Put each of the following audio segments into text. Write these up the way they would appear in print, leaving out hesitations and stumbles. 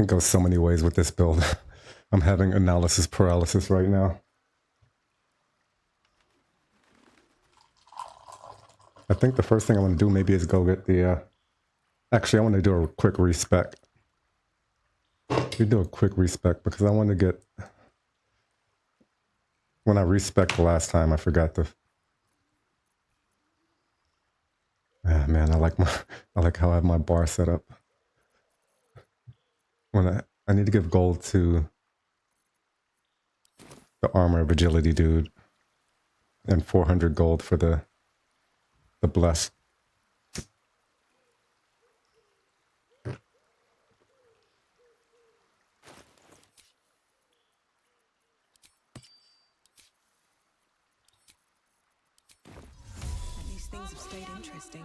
can go so many ways with this build. I'm having analysis paralysis right now. I think the first thing I want to do maybe is go get the... actually, I want to do a quick respec. We do a quick respec because I want to get... When I respec the last time, I forgot to... Ah, man, I like how I have my bar set up. When I need to give gold to the armor of agility dude, and 400 gold for the bless. These things have stayed interesting.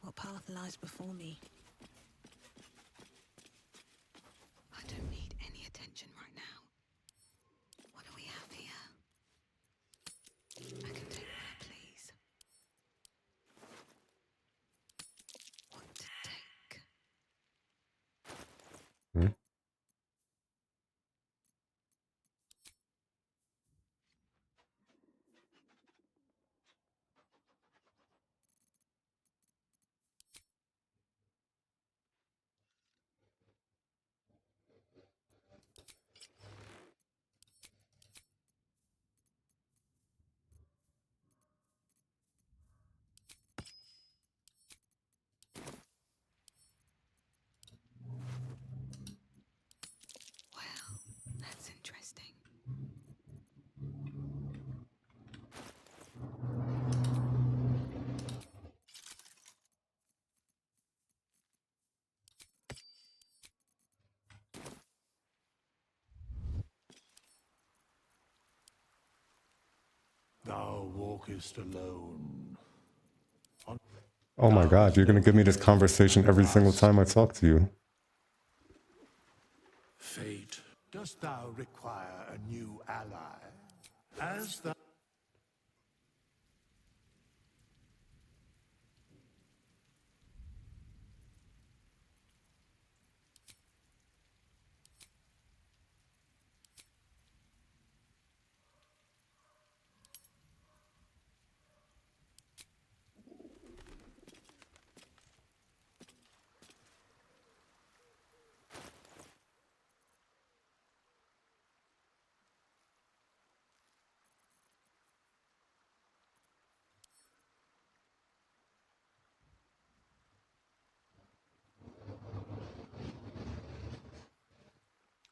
What path lies before me? I don't need any attention right now. What do we have here? I can take what I please. What to take? Hmm? Well, that's interesting. Thou walkest alone. Oh my god, you're gonna give me this conversation every single time I talk to you. Fate, dost thou require a new ally? As thou...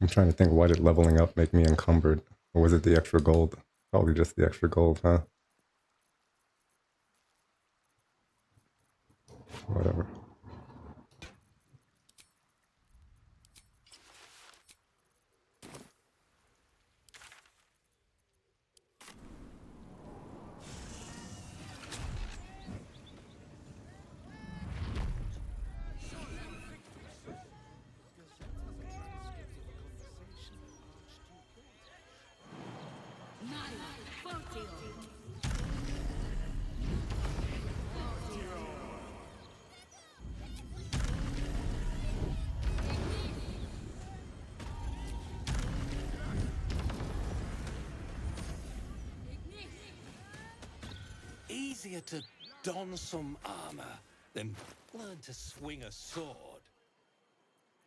I'm trying to think, why did leveling up make me encumbered? Or was it the extra gold? Probably just the extra gold, huh? Whatever. Easier to don some armor than learn to swing a sword.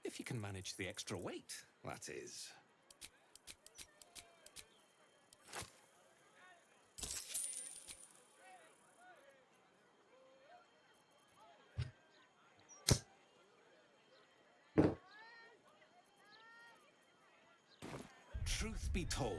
If you can manage the extra weight, that is. Truth be told,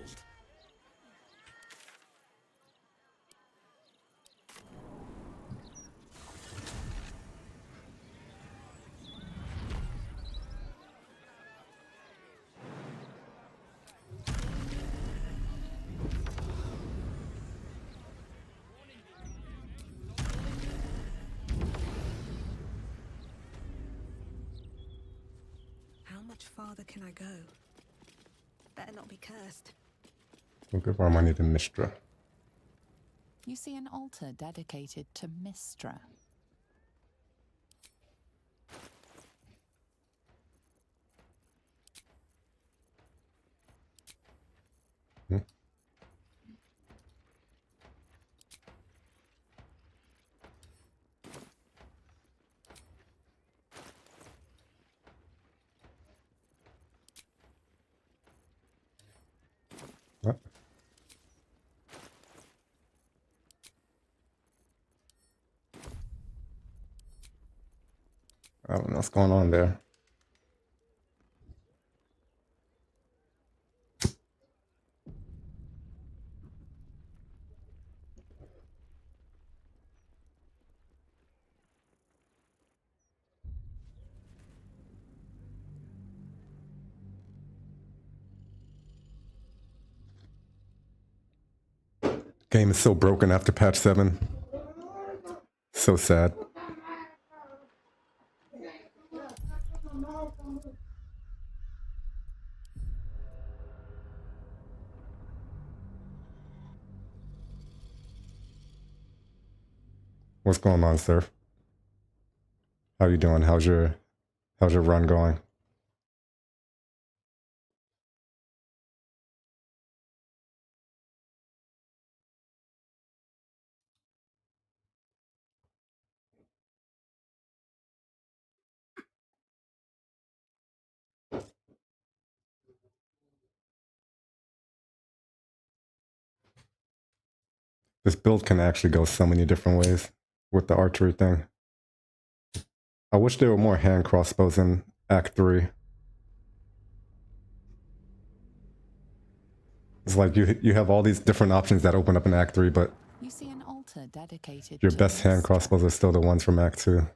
How much farther can I go? Better not be cursed. We'll give our money to Mistra. You see an altar dedicated to Mistra. Hmm. What? I don't know what's going on there. Game is so broken after patch 7. So sad. What's going on, sir? How you doing? How's your run going? This build can actually go so many different ways with the archery thing. I wish there were more hand crossbows in Act 3. It's like you have all these different options that open up in Act 3, but You see an altar dedicated your to best hand Mistra. crossbows are still the ones from Act 2.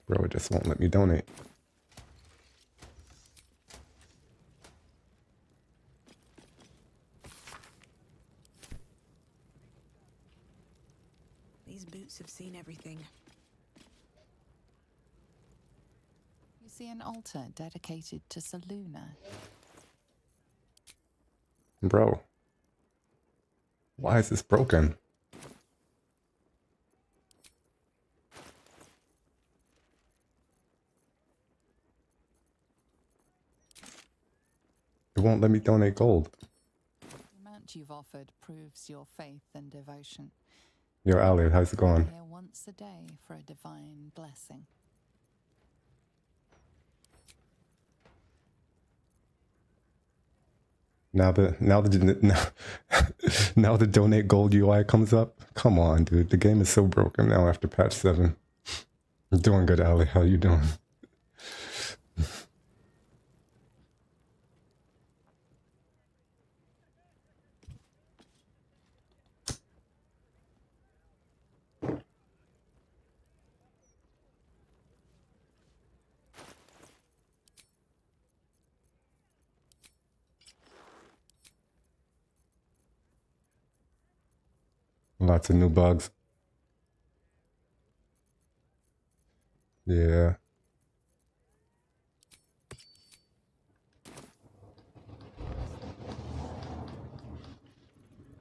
Bro, it just won't let me donate. These boots have seen everything. You see an altar dedicated to Saluna. Bro, why is this broken? It won't let me donate gold. The amount you've offered proves your faith and devotion. Yo, Ali, how's it going? Here once a day for a divine blessing. Now the now the donate gold UI comes up. Come on, dude. The game is so broken now after patch 7. I'm doing good, Ali. How you doing? Lots of new bugs. Yeah.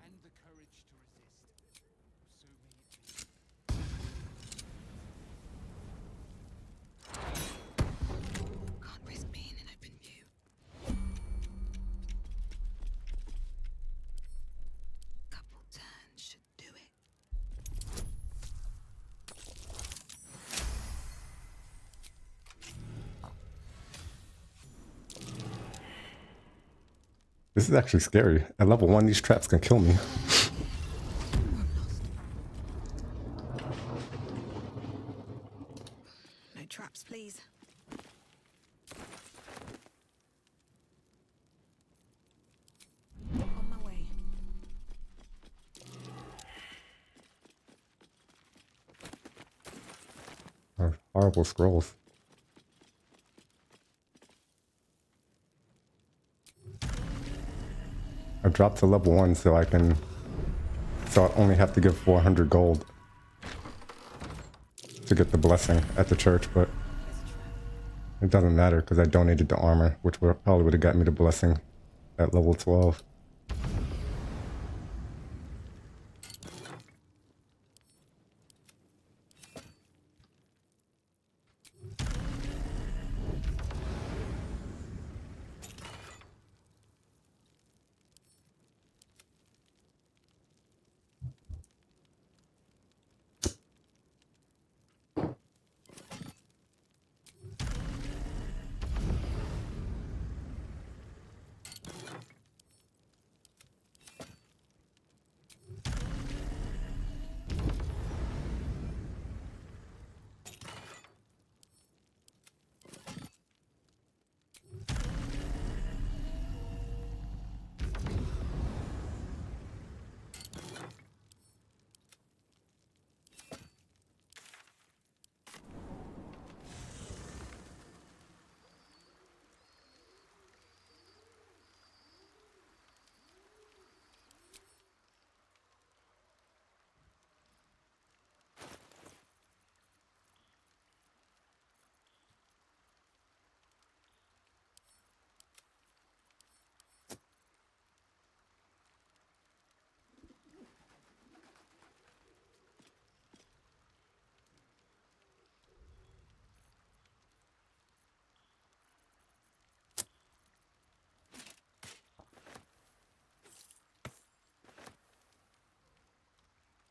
And the courage to resist. So may it be. Can't risk being in open view. Couple turns should do it. This is actually scary. At level 1, these traps can kill me. No traps, please. On my way. Horrible scrolls. I dropped to level 1 so I only have to give 400 gold to get the blessing at the church, but It doesn't matter because I donated the armor, which probably would have got me the blessing at level 12.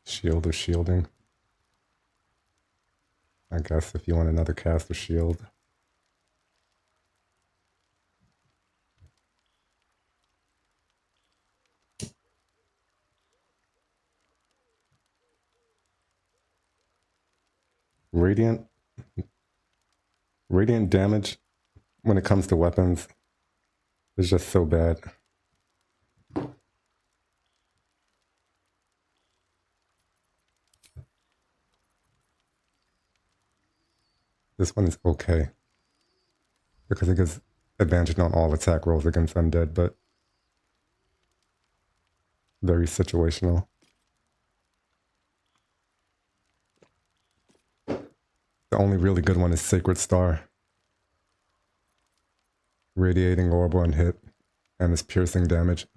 Shield or shielding. I guess if you want another cast or shield. Radiant. Radiant damage when it comes to weapons is just so bad. This one is okay because it gives advantage on all attack rolls against undead, but very situational. The only really good one is Sacred Star. Radiating orb on hit and its piercing damage.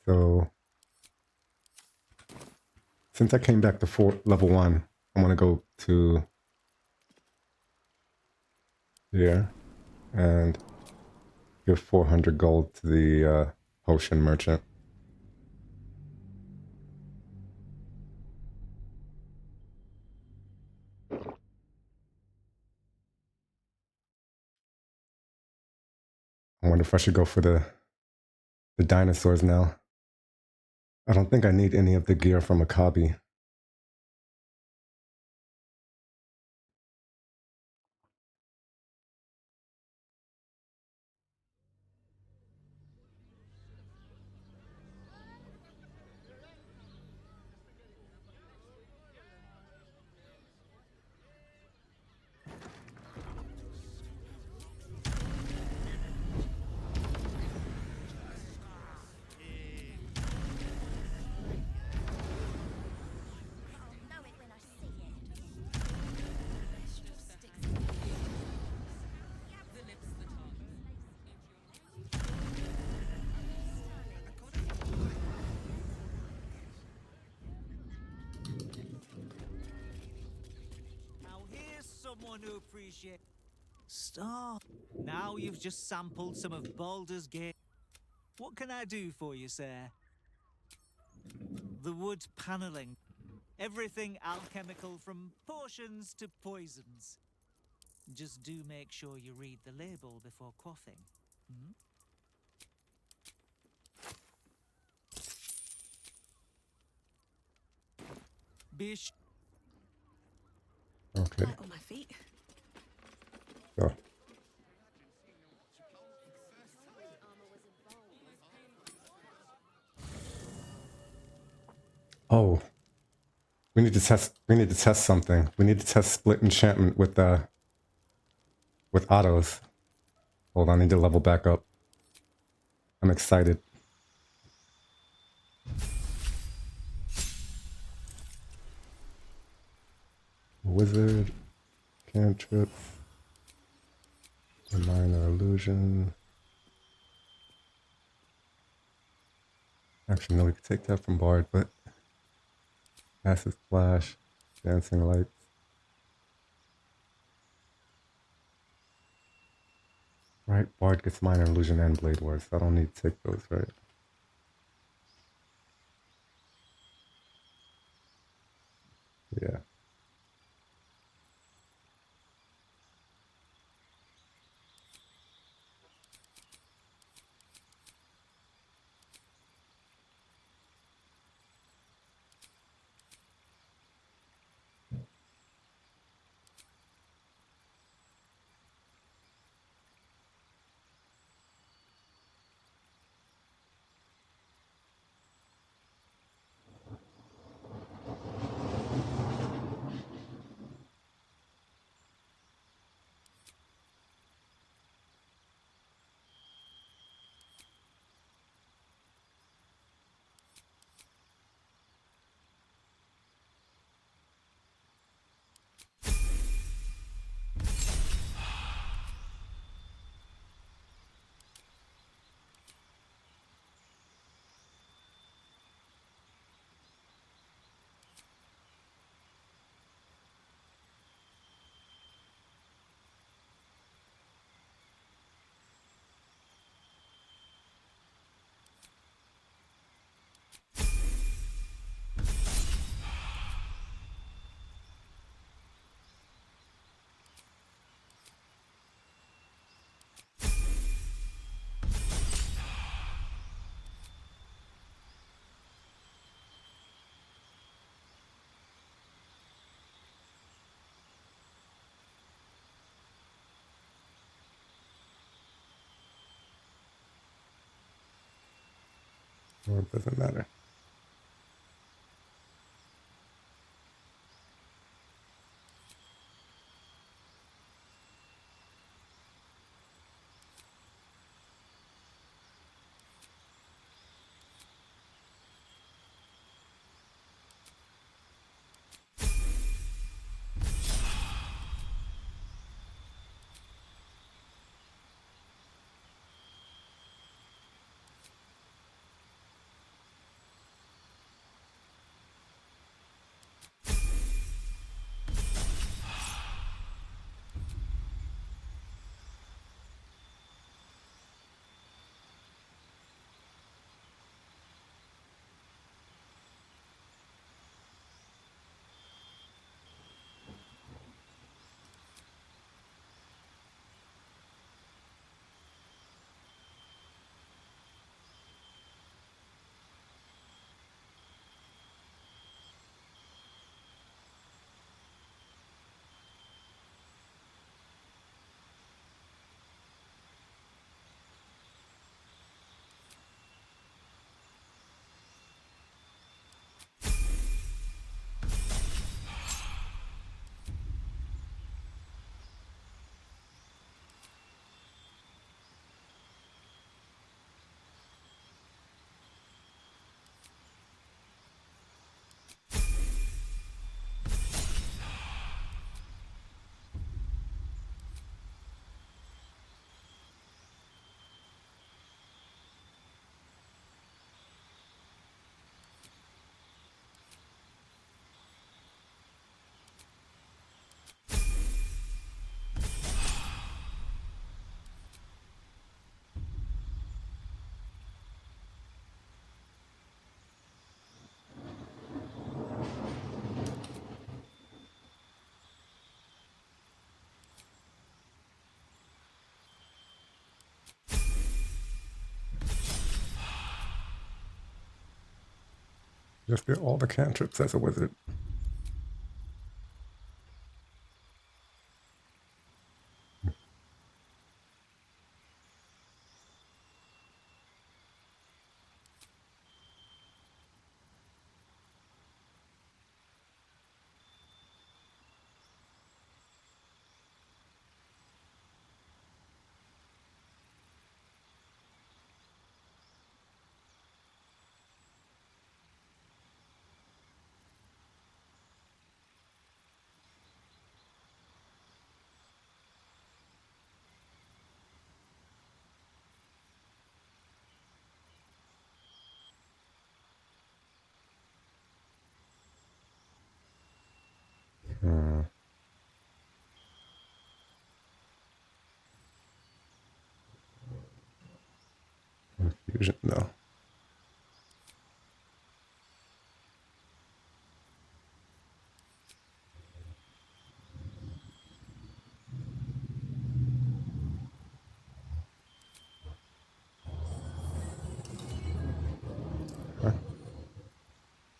So since I came back to level 1, I'm gonna go to here and give 400 gold to the potion merchant. I wonder if I should go for the dinosaurs now. I don't think I need any of the gear from Akabi. Someone who appreciates. Stop. Now you've just sampled some of Baldur's game. What can I do for you, sir? The wood paneling. Everything alchemical from potions to poisons. Just do make sure you read the label before quaffing. Hmm? Bish. Okay. Light on my feet. So. Oh. We need to test something. We need to test split enchantment with autos. Hold on, I need to level back up. I'm excited. Wizard, cantrip, a minor illusion. Actually, no, we could take that from Bard, but acid splash, dancing lights. Right, Bard gets minor illusion and blade ward, so I don't need to take those, right? Yeah. Or it doesn't matter. Just get all the cantrips as a wizard. Confusion, though.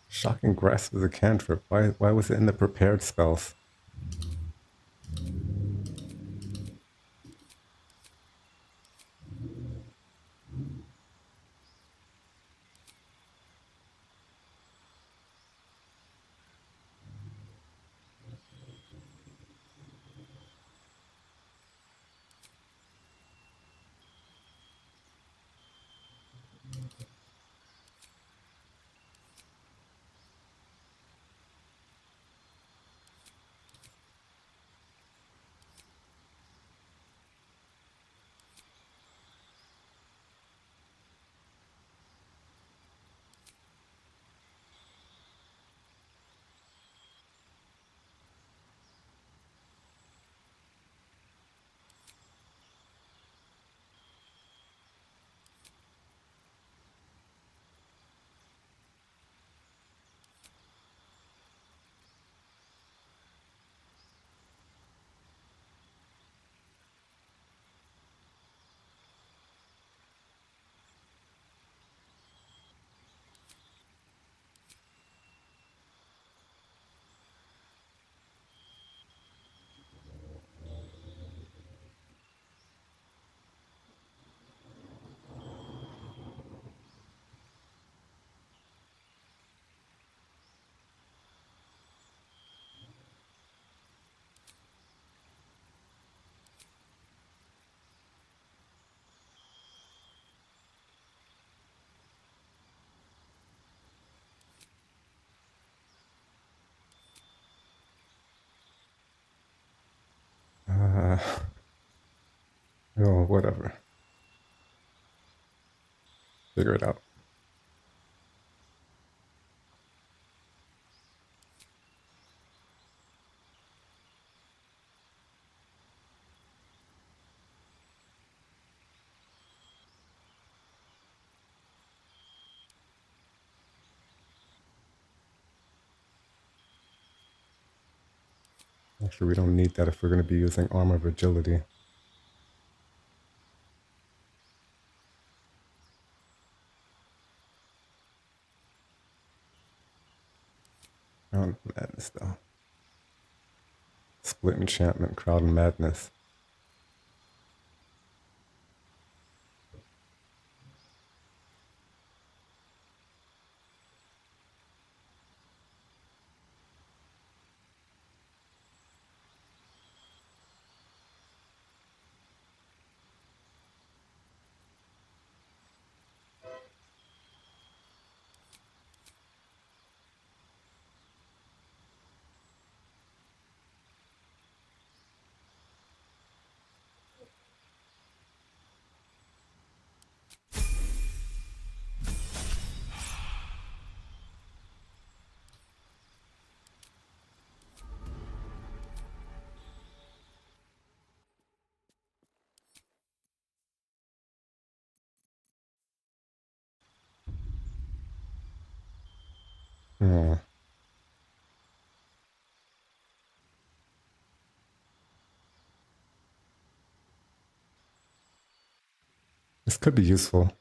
Shocking Grasp is a cantrip. Why was it in the prepared spells? Uh, oh, whatever. Figure it out. Actually, we don't need that if we're going to be using Armor of Agility. Crown of Madness, though. Split Enchantment, Crowd of Madness. Hmm. This could be useful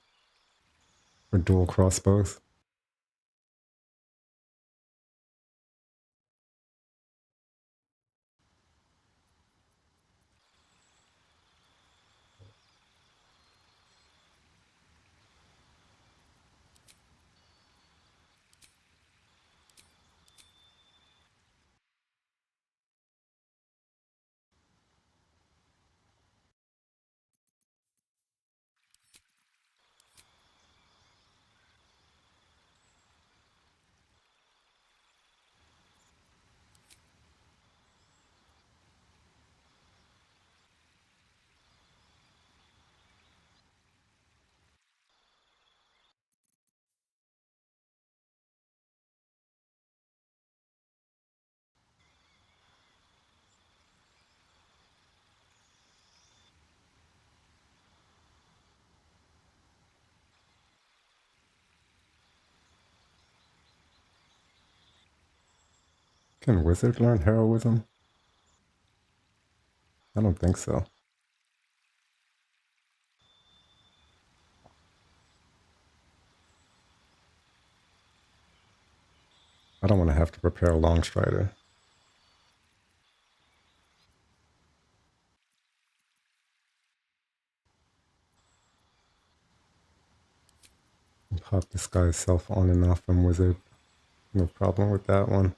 for dual crossbows. Can wizard learn heroism? I don't think so. I don't want to have to prepare a long strider. Pop this guy's self on and off from wizard. No problem with that one.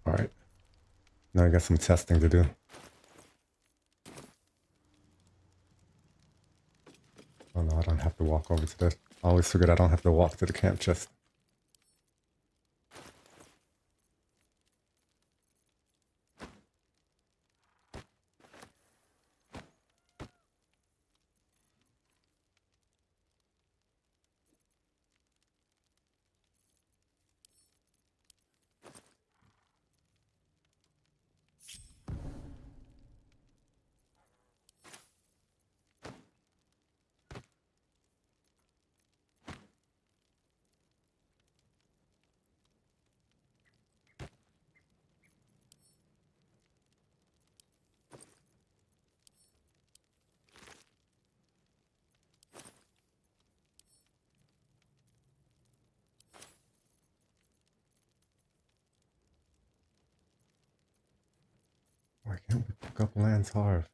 Alright. Now I got some testing to do. Oh no, I don't have to walk over to this. I always figured I don't have to walk to the camp chest. Why can't we pick up Lance Harv?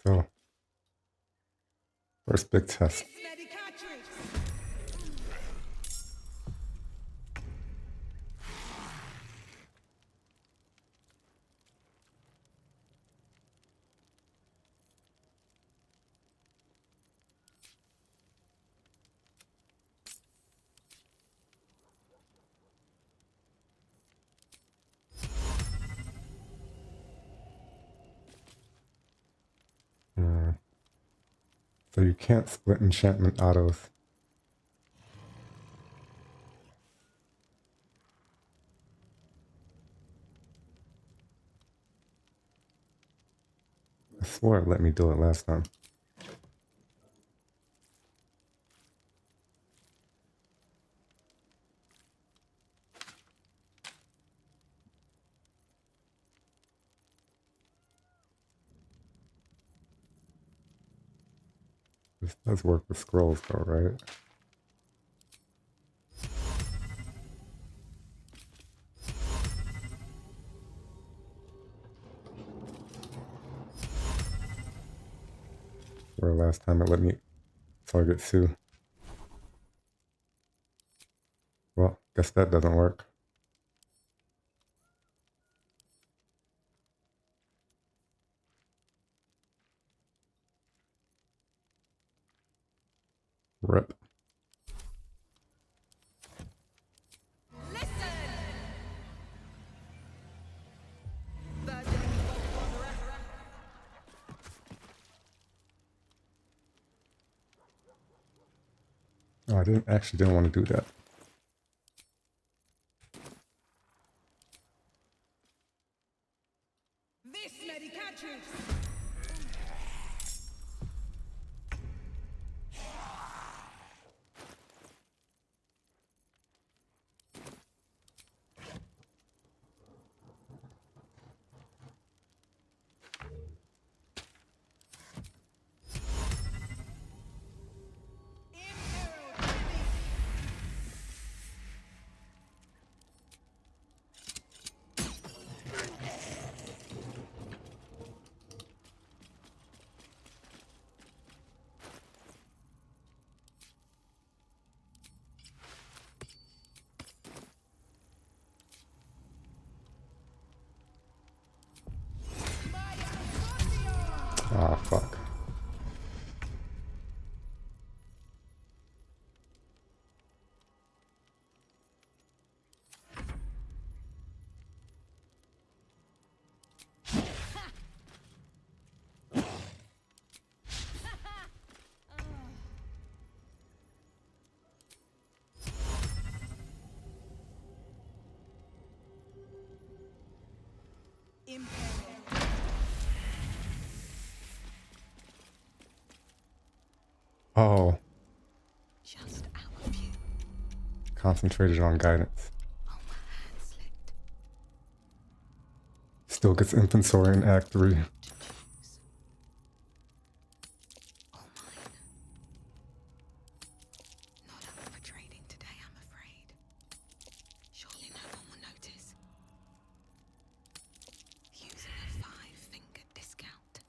So, first big test. Hmm. So you can't split enchantment autos. I swore it let me do it last time. This does work with scrolls though, right? Where last time it let me target Sue. Guess that doesn't work. Rip. Oh, I didn't want to do that. This medicatrix. Ah, fuck. Oh, Just out of view. concentrated on guidance. Oh, my hand slipped. Still gets inventory in Act 3. To choose. All mine. Not up for trading today, I'm afraid. Surely no one will notice. Using a 5-finger discount.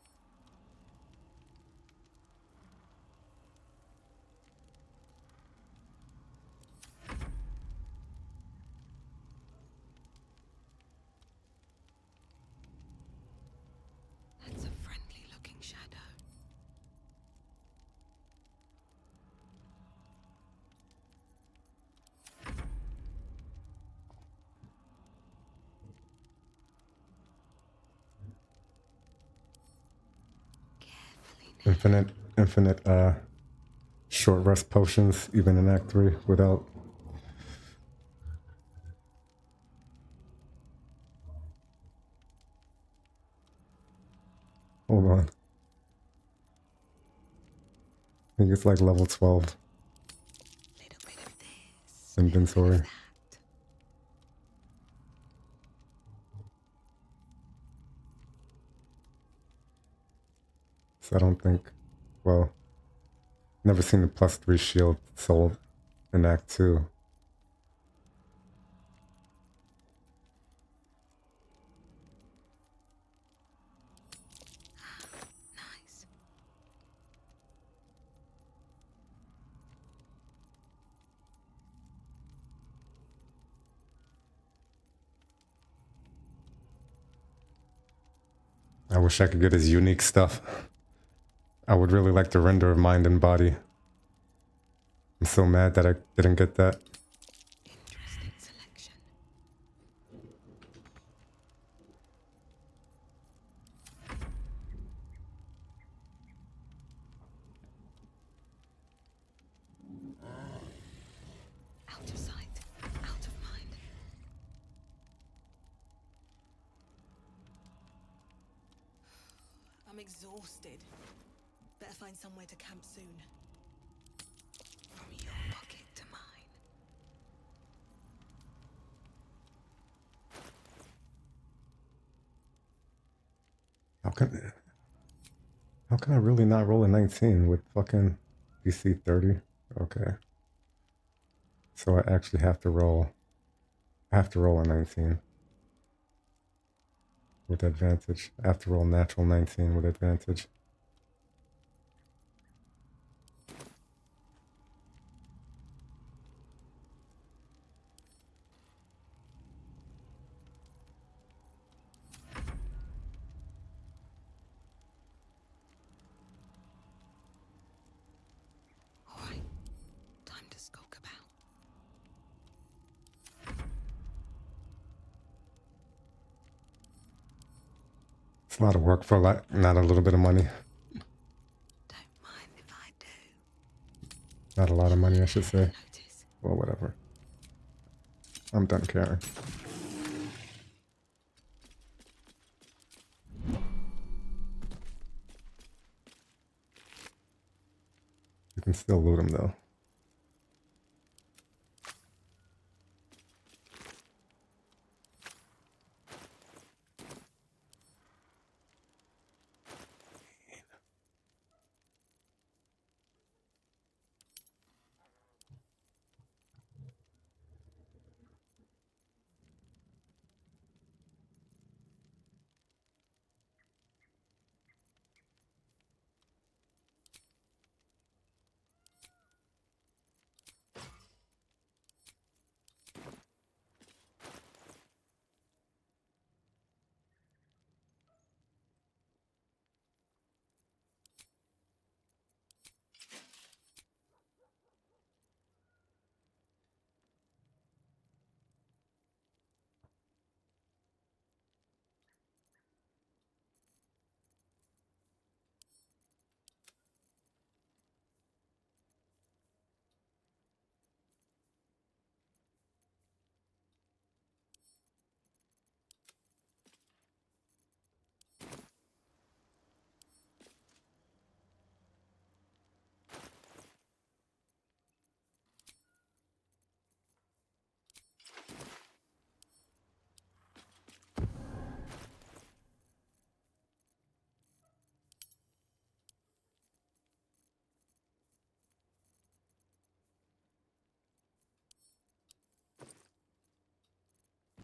That's a friendly-looking shadow. Carefully now. Infinite short rest potions, even in Act 3, without... Hold on. I think it's like level 12 Little bit of this. inventory. That. So I don't think... Well, never seen the +3 shield sold in Act 2. Nice. I wish I could get his unique stuff. I would really like the render of mind and body. I'm so mad that I didn't get that. Interesting selection. Out of sight, out of mind. I'm exhausted. Better find somewhere to camp soon. From your pocket to mine. How can I really not roll a 19 with fucking DC 30? Okay. So I actually have to roll. I have to roll a 19 with advantage. I have to roll natural 19 with advantage. a lot of work for like not a little bit of money. Don't mind if I do. Not a lot of money, I should say. Notice. Well, whatever. I'm done caring. You can still loot them though.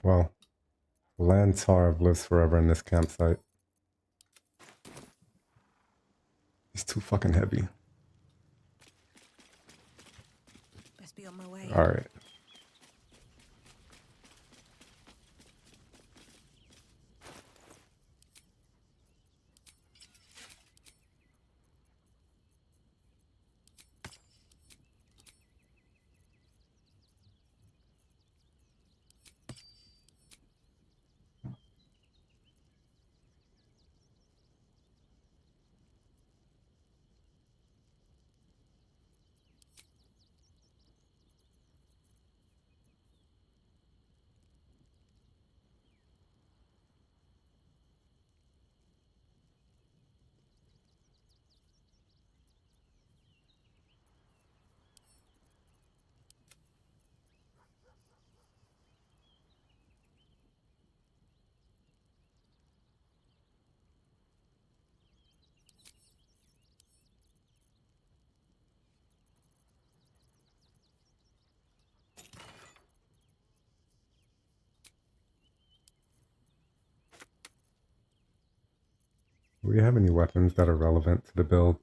Well, Lantarv lives forever in this campsite. He's too fucking heavy. Best be on my way. Alright. Do we have any weapons that are relevant to the build?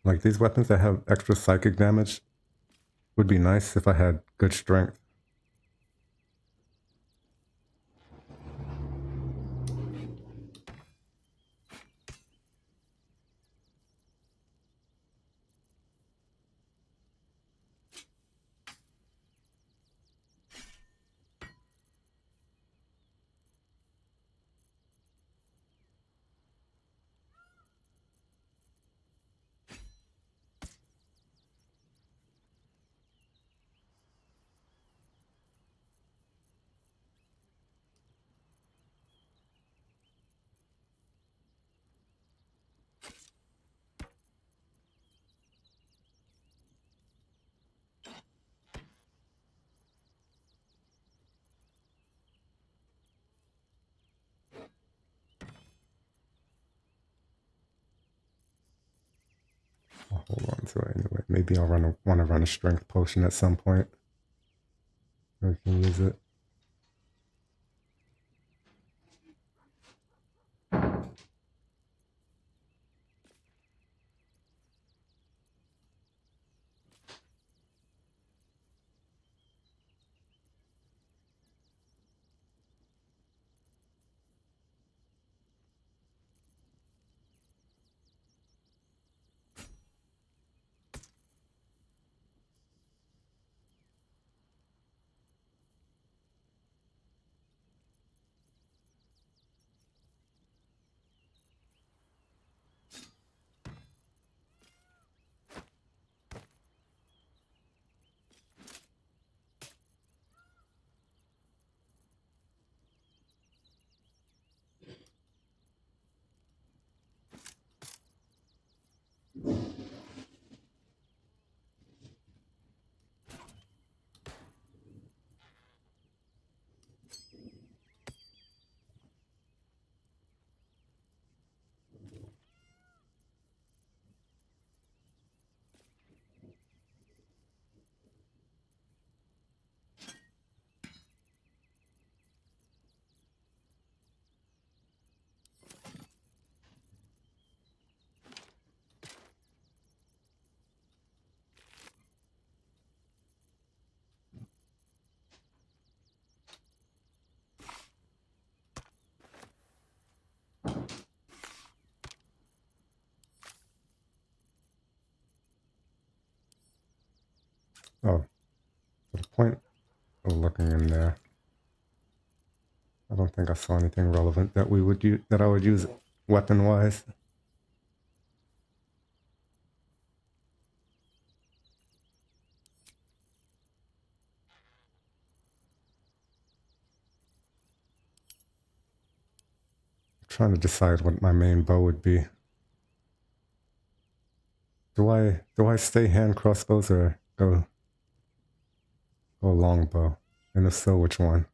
Like these weapons that have extra psychic damage would be nice if I had good strength. I'll hold on to it anyway. Maybe I'll want to run a strength potion at some point. We can use it. Oh, the point of looking in there, I don't think I saw anything relevant that we would use, that I would use weapon-wise. I'm trying to decide what my main bow would be. Do I stay hand crossbows or go longbow? And if so, which one?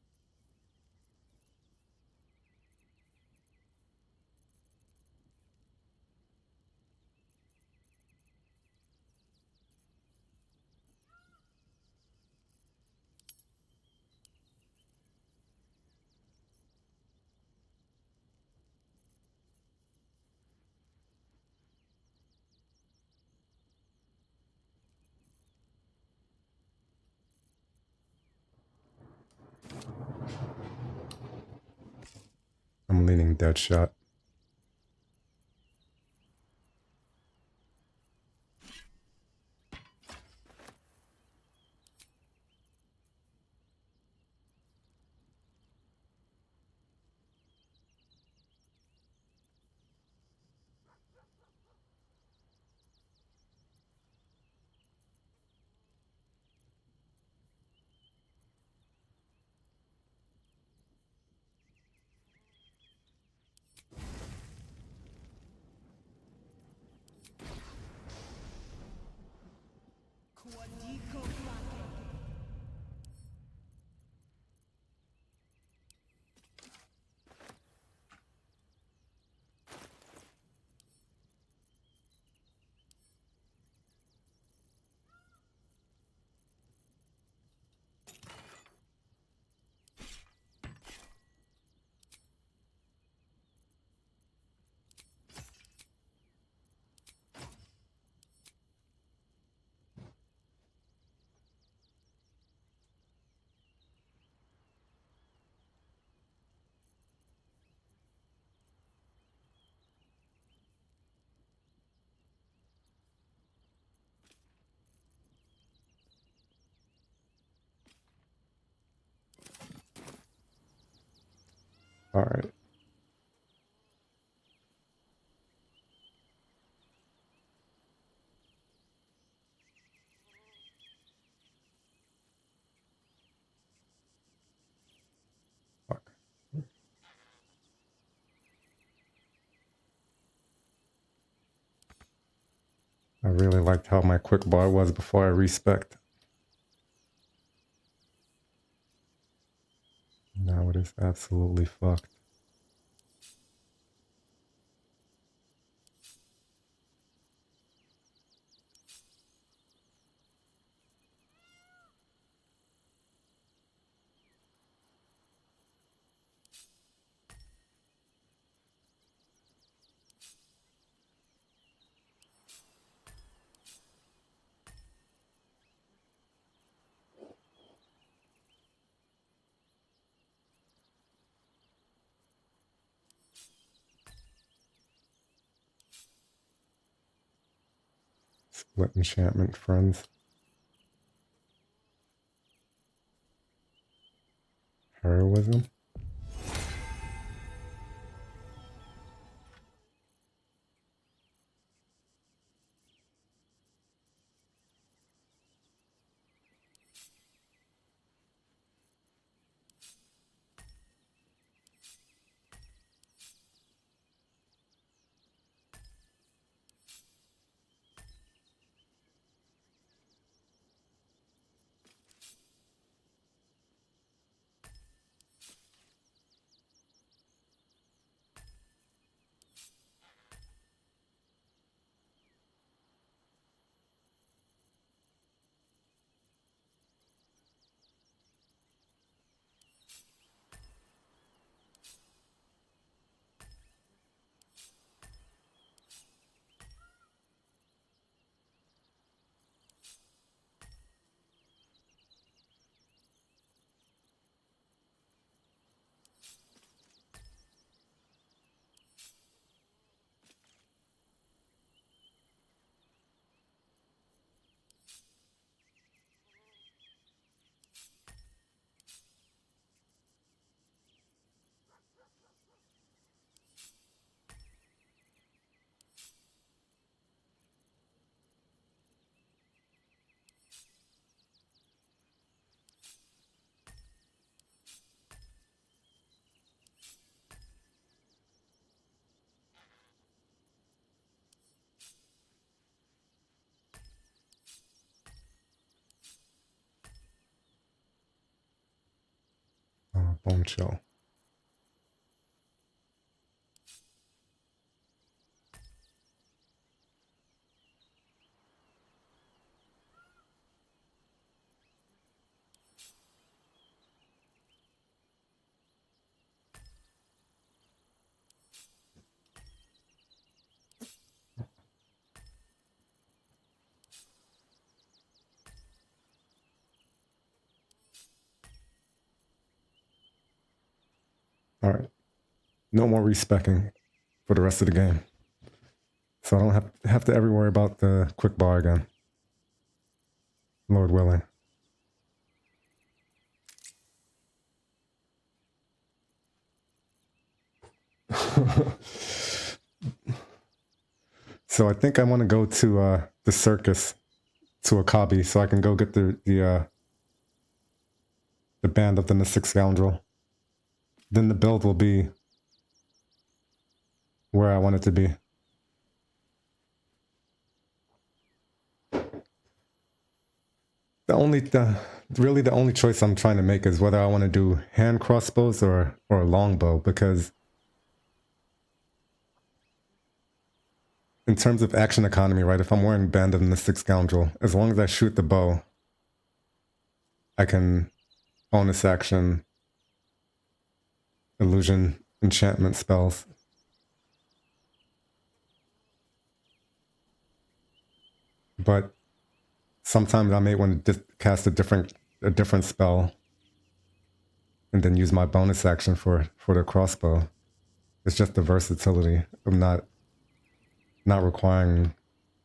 I'm leaning dead shot. All right. Fuck. I really liked how my quick bar was before I respect. Now it is absolutely fucked. Split enchantment, friends. Heroism. bone chill. All right. No more respecking for the rest of the game. So I don't have to ever worry about the quick bar again. Lord willing. So I think I want to go to the circus, to Akabi, so I can go get the band of the Mystic Scoundrel. Then the build will be where I want it to be. Really the only choice I'm trying to make is whether I want to do hand crossbows or a longbow, because in terms of action economy, right, if I'm wearing Band of the Mystic Scoundrel, as long as I shoot the bow, I can bonus action illusion enchantment spells. But sometimes I may want to cast a different spell and then use my bonus action for the crossbow. It's just the versatility of not requiring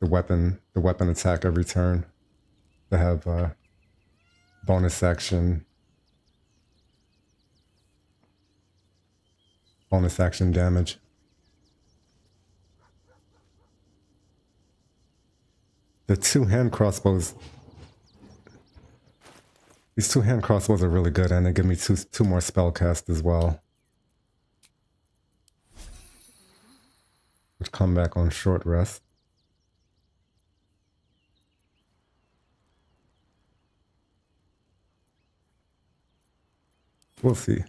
the weapon attack every turn to have bonus action damage. The two-hand crossbows. These two-hand crossbows are really good, and they give me two more spell cast as well, which come back on short rest. We'll see.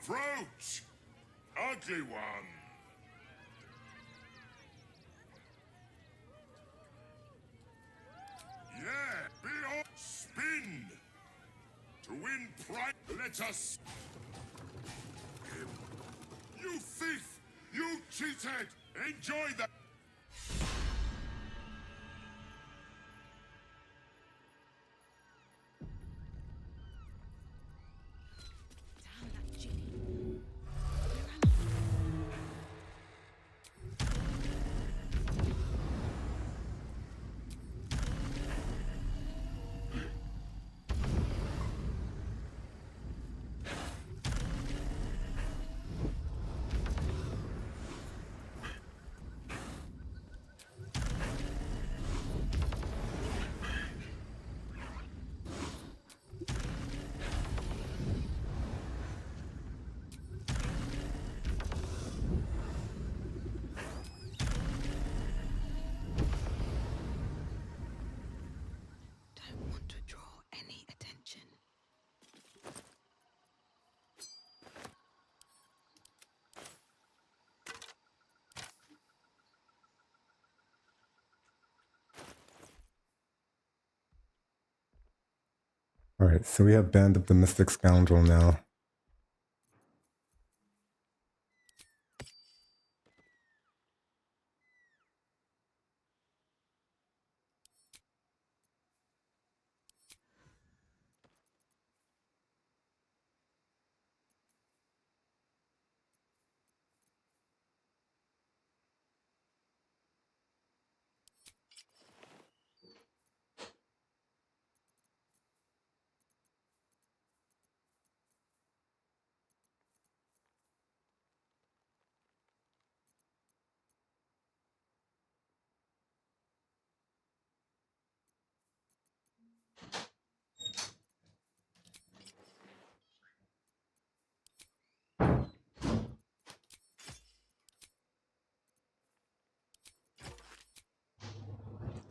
Approach! Ugly one! Yeah, be on spin! To win pride, let us... You thief! You cheated! Enjoy that! Damn that genie. Where am I? Don't want to draw any attention. Alright, so we have Band of the Mystic Scoundrel now.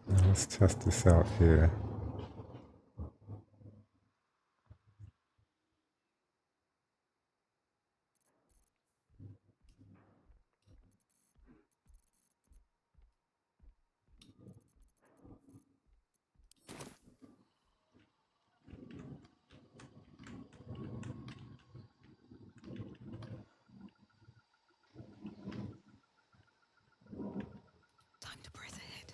Now let's test this out here. Time to press ahead.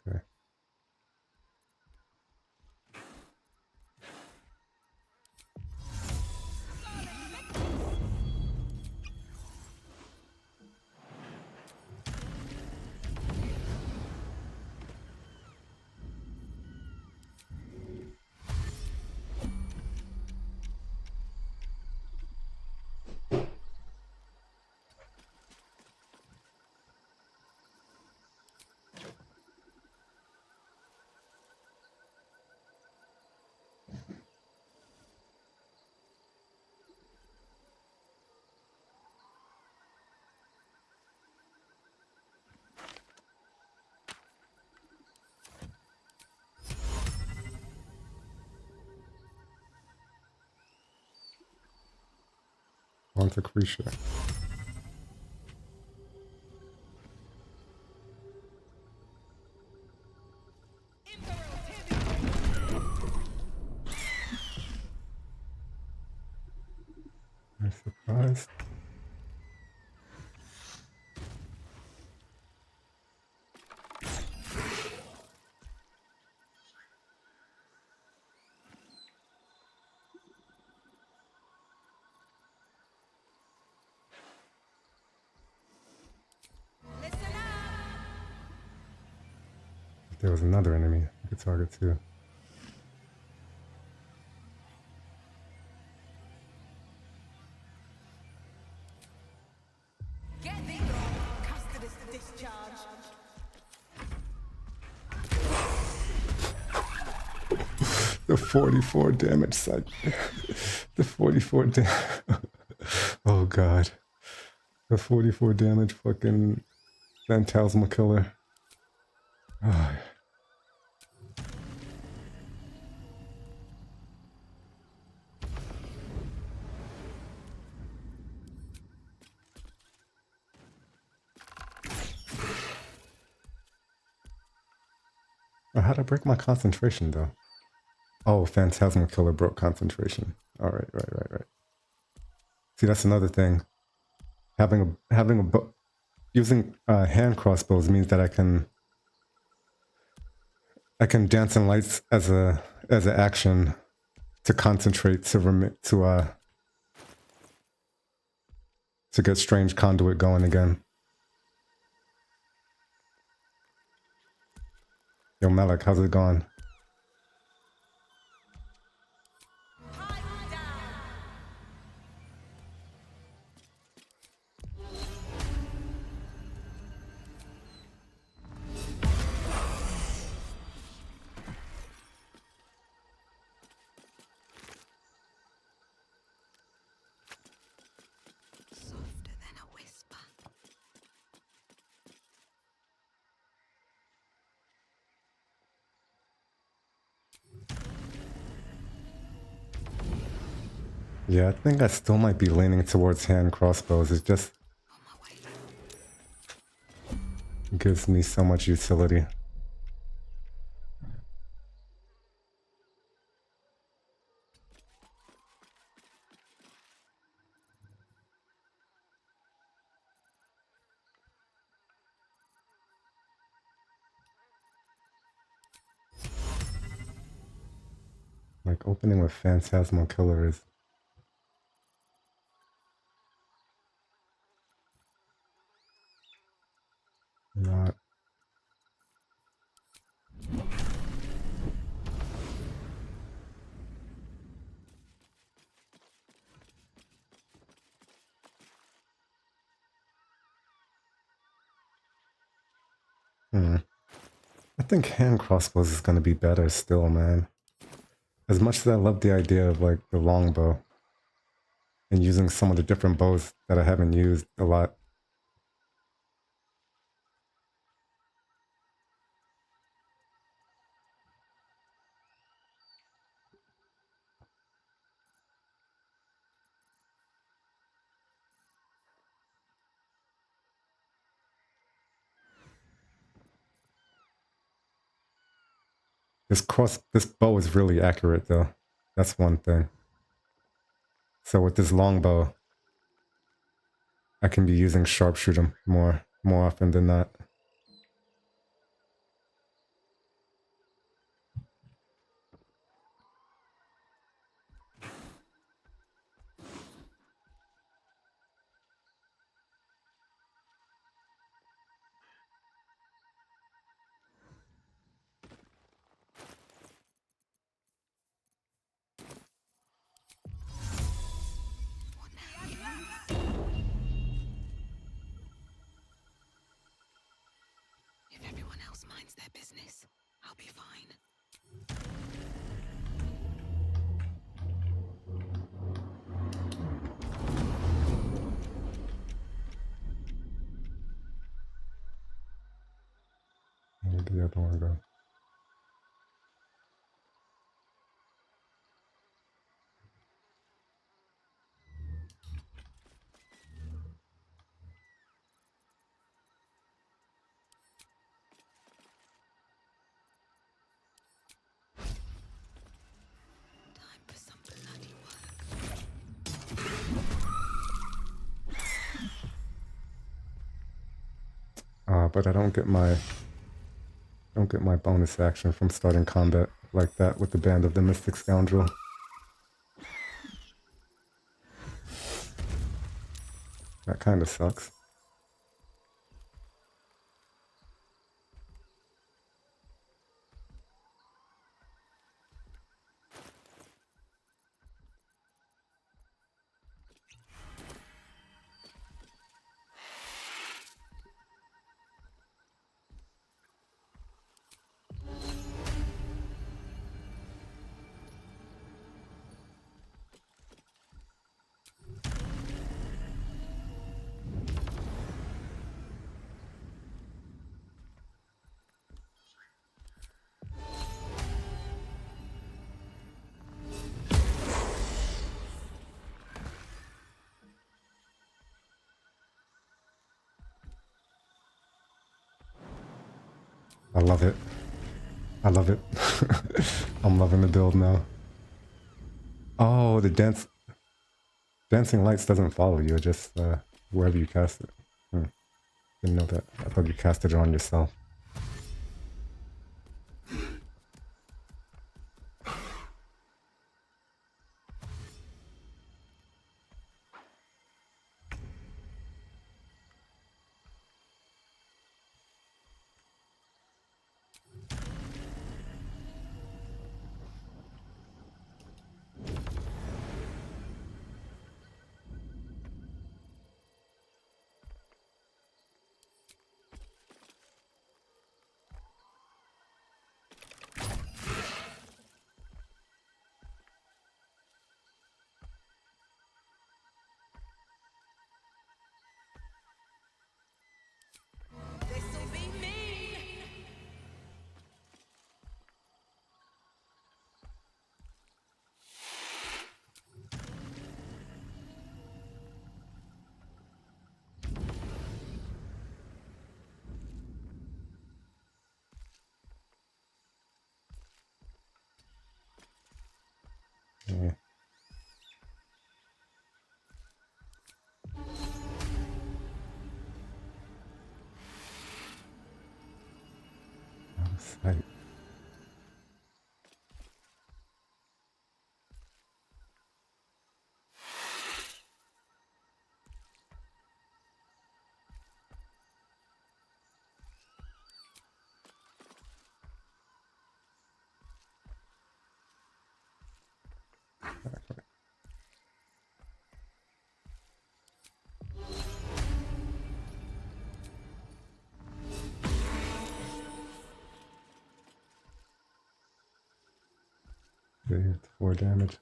Okay. On to Krisha. I'm surprised. There was another enemy I could target too. Get thee gone. Custody discharge. The 44 damage side. The 44 damage. Oh god. The 44 damage fucking Phantasmal Killer. Oh. How'd I break my concentration though? Oh, Phantasmal Killer broke concentration. Alright, right. See, that's another thing. Using hand crossbows means that I can dance in lights as an action to concentrate to get strange conduit going again. Yo, Malik, how's it going? Softer than a whisper. Yeah, I think I still might be leaning towards hand crossbows. It just On my way. gives me so much utility. Like opening with Phantasmal Killer is not. I think hand crossbows is gonna be better still, man. As much as I love the idea of like the longbow and using some of the different bows that I haven't used a lot. This bow is really accurate though. That's one thing. So with this longbow, I can be using sharpshooter more often than not. If everyone else minds their business, I'll be fine. Where'd the other one go? Time for some bloody work. But I don't get my bonus action from starting combat like that with the Band of the Mystic Scoundrel. That kind of sucks. I love it. I love it. I'm loving the build now. Oh, the dancing lights doesn't follow you. It just wherever you cast it. Didn't know that. I thought you casted it on yourself. This'll be mean. Yeah. Out of sight. Okay, 4 damage.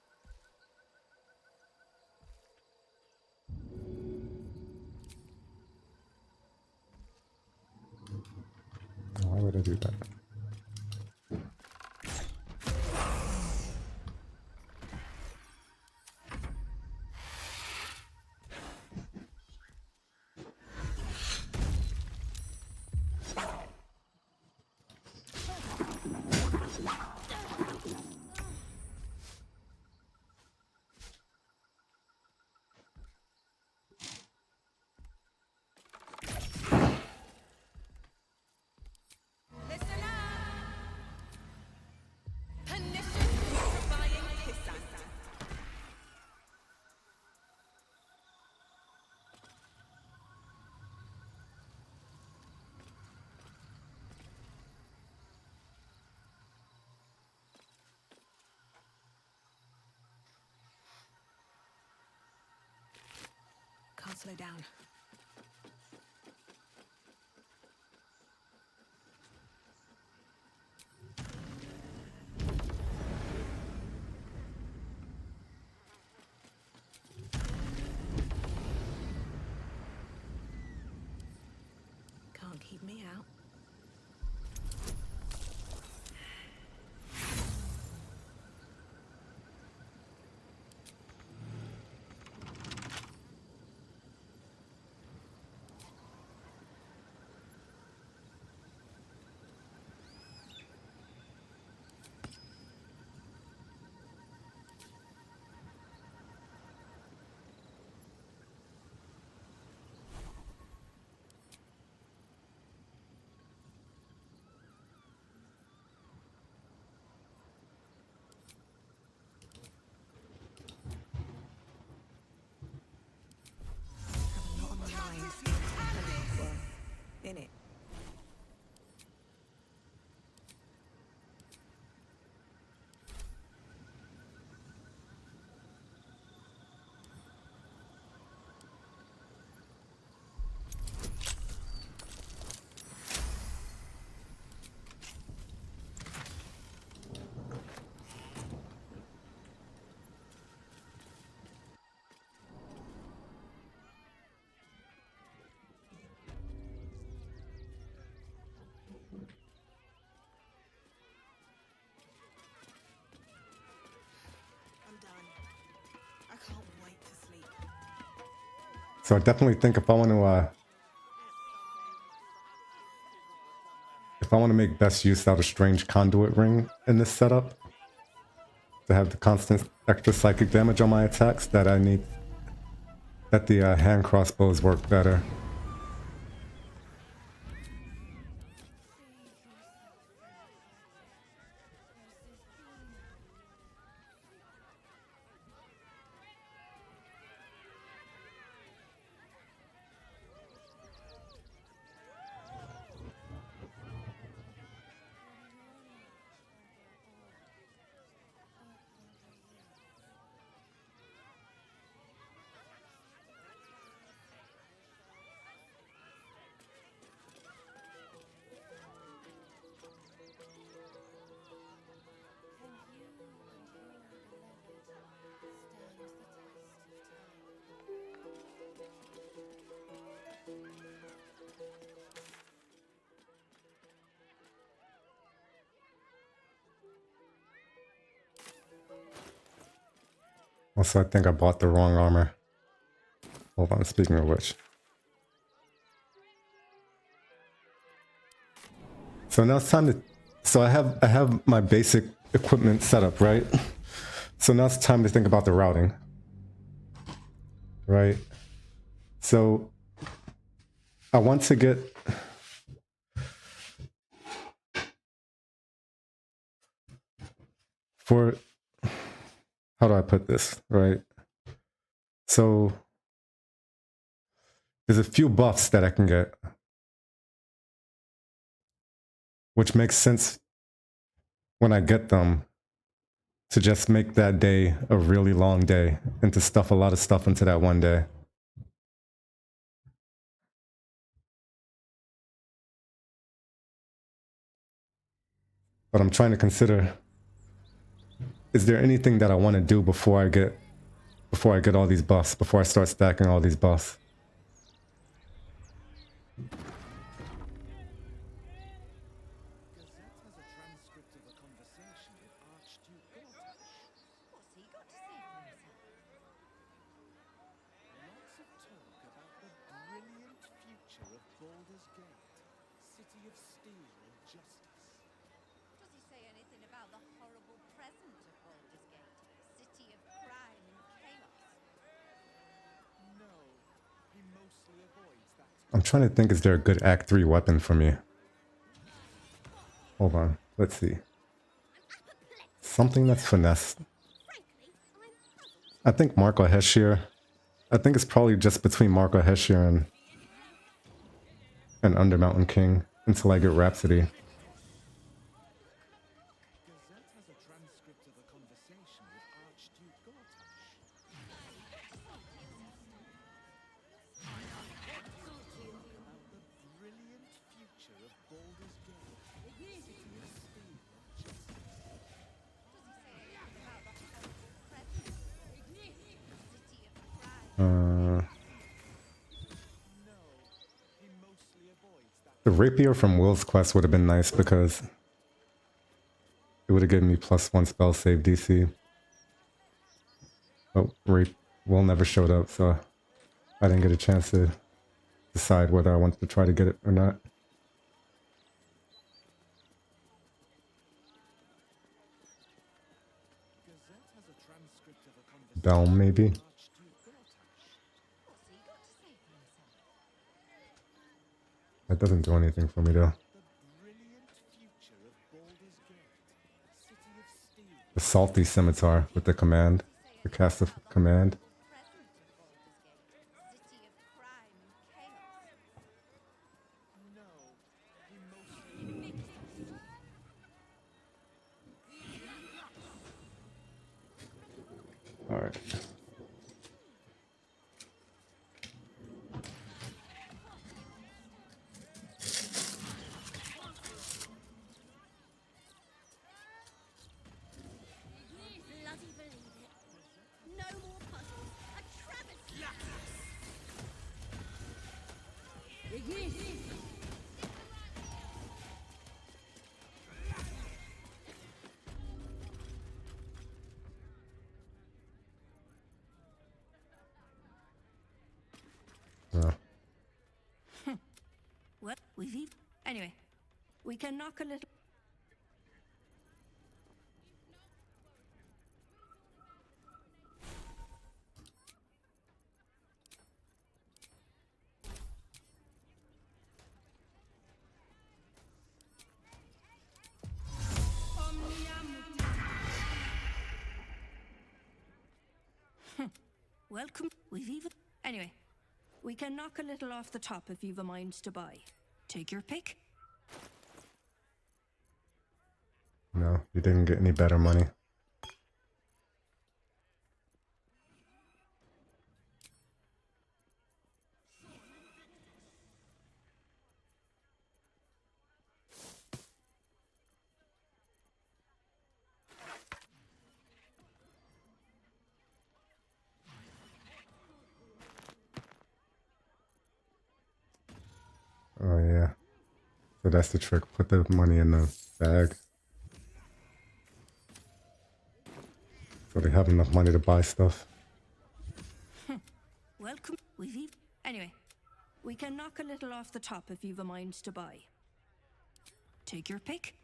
Why would I do that? Listen up. Pernicious putrefying pissant. Can't slow down. Can't keep me out. Have a lot on my mind. Well, in it. I'm done. I can't wait to sleep. So I definitely think if if I want to make best use out of Strange Conduit Ring in this setup, to have the constant extra psychic damage on my attacks, that I need that the hand crossbows work better. Also, I think I bought the wrong armor. Hold on, speaking of which. So now it's time to... So I have my basic equipment set up, right? So now it's time to think about the routing. Right? So I want to get... For... How do I put this? Right? So there's a few buffs that I can get, which makes sense when I get them to just make that day a really long day and to stuff a lot of stuff into that one day. But I'm trying to consider, is there anything that I want to do before I get all these buffs, before I start stacking all these buffs? Does he say anything about the horrible present of Baldur's Gate? City of crime and chaos? I'm trying to think, is there a good Act 3 weapon for me? Hold on, let's see. Something that's finesse. I think Marco Heshir. I think it's probably just between Marco Heshir and Undermountain King until I get Rhapsody. The rapier from Will's quest would have been nice because it would have given me +1 spell save DC. But Will never showed up, so I didn't get a chance to decide whether I wanted to try to get it or not. Belm, maybe? That doesn't do anything for me, though. The Salty Scimitar with the command. The cast of command. Alright. What? Anyway, We can knock a little. Welcome. We've even. Anyway, we can knock a little off the top if you've a mind to buy. Take your pick. No, you didn't get any better money. Oh yeah. So that's the trick. Put the money in the bag. So they have enough money to buy stuff. Welcome. We've even. Anyway, we can knock a little off the top if you've a mind to buy. Take your pick.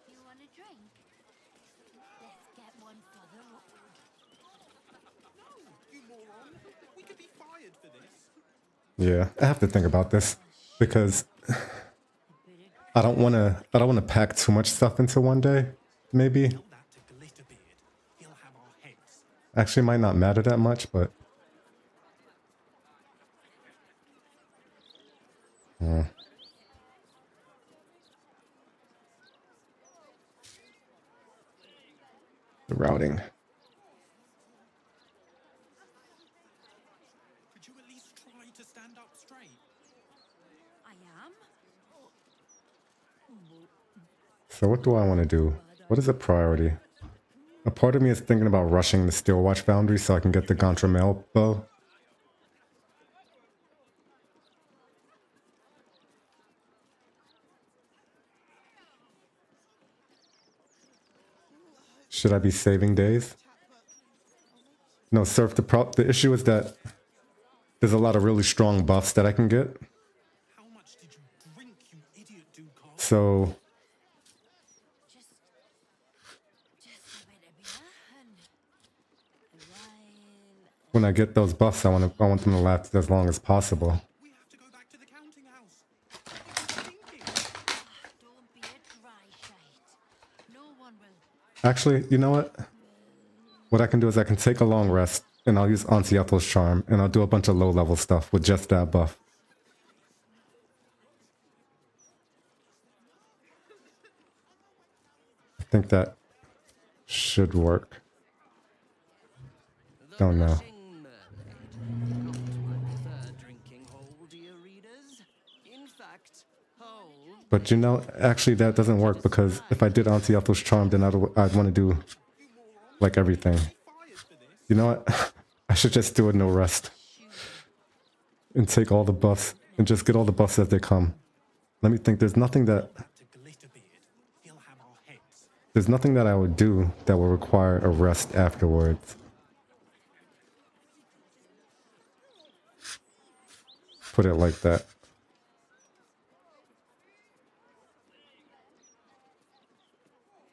You want a drink? Let's get one for the road. No, you moron. We could be fired for this. Yeah, I have to think about this because I don't want to pack too much stuff into one day. Maybe. Tell that to Glitterbeard. He'll have our heads. Actually might not matter that much, but the routing. Could you at least try to stand up straight? I am. So what do I want to do? What is a priority? A part of me is thinking about rushing the Steelwatch Foundry so I can get the Gontramel bow. Should I be saving days? No, Surf, the issue is that there's a lot of really strong buffs that I can get. How much did you drink, you idiot, Ducal? So Just a bit of beer and wine. when I get those buffs, I want them to last as long as possible. We have to go back to the counting house. What are you thinking? Don't be a dry shite. No one will. Actually, you know what? What I can do is I can take a long rest and I'll use Auntie Ethel's charm and I'll do a bunch of low level stuff with just that buff. I think that should work. Don't know. But you know, actually that doesn't work because if I did Auntie Ethel's charm, then I'd want to do like everything. You know what? I should just do a no rest. And take all the buffs and just get all the buffs as they come. Let me think, there's nothing that I would do that will require a rest afterwards. Put it like that.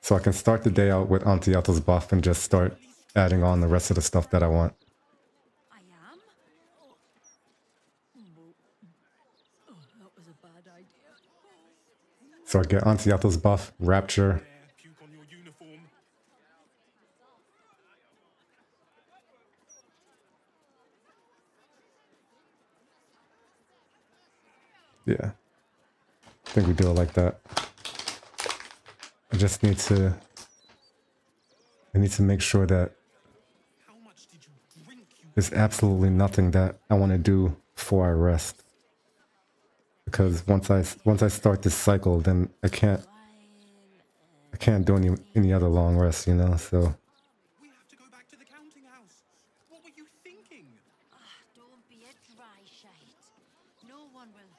So I can start the day out with Auntie Ethel's buff and just start adding on the rest of the stuff that I want. I am. That was a bad idea. So I get Auntie Ethel's buff, Rapture. Puke on your uniform. Yeah. I think we do it like that. I just need to... I need to make sure that How much did you drink, you there's absolutely nothing that I want to do before I rest. Because once I start this cycle, then I can't do any other long rests, you know. So We have to go back to the counting house. What were you thinking? Don't be a dry shite. No one will.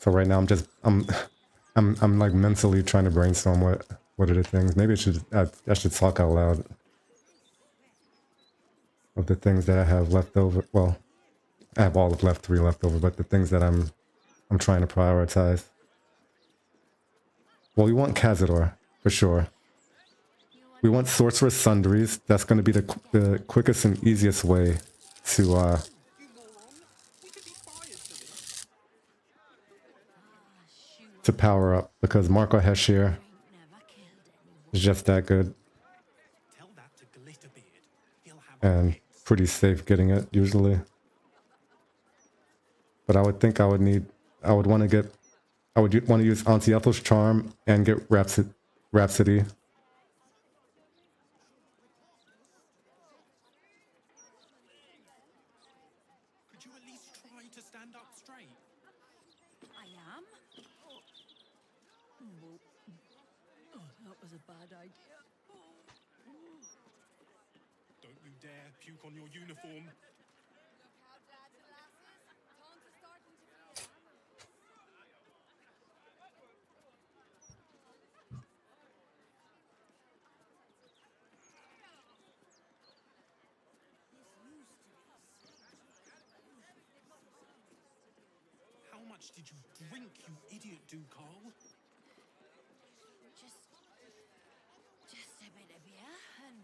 so right now I'm like mentally trying to brainstorm what are the things. Maybe I should talk out loud of the things that I have left over. Well, I have all of left 3 left over, but the things that I'm trying to prioritize. Well, we want Cazador for sure. We want Sorceress Sundries. That's going to be the quickest and easiest way to power up, because Marco Heshir is just that good Tell that to Glitterbeard. He'll have and pretty safe getting it usually. But I would think I would want to use Auntie Ethel's Charm and get Rhapsody. Could you at least try to stand up straight? I am? That was a bad idea. Don't you dare puke on your uniform. How much did you drink, you idiot, Ducal? Just a bit of beer and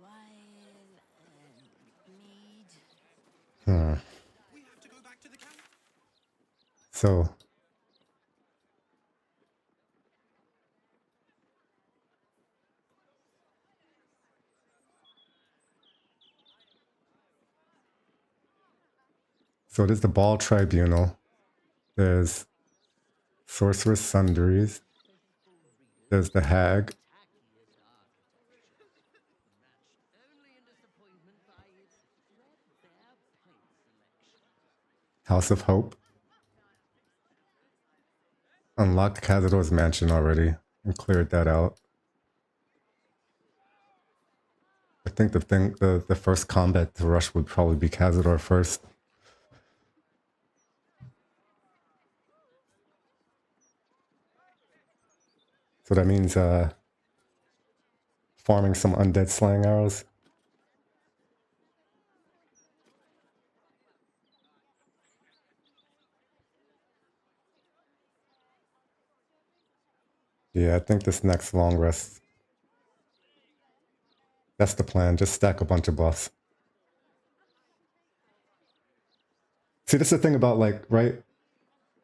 wine and mead. We have to go back to the camp. So there's the Ball Tribunal. There's Sorceress Sundries. There's the Hag. House of Hope. Unlocked Cazador's mansion already and cleared that out. I think the first combat to rush would probably be Cazador first. So that means farming some undead slaying arrows. Yeah, I think this next long rest, that's the plan. Just stack a bunch of buffs. See, this is the thing about, like, right?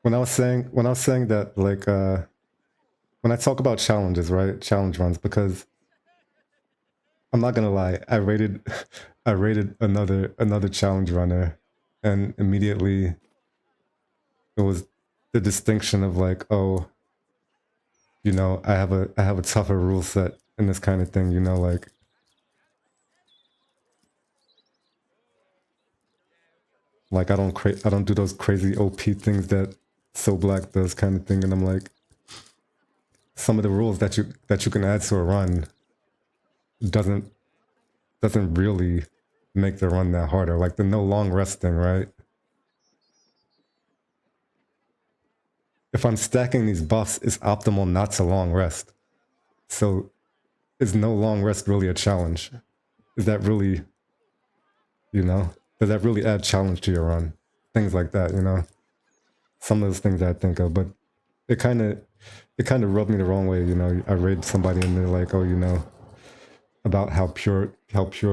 When I was saying that, like, when I talk about challenges, right? Challenge runs, because I'm not gonna lie, I rated another challenge runner, and immediately it was the distinction of like, oh, you know, I have a tougher rule set and this kind of thing, you know, like I don't do those crazy OP things that So Black does, kind of thing, and I'm like, some of the rules that you can add to a run doesn't really make the run that harder. Like the no long rest thing, right? If I'm stacking these buffs, it's optimal not to long rest. So is no long rest really a challenge? Is that really, you know, does that really add challenge to your run? Things like that, you know? Some of those things I think of, but it kind of rubbed me the wrong way, you know? I raid somebody and they're like, oh, you know, about how pure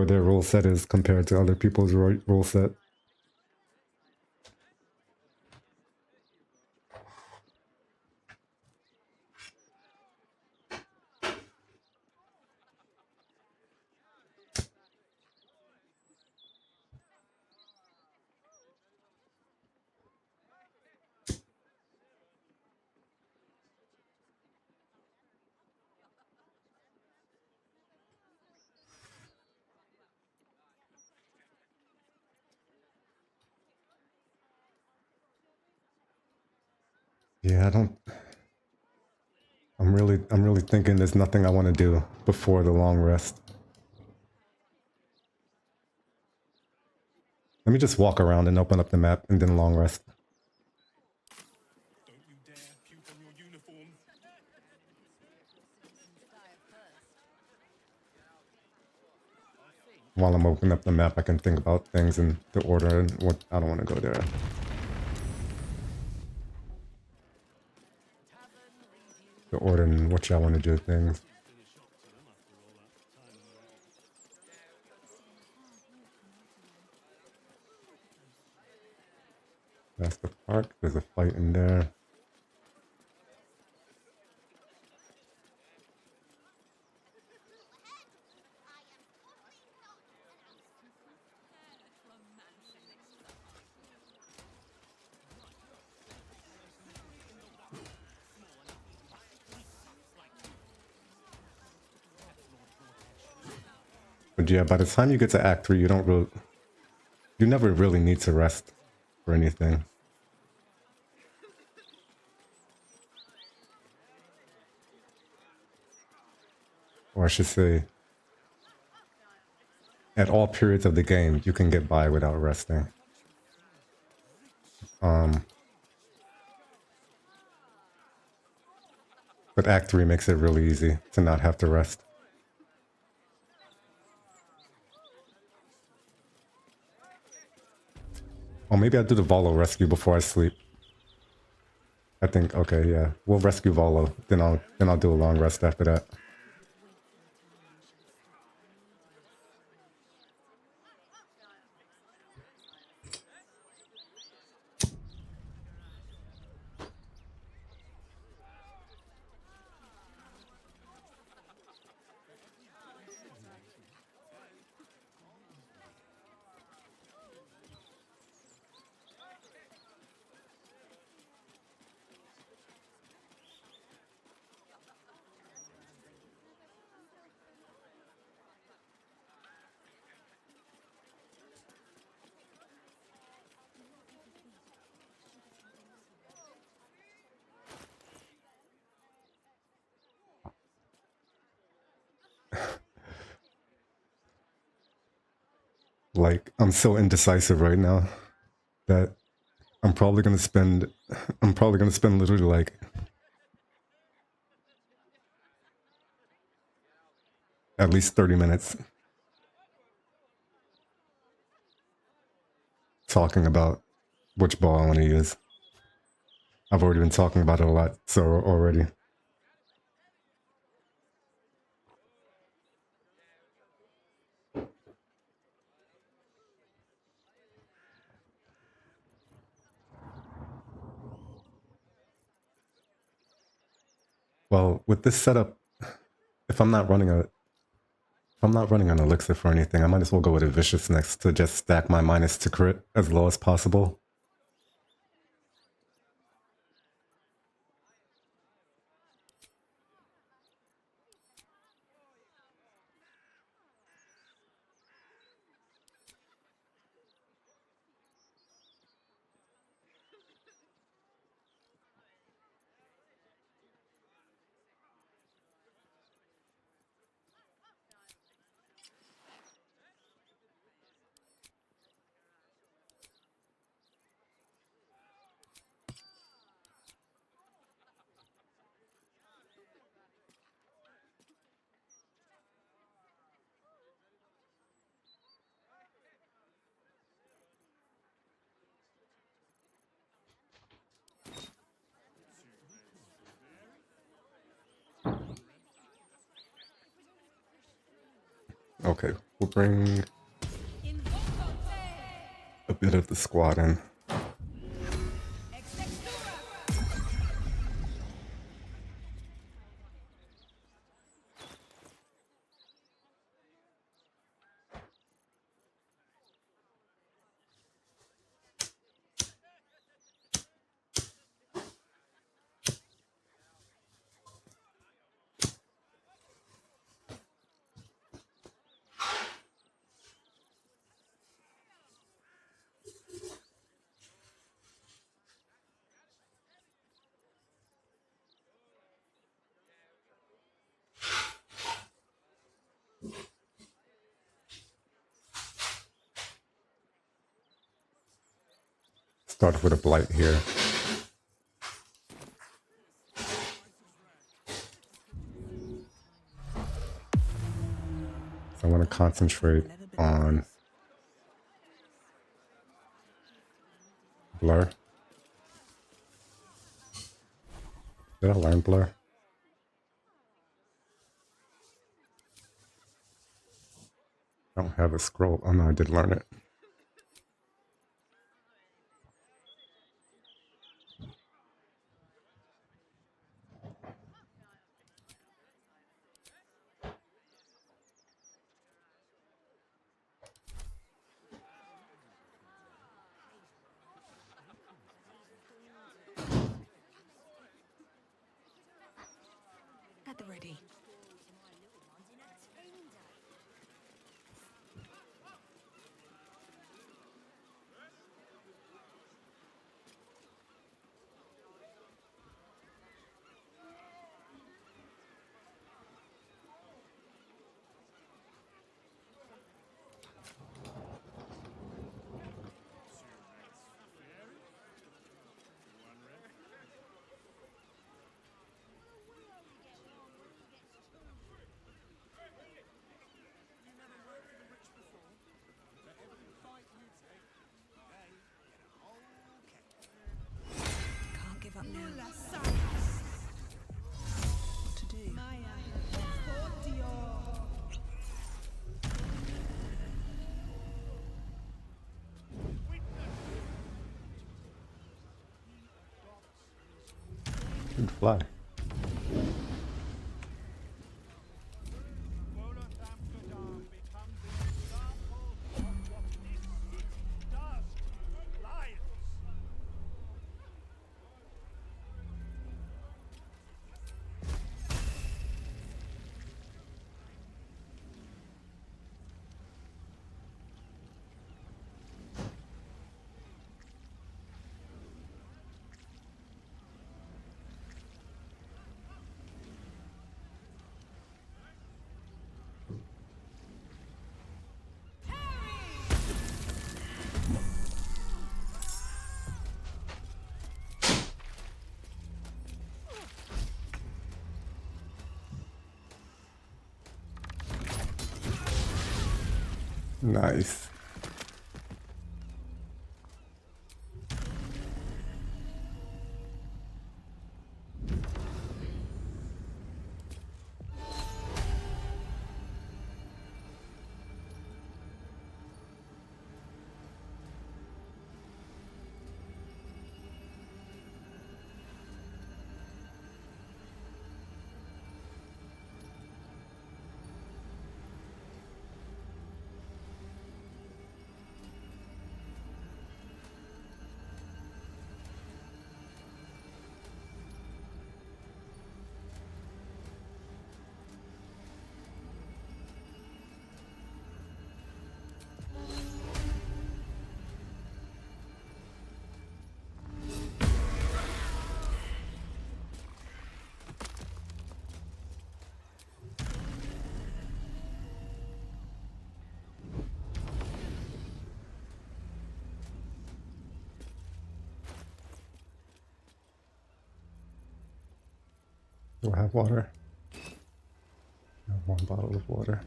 their rule set is compared to other people's rule set. Yeah, I don't. I'm really thinking there's nothing I want to do before the long rest. Let me just walk around and open up the map and then long rest. Don't you dare puke on your uniform. While I'm opening up the map, I can think about things in the order and what I don't want to go there. The order in which I want to do things. That's the park. There's a fight in there. But yeah, by the time you get to Act 3, you never really need to rest for anything. Or I should say, at all periods of the game, you can get by without resting. But Act 3 makes it really easy to not have to rest. Or maybe I'll do the Volo rescue before I sleep. I think, okay, yeah. We'll rescue Volo, then I'll do a long rest after that. Like, I'm so indecisive right now that I'm probably gonna spend literally like at least 30 minutes talking about which ball I want to use. I've already been talking about it a lot, so already. Well, with this setup, if I'm not running an elixir for anything, I might as well go with a vicious next to just stack my minus to crit as low as possible. Okay, we'll bring a bit of the squad in. Start with a blight here. So I want to concentrate on blur. Did I learn blur? I don't have a scroll. Oh no, I did learn it. At the ready. Can't give up now. What to do? Good fly. Nice. Do I have water? I have one bottle of water.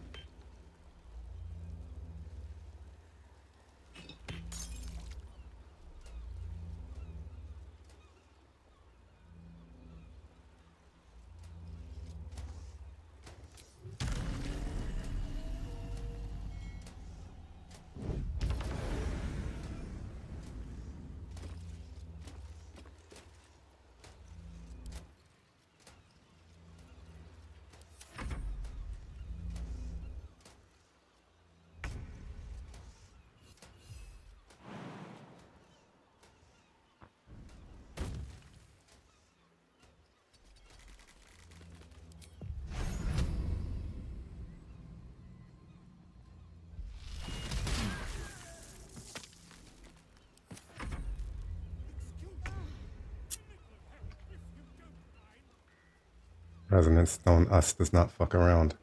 Resonance Stone Us does not fuck around.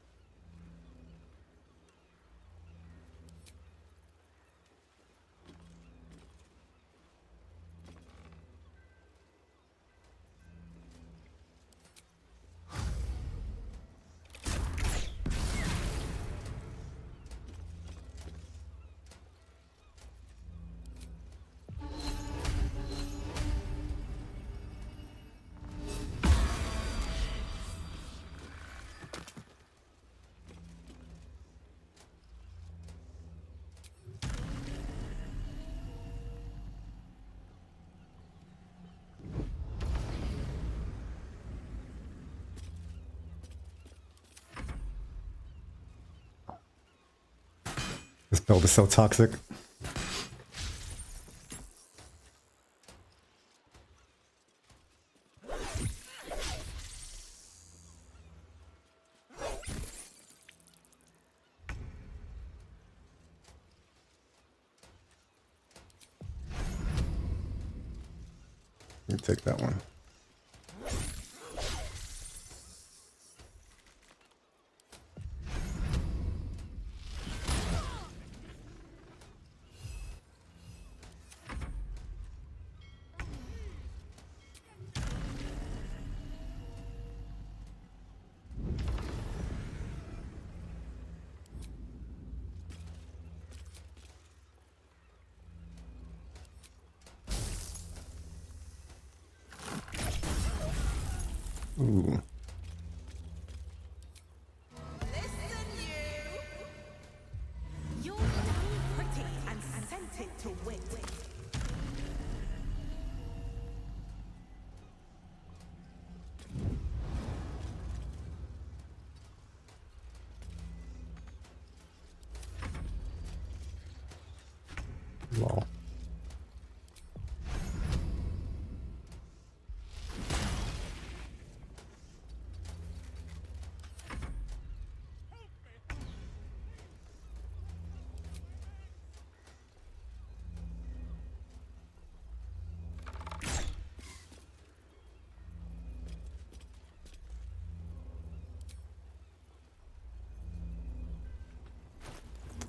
This build is so toxic. Let me take that one. Ooh. You're damn pretty and sent it to wit. Lol.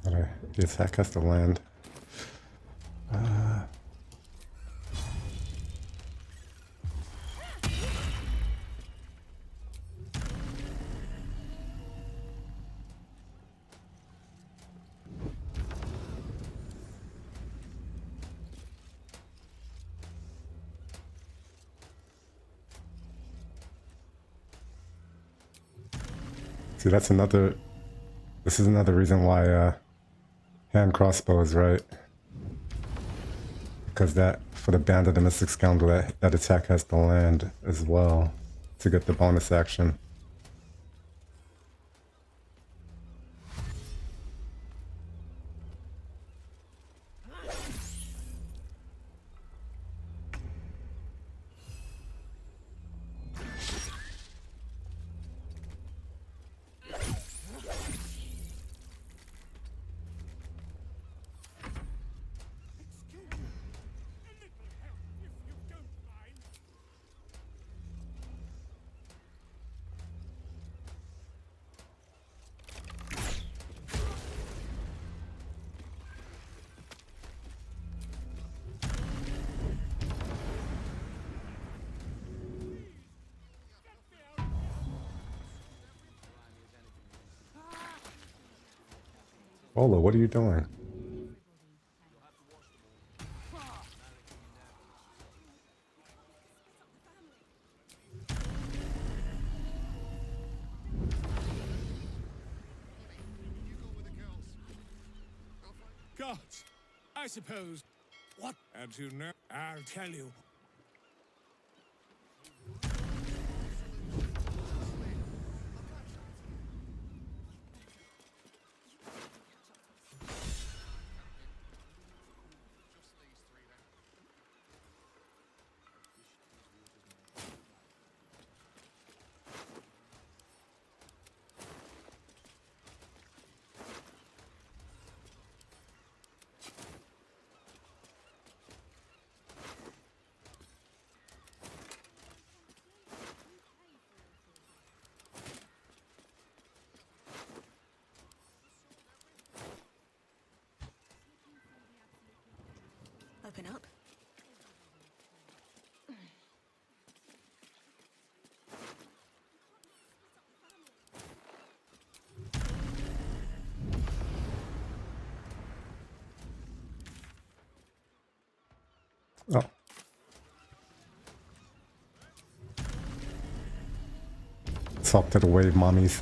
Alright, the attack has to land. See, that's another. This is another reason why hand crossbows, right? Because that for the Band of the Mystic Scoundrel, that attack has to land as well to get the bonus action. Ola, what are you doing? Gods, I suppose. What? And you know, I'll tell you. open up. Oh. Talk to the wave mommies.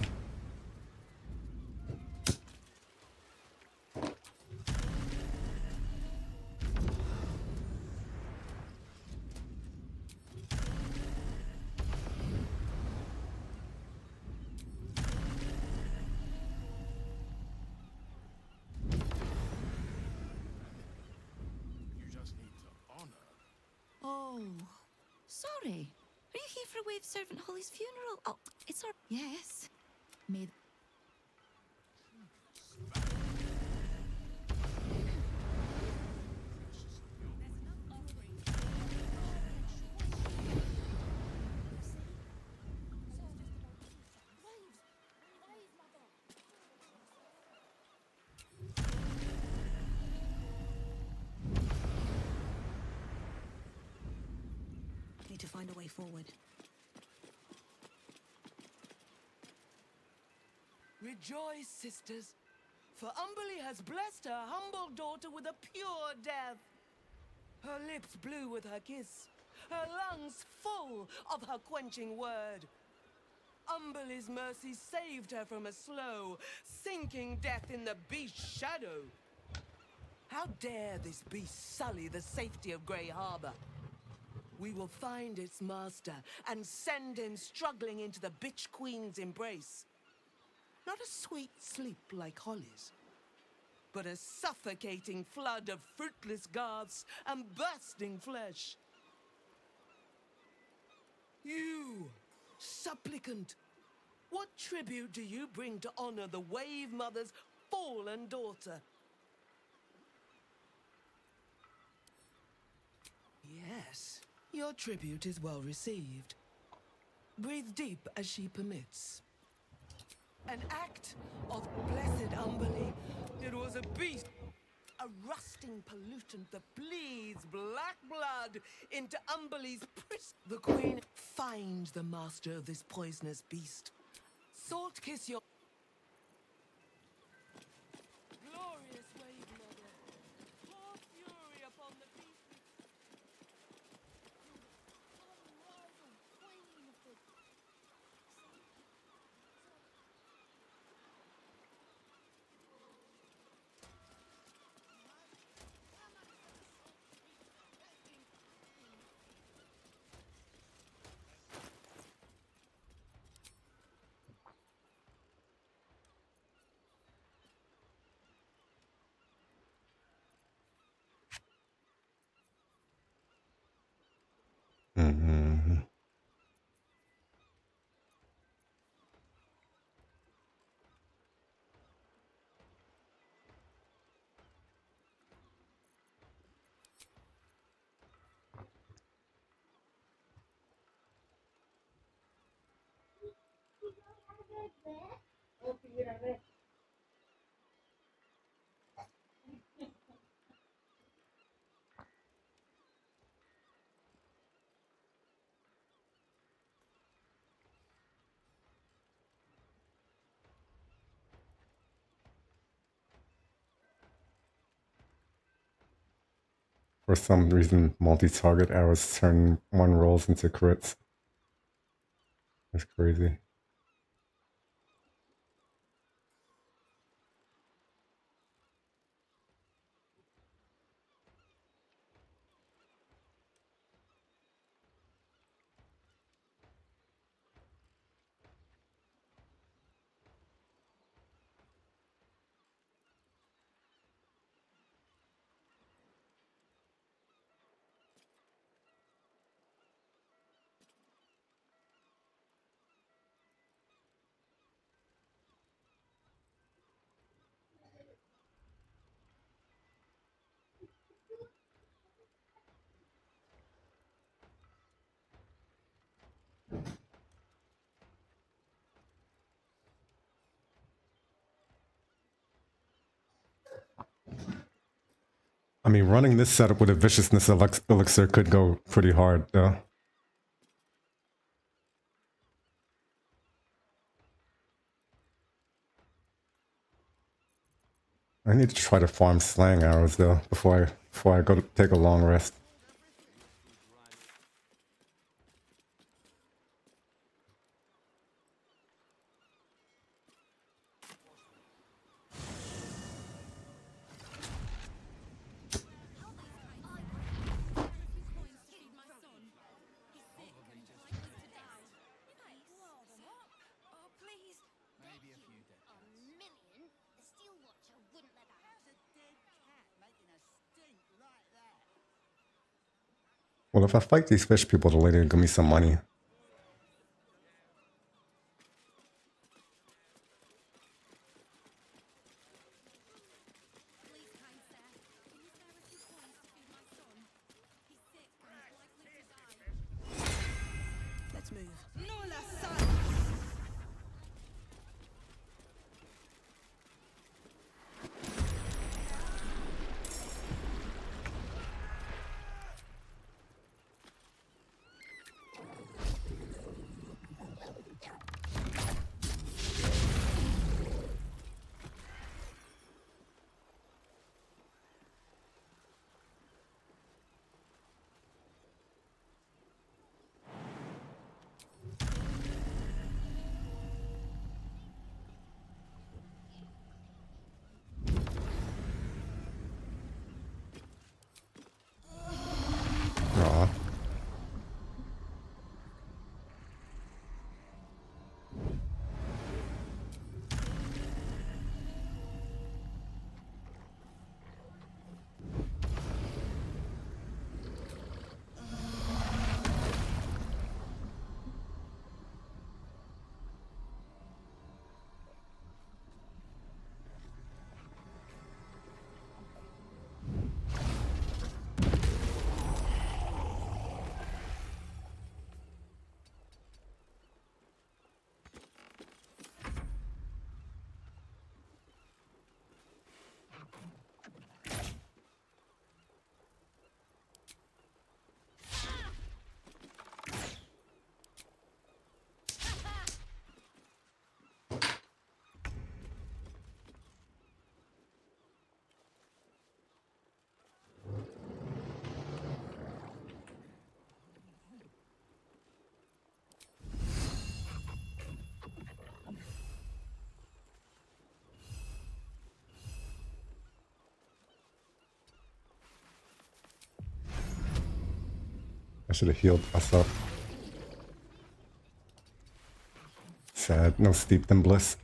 Oh, sorry. Are you here for Wave Servant Holly's funeral? Oh, it's our... Yes. May Need to find a way forward. Rejoice, sisters, for Umberly has blessed her humble daughter with a pure death. Her lips blue with her kiss, her lungs full of her quenching word. Umberly's mercy saved her from a slow, sinking death in the beast's shadow. How dare this beast sully the safety of Grey Harbor? We will find its master and send him struggling into the bitch queen's embrace. Not a sweet sleep like Holly's, but a suffocating flood of fruitless garths and bursting flesh. You, supplicant, what tribute do you bring to honor the Wave Mother's fallen daughter? Yes, your tribute is well received. Breathe deep as she permits. An act of blessed Umberly. It was a beast, a rusting pollutant that bleeds black blood into Umberly's priest. The queen finds the master of this poisonous beast. Salt kiss your glorious wave mother. Pour fury upon the beast. Mm-hmm. For some reason, multi-target arrows turn one rolls into crits. That's crazy. I mean, running this setup with a viciousness elixir could go pretty hard, though. I need to try to farm slang arrows though before I go to take a long rest. Well, if I fight these fish people, the lady will give me some money. Let's move. Aw. I should have healed myself. Sad, no steeped in bliss.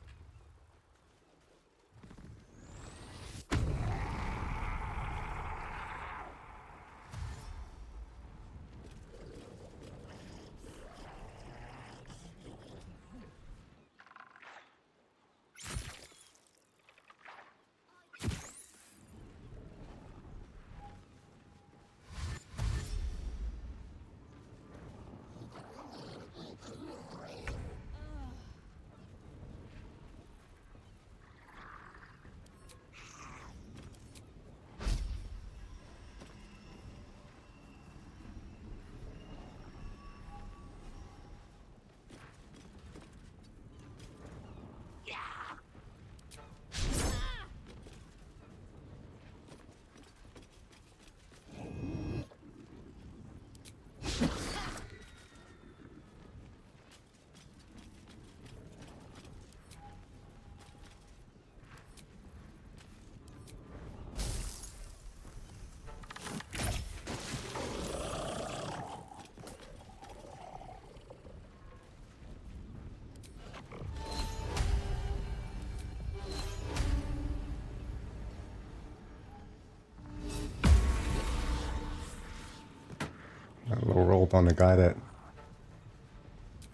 I low rolled on the guy that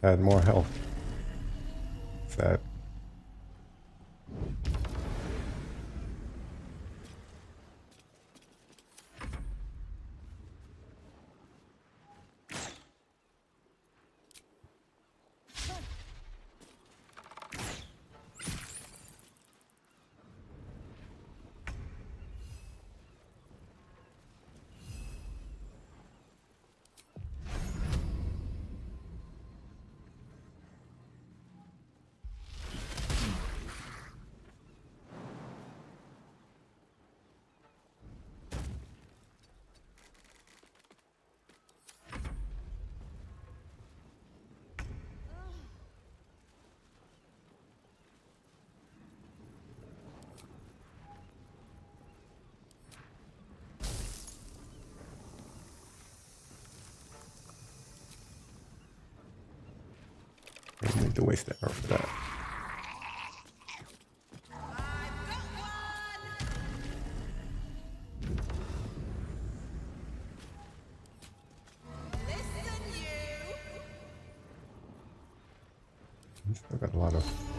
had more health. Sad. need to waste that arrow for that. We still got a lot of.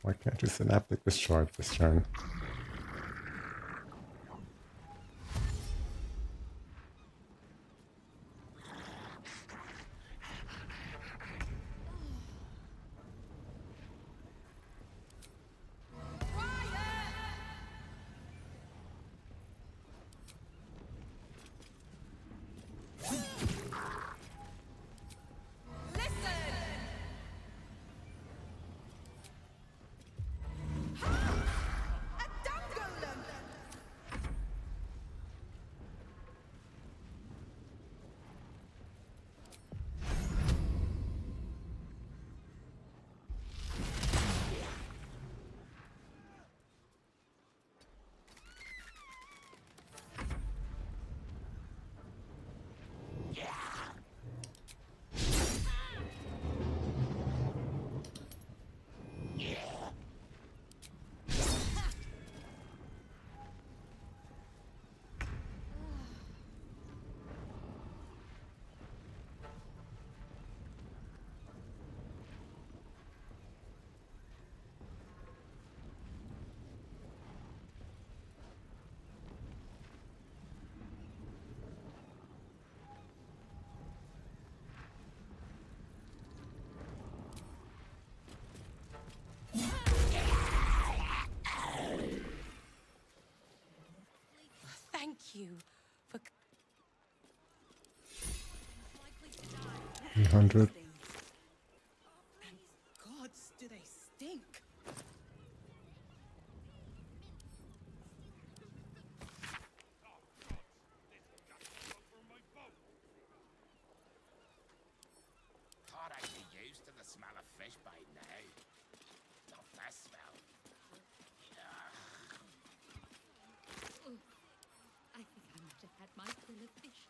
Why can't you synaptic discharge this turn? Thank you for 300. and gods, do they stink? Thought I'd be used to the smell of fish by now. Not that smell. I think I might have had my fill of fish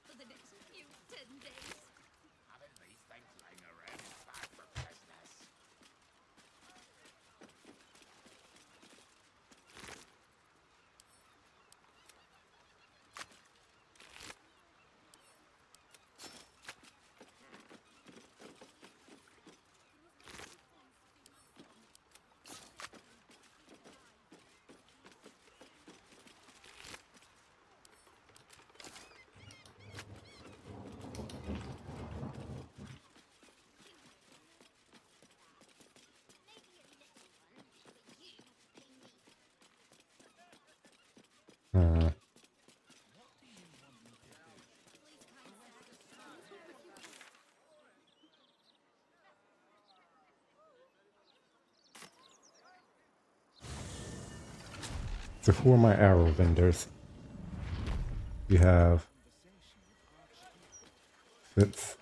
for the next few 10 days. Having these things lying around is bad for business. So who are my arrow vendors? We have Fitz.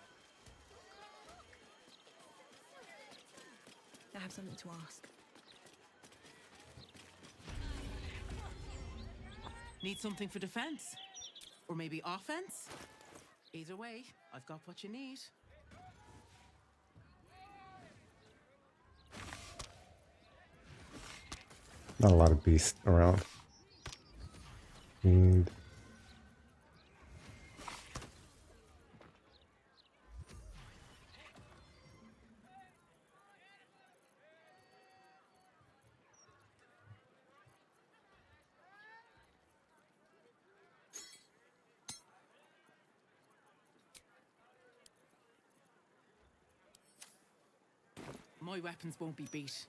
I have something to ask. Need something for defense? Or maybe offense? Either way, I've got what you need. Not a lot of beasts around. And My weapons won't be beat.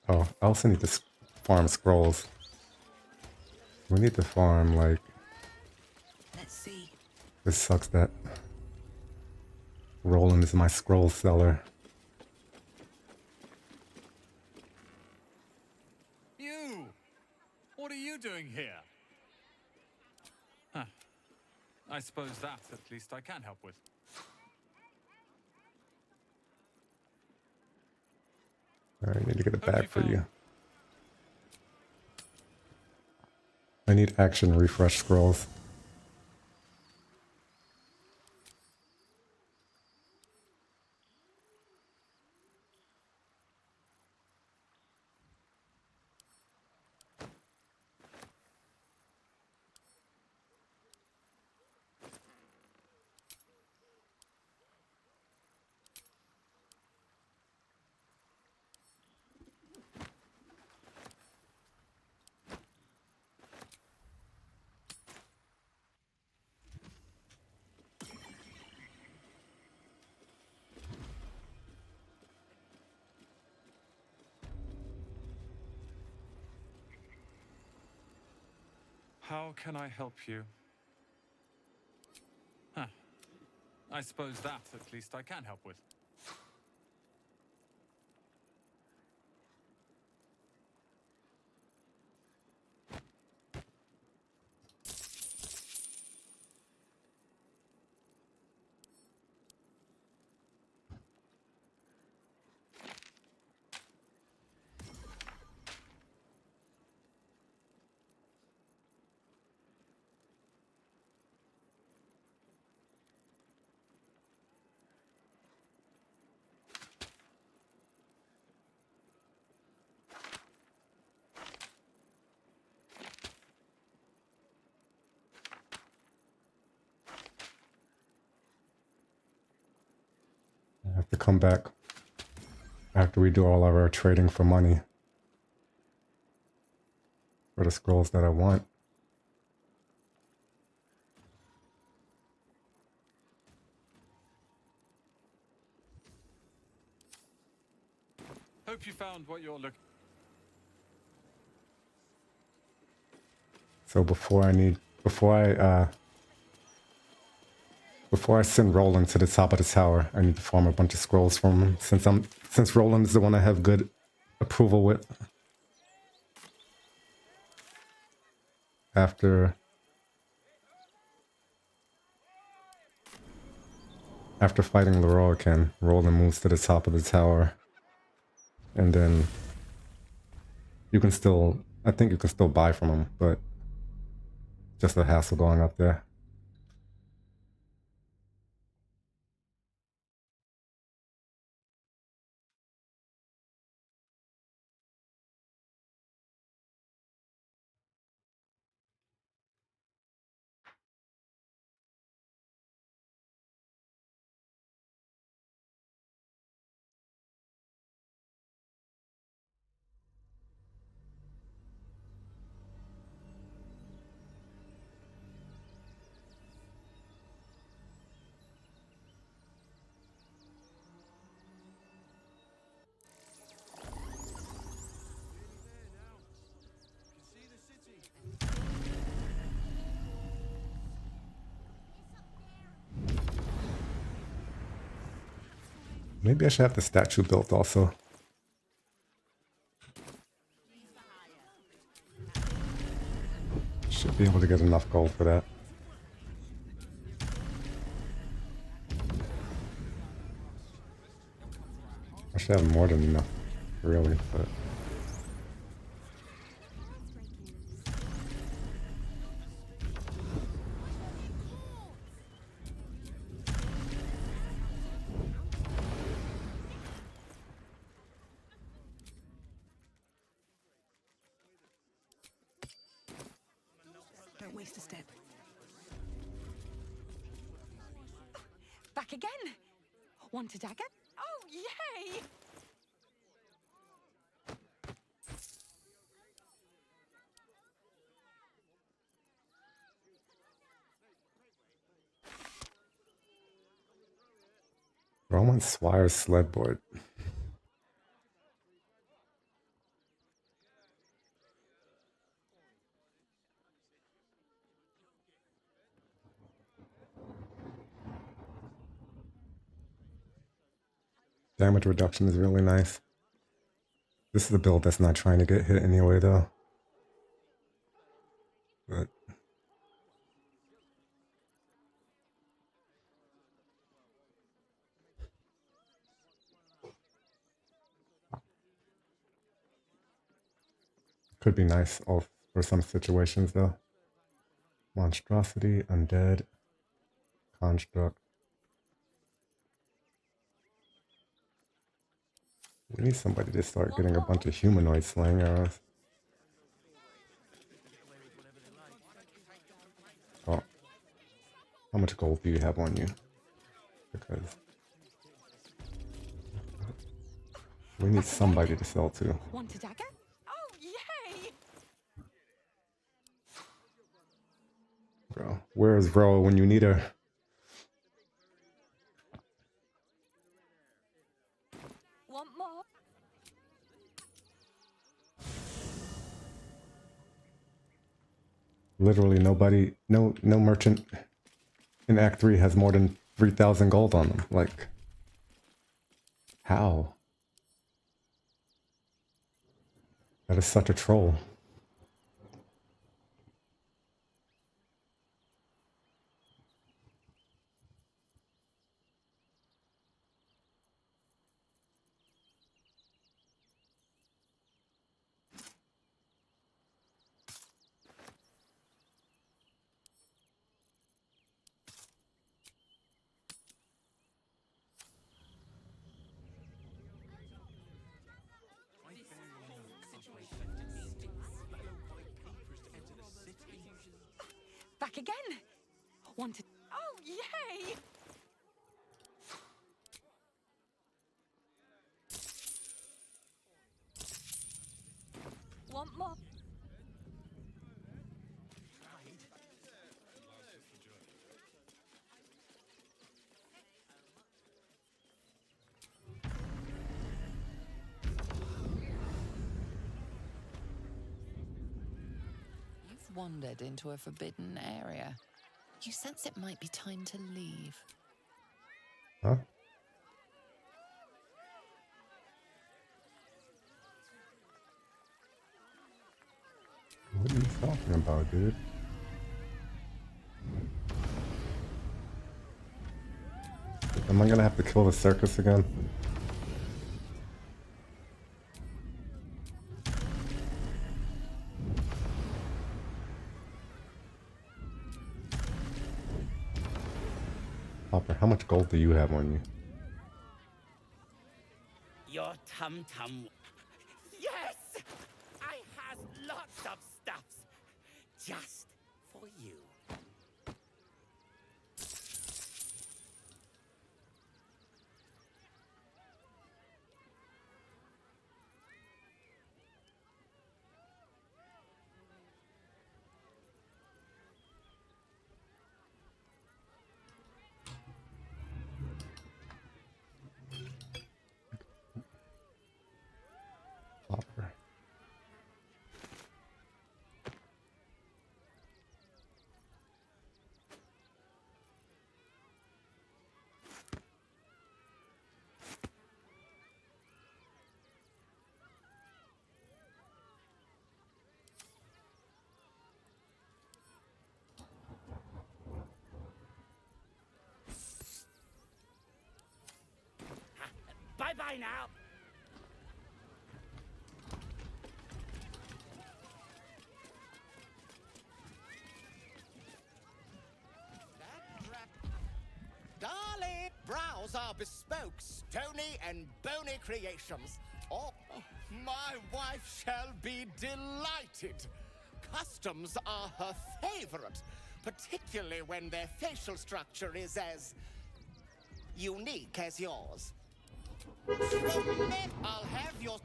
oh, I also need to farm scrolls. We need to farm like Let's see. this sucks that Roland is my scroll seller. You! What are you doing here? Huh. I suppose that, at least, I can help with. Alright, I need to get a Hope bag you for found- you. I need action refresh scrolls. How can I help you? Huh. I suppose that, at least, I can help with. I have to come back after we do all of our trading for money. For the scrolls that I want. Hope you found what you're looking. So before I send Roland to the top of the tower, I need to farm a bunch of scrolls from him. Since Roland is the one I have good approval with. After fighting Leroican, Roland moves to the top of the tower. And then you can still, I think you can still buy from him, but just a hassle going up there. Maybe I should have the statue built also. Should be able to get enough gold for that. I should have more than enough, really, but... Don't waste a step. Back again. Want a dagger? Oh, yay! Roman Swire's sledboard. Damage reduction is really nice. This is a build that's not trying to get hit anyway, though. But could be nice for some situations, though. Monstrosity, undead, construct. We need somebody to start getting a bunch of humanoid slaying arrows. Oh, how much gold do you have on you? Because we need somebody to sell to. Want a dagger? Oh, yay! Bro, where is Bro when you need her? Want more? Literally nobody, no merchant in Act 3 has more than 3,000 gold on them. Like, how? That is such a troll. Back again? Want a... Oh, yay! Want more? You've wandered into a forbidden area. You sense it might be time to leave. Huh? What are you talking about, dude? Am I gonna have to kill the circus again? Hopper, how much gold do you have on you? Your tum-tum. Yes! I has lots of stuffs. Just for you. Hopper. Bye-bye now. Darling, browse our bespoke, stony and bony creations. Oh, my wife shall be delighted. Customs are her favorite, particularly when their facial structure is as unique as yours. From me, I'll have your...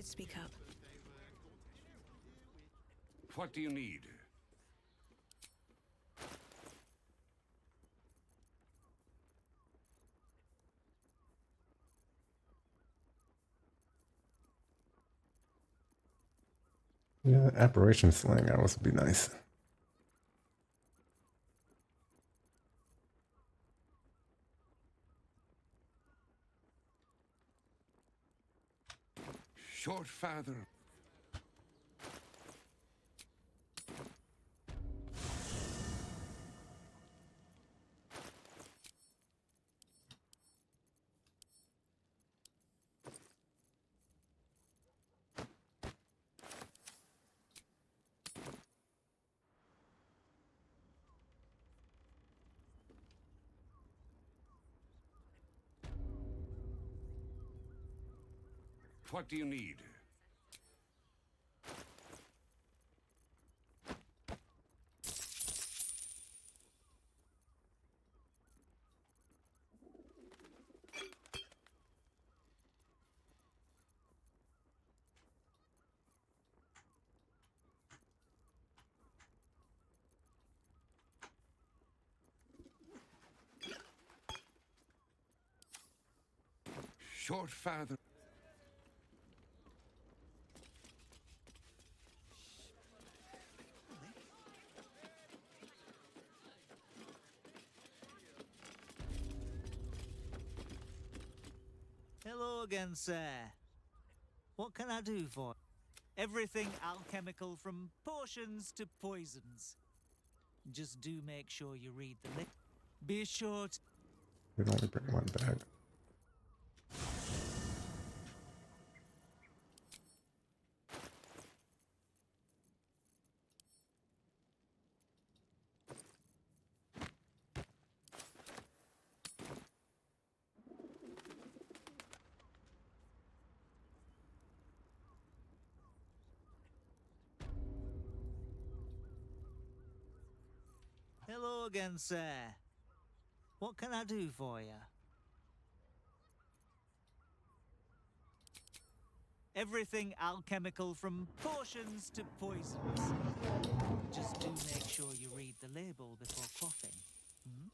should speak up. What do you need? Yeah, apparition sling. That would be nice. Short father. What do you need? Short father. Hello again, sir. What can I do for you? Everything alchemical from potions to poisons. Just do make sure you read the list. Be sure to... We only bring one bag. Hello again, sir. What can I do for you? Everything alchemical from potions to poisons. Just do make sure you read the label before quaffing. Hmm?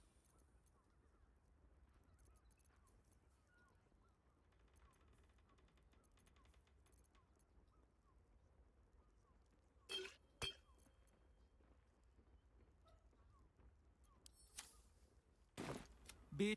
Be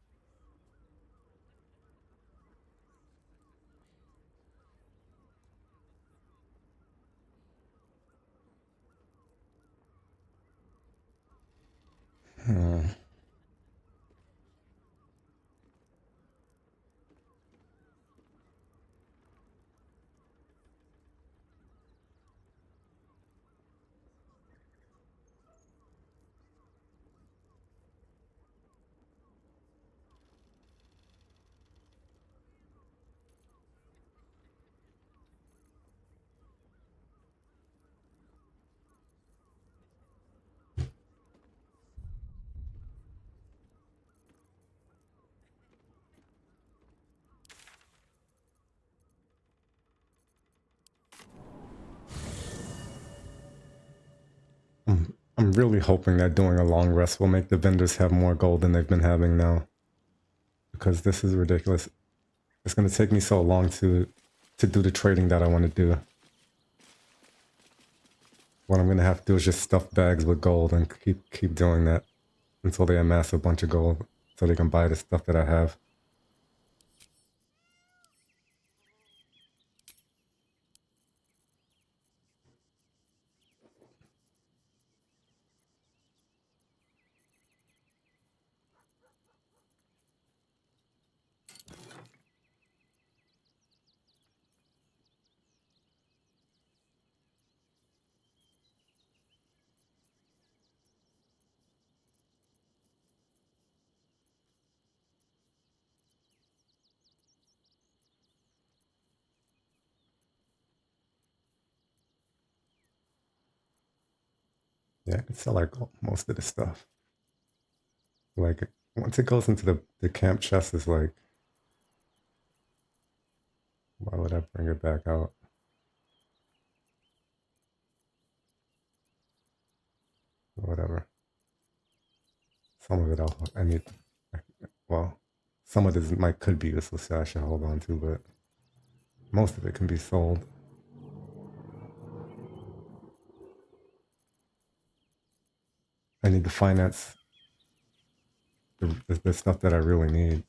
I'm really hoping that doing a long rest will make the vendors have more gold than they've been having now. Because this is ridiculous. It's going to take me so long to do the trading that I want to do. What I'm going to have to do is just stuff bags with gold and keep doing that until they amass a bunch of gold so they can buy the stuff that I have. Yeah, I can sell like most of the stuff. Like once it goes into the camp chest, is like, why would I bring it back out? whatever. Some of it I need, well, some of this could be useless, so I should hold on to, but most of it can be sold. I need to finance the stuff that I really need.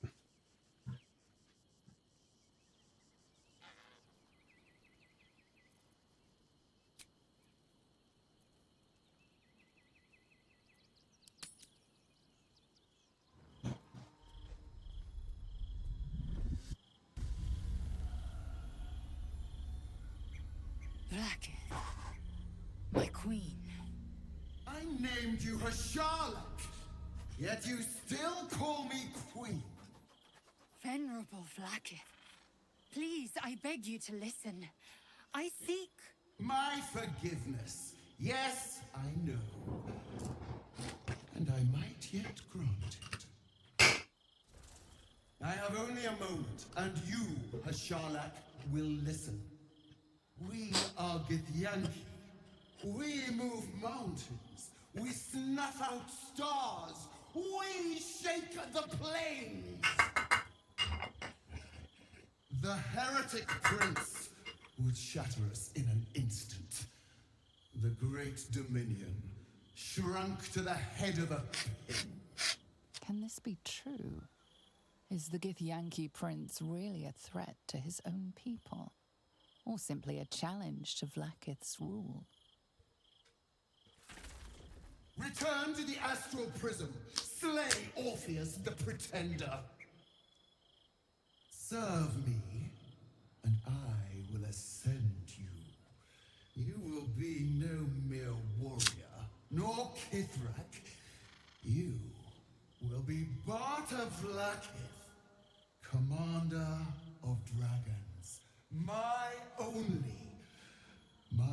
Vlaakith, my queen. I named you Hasharlak, yet you still call me queen. Venerable Vlaakith, please, I beg you to listen. I seek... My forgiveness. Yes, I know. And I might yet grant it. I have only a moment, and you, Hasharlak, will listen. We are Githyanki. We move mountains. We snuff out stars. We shake the plains. The heretic prince would shatter us in an instant. The great dominion shrunk to the head of a pin. Can this be true? Is the Githyanki prince really a threat to his own people? Or simply a challenge to Vlaakith's rule? Return to the astral prism. Slay Orpheus the pretender. Serve me, and I will ascend you. You will be no mere warrior, nor Kithrak. You will be Barta Vlaakith, commander of dragons. My only, my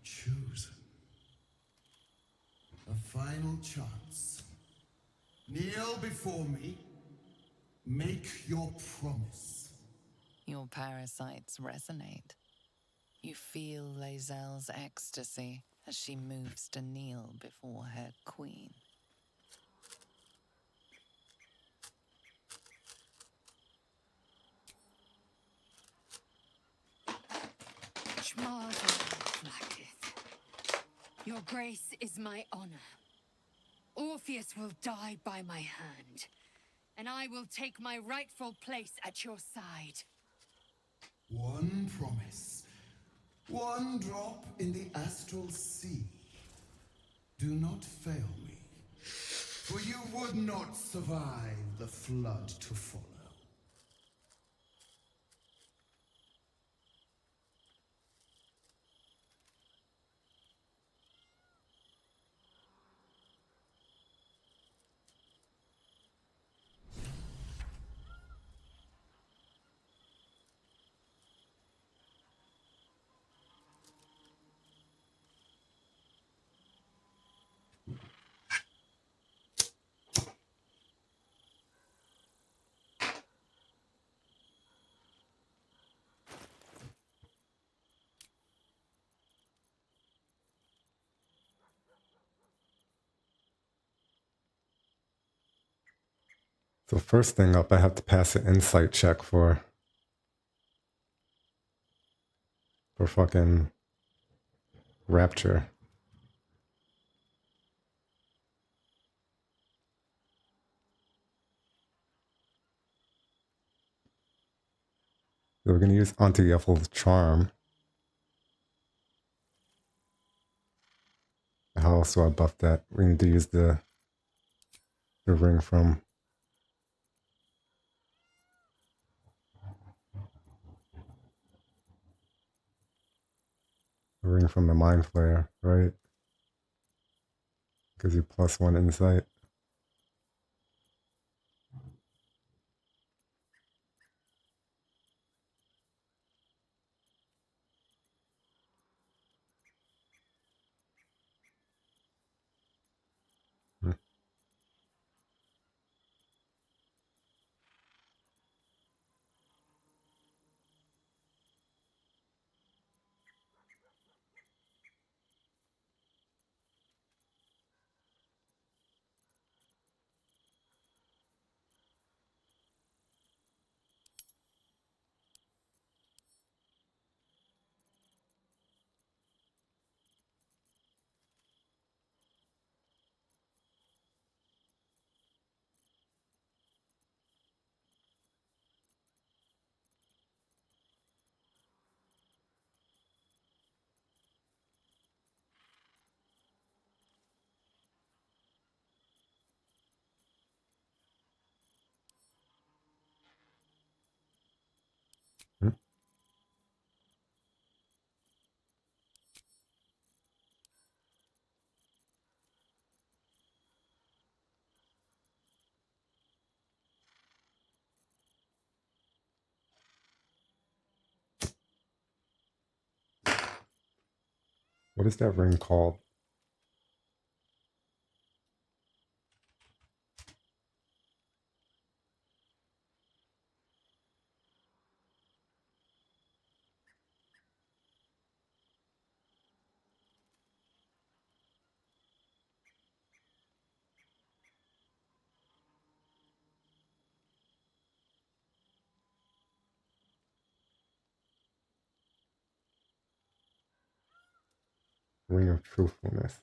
chosen. A final chance. Kneel before me. Make your promise. Your parasites resonate. You feel Lae'zel's ecstasy as she moves to kneel before her queen. Shmarzel, Vlaakith. Your grace is my honor. Orpheus will die by my hand, and I will take my rightful place at your side. One promise. One drop in the astral sea. Do not fail me, for you would not survive the flood to follow. So first thing up, I have to pass an insight check for fucking Rapture. So we're gonna use Anti-Yeffel's charm. How else do I buff that? We need to use the ring from the Mind Flayer, right? Gives you +1 insight. What is that ring called? Ring of truthfulness.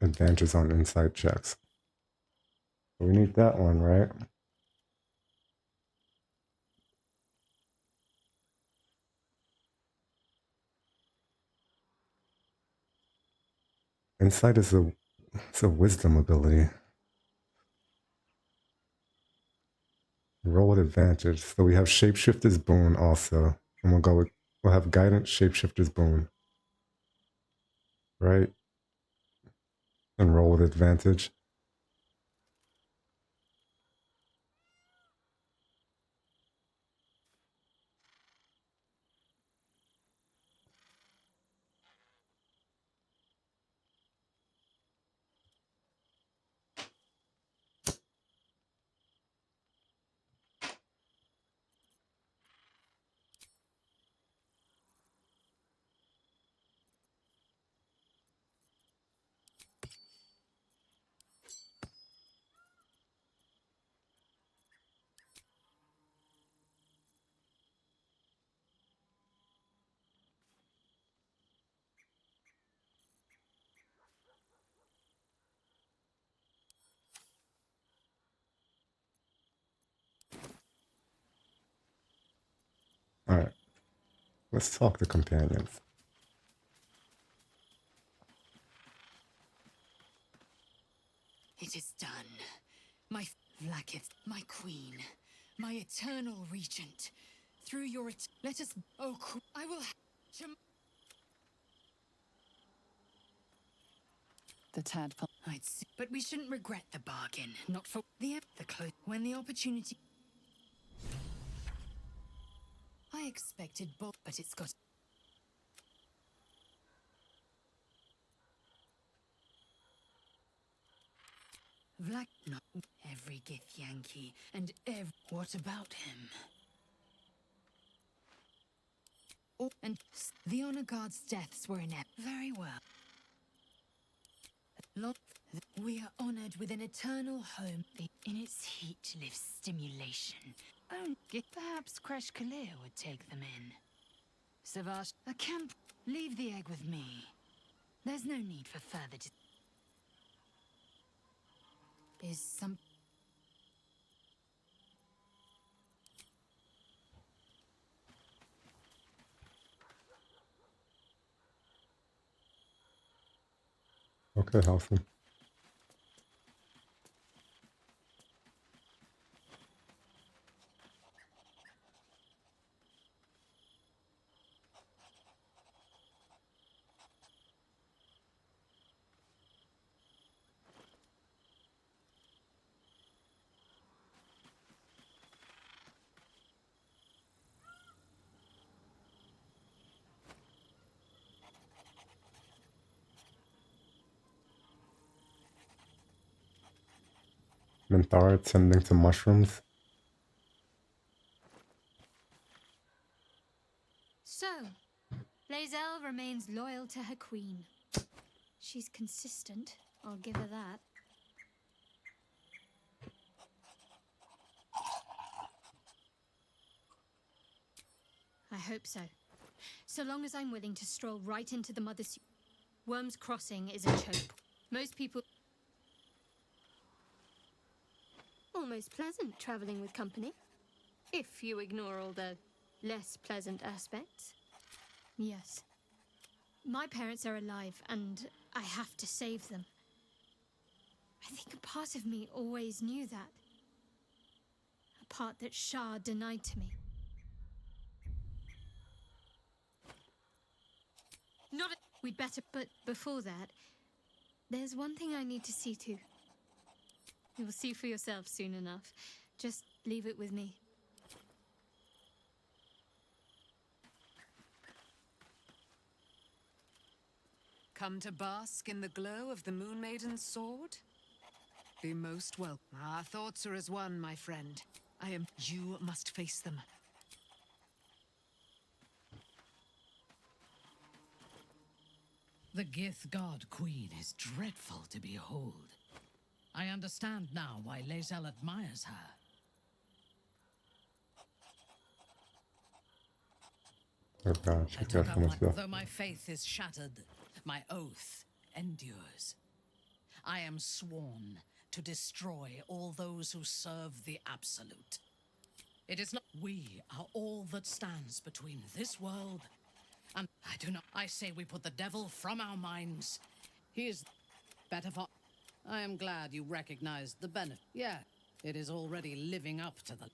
Advantages on insight checks. We need that one, right? Insight is it's a wisdom ability. Roll with advantage. So we have Shapeshifter's Boon also. And we'll have Guidance Shapeshifter's Boon. Right? And roll with advantage. Alright. Let's talk to companions. It is done. My Vlaakith, my queen, my eternal regent. Through your let us. Oh, I will. The tadpole. But we shouldn't regret the bargain. Not for the close when the opportunity. I expected both, but it's got. Vlak, not every Gith Yankee, and what about him? Oh, and the honor guard's deaths were inept. Very well. We are honored with an eternal home. In its heat lives stimulation. Oh, perhaps Kresh Kalir would take them in. Savash, a camp. Leave the egg with me. There's no need for further. Is some. Okay, Halson. Minthara tending to mushrooms. So, Lae'zel remains loyal to her queen. She's consistent, I'll give her that. I hope so. So long as I'm willing to stroll right into the mother's... Worm's Crossing is a choke. Most people... Almost pleasant traveling with company. If you ignore all the less pleasant aspects. Yes. My parents are alive, and I have to save them. I think a part of me always knew that. A part that Shah denied to me. We'd better, but before that, there's one thing I need to see to. You'll see for yourself soon enough. Just leave it with me. Come to bask in the glow of the Moon Maiden's sword? Be most welcome. Our thoughts are as one, my friend. You must face them. The Gith God Queen is dreadful to behold. I understand now why Lae'zel admires her. Oh god, I she's took got up so much stuff. though my faith is shattered, my oath endures. I am sworn to destroy all those who serve the Absolute. It is not we are all that stands between this world and I say we put the devil from our minds. He is better for. I am glad you recognized the benefit. Yeah, it is already living up to the.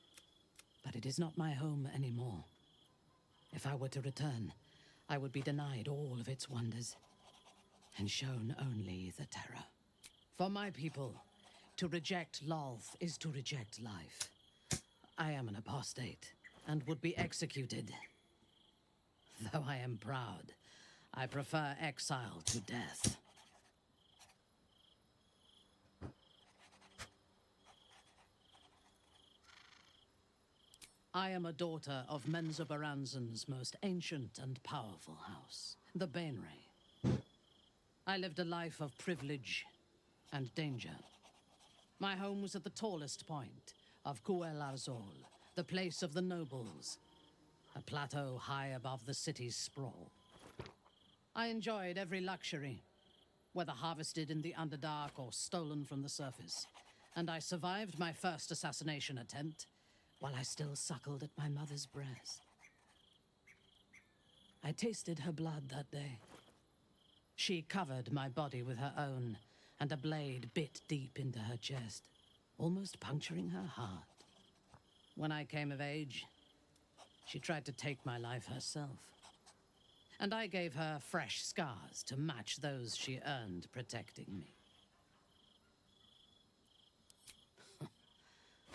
But it is not my home anymore. If I were to return, I would be denied all of its wonders and shown only the terror. For my people, to reject Lolth is to reject life. I am an apostate and would be executed. Though I am proud, I prefer exile to death. I am a daughter of Menzoberranzan's most ancient and powerful house, the Bainray. I lived a life of privilege and danger. My home was at the tallest point of Kuel Arzol, the place of the nobles, a plateau high above the city's sprawl. I enjoyed every luxury, whether harvested in the Underdark or stolen from the surface, and I survived my first assassination attempt while I still suckled at my mother's breast. I tasted her blood that day. She covered my body with her own, and a blade bit deep into her chest, almost puncturing her heart. When I came of age, she tried to take my life herself, and I gave her fresh scars to match those she earned protecting me.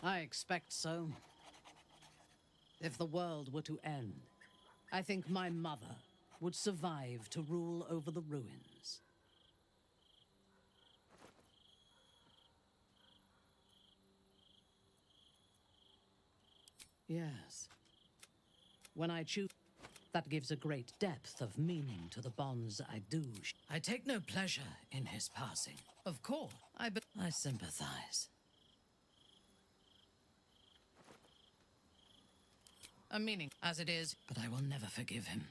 I expect so. If the world were to end, I think my mother would survive to rule over the ruins. Yes. When I choose, that gives a great depth of meaning to the bonds I do. I take no pleasure in his passing. Of course, I sympathize. A meaning, as it is, but I will never forgive him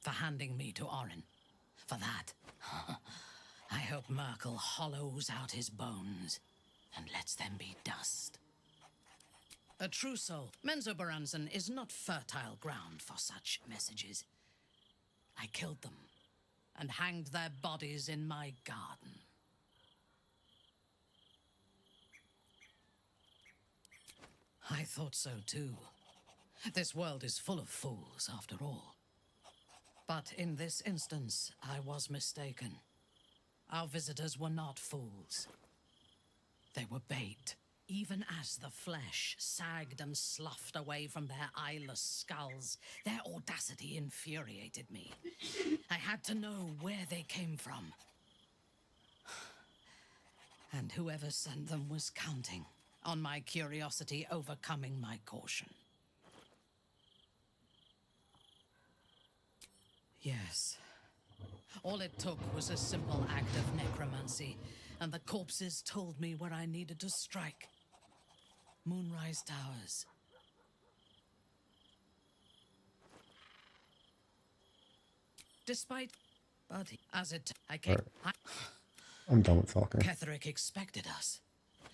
for handing me to Orin. For that, I hope Merkel hollows out his bones and lets them be dust. A true soul, Menzoberranzan is not fertile ground for such messages. I killed them and hanged their bodies in my garden. I thought so too. This world is full of fools, after all. But in this instance, I was mistaken. Our visitors were not fools. They were bait. Even as the flesh sagged and sloughed away from their eyeless skulls, their audacity infuriated me. I had to know where they came from. And whoever sent them was counting on my curiosity overcoming my caution. Yes. All it took was a simple act of necromancy, and the corpses told me where I needed to strike. Moonrise Towers. Despite, but as it, I came. Right. I'm done with talking. Ketherick expected us.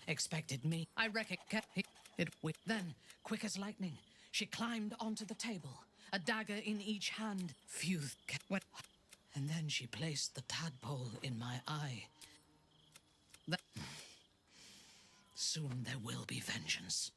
Expected me. I reckon then, quick as lightning, she climbed onto the table, a dagger in each hand. Phew. And then she placed the tadpole in my eye. Soon there will be vengeance.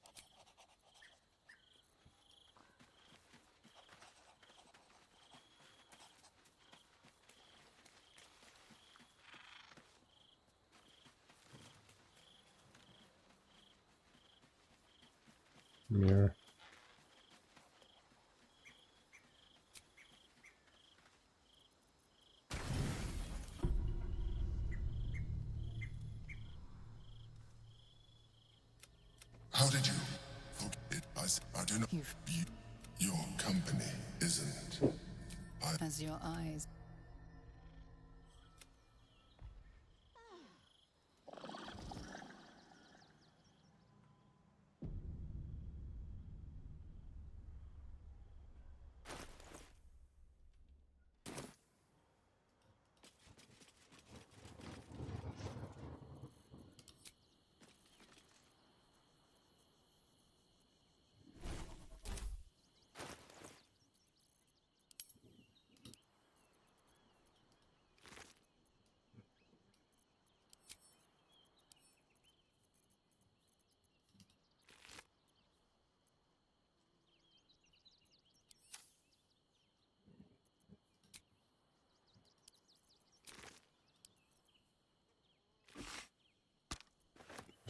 Mirror. How did you forget us? I do not. Your company isn't. As your eyes.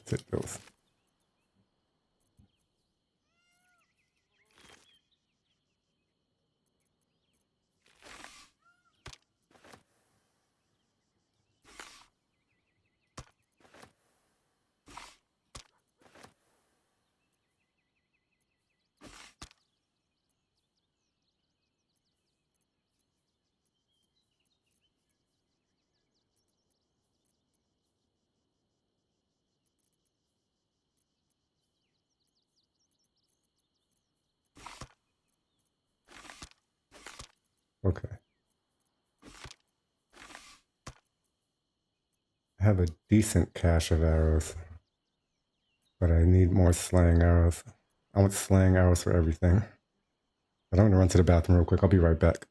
Let's hit those. Okay. I have a decent cache of arrows, but I need more slaying arrows. I want slaying arrows for everything. But I'm gonna run to the bathroom real quick. I'll be right back.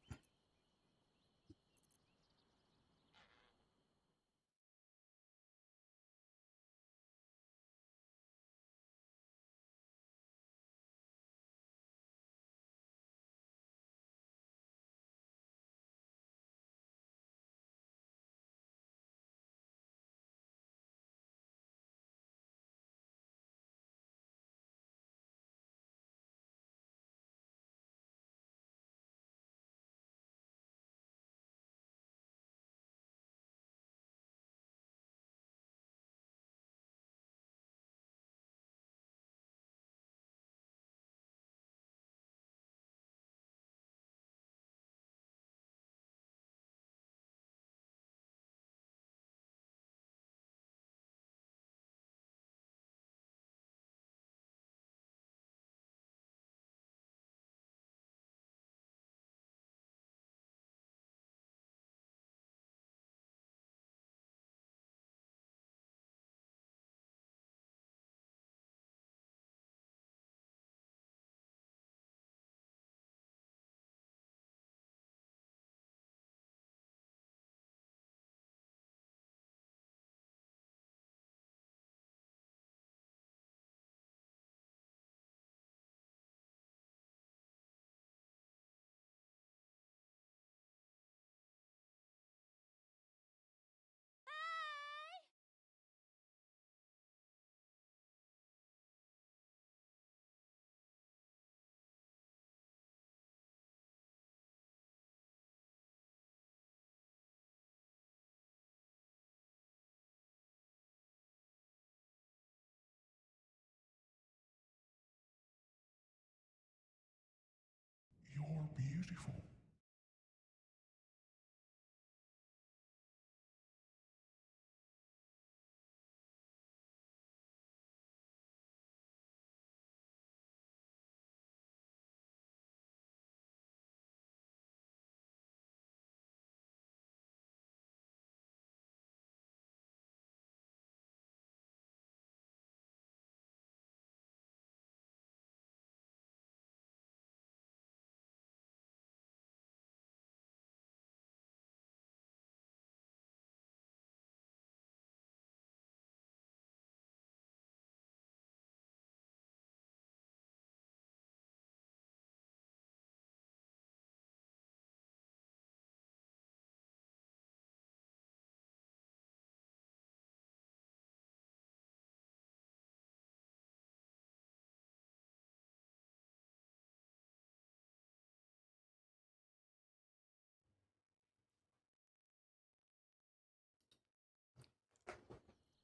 You're beautiful.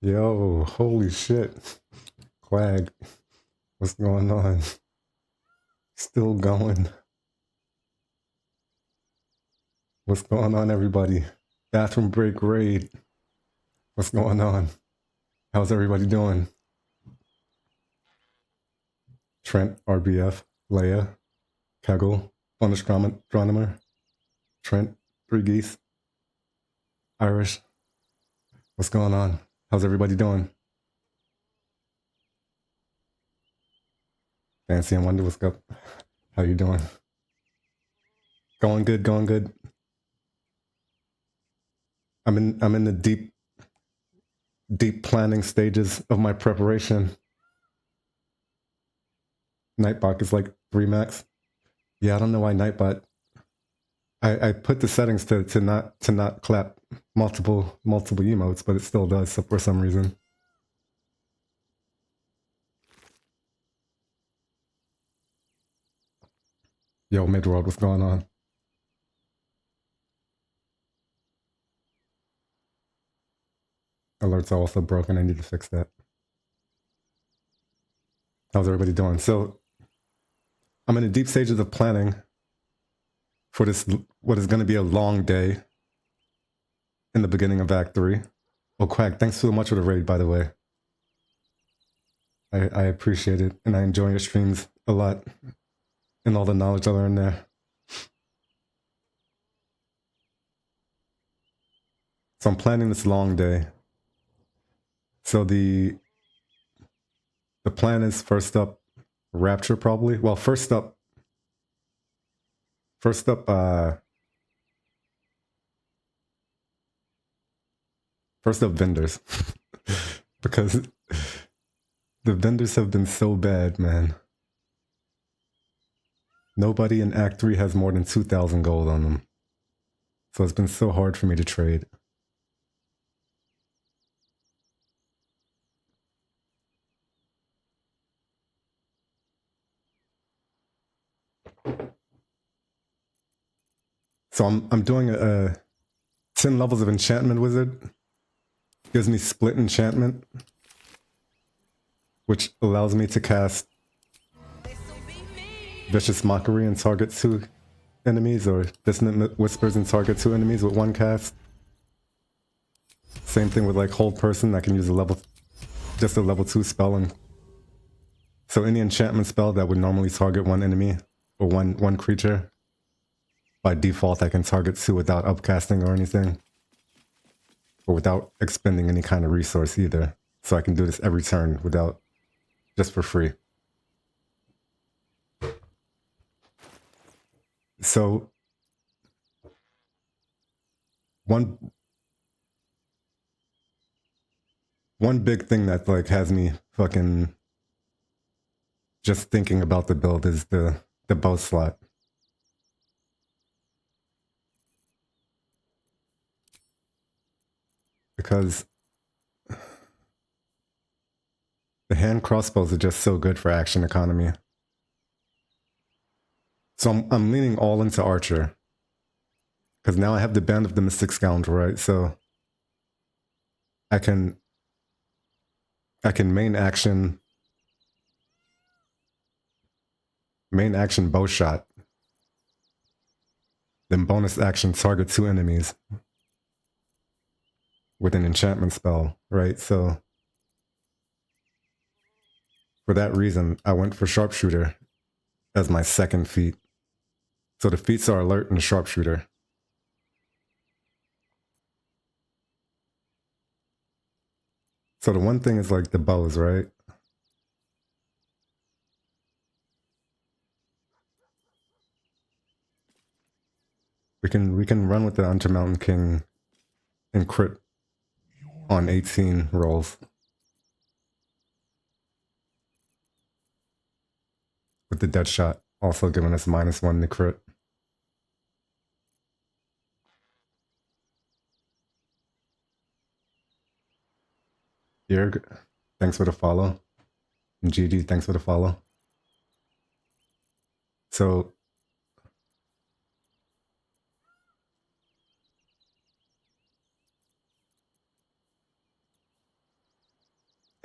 Yo, holy shit. Quag, what's going on? Still going. What's going on, everybody? Bathroom break raid. What's going on? How's everybody doing? Trent, RBF, Leia, Kegel, Astronomer, Trent, Three Geese, Irish. What's going on? How's everybody doing? Fancy and Wonder, what's up? How you doing? Going good, going good. I'm in the deep planning stages of my preparation. Nightbot is like 3 max. Yeah, I don't know why Nightbot. I put the settings to not clap multiple emotes, but it still does so for some reason. Yo, Midworld, what's going on? Alerts are also broken. I need to fix that. How's everybody doing? So I'm in the deep stages of planning for this, what is going to be a long day in the beginning of Act 3. Oh, Quack, thanks so much for the raid, by the way. I appreciate it, and I enjoy your streams a lot and all the knowledge I learned there. So I'm planning this long day. So the plan is first up, Rapture probably. Well, first up, vendors. Because the vendors have been so bad, man. Nobody in Act 3 has more than 2,000 gold on them. So it's been so hard for me to trade. So I'm doing a 10 levels of Enchantment Wizard. Gives me split enchantment, which allows me to cast Vicious Mockery and target 2 enemies, or Dissonant Whispers and target 2 enemies with 1 cast. Same thing with like Hold Person. I can use just a level 2 spell, and so any enchantment spell that would normally target 1 enemy or one creature, by default I can target 2 without upcasting or anything, or without expending any kind of resource either. So I can do this every turn without, just for free. So one big thing that like has me fucking just thinking about the build is the bow slot. Because the hand crossbows are just so good for action economy. So I'm leaning all into Archer. Because now I have the Band of the Mystic Scoundrel, right? So I can main action bow shot. Then bonus action target 2 enemies with an enchantment spell, right? So for that reason, I went for Sharpshooter as my second feat. So the feats are Alert and Sharpshooter. So the one thing is like the bows, right? We can run with the Intermountain King and crit on 18 rolls. With the dead shot also giving us -1 to crit. Yerg, thanks for the follow. And GG, thanks for the follow. So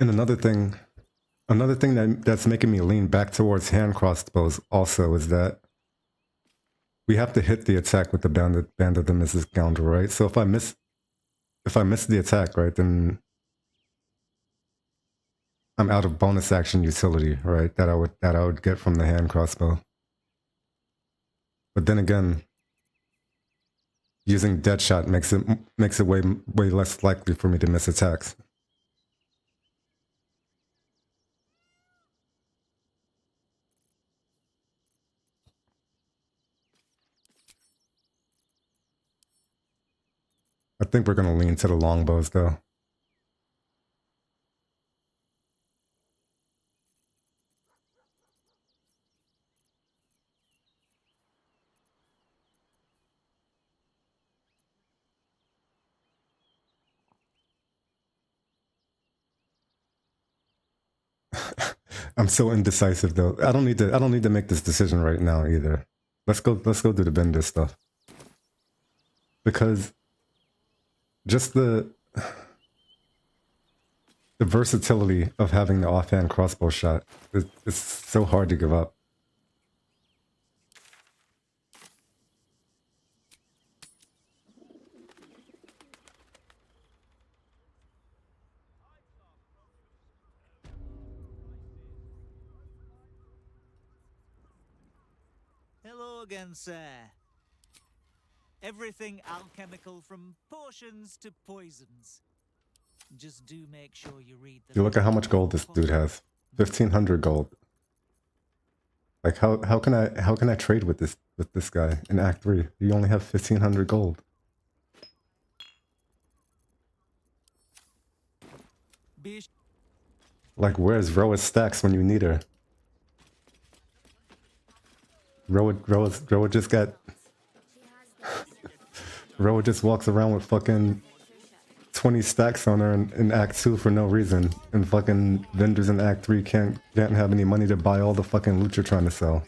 And another thing that's making me lean back towards hand crossbows also is that we have to hit the attack with the band of the Mrs. Scoundrel, right? So if I miss the attack, right, then I'm out of bonus action utility, right? That I would get from the hand crossbow. But then again, using Deadshot makes it way less likely for me to miss attacks. I think we're gonna lean to the longbows though. I'm so indecisive though. I don't need to make this decision right now either. Let's go do the bender stuff. Because just the versatility of having the offhand crossbow shot is so hard to give up. Hello again, sir. Everything alchemical from potions to poisons. Just do make sure you read the... You look at how much gold this dude has. 1,500 gold. Like how can I trade with this guy in Act 3? You only have 1,500 gold. Like where's Roa's stacks when you need her? Roa just got... Roa just walks around with fucking 20 stacks on her in Act 2 for no reason. And fucking vendors in Act 3 can't have any money to buy all the fucking loot you're trying to sell.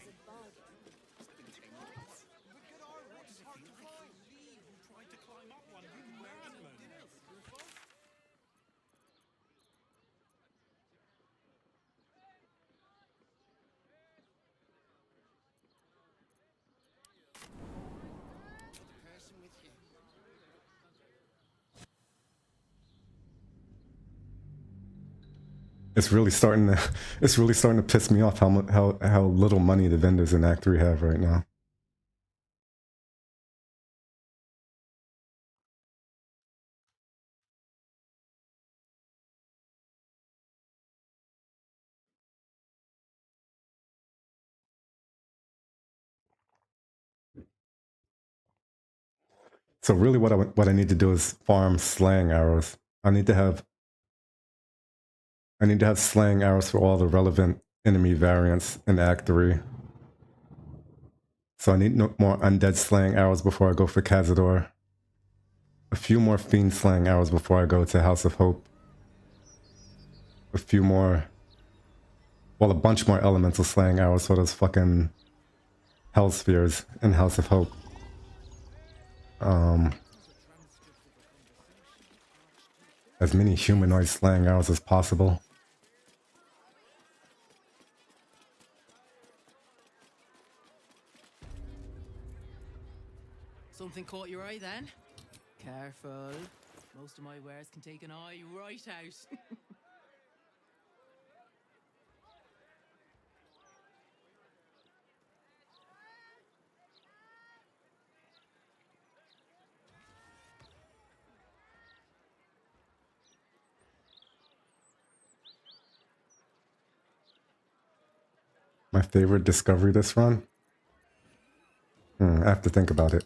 It's really starting to piss me off how little money the vendors in Act 3 have right now. So really what I need to do is farm slaying arrows. I need to have slaying arrows for all the relevant enemy variants in Act 3. So I need more undead slaying arrows before I go for Cazador. A few more fiend slaying arrows before I go to House of Hope. A few more... Well, a bunch more elemental slaying arrows for those fucking hell spheres in House of Hope. As many humanoid slaying arrows as possible. Something caught your eye then? Careful. Most of my wares can take an eye right out. My favorite discovery this run? I have to think about it.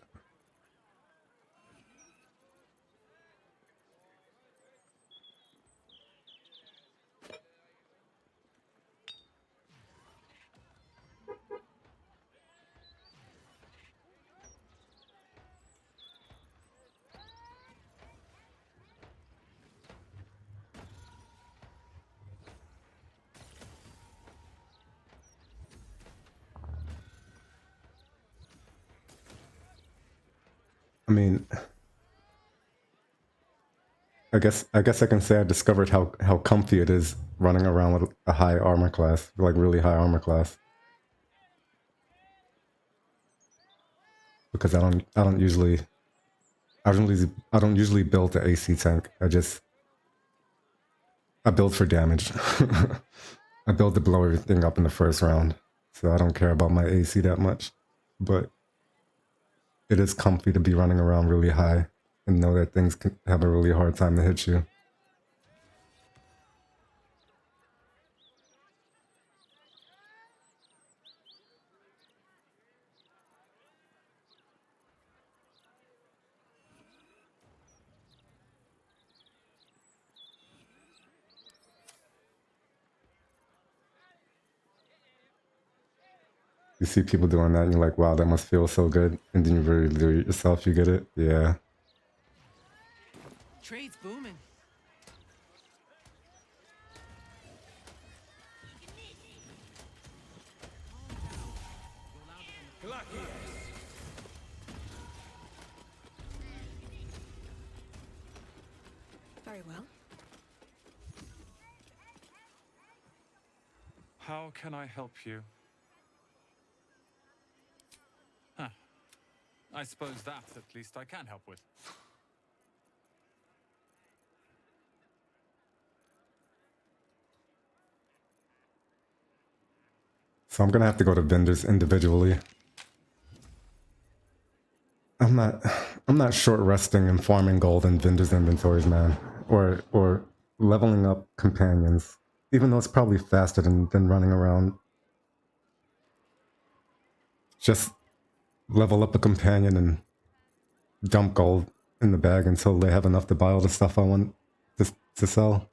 I mean, I guess I can say I discovered how comfy it is running around with a high armor class, like really high armor class. Because I don't usually build the AC tank. I build for damage. I build to blow everything up in the first round, so I don't care about my AC that much. But it is comfy to be running around really high and know that things can have a really hard time to hit you. You see people doing that and you're like, wow, that must feel so good. And then you really do it yourself, you get it? Yeah. Trade's booming. Very well. How can I help you? Huh. I suppose that at least I can help with. So I'm gonna have to go to vendors individually. I'm not short resting and farming gold in vendors' inventories, man. Or leveling up companions. Even though it's probably faster than running around. Just level up a companion and dump gold in the bag until they have enough to buy all the stuff I want to sell.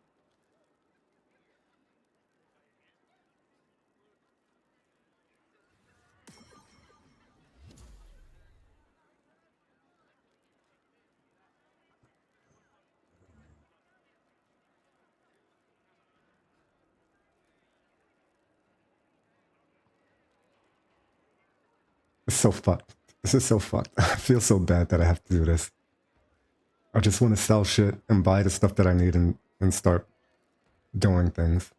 It's so fucked. This is so fucked. I feel so bad that I have to do this. I just want to sell shit and buy the stuff that I need and start doing things.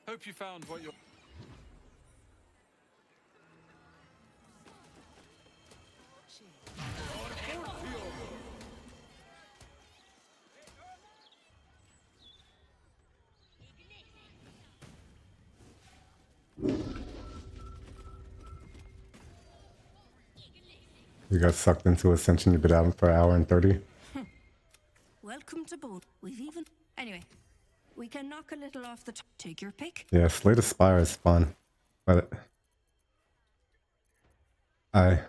Hope you found what you're... You got sucked into Ascension, you've been out for an hour and 30. Welcome to Baldur. We've even... Anyway, we can knock a little off the top. Take your pick. Yeah, Slay the Spire is fun. But I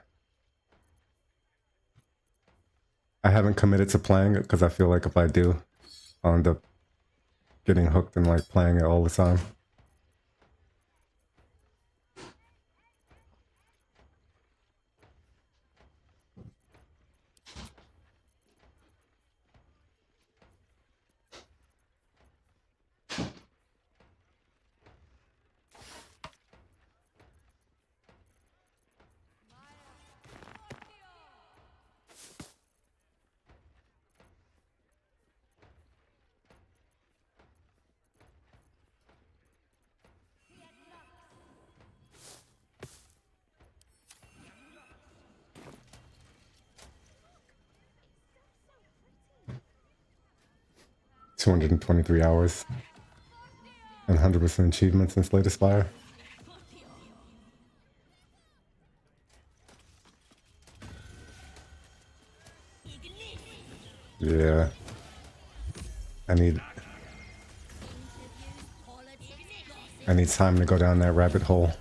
haven't committed to playing it because I feel like if I do, I'll end up getting hooked and like playing it all the time. 223 hours and 100% achievements in Slay the Spire. Yeah. I need time to go down that rabbit hole.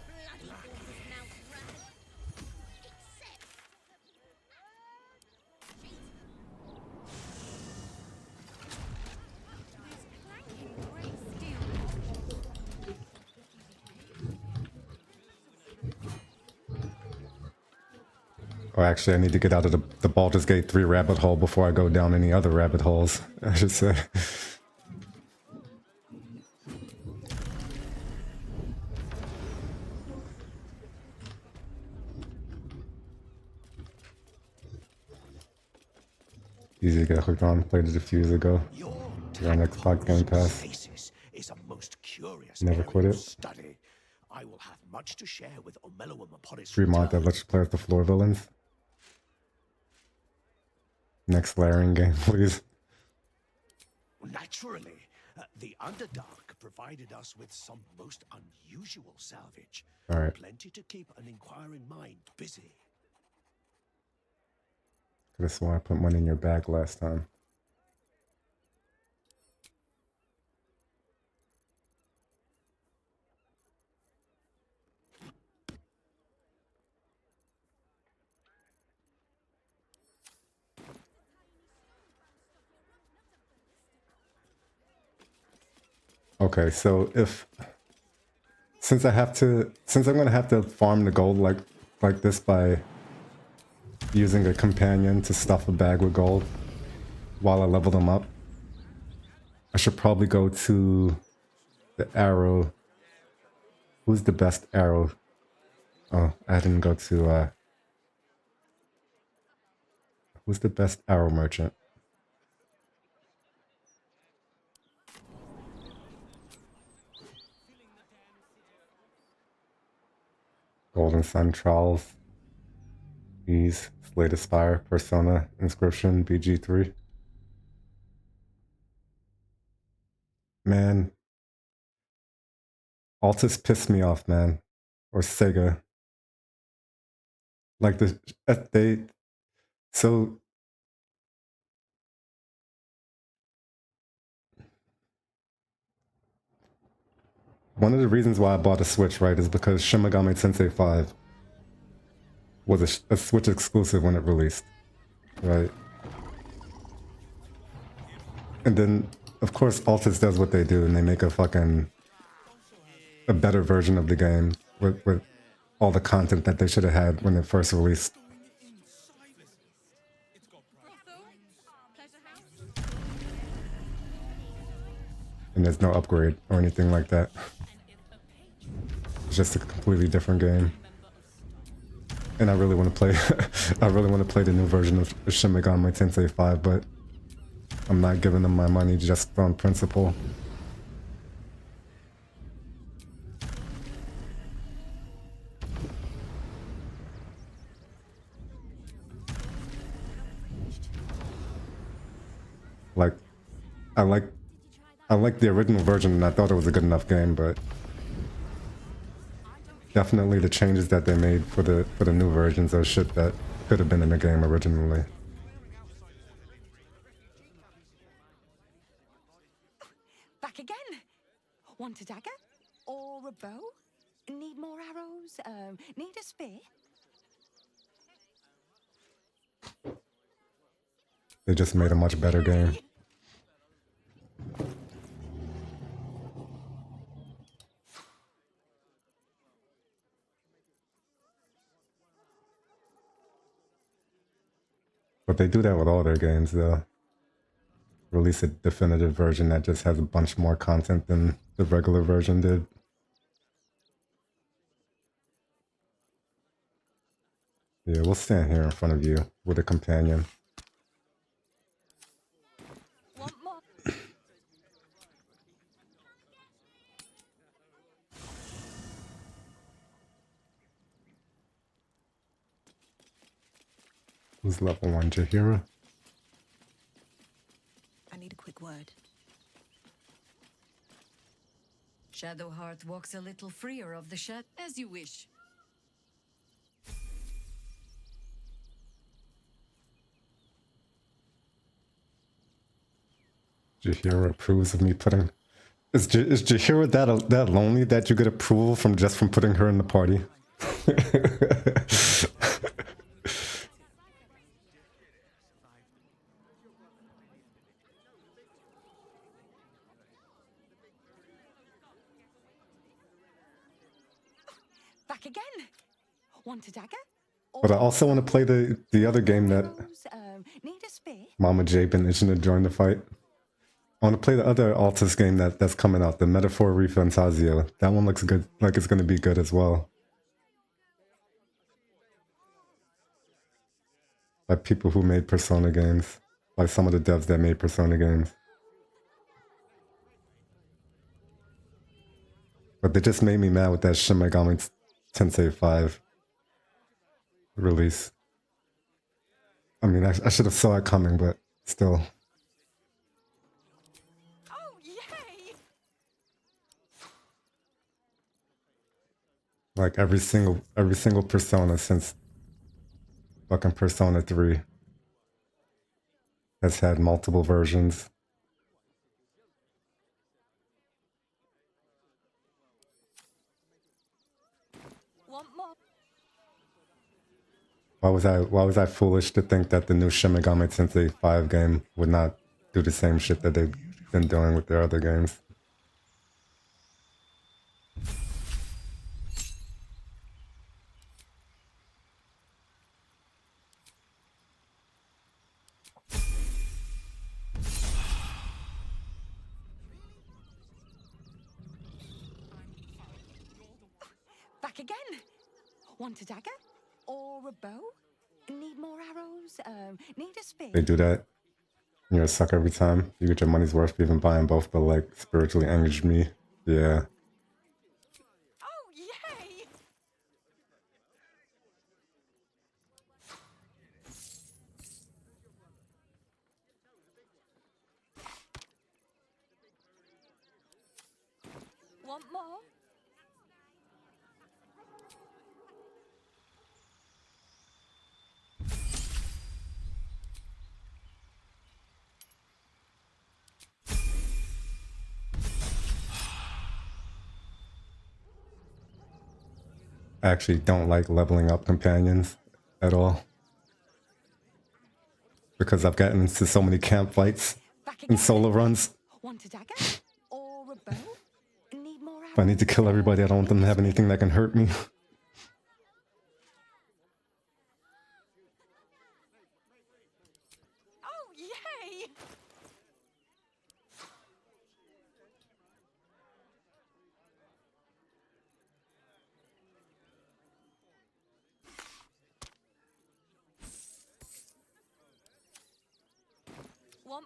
Or actually, I need to get out of the Baldur's Gate 3 rabbit hole before I go down any other rabbit holes, I should say. Easy to get hooked on. Played it a few years ago. On Xbox Game Pass. Is a most curious Never quit it. study. I will have much to share with Omeluum upon his Free mod that lets you play with the floor villains. Next layering game, please. Naturally, the Underdark provided us with some most unusual salvage. All right. Plenty to keep an inquiring mind busy. Could have sworn I put money in your bag last time. Okay, so since I'm gonna have to farm the gold like this by using a companion to stuff a bag with gold while I level them up, I should probably go to the arrow. Who's the best arrow? Oh, I didn't go to who's the best arrow merchant? Golden Sun Trials, Ease, Slay the Spire, Persona, Inscription, BG3. Man, Altus pissed me off, man. Or Sega. Like so one of the reasons why I bought a Switch, right, is because Shin Megami Tensei 5 was a Switch exclusive when it released, right? And then, of course, Altus does what they do, and they make a better version of the game with all the content that they should have had when it first released. And there's no upgrade or anything like that. It's just a completely different game. And I really want to play I really want to play the new version of Shin Megami Tensei 5, but I'm not giving them my money just on principle. Like I like the original version and I thought it was a good enough game, but definitely the changes that they made for the new versions are shit that could have been in the game originally. Back again. Want a dagger? Or a bow? Need more arrows? Need a spear? They just made a much better game. But they do that with all their games, though. Release a definitive version that just has a bunch more content than the regular version did. Yeah, we'll stand here in front of you with a companion. Who's level 1, Jahira? I need a quick word. Shadowheart walks a little freer of the shed. As you wish. Jahira approves of me putting... Is Jahira that lonely that you get approval from just from putting her in the party? Back again. Want a dagger? But I also want to play the other game that Need a spear? Mama J been itching to join the fight. I want to play the other Altus game that's coming out, the Metaphor Refantasio. That one looks good, like it's going to be good as well. By people who made Persona games. By some of the devs that made Persona games. But they just made me mad with that Shin Megami Tensei 5 release. I mean, I should have saw it coming, but still. Oh, yay! Like every single Persona since fucking Persona 3 has had multiple versions. Want more? Why was I foolish to think that the new Shin Megami Tensei 5 game would not do the same shit that they've been doing with their other games? Back again. Want a dagger? Or a bow? Need more arrows? Need a spear? They do that. You're a sucker every time. You get your money's worth for even buying both, but like spiritually engage me. Yeah. Oh, yay! Want more? I actually don't like leveling up companions at all. Because I've gotten into so many camp fights and solo runs. Want a dagger? Or a bow? Need more arrows? If I need to kill everybody, I don't want them to have anything that can hurt me. Oh, yay! Want...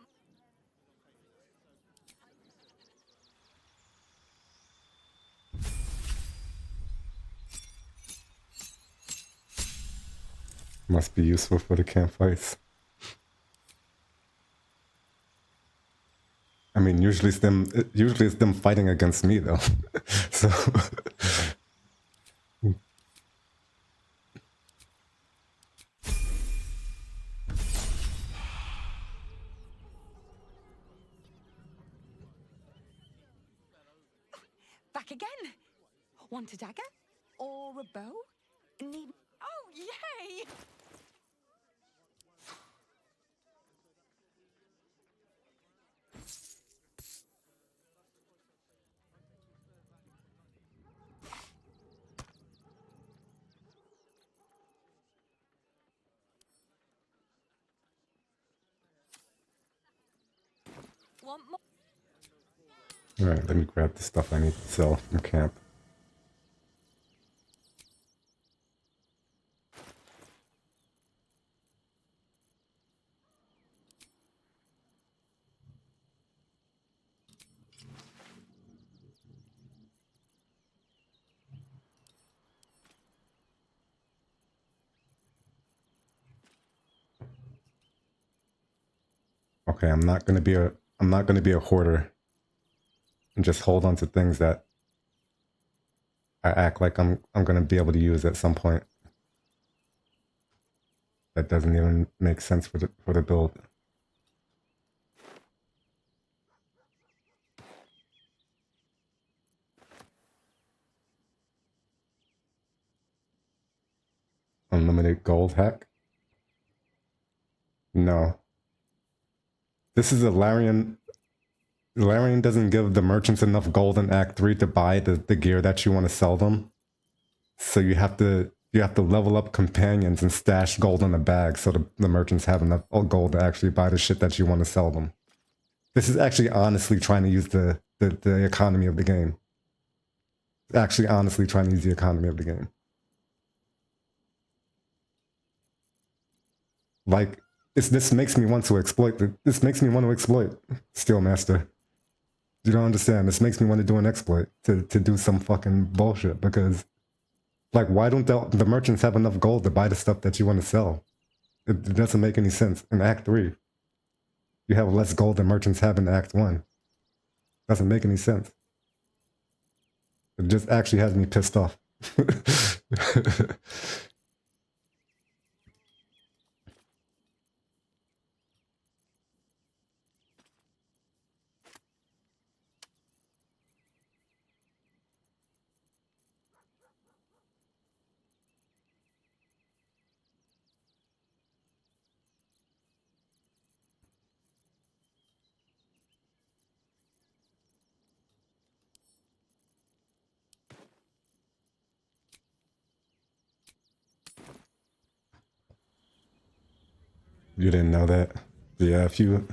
Must be useful for the camp fights. I mean, usually it's them fighting against me though. So Back again. Want a dagger? Or a bow? Need... Oh, yay! Want more? alright, let me grab the stuff I need to sell from camp. Okay, I'm not gonna be a hoarder and just hold on to things that I act like I'm gonna be able to use at some point. That doesn't even make sense for the build. Unlimited gold hack? No. This is a Larian. Larian doesn't give the merchants enough gold in Act 3 to buy the gear that you want to sell them. So you have to level up companions and stash gold in a bag so the merchants have enough gold to actually buy the shit that you want to sell them. This is actually honestly trying to use the economy of the game. Actually honestly trying to use the economy of the game. Like, this makes me want to exploit. This makes me want to exploit Steelmaster. You don't understand. This makes me want to do an exploit to do some fucking bullshit because, like, why don't the merchants have enough gold to buy the stuff that you want to sell? It doesn't make any sense. In Act 3, you have less gold than merchants have in Act 1. Doesn't make any sense. It just actually has me pissed off. You didn't know that? Yeah, if you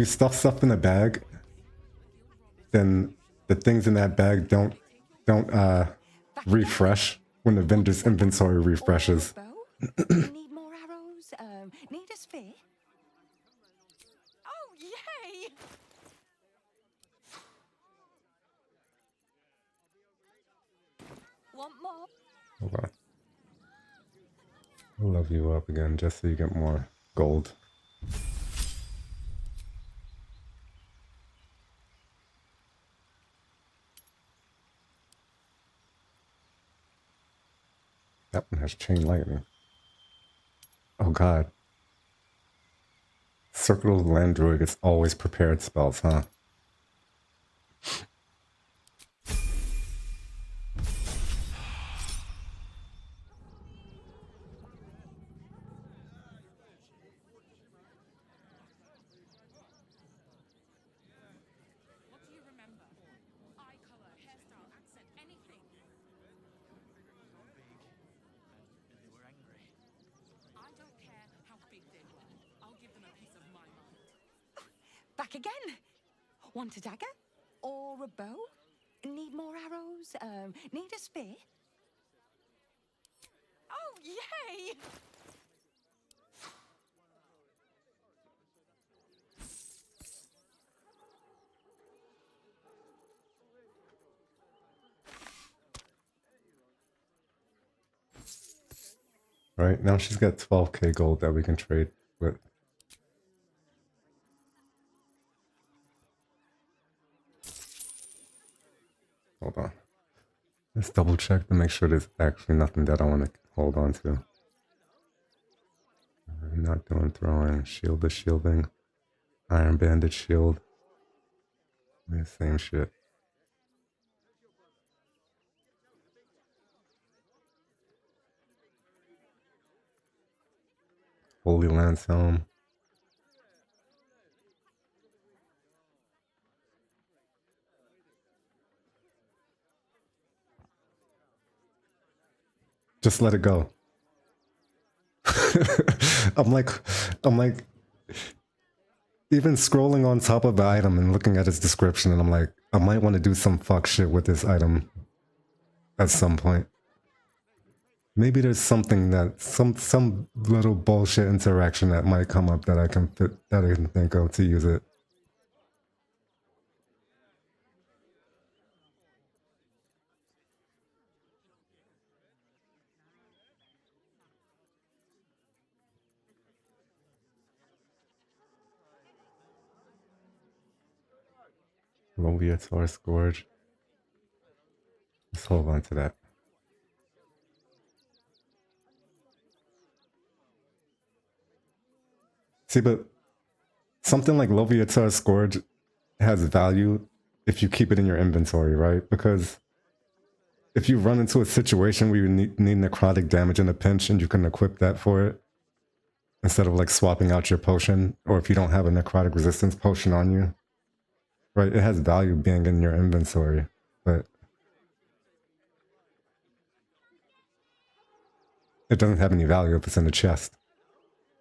stuff stuff in a bag, then the things in that bag don't refresh when the vendor's inventory refreshes. Need more arrows? Need a spear? Oh, yay! Want more? Hold on. I'll love you up again just so you get more gold. That one has chain lightning. Oh god. Circle of the Land Druid gets always prepared spells, huh? Back again. Want a dagger? Or a bow? Need more arrows? Need a spear? Oh, yay! Right, now she's got 12k gold that we can trade with. Hold on. Let's double check to make sure there's actually nothing that I want to hold on to. I'm not doing throwing. Shield is shielding. Iron bandage shield. The same shit. Holy Lance Helm. Just let it go. I'm like, even scrolling on top of the item and looking at its description, and I'm like, I might want to do some fuck shit with this item at some point. Maybe there's something that some little bullshit interaction that might come up that I can think of to use it. Loviator Scourge. This hold on to that. See, but something like Loviatar Scourge has value if you keep it in your inventory, right? Because if you run into a situation where you need necrotic damage in a pinch and you can equip that for it, instead of like swapping out your potion, or if you don't have a necrotic resistance potion on you, right? It has value being in your inventory, but it doesn't have any value if it's in the chest.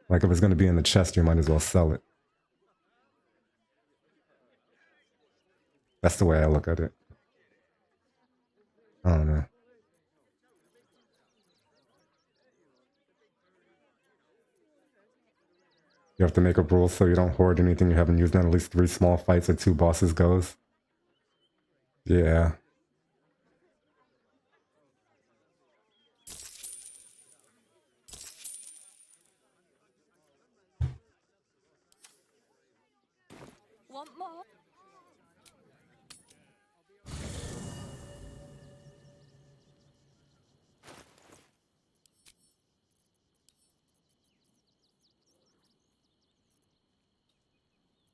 Like if it's going to be in the chest, you might as well sell it. That's the way I look at it. I don't know. You have to make a rule so you don't hoard anything you haven't used in at least 3 small fights or 2 bosses goes. Yeah. Want more?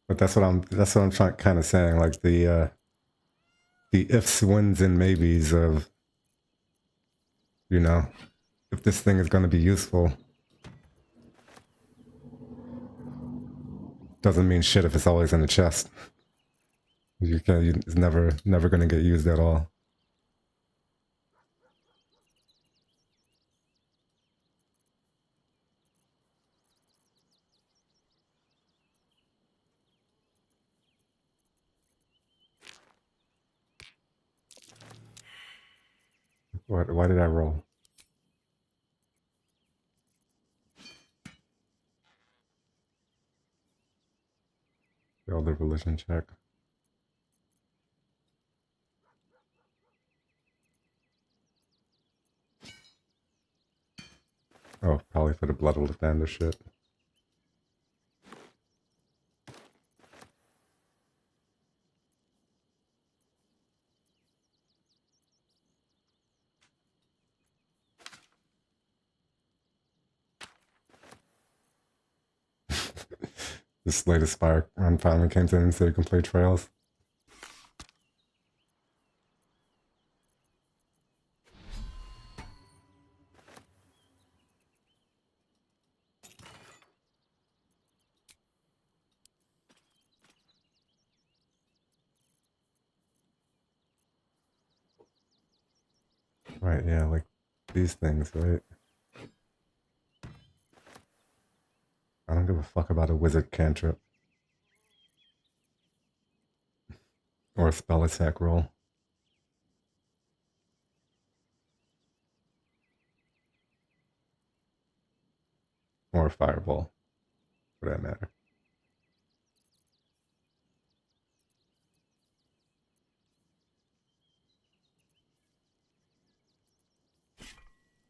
But that's what I'm trying kind of saying, like the ifs, wins, and maybes of, you know, if this thing is going to be useful. Doesn't mean shit if it's always in the chest. It's never going to get used at all. Why did I roll? Failed the religion check. Oh, probably for the blood of Lathander shit. This latest fire run finally came to an end so you can play Trails. Right, yeah, like these things, right? I don't give a fuck about a wizard cantrip. Or a spell attack roll. Or a fireball, for that matter.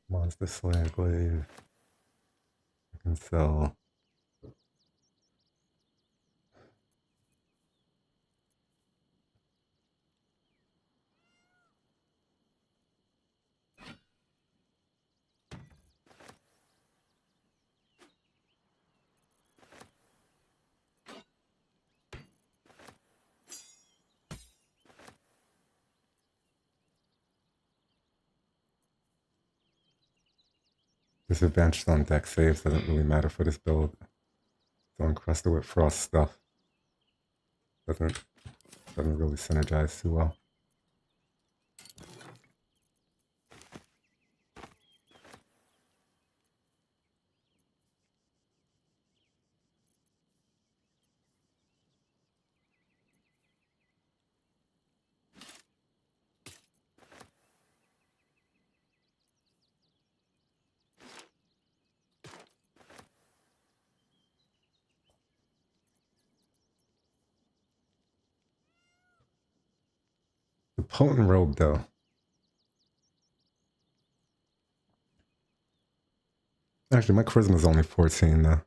Monster Slayer Glaive. I can sell. Disadvantage on deck saves doesn't really matter for this build. So encrusted with frost stuff doesn't really synergize too well. The potent robe, though. Actually, my charisma's only 14, though.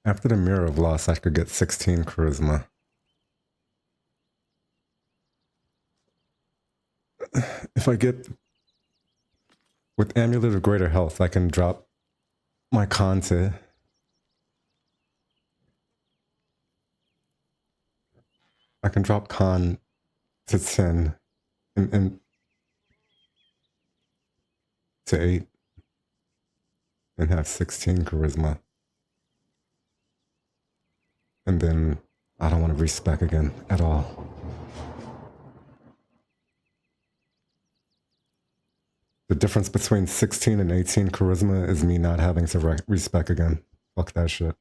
After the Mirror of Loss, I could get 16 charisma. If I get... With Amulet of Greater Health, I can drop my con to... I can drop con to 10 and to 8 and have 16 charisma. And then I don't want to respec again at all. The difference between 16 and 18 charisma is me not having to respec again. Fuck that shit.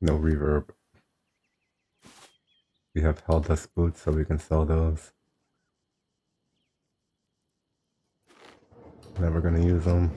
No reverb. We have Helldust boots, so we can sell those. Never gonna use them.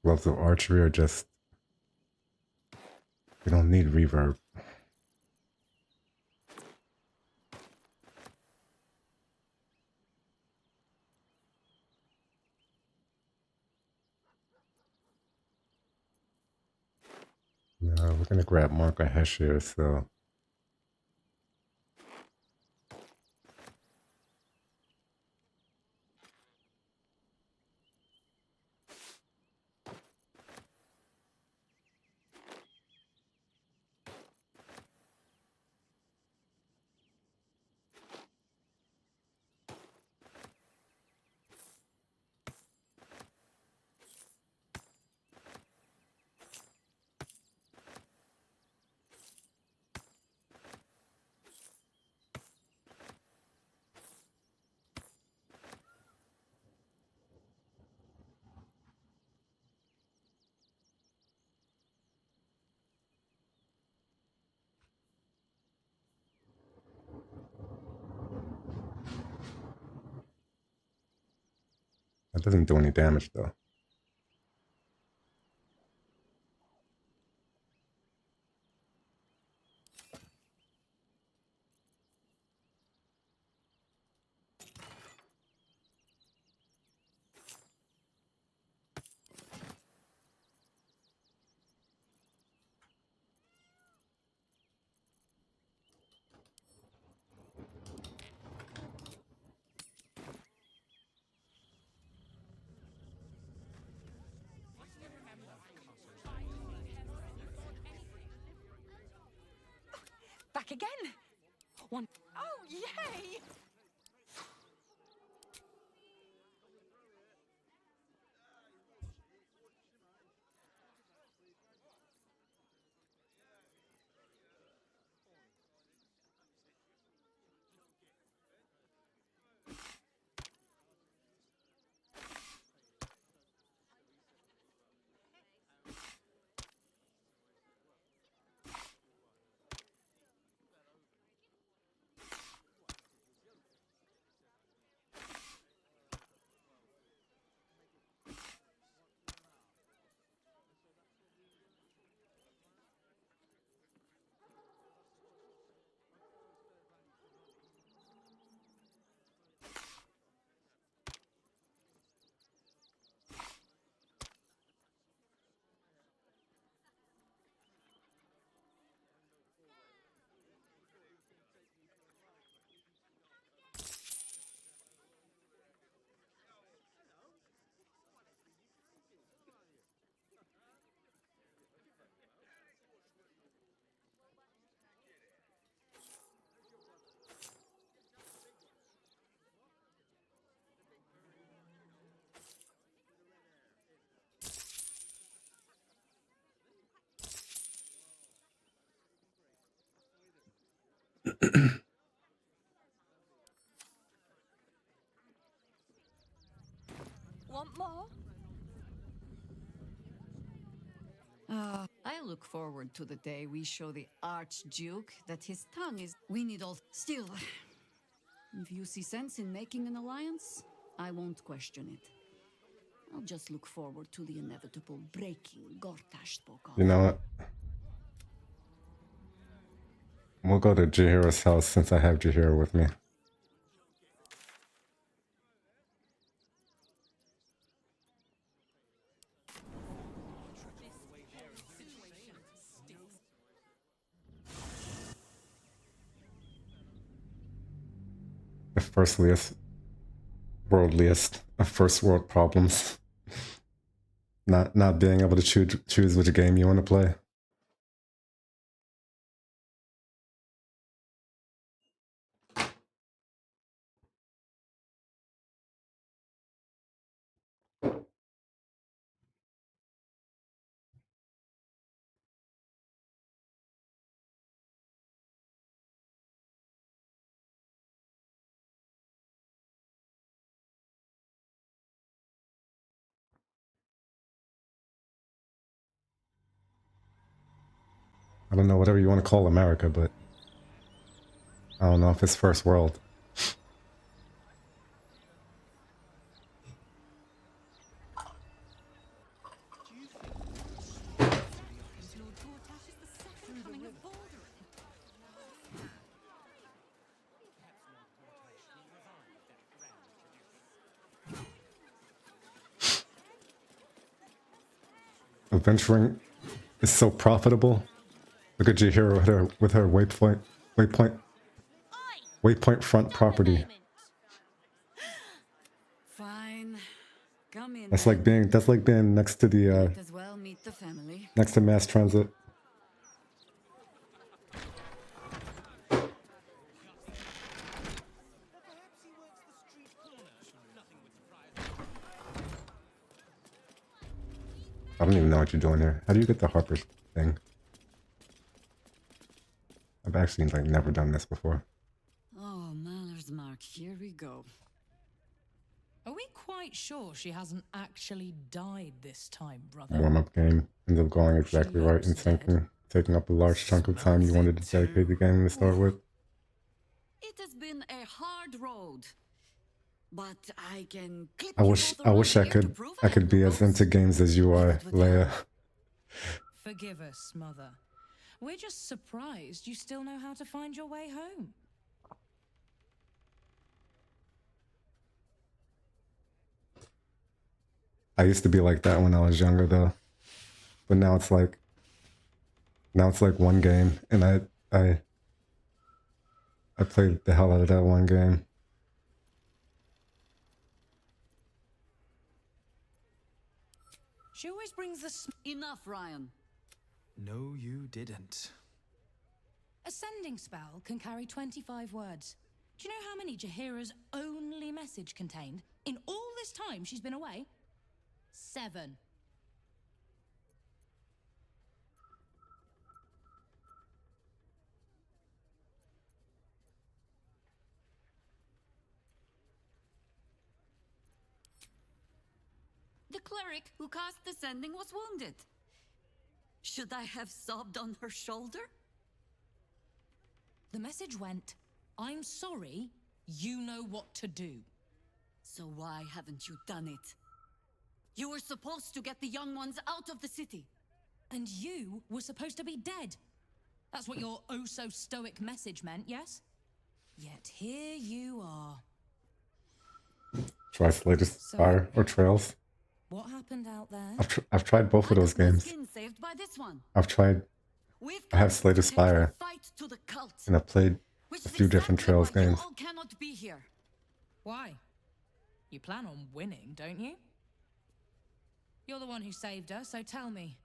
Gloves of Archery are just... We don't need reverb. No, we're gonna grab Marka Hesh here, so... That doesn't do any damage, though. Back again. One. Oh, yay! Want more? I look forward to the day we show the Archduke that his tongue is. We need all. Still, if you see sense in making an alliance, I won't question it. I'll just look forward to the inevitable breaking Gortash spoke of. You know what? We'll go to Jaheira's house since I have Jaheira with me. The worldliest of first world problems. Not being able to choose which game you want to play. I don't know, whatever you want to call America, but I don't know if it's first world. Adventuring is so profitable. Look at Jaheira with her waypoint front property. Fine. Come in. That's like being next to the Might as well meet the family. next to mass transit. I don't even know what you're doing here. How do you get the Harper thing? I've actually like never done this before. Oh, Maller's Mark, here we go. Are we quite sure she hasn't actually died this time, brother? Warm-up game ends up going exactly right and taking up a large chunk of time you wanted to dedicate the game to start with. It has been a hard road, but I can. I wish I could be as into games as you are, Leia. Forgive us, Mother. We're just surprised you still know how to find your way home. I used to be like that when I was younger, though, but now it's like one game, and I played the hell out of that one game. She always brings the Enough, Ryan. No, you didn't. A sending spell can carry 25 words. Do you know how many Jaheira's only message contained in all this time she's been away? 7. The cleric who cast the sending was wounded. Should I have sobbed on her shoulder? The message went, I'm sorry, you know what to do. So why haven't you done it? You were supposed to get the young ones out of the city. And you were supposed to be dead. That's what your oh-so-stoic message meant, yes? Yet here you are. Try Latest Fire or Trails. What happened out there? I've tried both of those games. Saved by this one. I have Slay the Spire, and I've played a few different Trails games. You all cannot be here. Why? You plan on winning, don't you? You're the one who saved us, so tell me.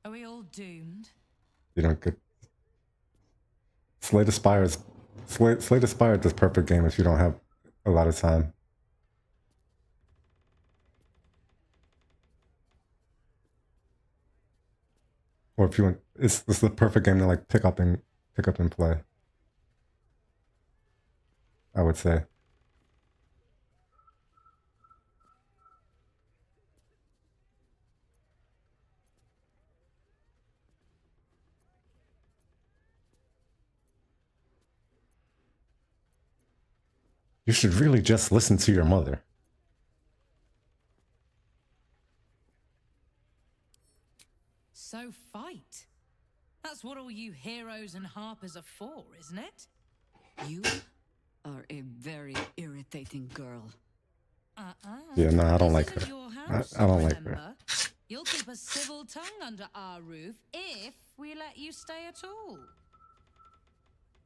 Are we all doomed? You don't get... Slay the Spire is the perfect game if you don't have a lot of time. Or if you want, it's the perfect game to like pick up and play. I would say. You should really just listen to your mother. So fight. That's what all you heroes and harpers are for, isn't it? You are a very irritating girl. Yeah, no, I don't like her. This isn't your house, I don't like her. remember? You'll keep a civil tongue under our roof if we let you stay at all.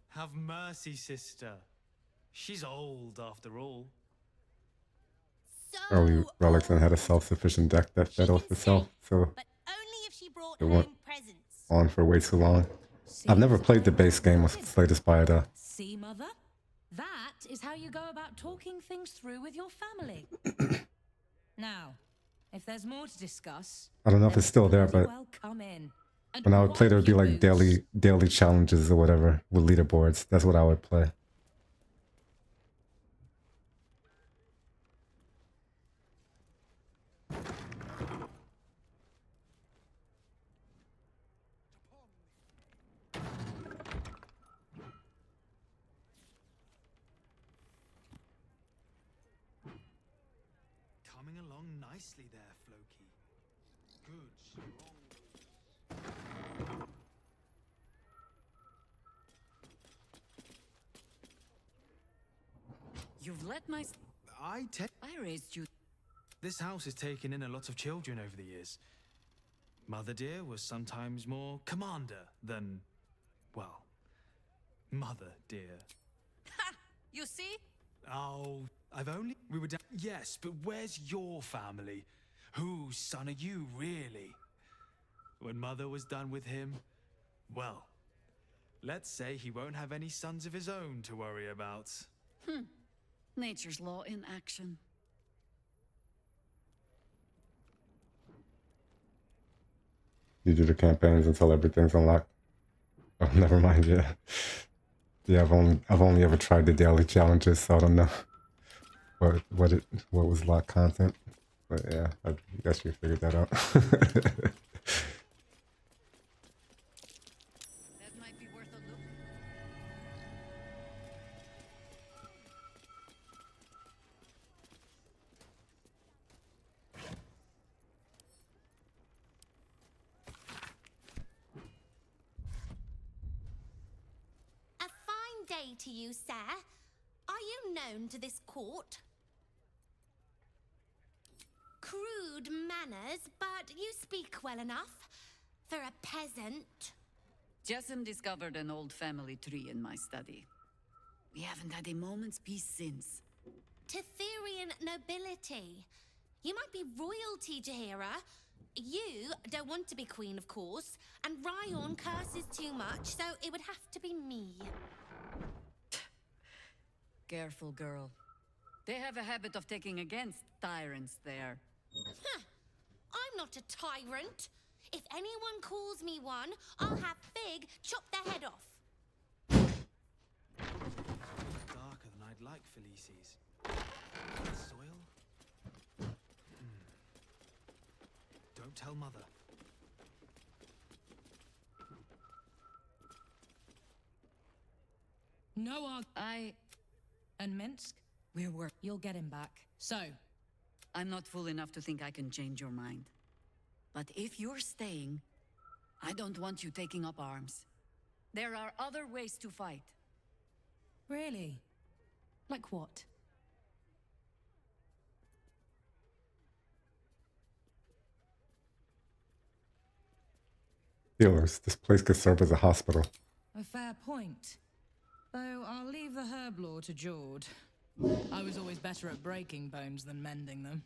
Have mercy, sister. She's old after all. Early relics and had a self-sufficient deck that fed off itself, so it went on for way too long. I've never played the base game with Slay the Spire. See, Mother? That is how you go about talking things through with your family. Now, if there's more to discuss, I don't know if it's still there, but well come in. when I would play, there would be like daily challenges or whatever with leaderboards. That's what I would play. Coming along nicely there, Floki. Good, strong. You've let my... I raised you. This house has taken in a lot of children over the years. Mother dear was sometimes more commander than, well, mother dear. Ha! You see? Oh, we were down. Yes, but where's your family? Whose son are you, really? When Mother was done with him, well, let's say he won't have any sons of his own to worry about. Nature's law in action. You do the campaigns until everything's unlocked. Oh, never mind. Yeah, yeah. I've only ever tried the daily challenges, so I don't know what was locked content. But yeah, I guess you figured that out. That might be worth a look. A fine day to you, sir. Are you known to this court? Crude manners, but you speak well enough for a peasant. Jessamine discovered an old family tree in my study. We haven't had a moment's peace since. Tetherian nobility. You might be royalty, Jaheira. You don't want to be queen, of course, and Ryon curses too much, so it would have to be me. Careful, girl. They have a habit of taking against tyrants there. Huh. I'm not a tyrant. If anyone calls me one, I'll have Fig chop their head off. Darker than I'd like, Felices. Soil? Don't tell Mother. No, and Minsk? You'll get him back. So, I'm not fool enough to think I can change your mind. But if you're staying, I don't want you taking up arms. There are other ways to fight. really? Like what? Healers. This place could serve as a hospital. A fair point. Though I'll leave the herb lore to Jord. I was always better at breaking bones than mending them.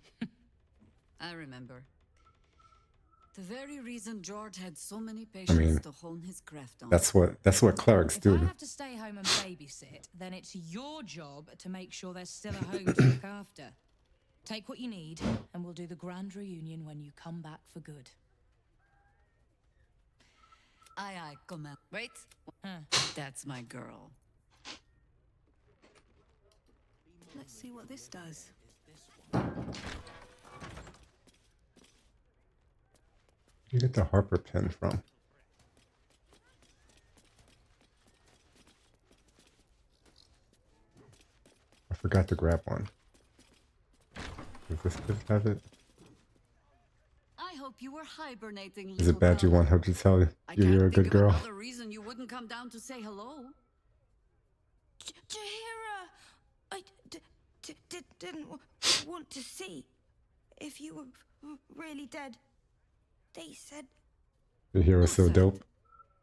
I remember. The very reason George had so many patients to hone his craft on. That's what clerics If do. I have to stay home and babysit, then it's your job to make sure there's still a home to look after. Take what you need, and we'll do the grand reunion when you come back for good. Aye, come on. Wait. That's my girl. See what this does. Where do you get the Harper pen from? I forgot to grab one. Does this just have it? I hope you were hibernating. Is it bad you want her to tell you you're a good girl? Another reason you wouldn't come down to say hello. Jahira, I didn't want to see if you were really dead. They said The hero's so dope.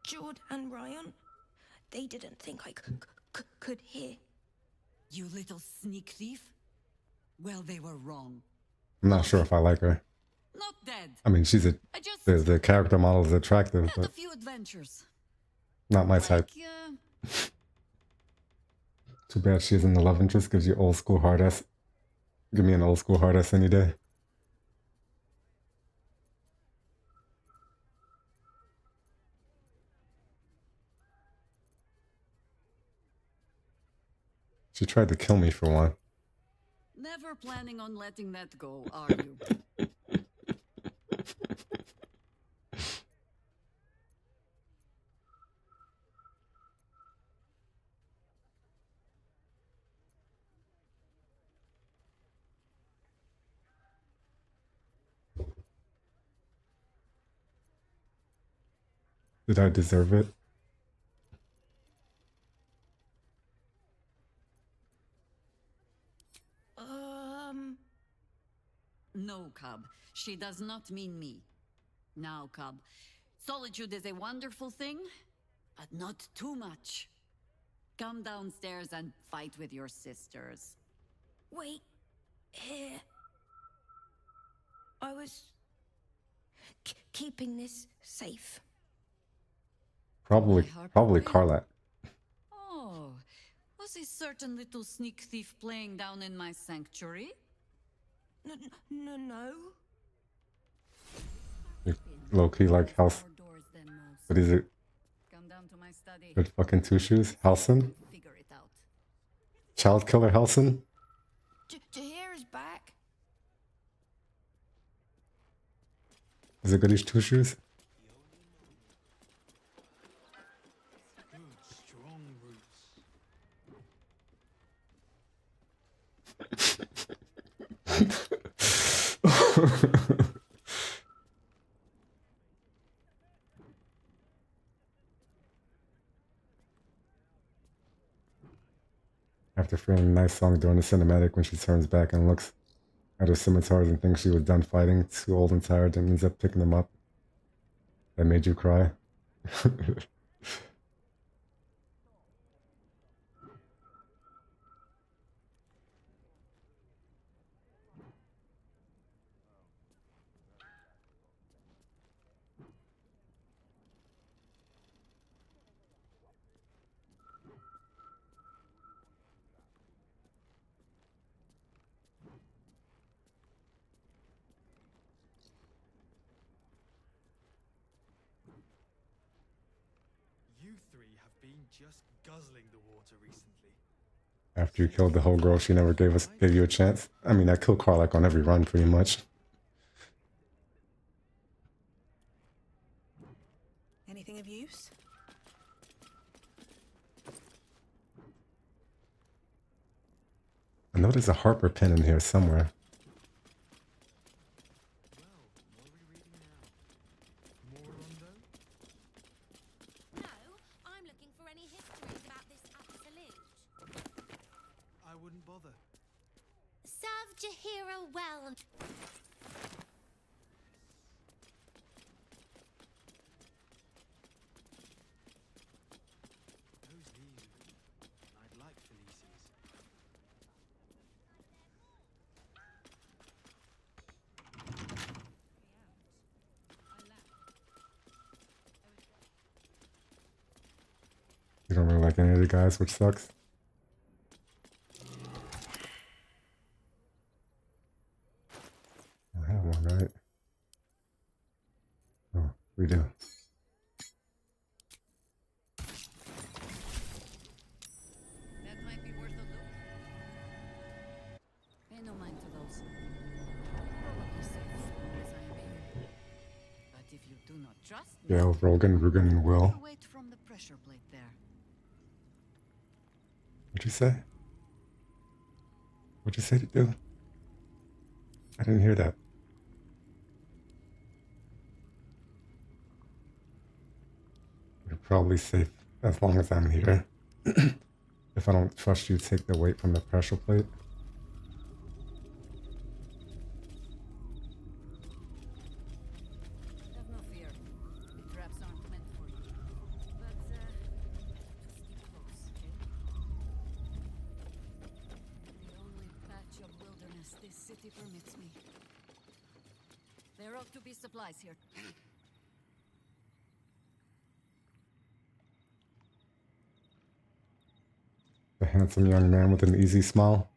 Jord and Ryan, they didn't think I could hear. You little sneak thief. Well, they were wrong. I'm not sure if I like her. Not dead. I mean, she's the character model is attractive, Had a but few adventures. not my type. Too bad she isn't the love interest. Gives you old school hard ass. Give me an old school hard ass any day. She tried to kill me for one. Never planning on letting that go, are you? Did I deserve it? No, Cub. She does not mean me. Now, Cub, solitude is a wonderful thing, but not too much. Come downstairs and fight with your sisters. Wait here. I was keeping this safe. Probably Carlat. Oh, was a certain little sneak thief playing down in my sanctuary? No. Low key like house. What is it? Come down to my study. Good fucking two shoes. Halson? Child killer Halson? Jahira's back. Is it goodies two shoes? Strong roots. After feeling a nice song during the cinematic, when she turns back and looks at her scimitars and thinks she was done fighting, too old and tired, and ends up picking them up. That made you cry? You three have been just guzzling the water recently. After you killed the whole girl, she never gave you a chance. I mean, I killed Karlak on every run, pretty much. Anything of use? I know there's a Harper pen in here somewhere. No, I'm looking for any histories about this absolute. I wouldn't bother. Serve Jahira well. Those leaves. I'd like Felice's. You don't really like any of the guys, which sucks. I have one, right? Oh, we do. That might be worth a look. walls. Probably safe, as I am here. But if you do not trust me, Yeah, Rogan, Rugen, and Will. wait from the pressure plate there. What'd you say? What'd you say to do? I didn't hear that. You're probably safe as long as I'm here. If I don't trust you, take the weight from the pressure plate. Have no fear. The traps aren't meant for you. But, stick close, okay? The only patch of wilderness this city permits me. There ought to be supplies here. The handsome young man with an easy smile.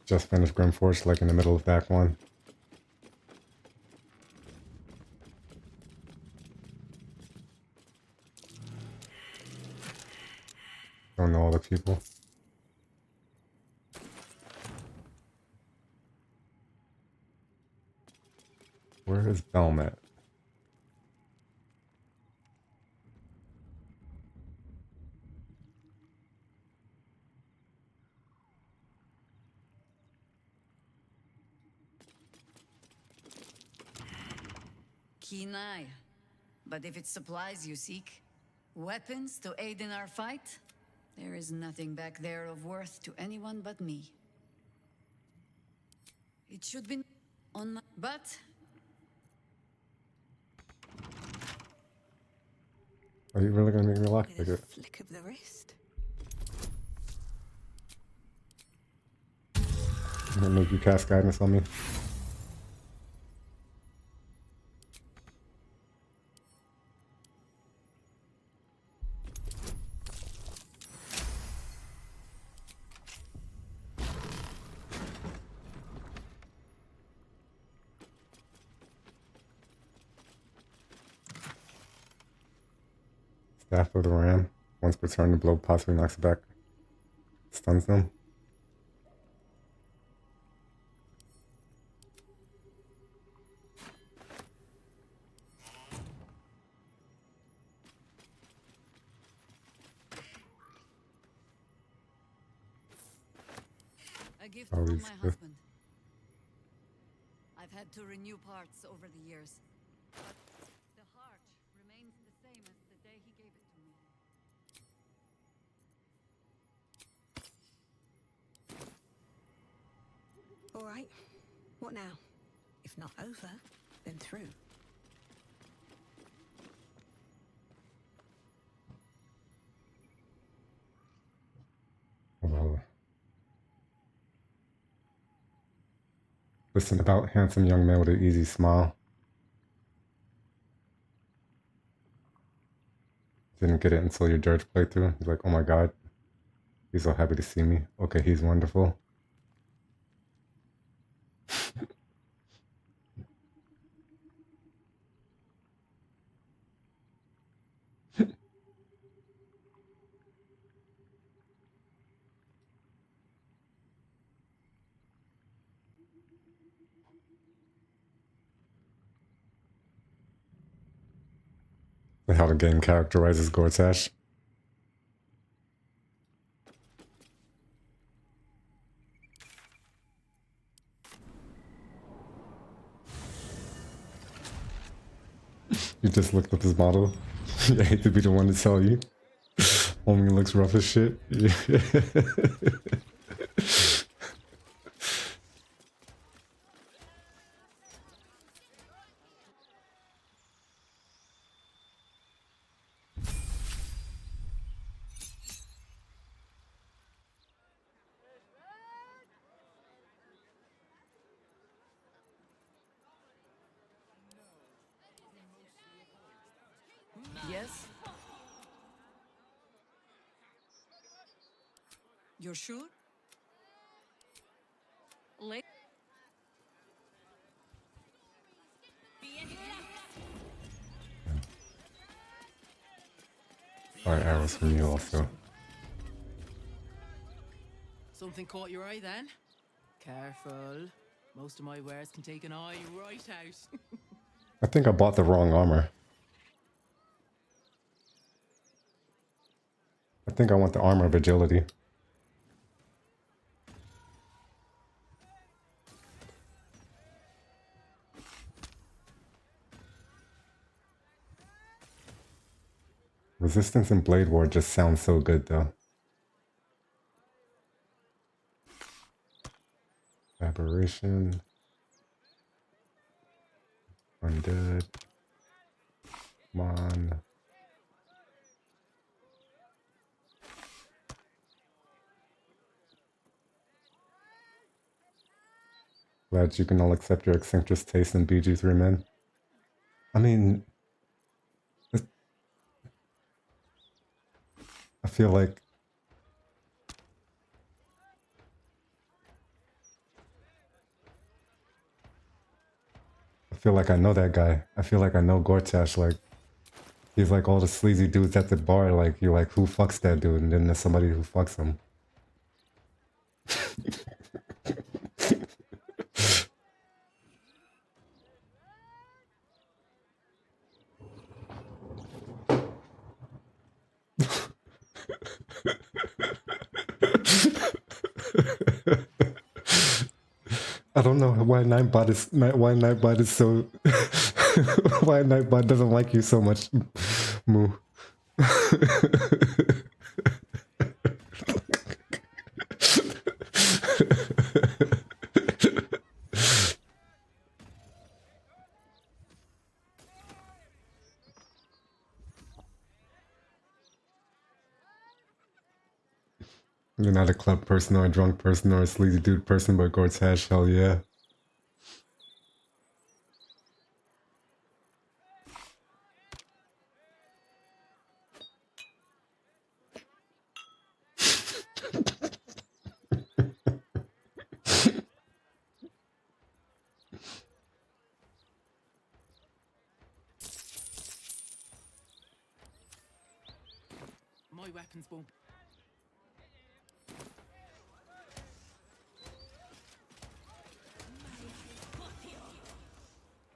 Just finished Grimforge, like in the middle of Act 1. Don't know all the people. Where is Belmet? Keen eye. But if it's supplies you seek, weapons to aid in our fight, there is nothing back there of worth to anyone but me. It should be on my... But... Are you really gonna make me lock pick it? Flick of the wrist. I'm gonna make you cast guidance on me. Staff of the Ram. Once per turn, the blow possibly knocks it back. Stuns them. A gift Oh, from he's my good. husband. I've had to renew parts over the years. But the heart remains the same as the day he gave it to me. All right. What now? If not over, then through. Well, listen, about handsome young man with an easy smile. Didn't get it until your Dirge playthrough. He's like, oh my god, he's so happy to see me. Okay, he's wonderful. How the game characterizes Gortash. You just looked up his model. I hate to be the one to tell you. Homie looks rough as shit. Yes? You're sure? Late. Fire arrows from you also. Something caught your eye then? Careful. Most of my wares can take an eye right out. I think I bought the wrong armor. I think I want the armor of agility. Resistance and Blade War just sounds so good though. Aberration. Undead. Mon. Glad you can all accept your eccentric taste in BG3 men. I mean, I feel like I know that guy. I feel like I know Gortash. Like he's like all the sleazy dudes at the bar. Like you're like, who fucks that dude? And then there's somebody who fucks him. I don't know why Nightbot is so why Nightbot doesn't like you so much, Moo. You're not a club person or a drunk person or a sleazy dude person, but Gord's hash, hell yeah. My weapons won't.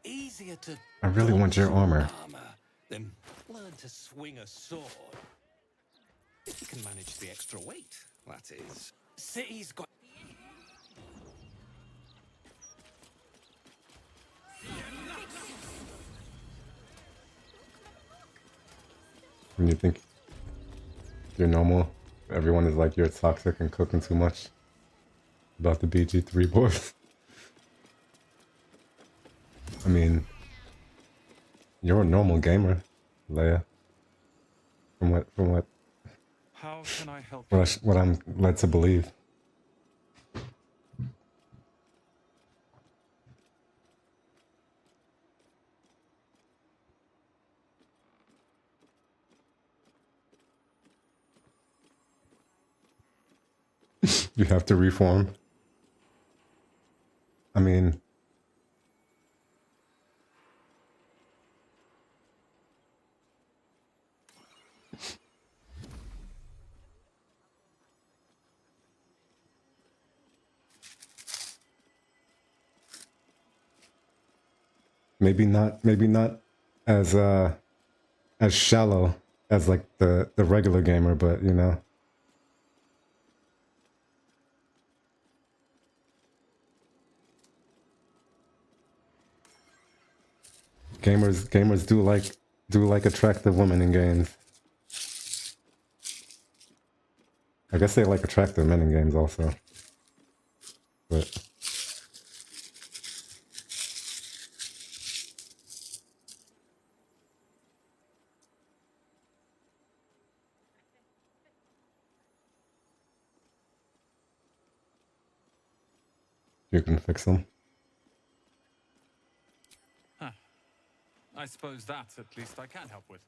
Easier to I really want your armor. then learn to swing a sword. If you can manage the extra weight, that is. City's got. When you think you're normal, everyone is like you're toxic and cooking too much. About the BG3 boys. I mean, you're a normal gamer, Leia. From what How can I help what I'm led to believe. You have to reform. I mean, maybe not as shallow as like the regular gamer, but you know. Gamers do like attractive women in games. I guess they like attractive men in games also. But you can fix them. Huh. I suppose that at least I can help with.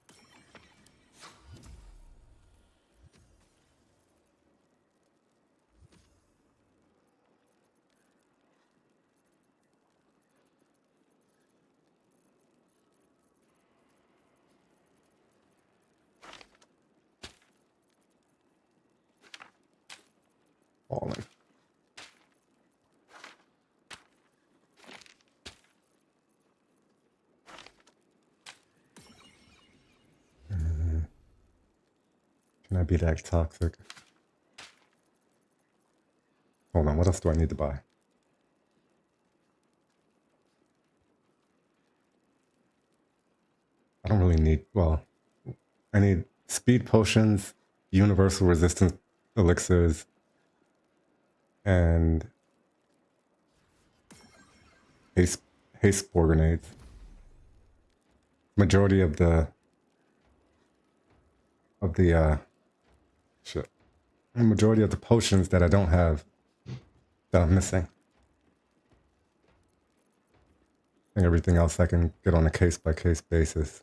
falling. Can I be that toxic? Hold on, what else do I need to buy? I don't really need, well, I need speed potions, universal resistance elixirs, and haste spore grenades. Majority of the shit. The majority of the potions that I don't have, that I'm missing. And everything else I can get on a case-by-case basis.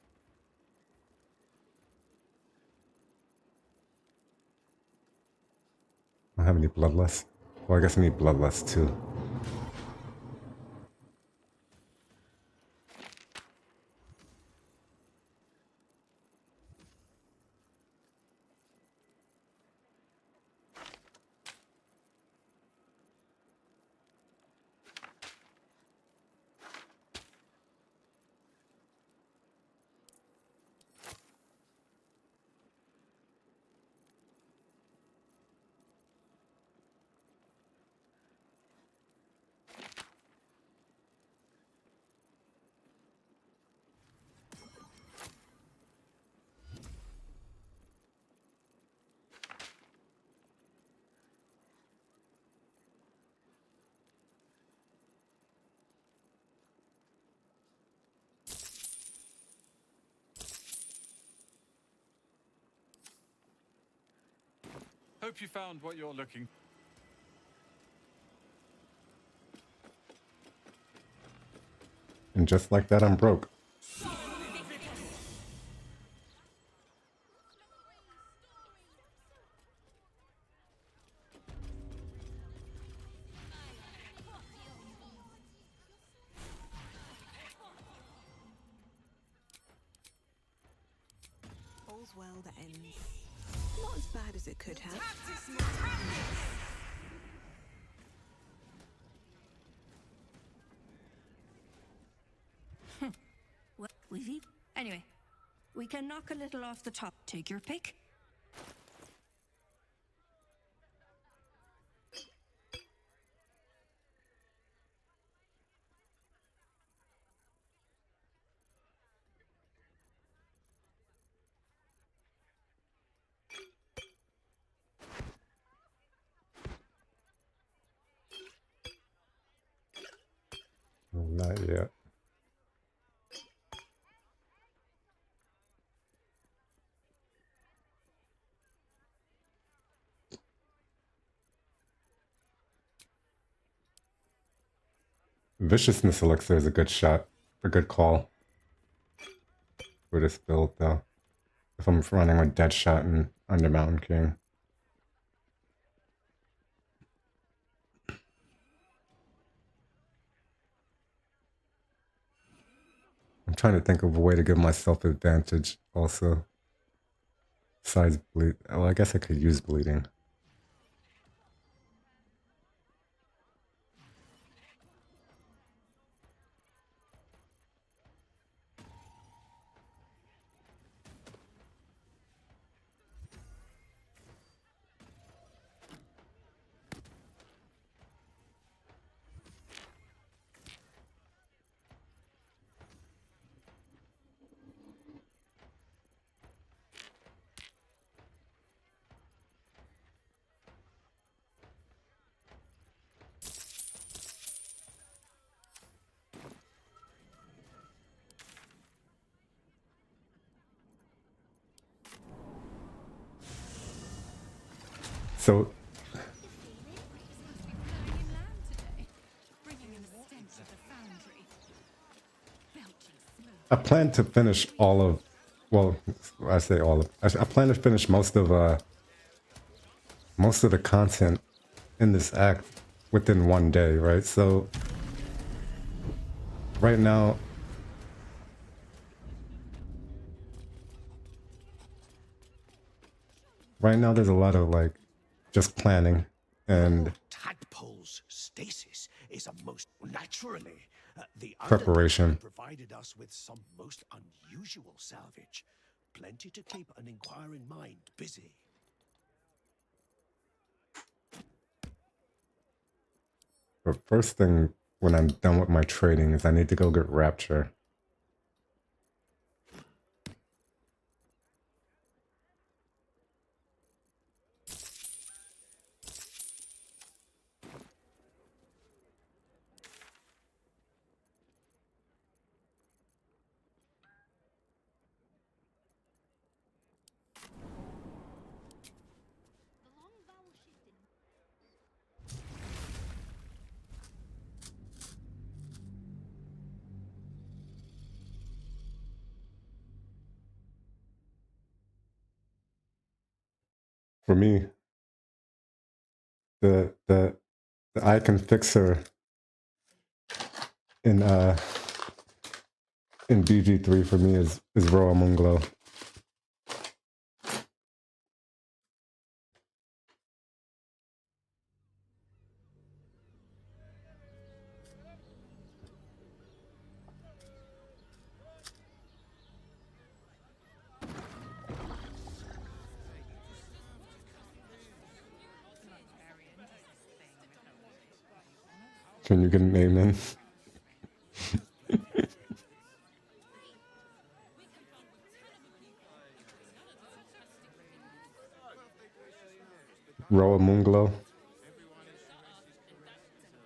I don't have any bloodlust. Well, I guess I need bloodlust too. Hope you found what you're looking. And just like that, I'm broke. All's well that ends. Not as bad as it could have. Well, anyway, we can knock a little off the top. Take your pick. Not yet. Viciousness elixir is a good shot, a good call for this build though. If I'm running with Deadshot and Under Mountain King. I'm trying to think of a way to give myself advantage also. Besides bleed. Well, I guess I could use bleeding. So I plan to finish all of, well, I say all of, I plan to finish most of the content in this act within one day, right? So right now there's a lot of like just planning and Tadpole's stasis is a most naturally. The preparation. Undertaker provided us with some most unusual salvage. Plenty to keep an inquiring mind busy. But first thing when I'm done with my trading is I need to go get Rapture. For me, the icon fixer in BG3 for me is Roamunglo. Can you get a name in? Roamunglo,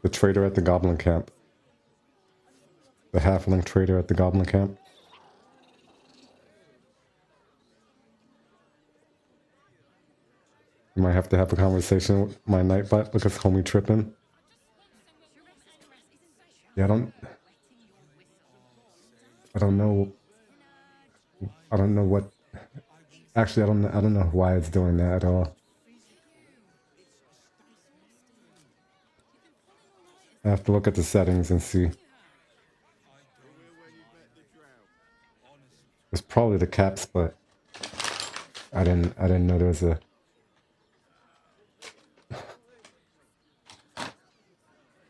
the trader at the Goblin Camp. The halfling trader at the Goblin Camp. You might have to have a conversation with my Nightbot because homie tripping. Yeah, I don't know. I don't know what. Actually, I don't know why it's doing that at all. I have to look at the settings and see. It's probably the caps, but I didn't know there was a.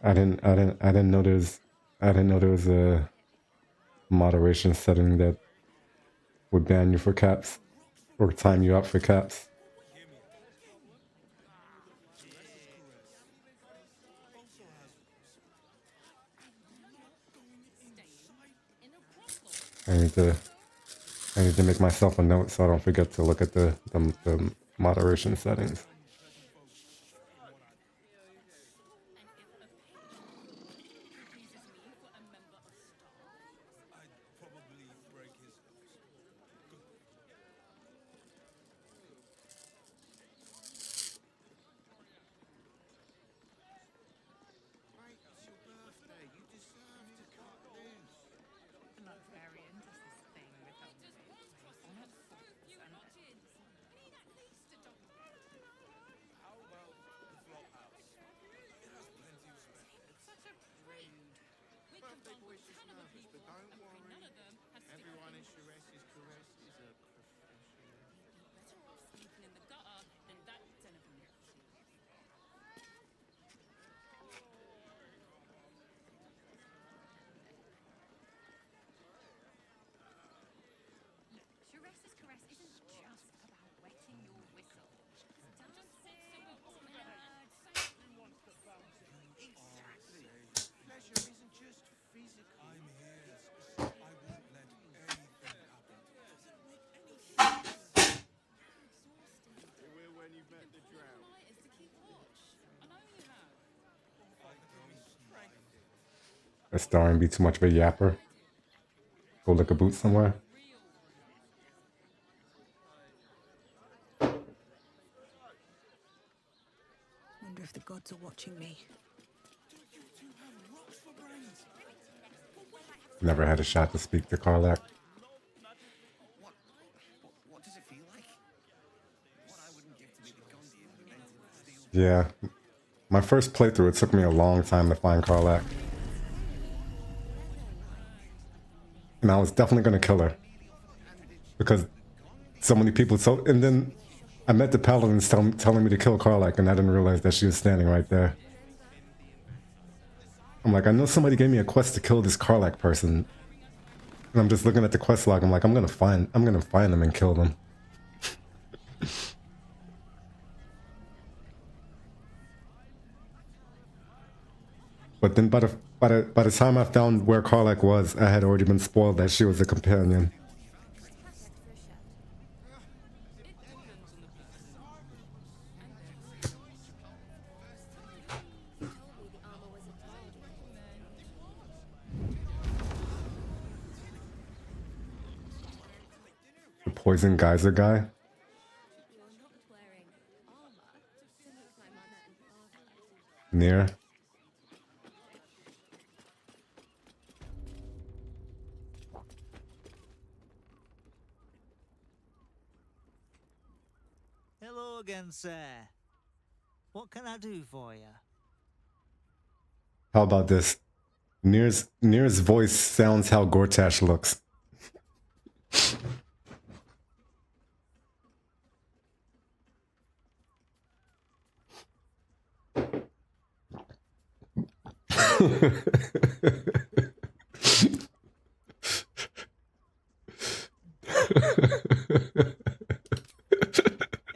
I didn't know there was a moderation setting that would ban you for caps or time you out for caps. I need to make myself a note so I don't forget to look at the moderation settings. Is Starring be too much of a yapper? Go lick a boot somewhere? Wonder if the gods are watching me. Never had a shot to speak to Karlach. What does it feel like? What I wouldn't give to be the Gondian who invented the steel. Yeah. My first playthrough, it took me a long time to find Karlach. And I was definitely going to kill her. Because so many people... And then I met the paladins telling me to kill Karlach, and I didn't realize that she was standing right there. I'm like, I know somebody gave me a quest to kill this Karlach person. And I'm just looking at the quest log. I'm like, I'm gonna find them and kill them. But then by the time I found where Karlach was, I had already been spoiled that she was a companion. The poison geyser guy. Near. Hello again, sir. What can I do for you? How about this? Near's voice sounds how Gortash looks.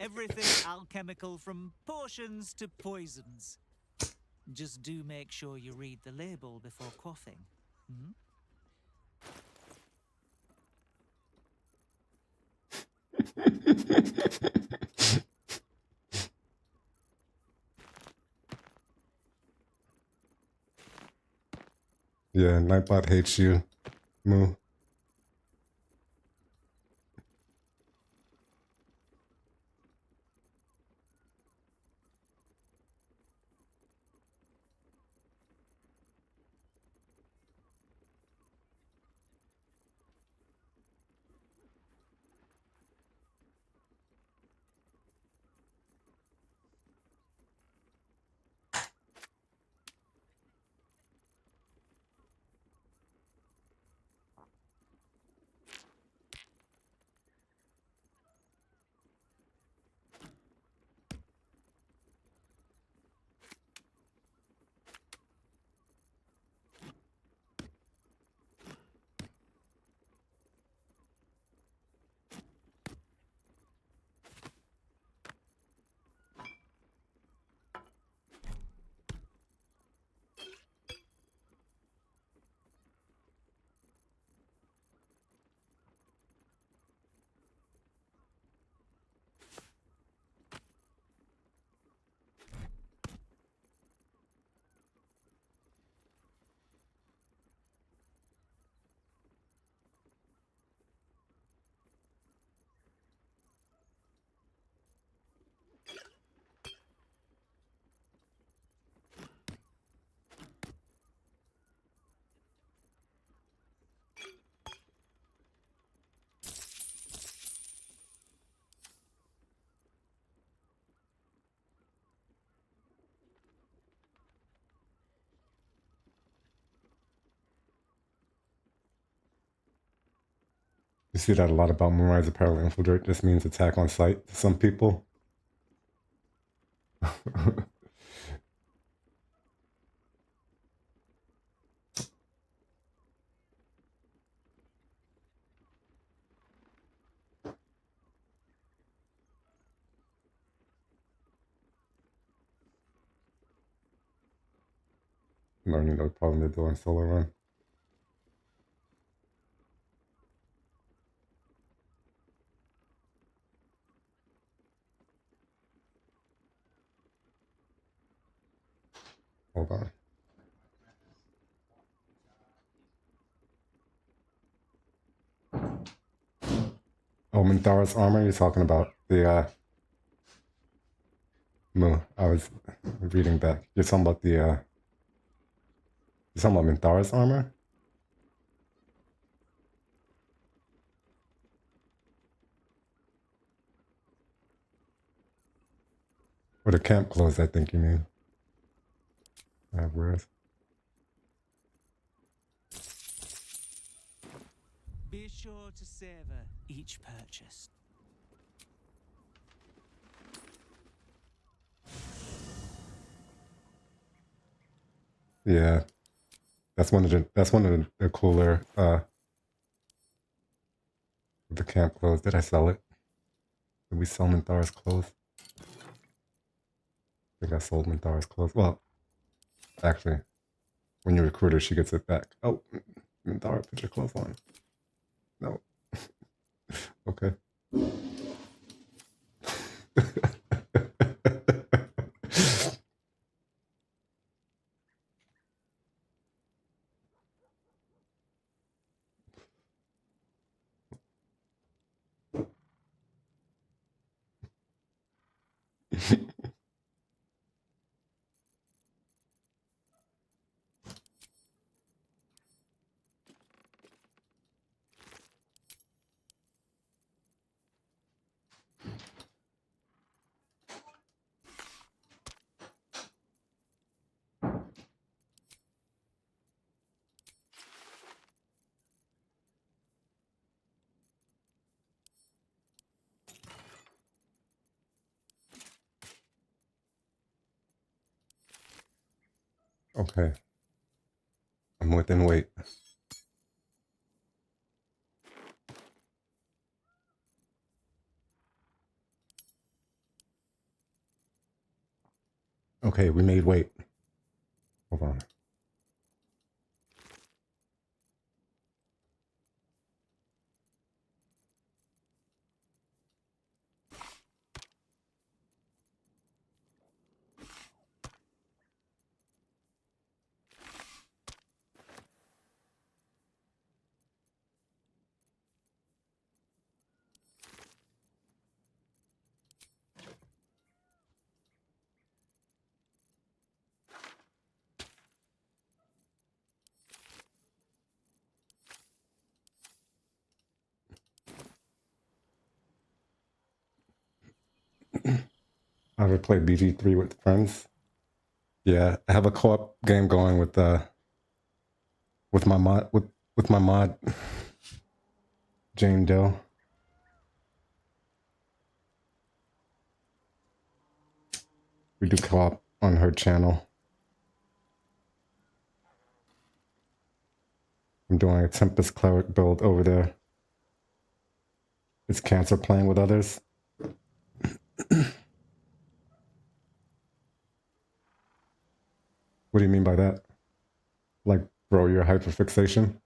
Everything alchemical from potions to poisons. Just do make sure you read the label before quaffing. Hmm? Yeah, Nightbot hates you. Moo. You see that a lot about Moonrise Apparel Infiltrate. This means attack on sight to some people. Learning no problem to do on solo run. Hold on. Oh, Minthara's armor? You're talking about the Moo. I was reading back. You're talking about the you're talking about Minthara's armor? Or the camp clothes, I think you mean. Where's Be sure to savor each purchase. Yeah, that's one of the cooler the camp clothes. Did I sell it? Did we sell Minthara's clothes? I think I sold Minthara's clothes. Well, actually, when you recruit her, she gets it back. Oh, Minthara, put your clothes on. No. Okay. Okay. I'm within weight. Okay, we made weight. Hold on. I ever play BG3 with friends? Yeah, I have a co-op game going with my mod Jane Doe. We do co-op on her channel. I'm doing a Tempest Cleric build over there. It's Cancer playing with others. What do you mean by that? Like, bro, your hyperfixation?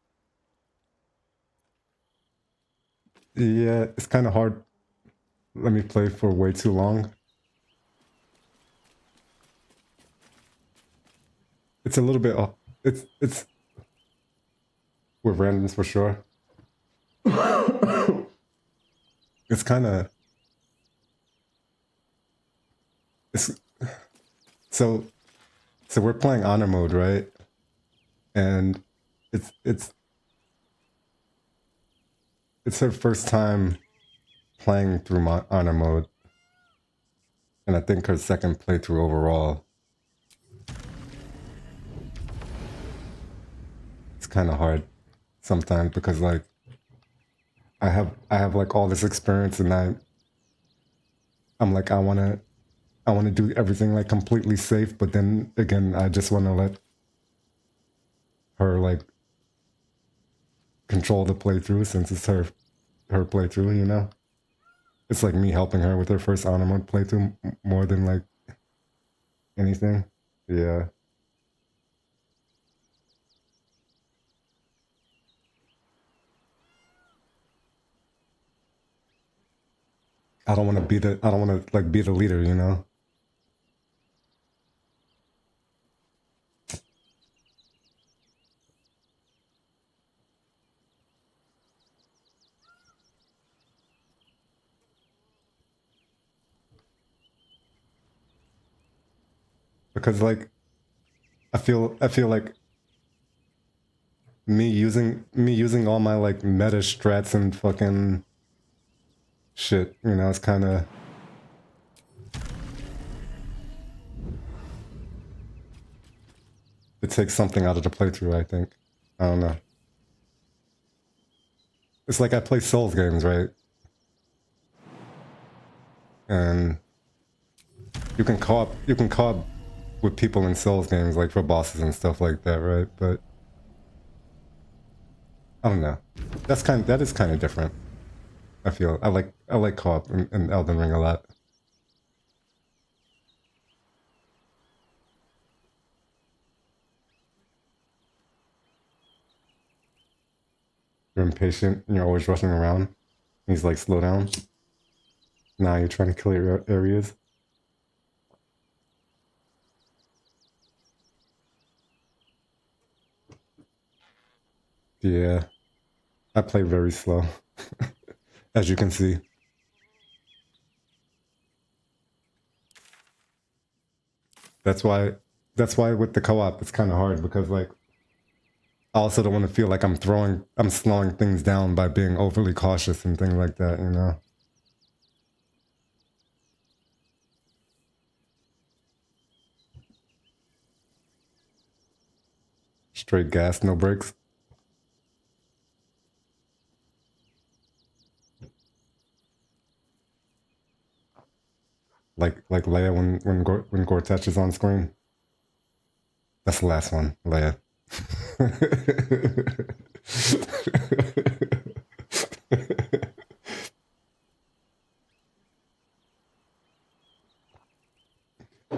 Yeah, it's kind of hard. Let me play for way too long. It's a little bit. It's with randoms for sure. It's kind of. It's so. So we're playing honor mode, right? And it's her first time playing through my honor mode, and I think her second playthrough overall. It's kind of hard sometimes because like I have like all this experience, and I'm like I want to do everything like completely safe, but then again I just want to let her like control the playthrough since it's her playthrough, you know? It's like me helping her with her first honor mode playthrough more than like anything. Yeah. I don't want to like be the leader, you know? Because like I feel like me using all my like meta strats and fucking shit, you know, it's kind of it takes something out of the playthrough, I think. I don't know. It's like I play Souls games, right? And you can co-op with people in Souls games, like for bosses and stuff like that, right? But I don't know. That is kind of different. I feel I like co-op in Elden Ring a lot. You're impatient and you're always rushing around. And he's like, slow down. Now you're trying to clear areas. Yeah, I play very slow, as you can see. That's why with the co-op it's kind of hard because like I also don't want to feel like I'm slowing things down by being overly cautious and things like that, you know. Straight gas, no brakes. Like Leia when Gortach is on screen. That's the last one, Leia.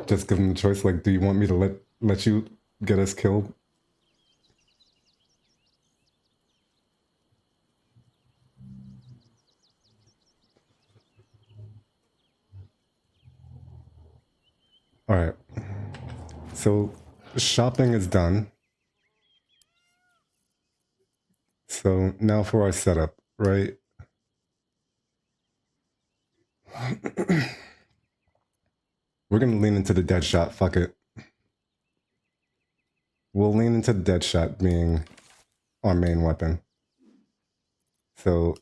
Just give them the choice. Like, do you want me to let you get us killed? All right. So shopping is done. So now for our setup, right? We're gonna lean into the dead shot. Fuck it. We'll lean into the dead shot being our main weapon. So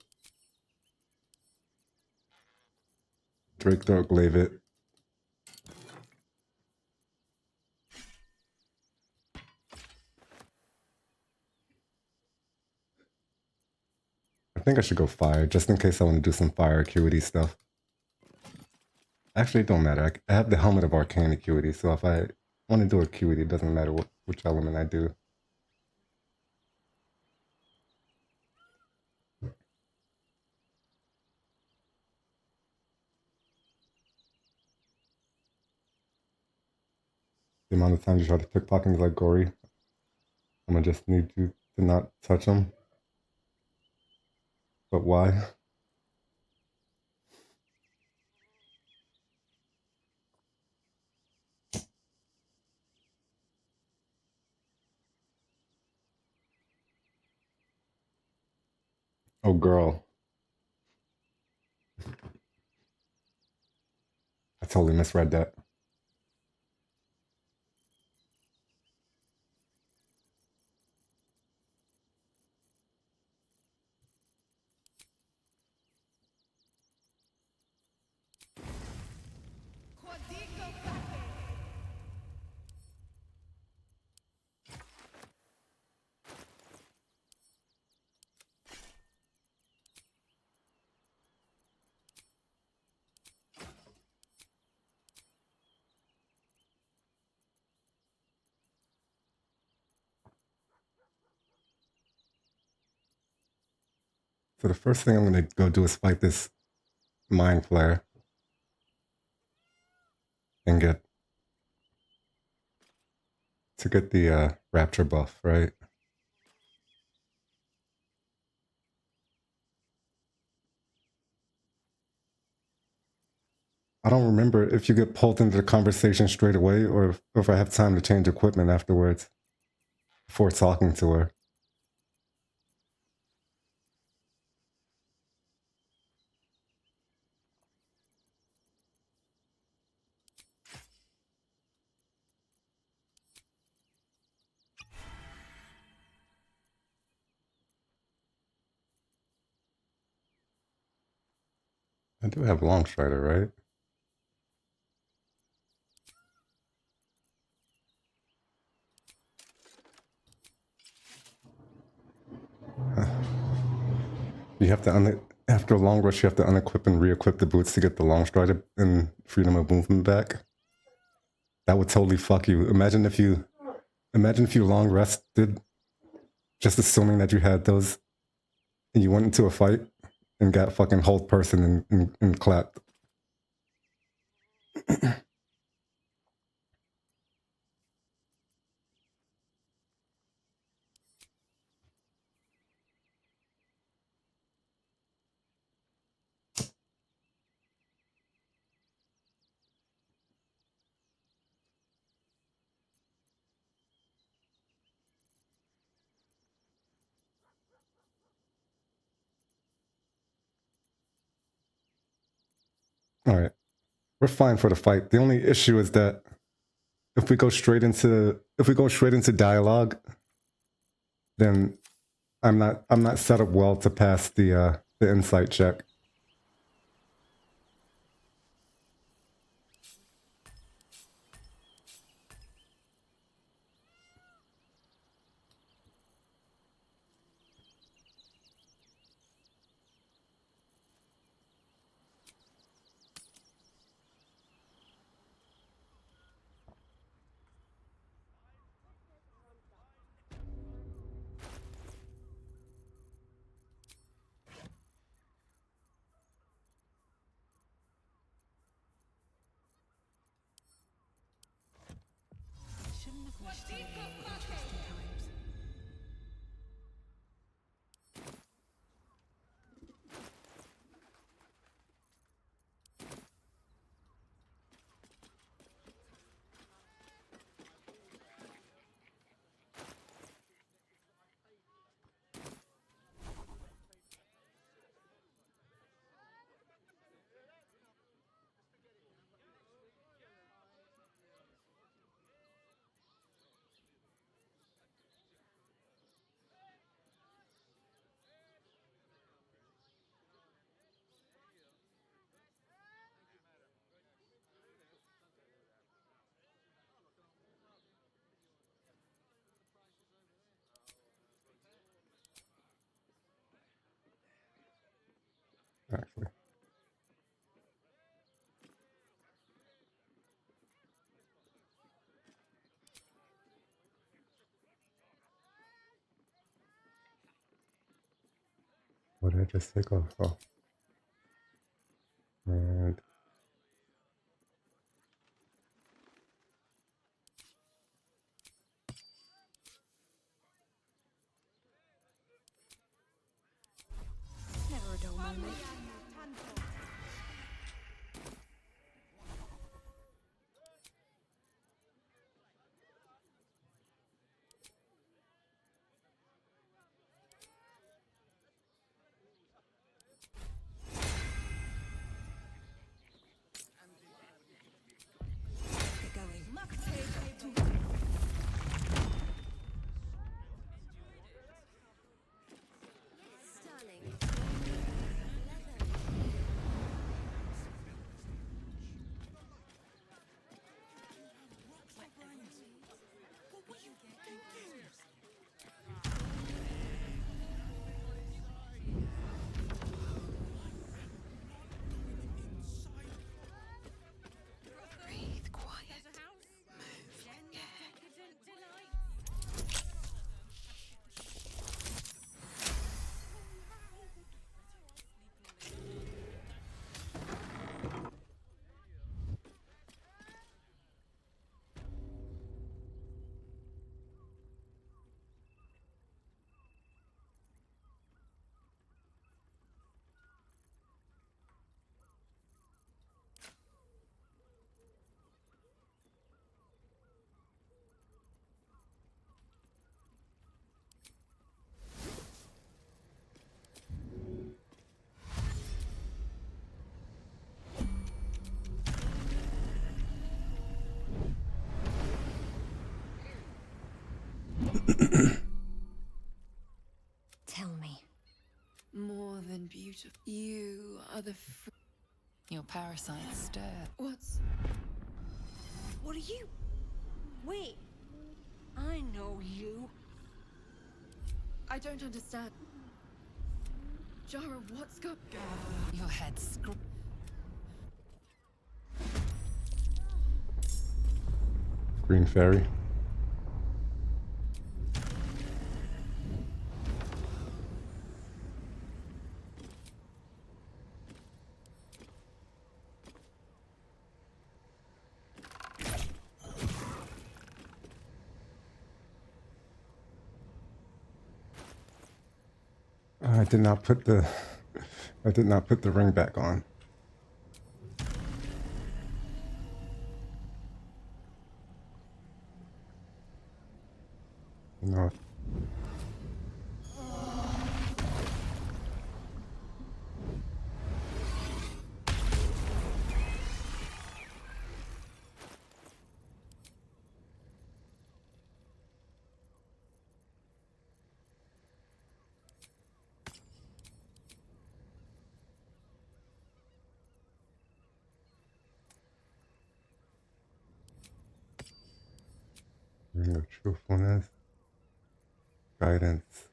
Drake Throat Glaive it. I think I should go fire, just in case I want to do some fire acuity stuff. Actually, it don't matter. I have the Helmet of Arcane acuity, so if I want to do acuity, it doesn't matter which element I do. The amount of times you try to pickpocket is like gory. I'm gonna just need you to not touch them. But why? Oh, girl. I totally misread that. So the first thing I'm gonna go do is fight this Mind Flare. And get the Rapture buff, right? I don't remember if you get pulled into the conversation straight away or if I have time to change equipment afterwards before talking to her. I do have Long Strider, right? You have to after a long rush, you have to unequip and re-equip the boots to get the Long Strider and freedom of movement back. that would totally fuck you. Imagine if you long rested, just assuming that you had those, and you went into a fight and got fucking whole person and clapped. All right, we're fine for the fight. The only issue is that if we go straight into dialogue, then I'm not set up well to pass the insight check. Actually. What did I just take off? Oh. And Never a dull moment. Get going. Breathe quiet. Move with care. Tell me. More than beautiful. You are the Your parasites stir. What are you? Wait. I know you. I don't understand. Jara, what's going? Your head Green fairy. I did not put the ring back on. No. Ring of truthfulness. Guidance.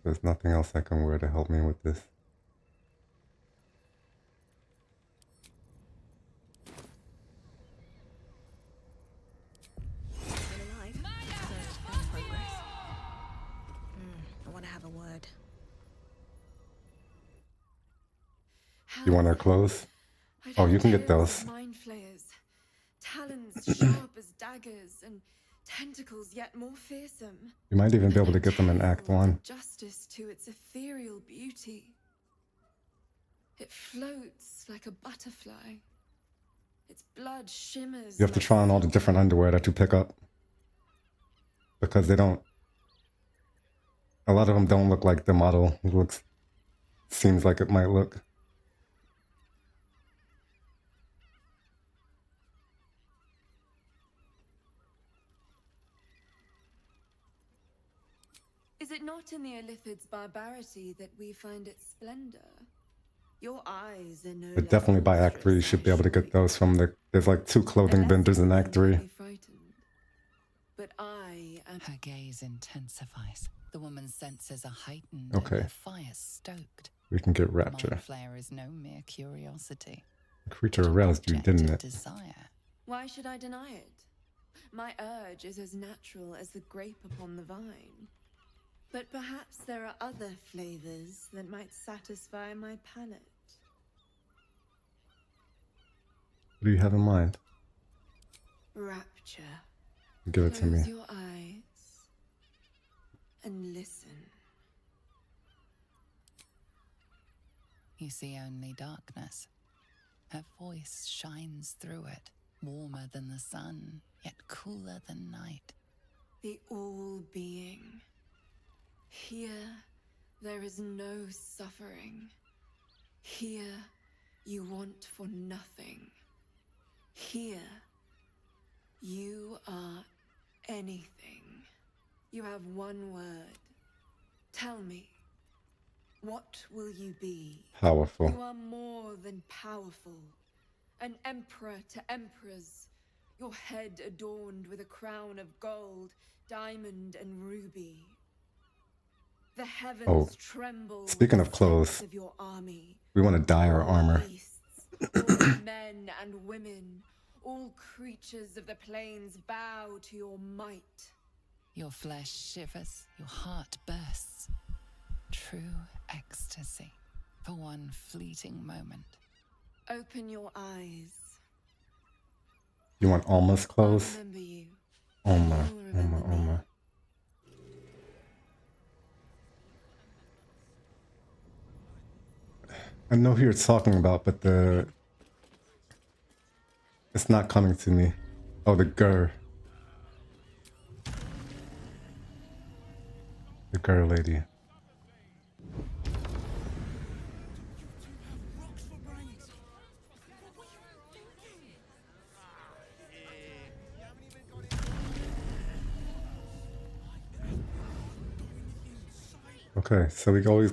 There's nothing else I can wear to help me with this. I want to have a word. You want our clothes? Oh, you can get those. Mind flayers, talons sharp as daggers, and tentacles yet more fearsome. You might even be able to get them in Act 1. Justice to its ethereal beauty. It floats like a butterfly. Its blood shimmers. You have to try on all the different underwear that you pick up. Because they don't... A lot of them don't look like the model looks... Seems like it might look. Is it not in the Illithid's barbarity that we find its splendor? Your eyes are no But definitely by Act 3 you should be able to get those from the... There's like 2 clothing vendors in Act 3. But I am... Her gaze intensifies. The woman's senses are heightened. Okay. And her fire stoked. We can get Rapture. Mind flare is no mere curiosity. The creature aroused you, didn't it? Desire. Why should I deny it? My urge is as natural as the grape upon the vine. But perhaps there are other flavors that might satisfy my palate. What do you have in mind? Rapture. Give it to me. Close your eyes and listen. You see only darkness. Her voice shines through it, warmer than the sun, yet cooler than night. The all-being. Here, there is no suffering. Here, you want for nothing. Here, you are anything. You have one word. Tell me, what will you be? Powerful. You are more than powerful. An emperor to emperors. Your head adorned with a crown of gold, diamond, and ruby. The heavens tremble. Speaking of clothes, of your army. we want to dye our armor. All men and women, all creatures of the plains bow to your might. Your flesh shivers, your heart bursts. True ecstasy for one fleeting moment. Open your eyes. You want Alma's clothes? I remember you. Alma. I know who you're talking about, but it's not coming to me. Oh, the Gur. The Gur lady. Okay, so we always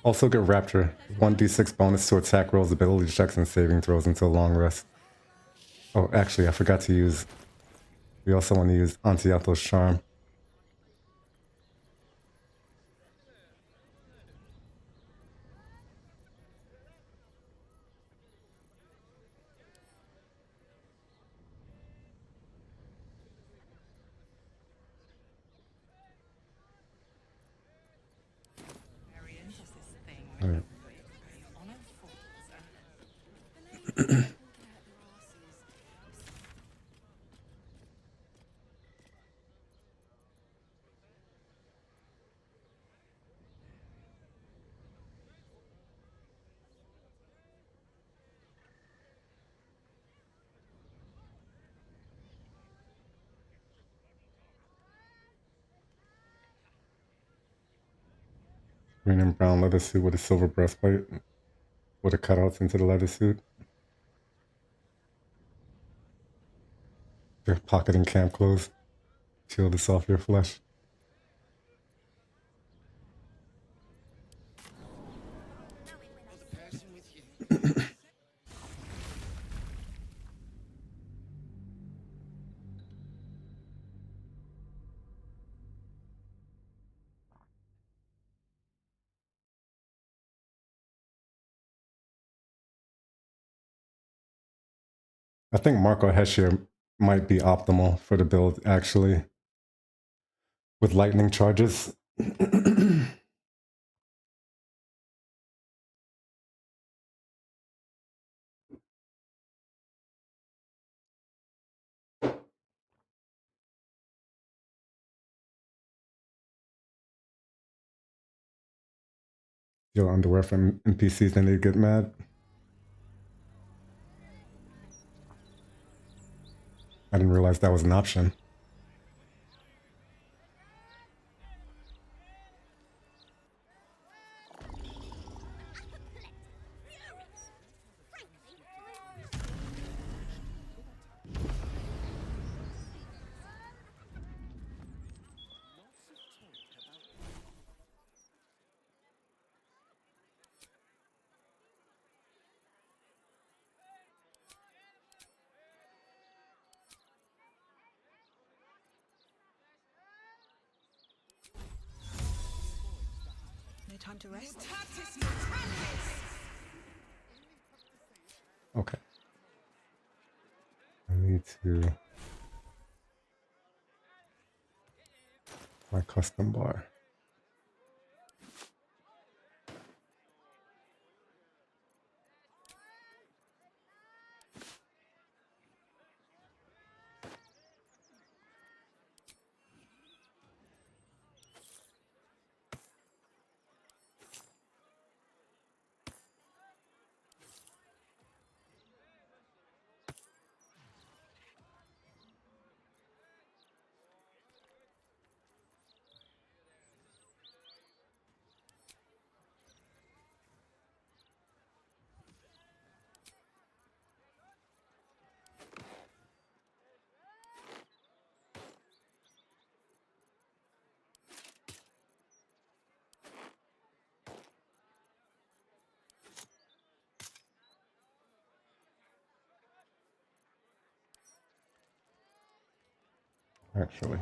also get Rapture. 1d6 bonus to attack rolls, ability checks, and saving throws until long rest. Oh, actually, I forgot to use... We also want to use Auntie Ethel's Charm. Right. Green and brown leather suit with a silver breastplate with the cutouts into the leather suit. They're pocketing camp clothes. Peel this off your flesh. I think Marco Hesher might be optimal for the build, actually, with lightning charges. Steal underwear from NPCs and they get mad. I didn't realize that was an option. No time to rest. Okay. I need to... my custom bar. Actually.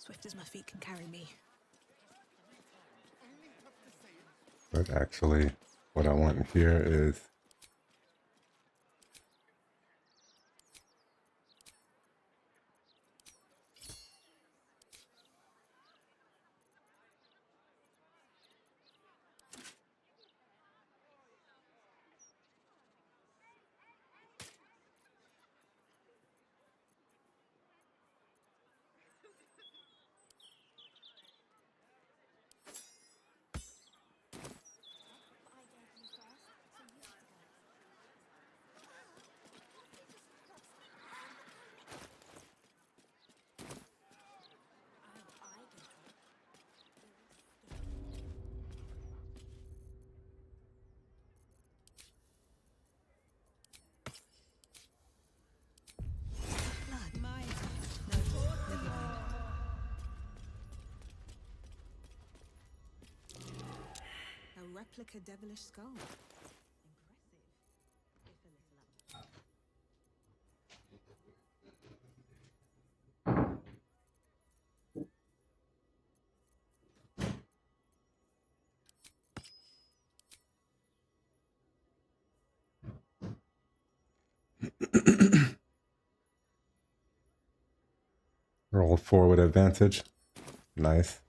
Swift as my feet can carry me. But actually, what I want here is replica devilish skull. Roll 4 with advantage. Nice.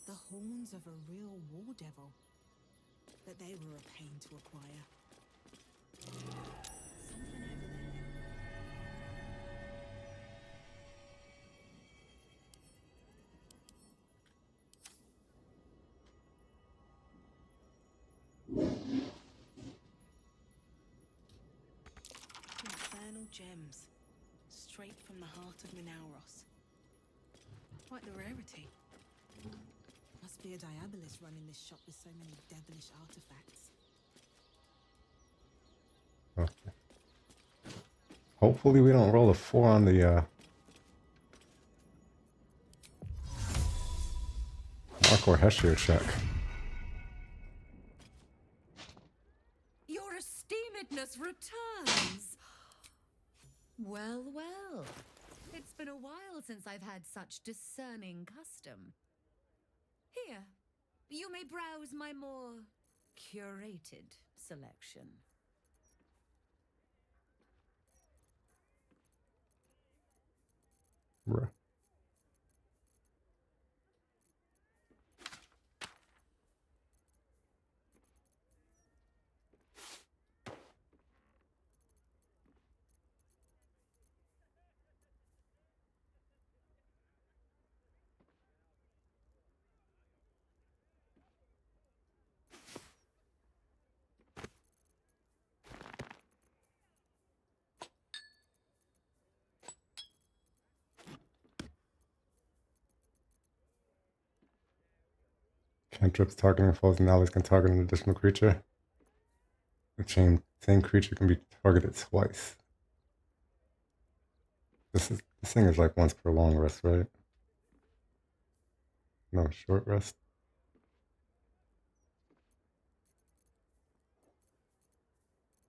The horns of a real war devil. But they were a pain to acquire. Infernal gems. Straight from the heart of Minauros. Quite the rarity. Must be a diabolist running this shop with so many devilish artifacts. Okay. Hopefully we don't roll a 4 on the Mark or Heshir check. Your esteemedness returns. Well, well. It's been a while since I've had such discerning custom. Here, you may browse my more curated selection. Bruh. Cantrips targeting foes and allies can target an additional creature. The same creature can be targeted twice. This thing is like once per long rest, right? No, short rest.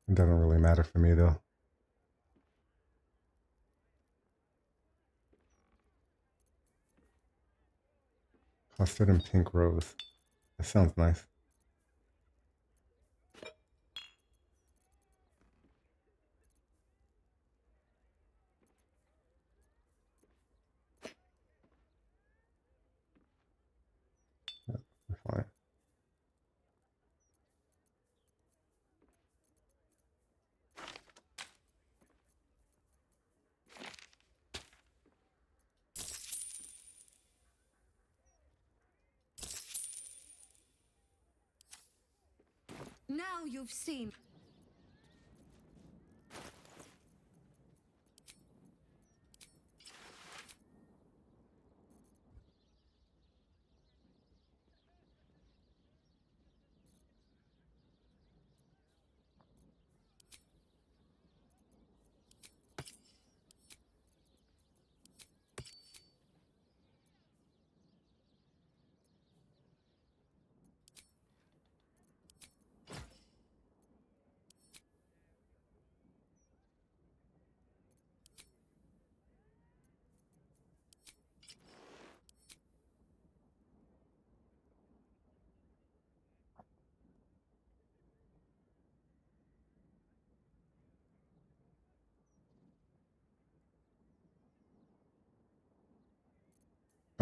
It doesn't really matter for me though. Custard and pink rose. That sounds nice. Yeah, fine. Now you've seen.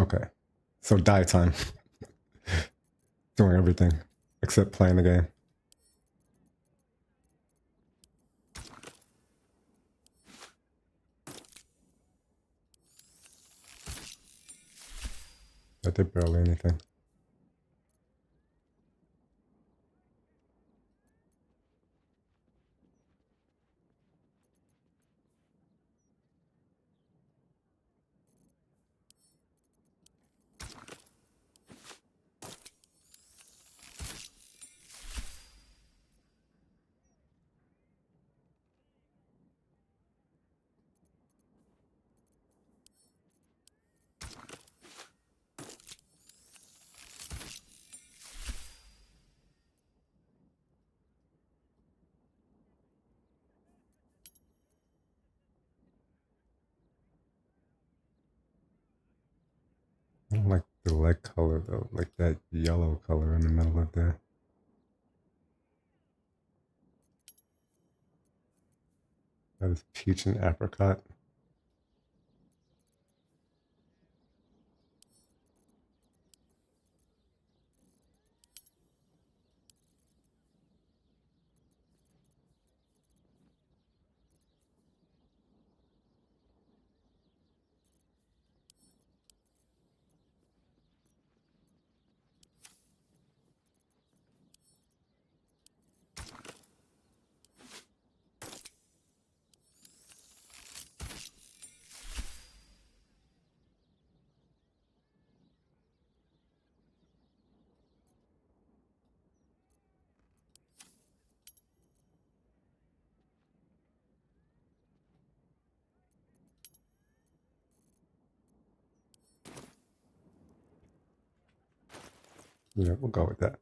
Okay. So die time. Doing everything except playing the game. I did barely anything. the leg color though, like that yellow color in the middle of there. That is peach and apricot. Yeah, we'll go with that.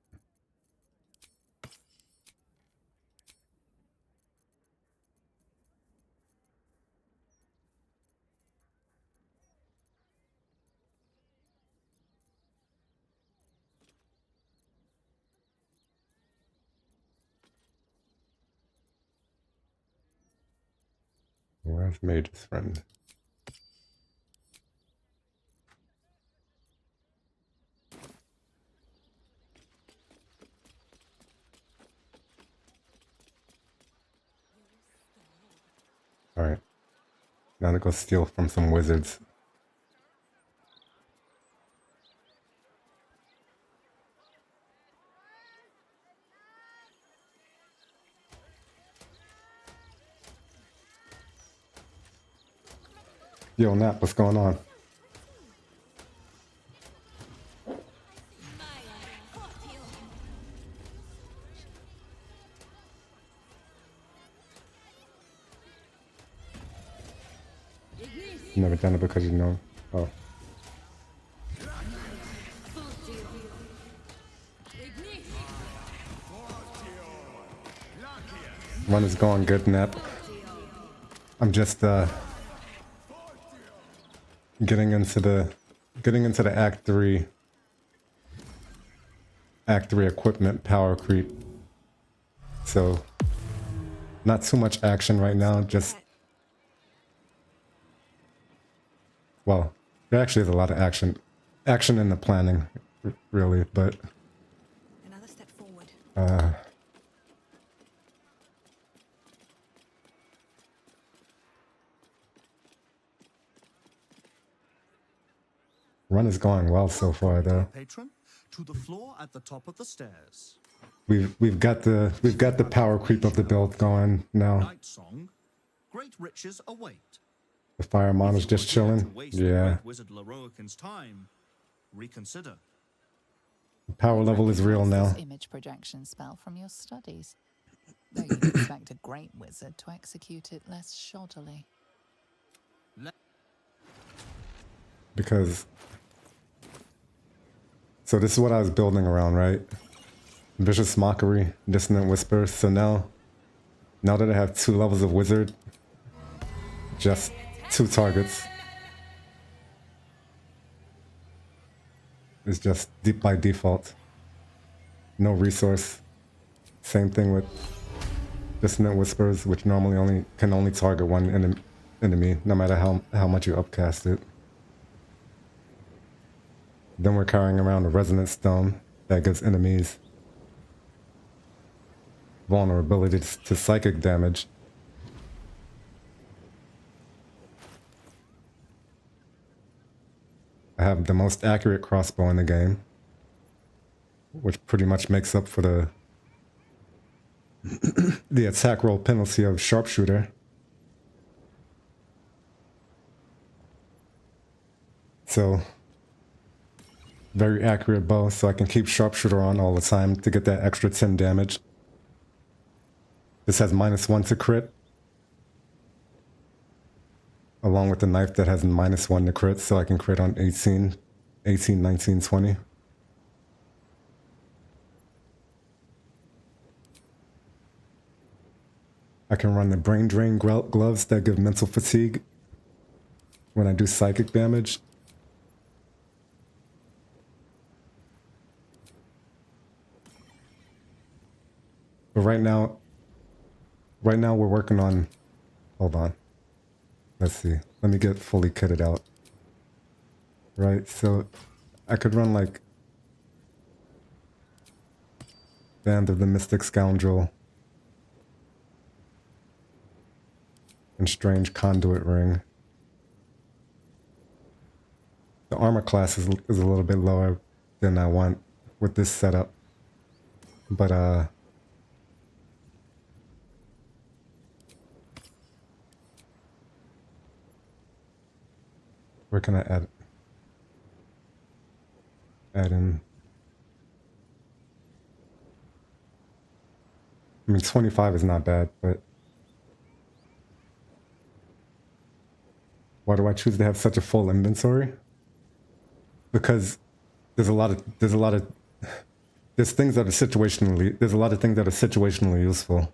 Where's Mage's friend? Alright. Now to go steal from some wizards. Yo, Nap, what's going on? Never done it because you know. Oh. Run is going good, Nap. I'm just getting into the Act 3 equipment power creep. So not too much action right now, just well, there actually is a lot of action in the planning, really, but Another step forward. Run is going well so far, though. Patron, to the floor at the top of the stairs. We've got the power creep of the build going now. Night song. Great riches await. The Firemon is just chilling. Yeah. Wizard Leroican's time. Reconsider. The power level is real now. This image projection spell from your studies. Though you'd expect a great wizard to execute it less shoddily. Because so this is what I was building around, right? Vicious Mockery, Dissonant Whisper. So now that I have 2 levels of wizard, just 2 targets. It's just deep by default. No resource. Same thing with Dissonant Whispers, which normally can only target one enemy, no matter how much you upcast it. Then we're carrying around a Resonant Stone that gives enemies vulnerability to psychic damage. I have the most accurate crossbow in the game, which pretty much makes up for the attack roll penalty of Sharpshooter. So, very accurate bow, so I can keep Sharpshooter on all the time to get that extra 10 damage. This has -1 to crit, along with the knife that has -1 to crit, so I can crit on 18, 19, 20. I can run the Brain Drain gloves that give mental fatigue when I do psychic damage. But right now we're working on, hold on. Let's see. Let me get fully kitted out. Right, so I could run like Band of the Mystic Scoundrel and Strange Conduit Ring. The armor class is a little bit lower than I want with this setup. But where can I add in? I mean, 25 is not bad, but why do I choose to have such a full inventory? Because there's a lot of there's a lot of things that are situationally useful.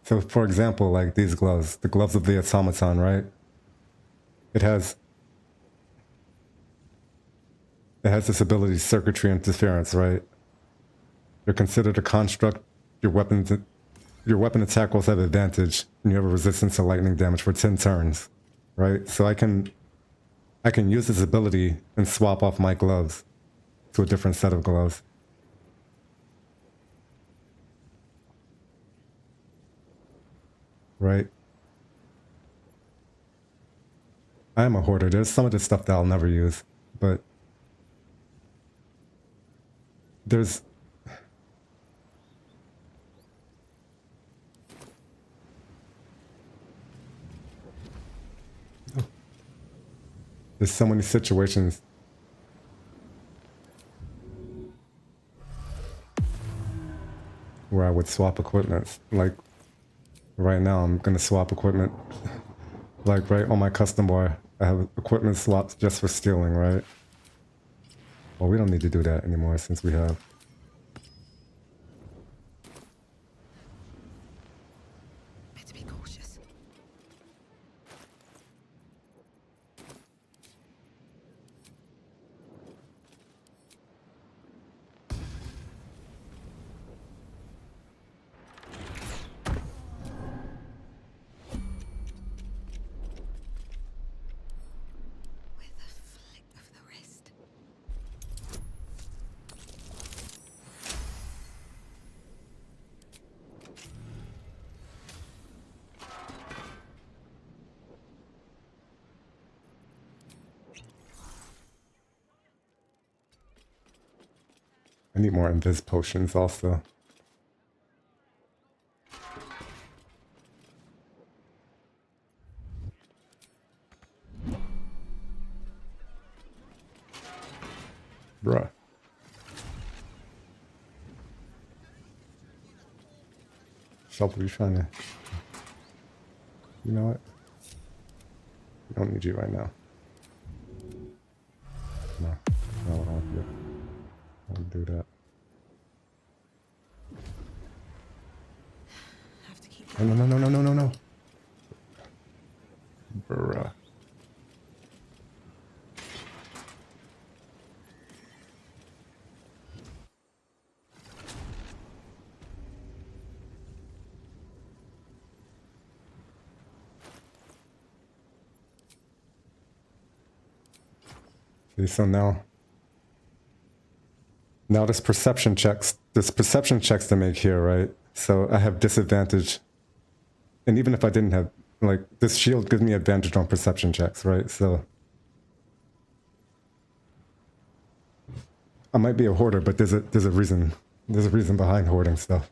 So, for example, like these gloves, the gloves of the automaton, right? It has this ability, circuitry interference, right? They're considered a construct. Your weapon attack rolls have advantage, and you have a resistance to lightning damage for 10 turns, right? So I can use this ability and swap off my gloves to a different set of gloves. Right? I am a hoarder. There's some of this stuff that I'll never use, but there's so many situations where I would swap equipment. Like right now, I'm gonna swap equipment. Like right on my custom bar, I have equipment swaps just for stealing, right? Well, we don't need to do that anymore since we have. Better be cautious. I need more invis potions also. Bruh. Shelter, you trying to... You know what? We don't need you right now. No, I don't want you. I don't do that. No. Bruh. See, so now there's perception checks to make here, right? So I have disadvantage. And even if I didn't have, like, this shield gives me advantage on perception checks, right? So I might be a hoarder, but there's a reason. There's a reason behind hoarding stuff.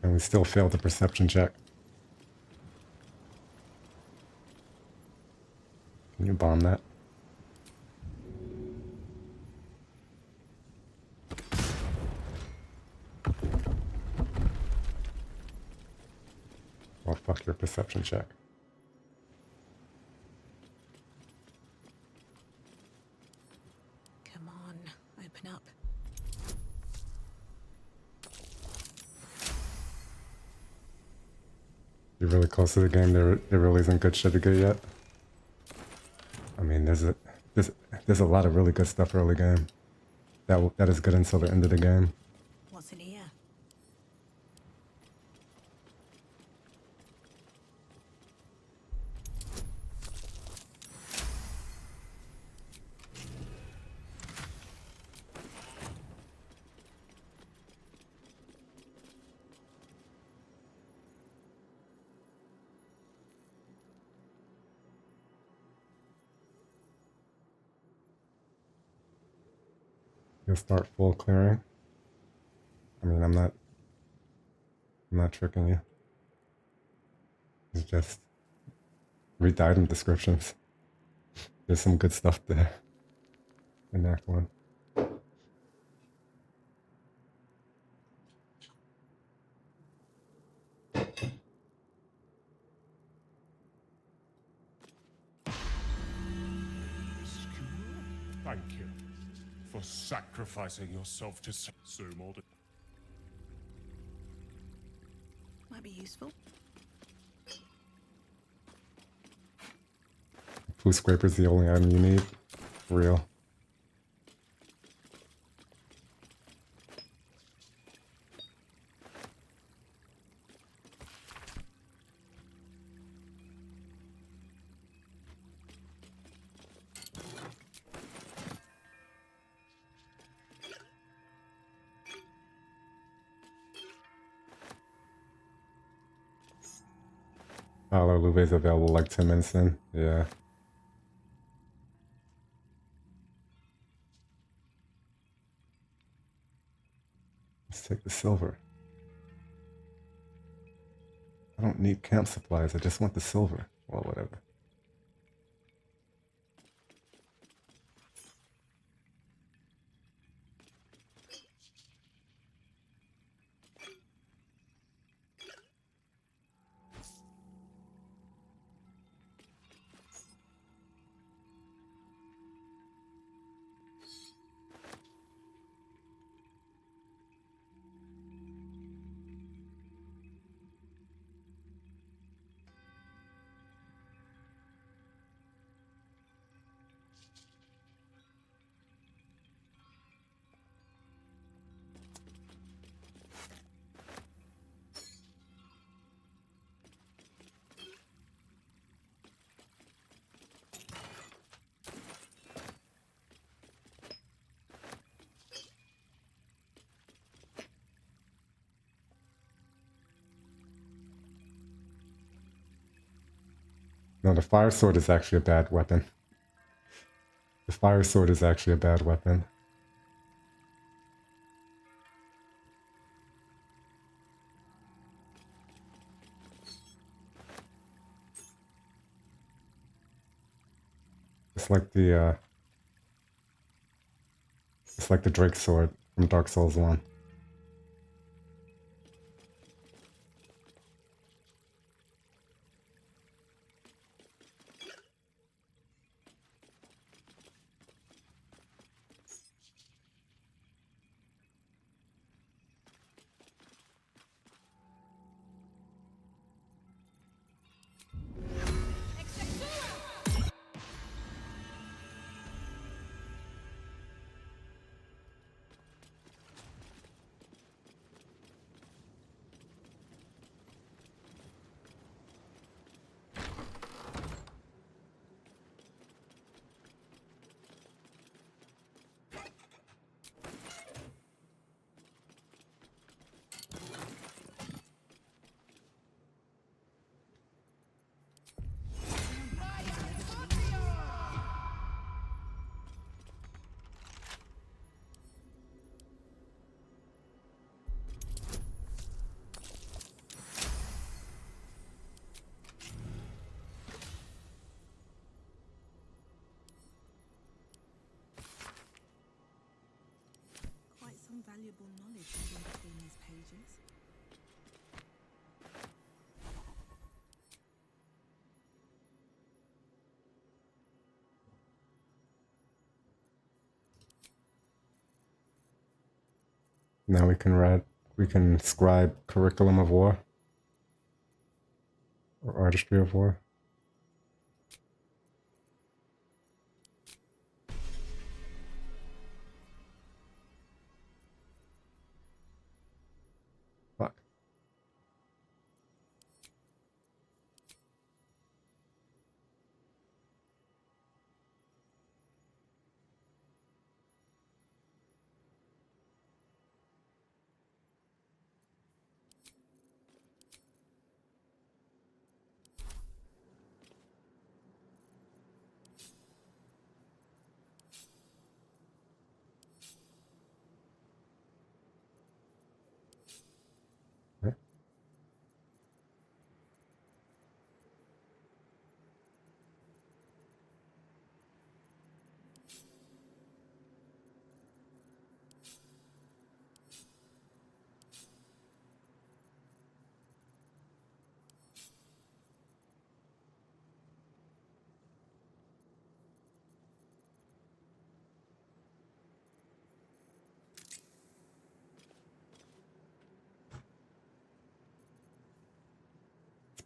And we still failed the perception check. Can you bomb that? Well, fuck your perception check. Come on, open up. You're really close to the game. There really isn't good shit to get yet. I mean, there's a lot of really good stuff early game. That is good until the end of the game. What's in here? You'll start full clearing. I mean, I'm not tricking you. It's just read the item descriptions. There's some good stuff there in Act 1. Thank you for sacrificing yourself to Sumod. Might be useful. Food scraper's the only item you need. For real. Paolo Luve's available like 10 minutes in. Yeah. Let's take the silver. I don't need camp supplies. I just want the silver. Well, whatever. No, the fire sword is actually a bad weapon. The fire sword is actually a bad weapon. It's like the Drake sword from Dark Souls 1. valuable knowledge hidden between these pages. Now we can scribe curriculum of war or artistry of war. Fuck.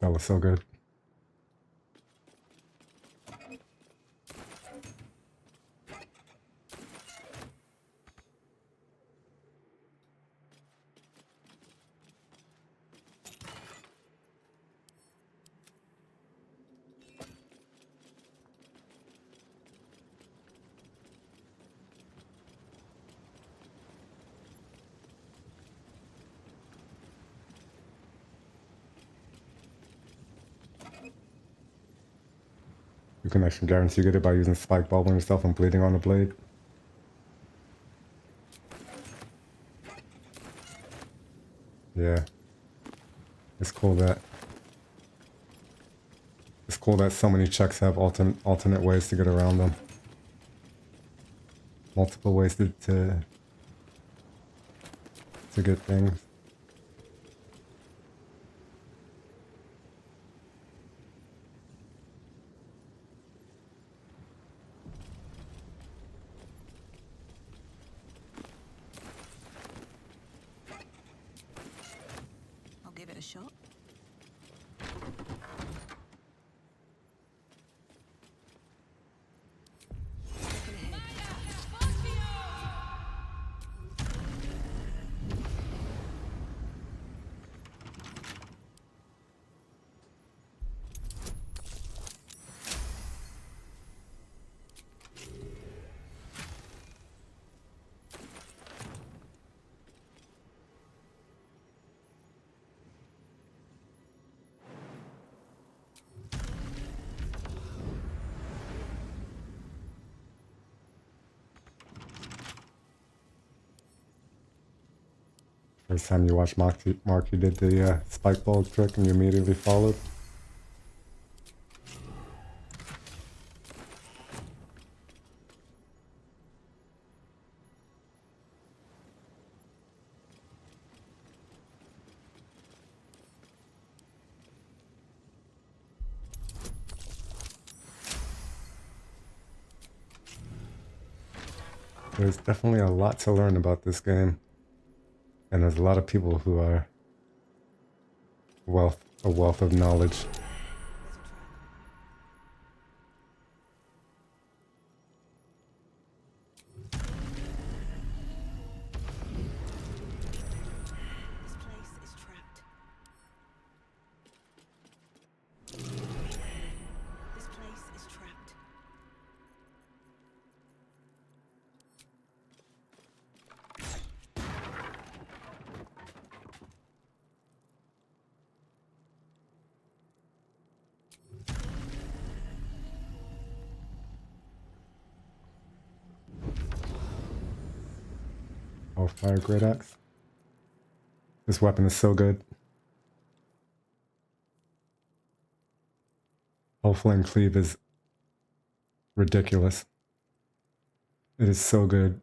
That was so good. You can actually guarantee you get it by using spike ball on yourself and bleeding on the blade. Yeah. It's cool that so many checks have alternate ways to get around them. Multiple ways to get things. I'll give it a shot. First time you watched Mark, you did the spike ball trick and you immediately followed. There's definitely a lot to learn about this game. And there's a lot of people who are a wealth of knowledge. This place is trapped. This place is trapped. Oh, fire great axe. This weapon is so good. Whole flame cleave is ridiculous. It is so good.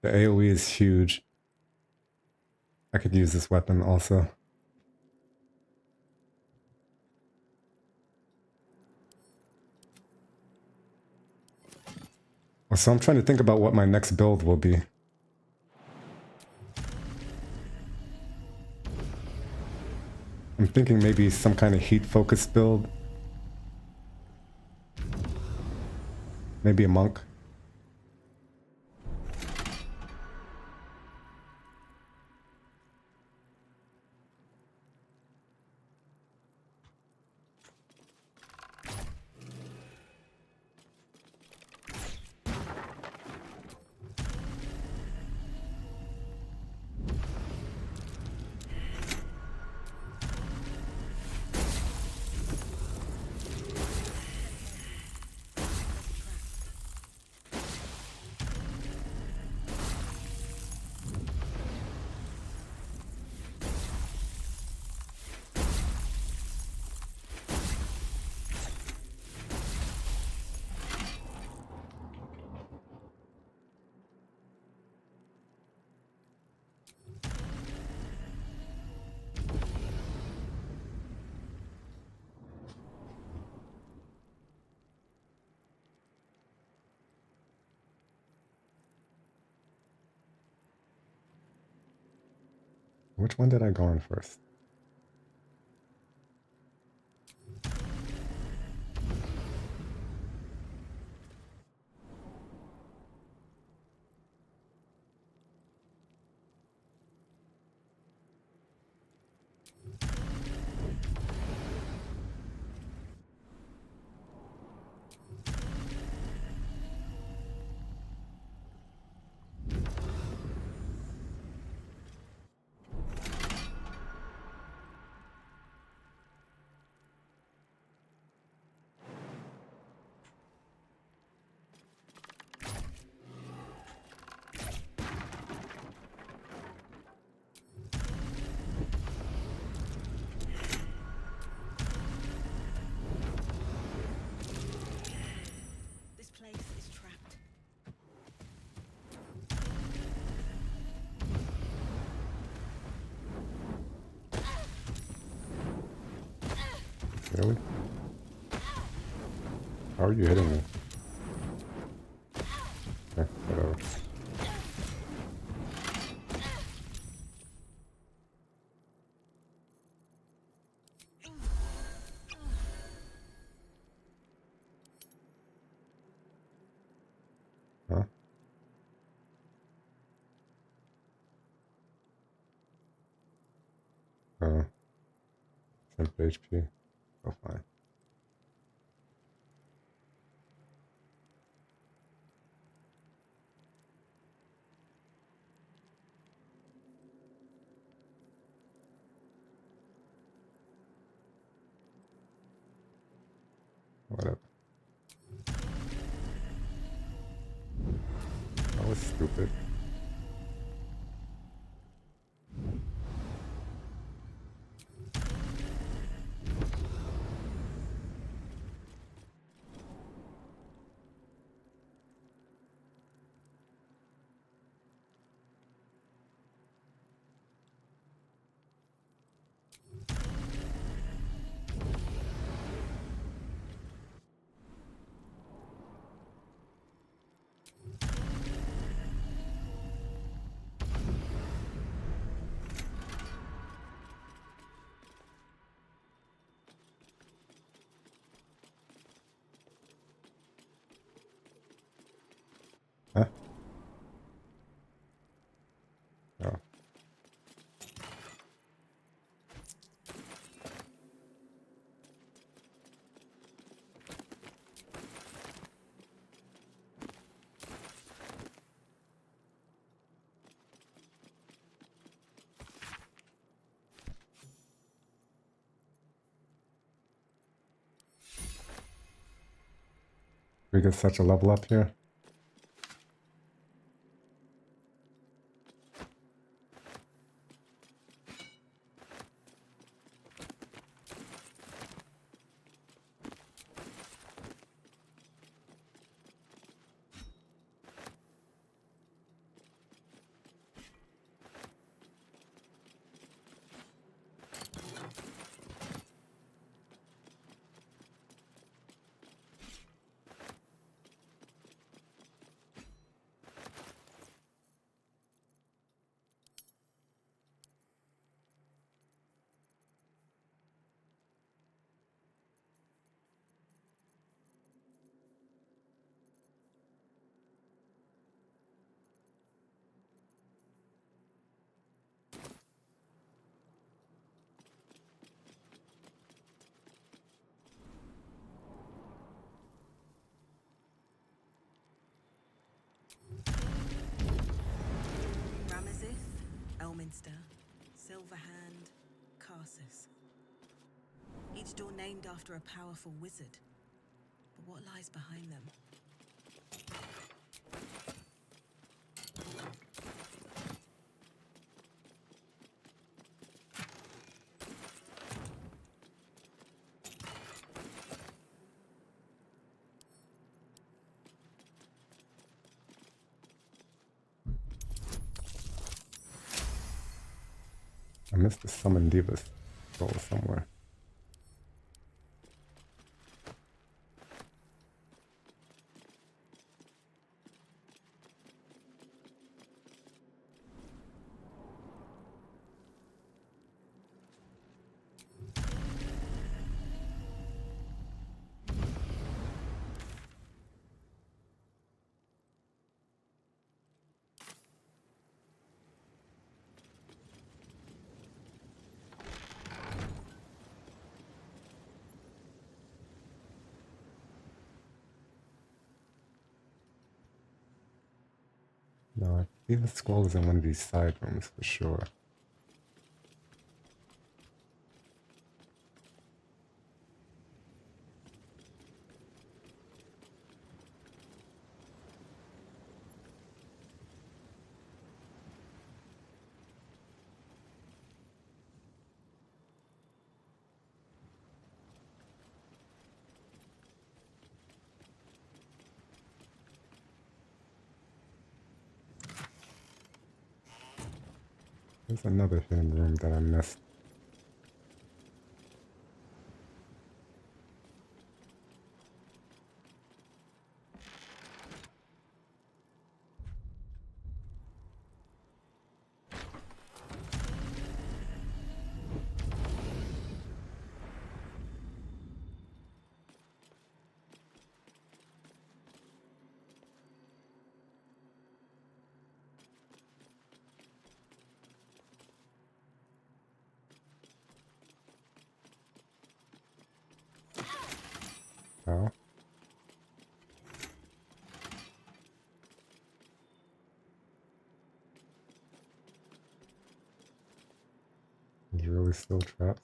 The AoE is huge. I could use this weapon also. So I'm trying to think about what my next build will be. I'm thinking maybe some kind of heat-focused build. Maybe a monk. Which one did I go on first? This place is trapped. Really? How are you hitting me? Okay, whatever. Huh? Oh. 10 HP. Oh, fine. Whatever. That was stupid. Huh? Oh. We get such a level up here. Minster, Silverhand, Carsus. Each door named after a powerful wizard. But what lies behind them? I missed the Summon Divas scroll somewhere. No, I believe the scroll is in one of these side rooms for sure. There's another hidden room that I missed. Oh. There's really still traps.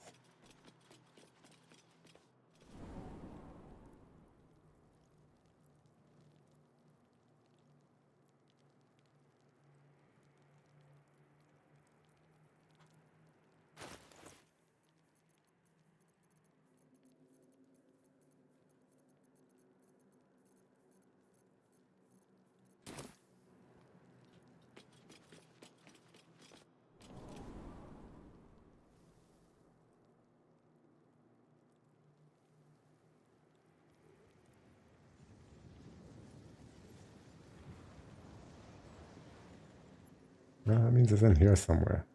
No, that means it's in here somewhere.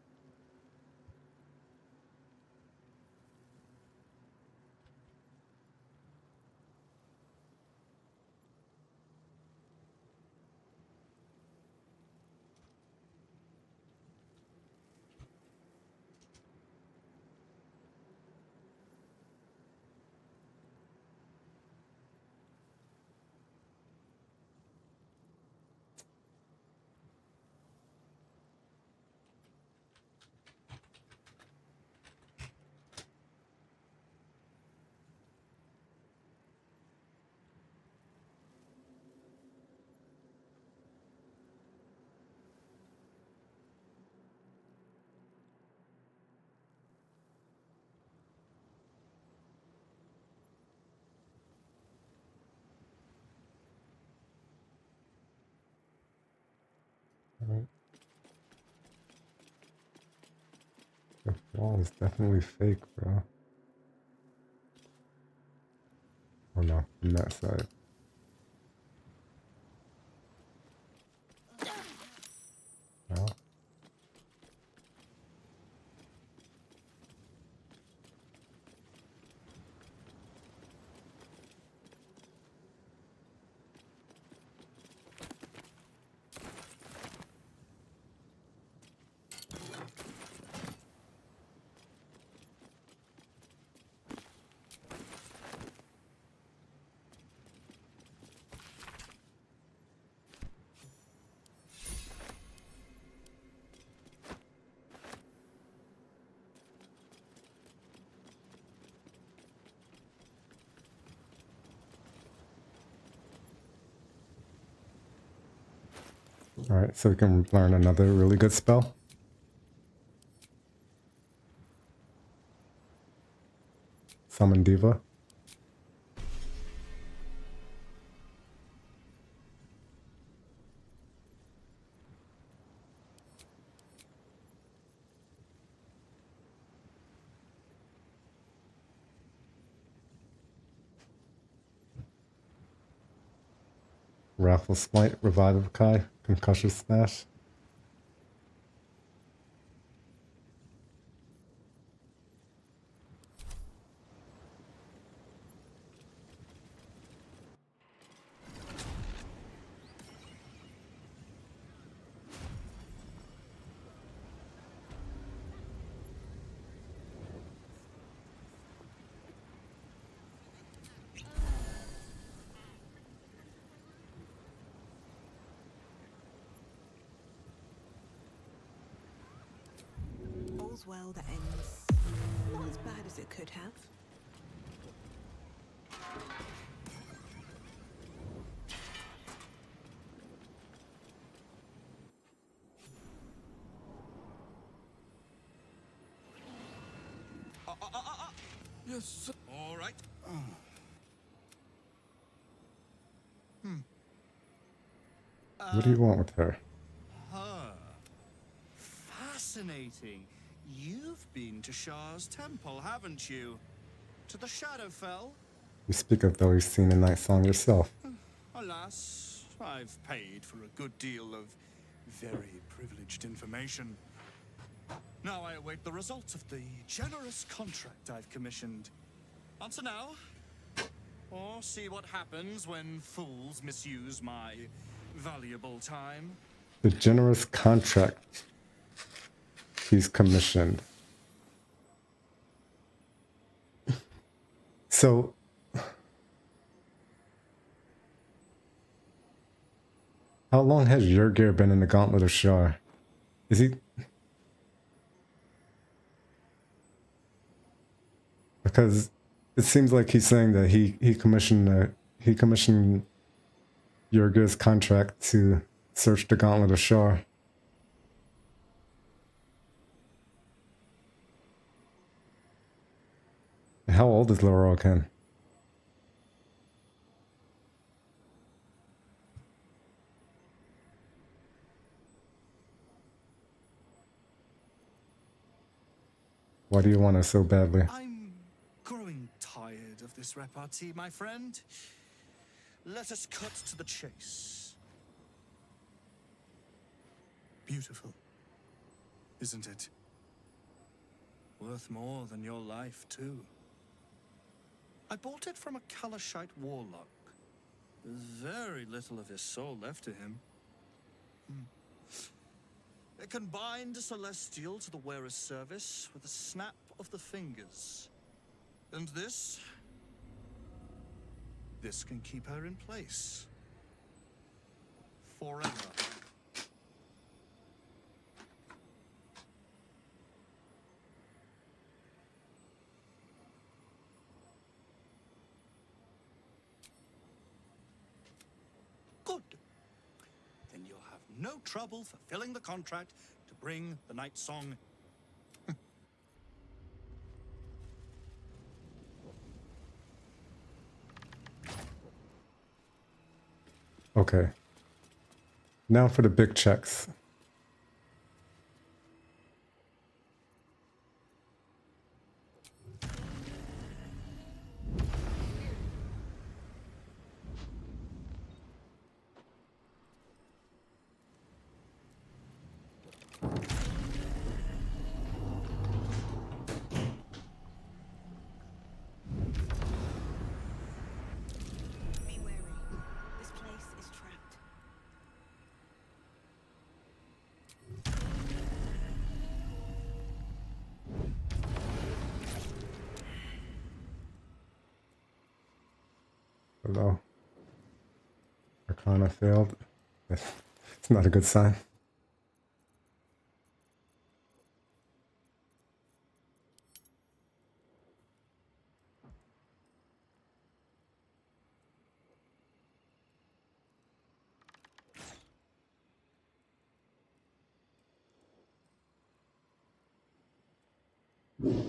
Alright. The wall is definitely fake, bro. Oh no, from that side. No. Alright, so we can learn another really good spell. Summon Diva. Wrathful Smite, Revive Kai, Concussion Smash. All's well that ends not as bad as it could have. Yes, sir. All right. What do you want with her? Her. Fascinating. You've been to Shah's temple, haven't you? To the Shadowfell? You speak of though you've seen the Night Song yourself. Alas, I've paid for a good deal of very privileged information. Now I await the results of the generous contract I've commissioned. Answer now, or see what happens when fools misuse my valuable time. The generous contract he's commissioned. So how long has Yurgir been in the Gauntlet of Shar? Is he? Because it seems like he's saying that he commissioned Yurgir's contract to search the Gauntlet of Shar. How old is Lorelken? Why do you want her so badly? I'm growing tired of this repartee, my friend. Let us cut to the chase. Beautiful, isn't it? Worth more than your life, too. I bought it from a Kalashite warlock. There's very little of his soul left to him. It can bind a celestial to the wearer's service with a snap of the fingers. And this can keep her in place. Forever. Good. Then you'll have no trouble fulfilling the contract to bring the Night Song. Okay. Now for the big checks. Be wary. This place is trapped. Hello. Arcana failed. It's not a good sign. We'll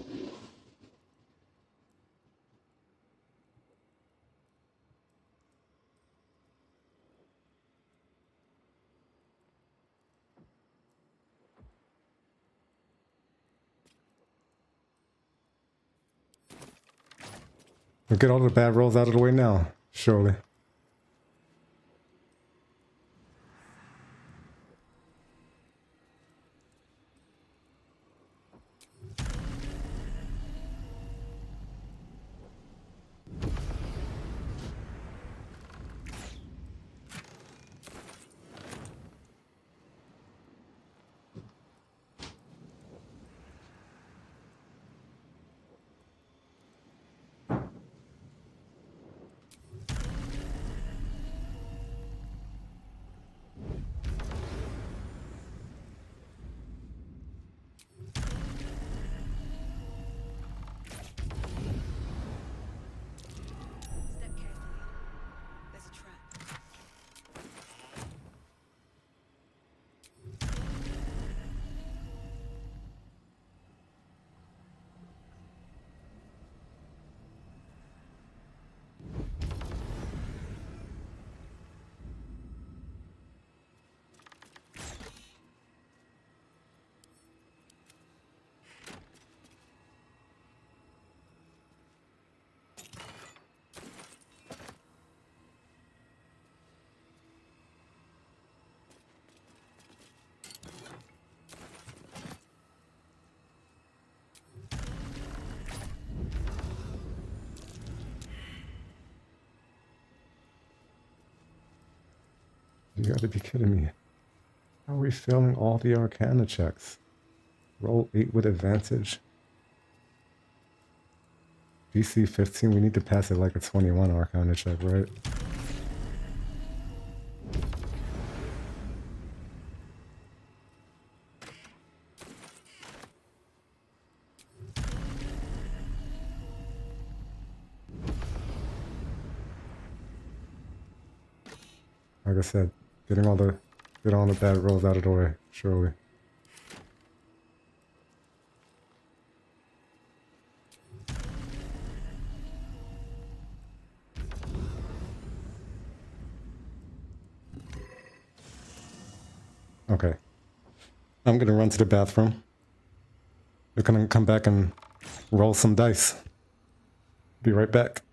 get all the bad rolls out of the way now, surely. Step carefully. There's a trap. You gotta be kidding me. How are we failing all the Arcana checks? Roll 8 with advantage. DC 15, we need to pass it like a 21 Arcana check, right? Like I said, get all the bad rolls out of the way, surely. Okay. I'm gonna run to the bathroom. We're gonna come back and roll some dice. Be right back.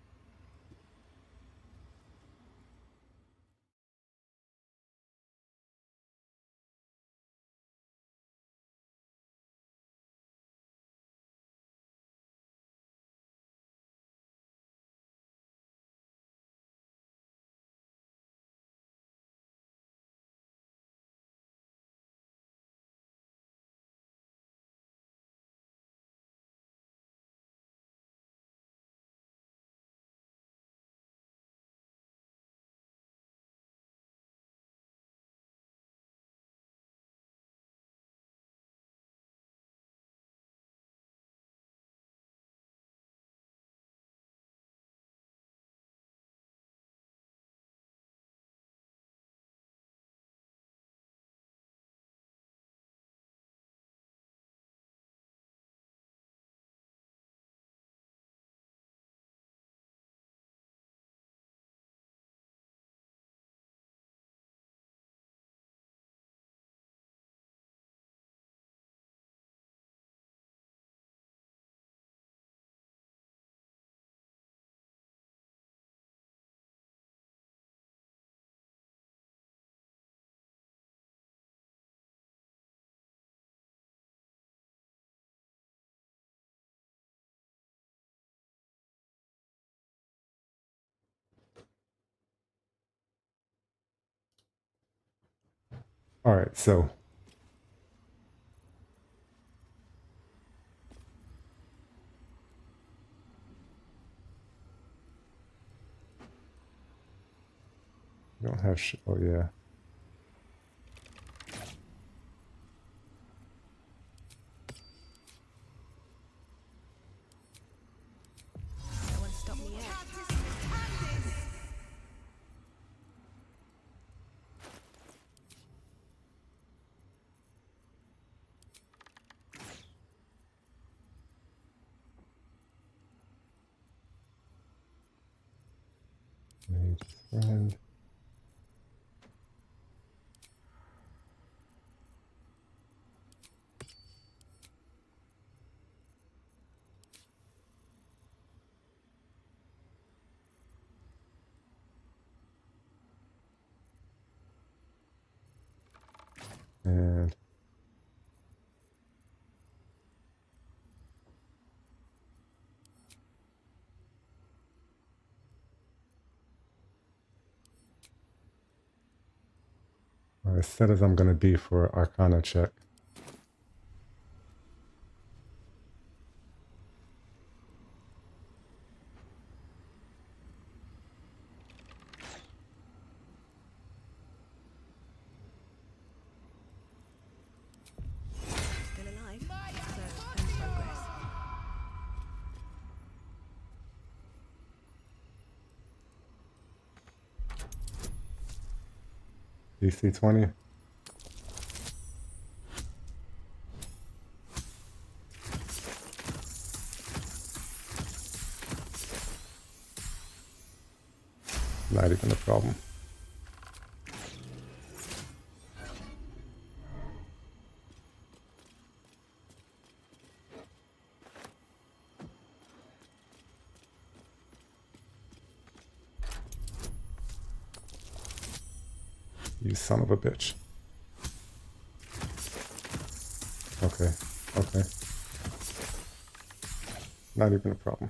Alright, so we don't have oh yeah. No one stop me yet. Mage friend. And as set as I'm going to be for Arcana check. Still alive? So, in progress. DC 20. Not even a problem. You son of a bitch. Okay, okay. Not even a problem.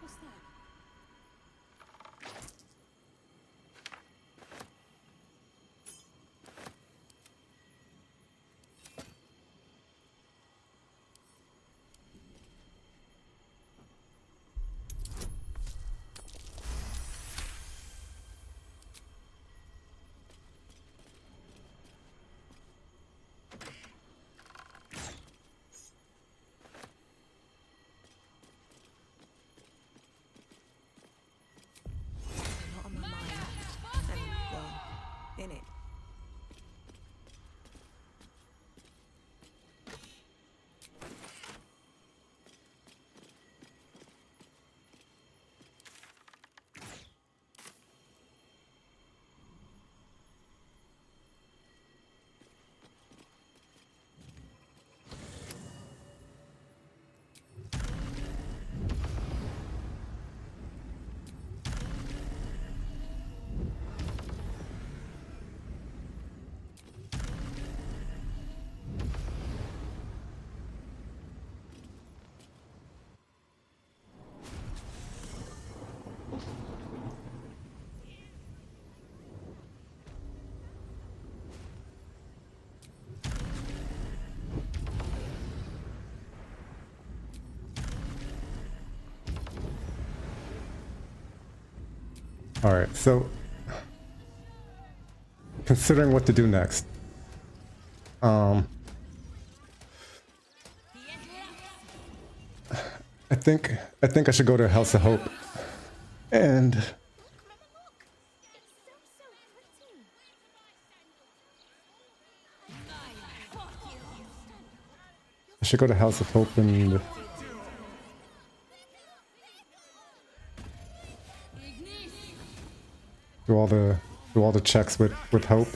What's that? Not on my mind. And, well, in it. All right, so considering what to do next. I think I should go to House of Hope. And I should go to House of Hope and do all the checks with Hope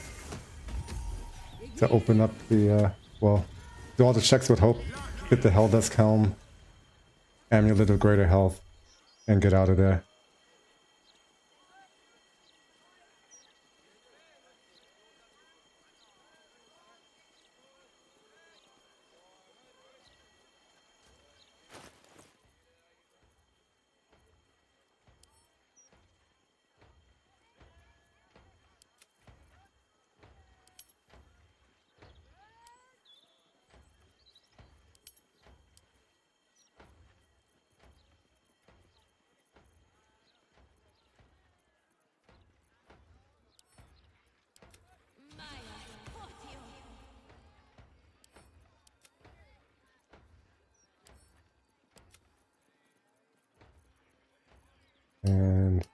to open up the well, do all the checks with Hope, get the Helldusk Helm, Amulet of Greater Health, and get out of there. And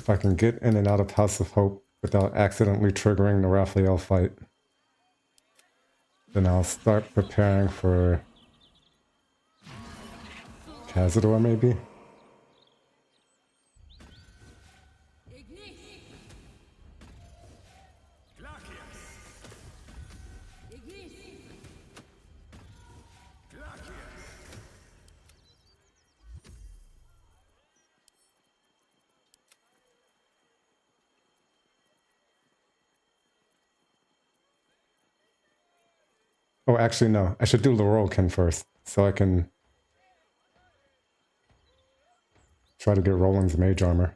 If I can get in and out of House of Hope without accidentally triggering the Raphael fight, then I'll start preparing for Cazador, maybe? Oh, actually, no. I should do Lorolkin first, so I can try to get Roland's mage armor.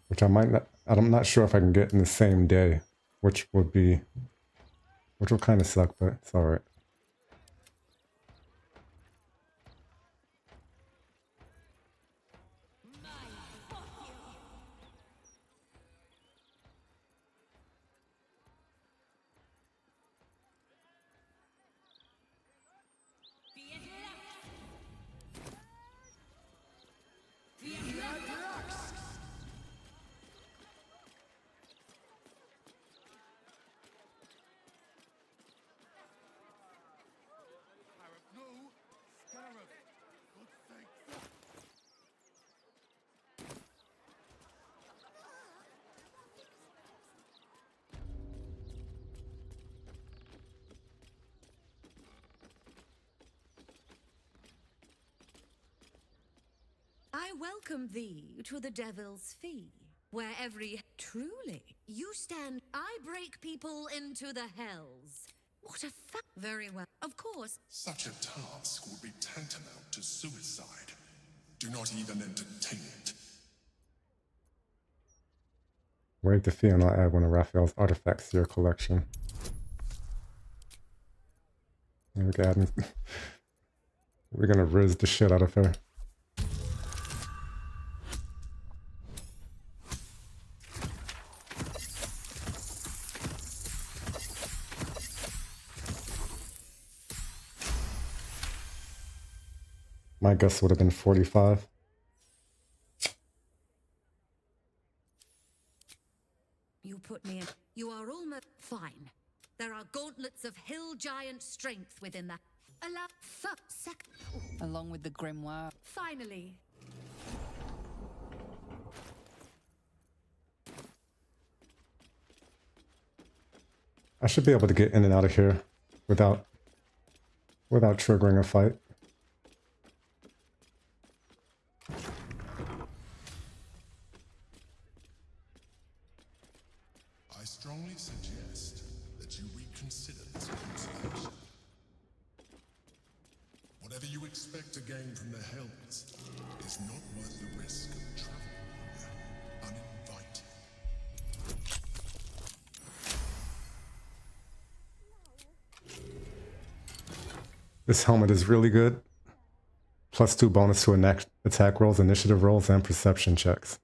Which I might not, I'm not sure if I can get in the same day, which will kind of suck, but it's alright. I welcome thee to the Devil's Fee, where truly, you stand. I break people into the hells. What a very well, of course. Such a task would be tantamount to suicide. Do not even entertain it. Wait to fee and I'll add one of Raphael's artifacts to your collection. We're gonna riz the shit out of her. My guess would have been 45. You put me in. You are almost fine. There are gauntlets of hill giant strength within that. Along with the grimoire. Finally. I should be able to get in and out of here without triggering a fight. I strongly suggest that you reconsider this course of action. Whatever you expect to gain from the Hells is not worth the risk of traveling here uninvited. This helmet is really good. +2 bonus to attack rolls, initiative rolls, and perception checks.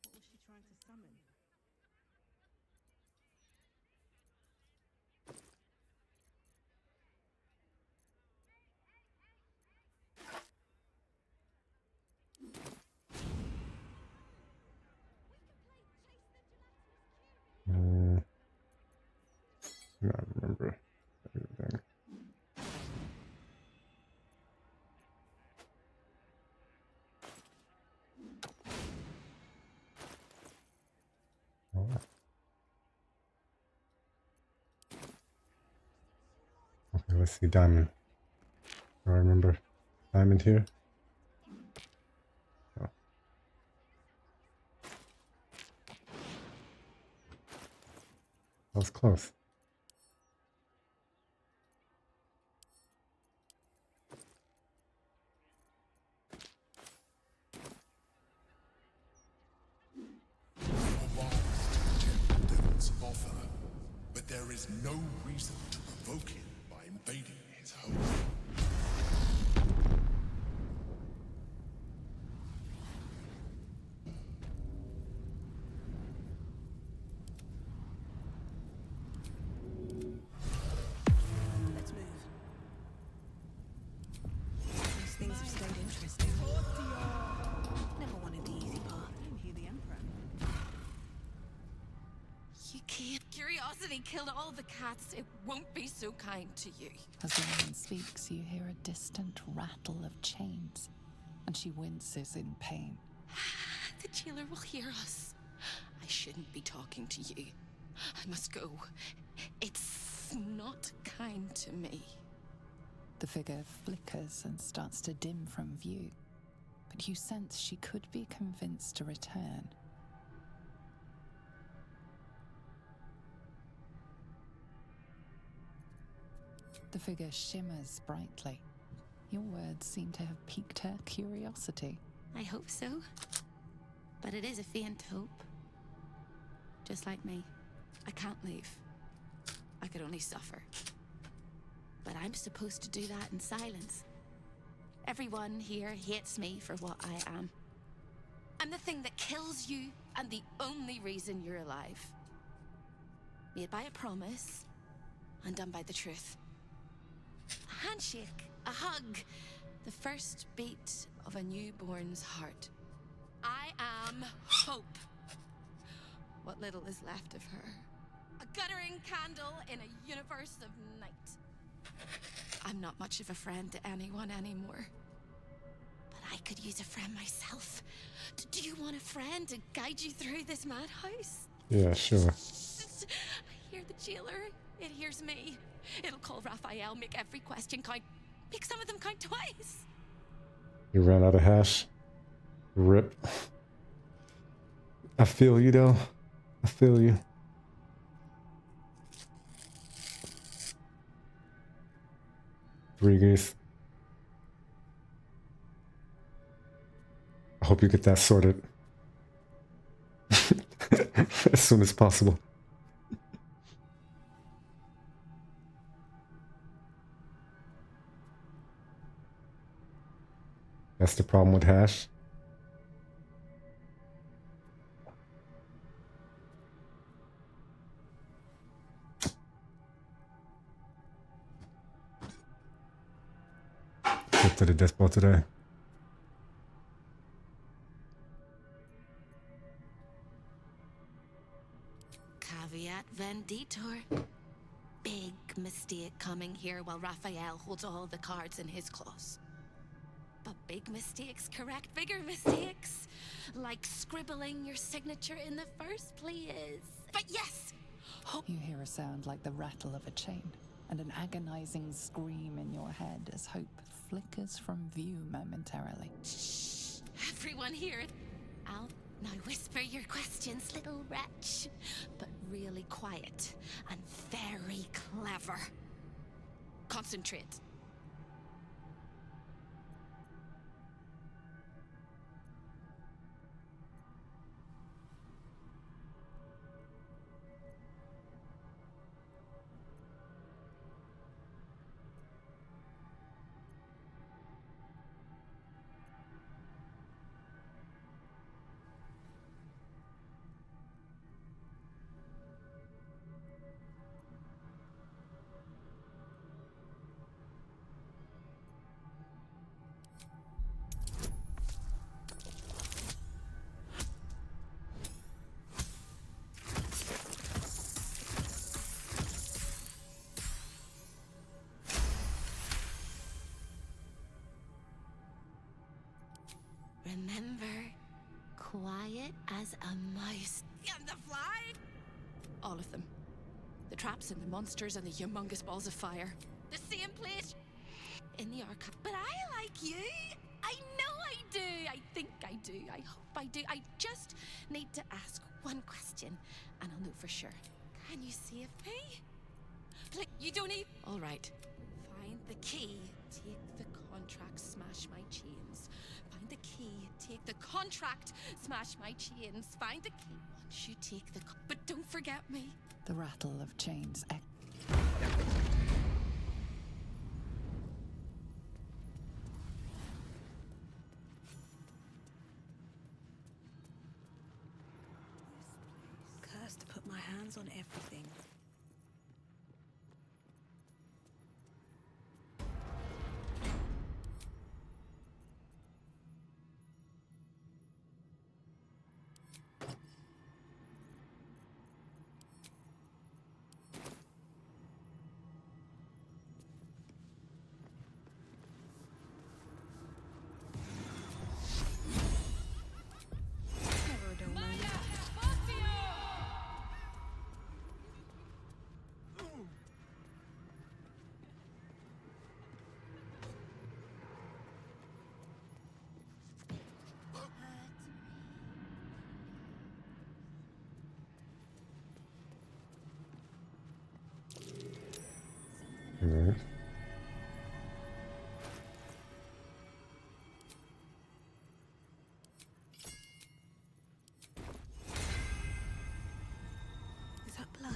What was she trying to summon? I remember everything. let's see, diamond. Do I remember diamond here? Oh. That was close. Offer, but there is no reason to provoke him by invading his home. Let's move. These things have stayed interesting. Never wanted the easy path. I didn't hear the Emperor. You can't. Curiosity killed all the cats. It won't be so kind to you. As the woman speaks, you hear a distant rattle of chains, and she winces in pain. The jailer will hear us. I shouldn't be talking to you. I must go. It's not kind to me. The figure flickers and starts to dim from view, but you sense she could be convinced to return. The figure shimmers brightly. Your words seem to have piqued her curiosity. I hope so. But it is a faint hope. Just like me. I can't leave. I could only suffer. But I'm supposed to do that in silence. Everyone here hates me for what I am. I'm the thing that kills you and the only reason you're alive. Made by a promise and done by the truth. A handshake, a hug, the first beat of a newborn's heart. I am hope. What little is left of her. A guttering candle in a universe of night. I'm not much of a friend to anyone anymore. But I could use a friend myself. Do you want a friend to guide you through this madhouse? Yeah, sure. I hear the jailer. It hears me. It'll call Raphael, make every question count. Make some of them count twice. You ran out of hash. Rip. I feel you though. I feel you. Rodriguez. I hope you get that sorted as soon as possible. That's the problem with hash. Get to the dispo today. Caveat venditor. Big mistake coming here while Raphael holds all the cards in his claws. But big mistakes correct bigger mistakes. Like scribbling your signature in the first place. But yes! You hear a sound like the rattle of a chain, and an agonizing scream in your head as hope flickers from view momentarily. Shh! Everyone here. I'll now whisper your questions, little wretch. But really quiet and very clever. Concentrate. Remember, quiet as a mouse. And the fly? All of them. The traps and the monsters and the humongous balls of fire. The same place in the archive. But I like you. I know I do. I think I do. I hope I do. I just need to ask one question, and I'll know for sure. Can you save me? You don't need. All right. Find the key. Take the contract. Smash my chains. Find the key. Take the contract. Smash my chains. Find the key. Once you take the. But don't forget me. The rattle of chains. Cursed to put my hands on everything. Never a dull moment. Alright. Is that blood?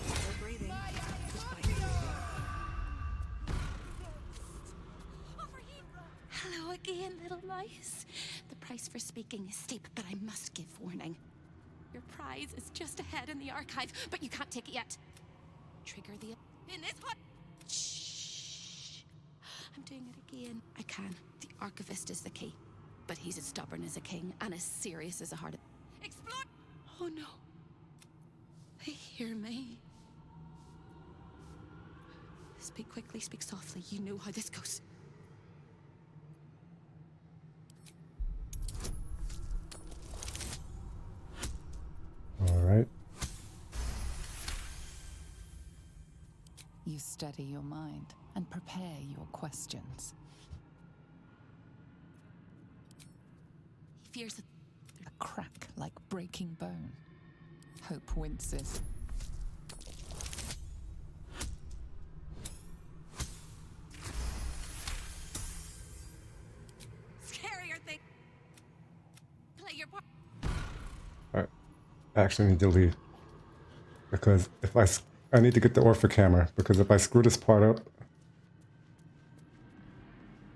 Still breathing. Despite everything. Hello again, little mouse. The price for speaking is steep, but I must give warning. Your prize is just ahead in the archive, but you can't take it yet. Trigger the... In this one... Shh. I'm doing it again. I can. The archivist is the key. But he's as stubborn as a king and as serious as a heart. Explore... Oh no. They hear me. Speak quickly, speak softly. You know how this goes. Alright. You steady your mind and prepare your questions. He fears A crack like breaking bone. Hope winces. Scarier thing. Play your part. Alright. I actually need to leave. Because if I need to get the Orphic Hammer, because if I screw this part up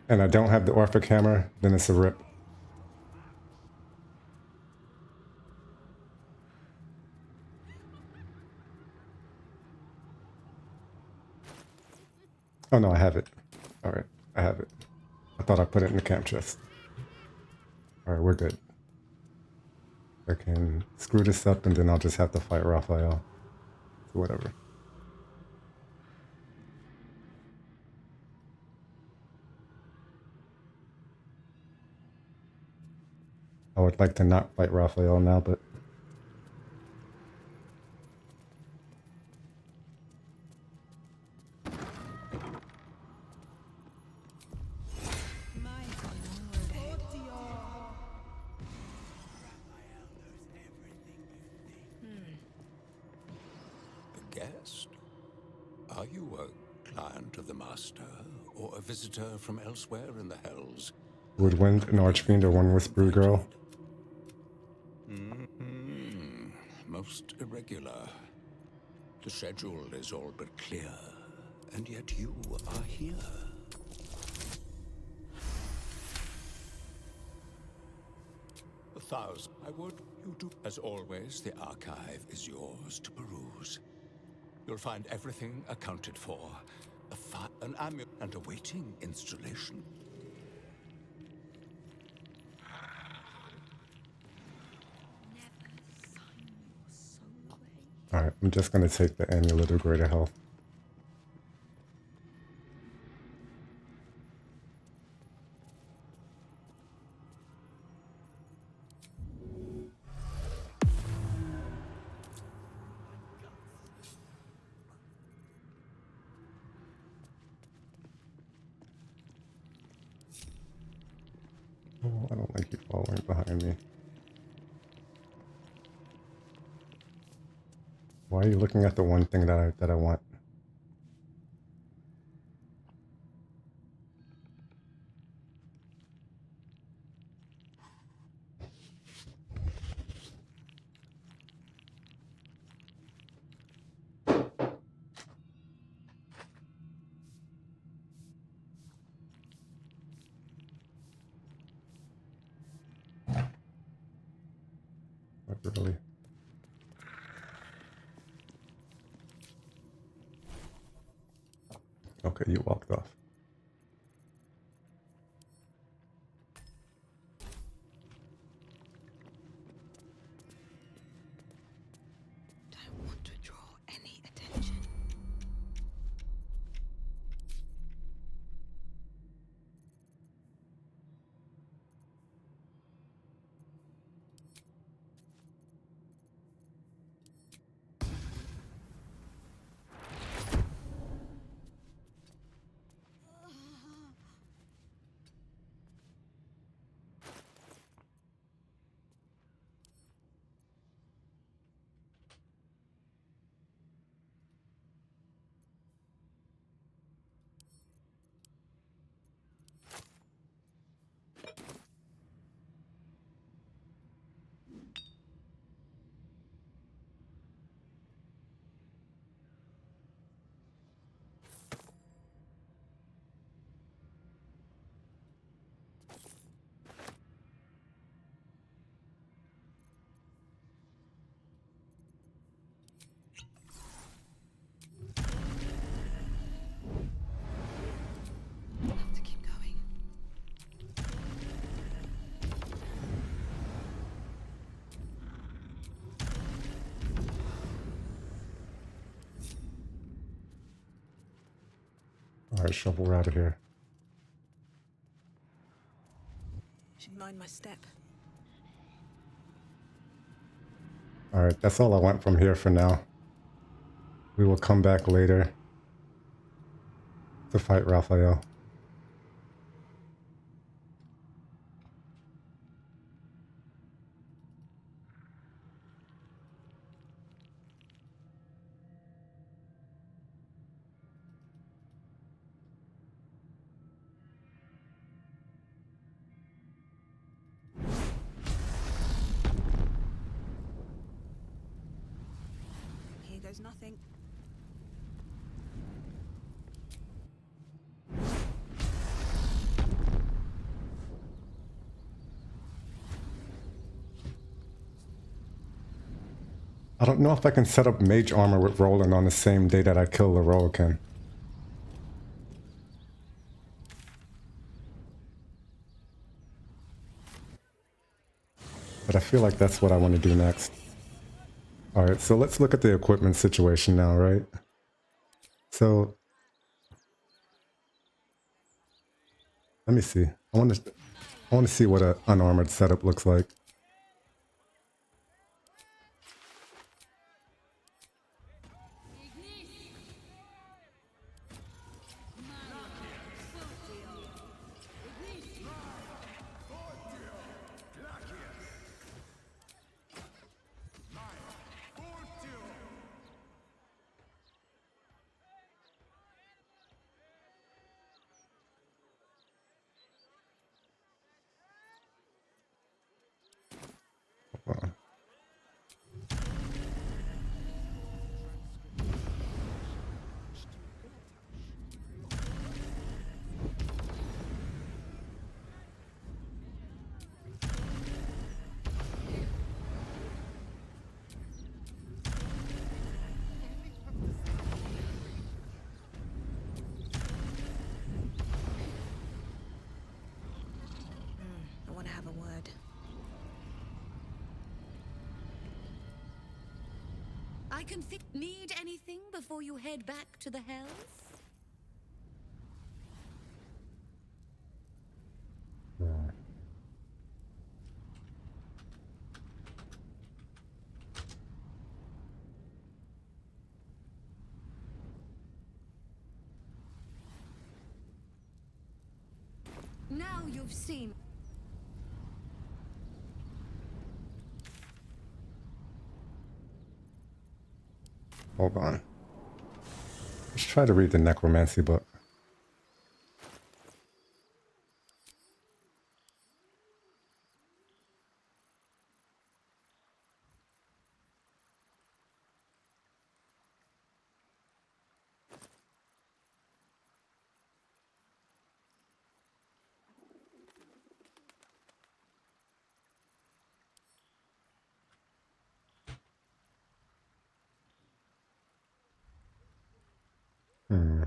and I don't have the Orphic Hammer, then it's a rip. Oh no, I have it. Alright, I have it. I thought I put it in the camp chest. Alright, we're good. I can screw this up and then I'll just have to fight Raphael. So whatever. I would like to not fight Raphael now, but... The guest? Are you a client of the Master, or a visitor from elsewhere in the Hells? Woodwind, an Archfiend, or one with Sprue Girl? Most irregular. The schedule is all but clear, and yet you are here. I would you do. As always, the archive is yours to peruse. You'll find everything accounted for. An amulet and awaiting installation. Alright, I'm just gonna take the Amulet of Greater Health. Oh, I don't like you following behind me. Why are you looking at the one thing that I want? Not really. Okay, you walked off. Don't want to draw any attention. Have to keep going. Alright, shovel, we're out of here. Should mind my step. Alright, that's all I want from here for now. We will come back later to fight Raphael. Here goes nothing. I don't know if I can set up mage armor with Roland on the same day that I kill Leroican. But I feel like that's what I want to do next. Alright, so let's look at the equipment situation now, right? So, let me see. I want to see what an unarmored setup looks like. want to have a word. I can need anything before you head back to the hells? Yeah. Now you've seen. Hold on. Let's try to read the necromancy book. Hmm.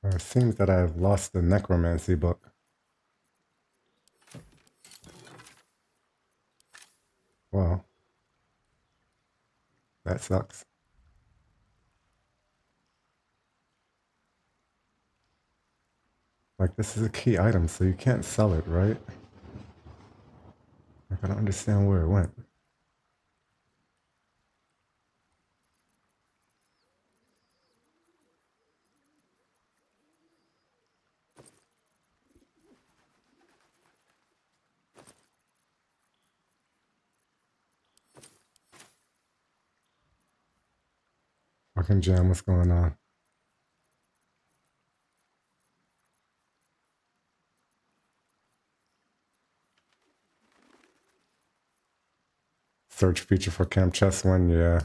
It seems that I've lost the necromancy book. Well, that sucks. Like, this is a key item, so you can't sell it, right? Like, I don't understand where it went. Fucking Jam, what's going on? Search feature for Camp Chess one, yeah.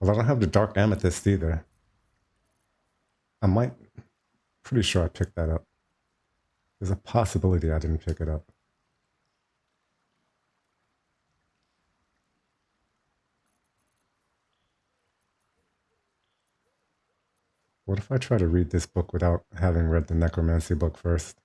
Well, I don't have the Dark Amethyst either. I might... Pretty sure I picked that up. There's a possibility I didn't pick it up. What if I try to read this book without having read the necromancy book first?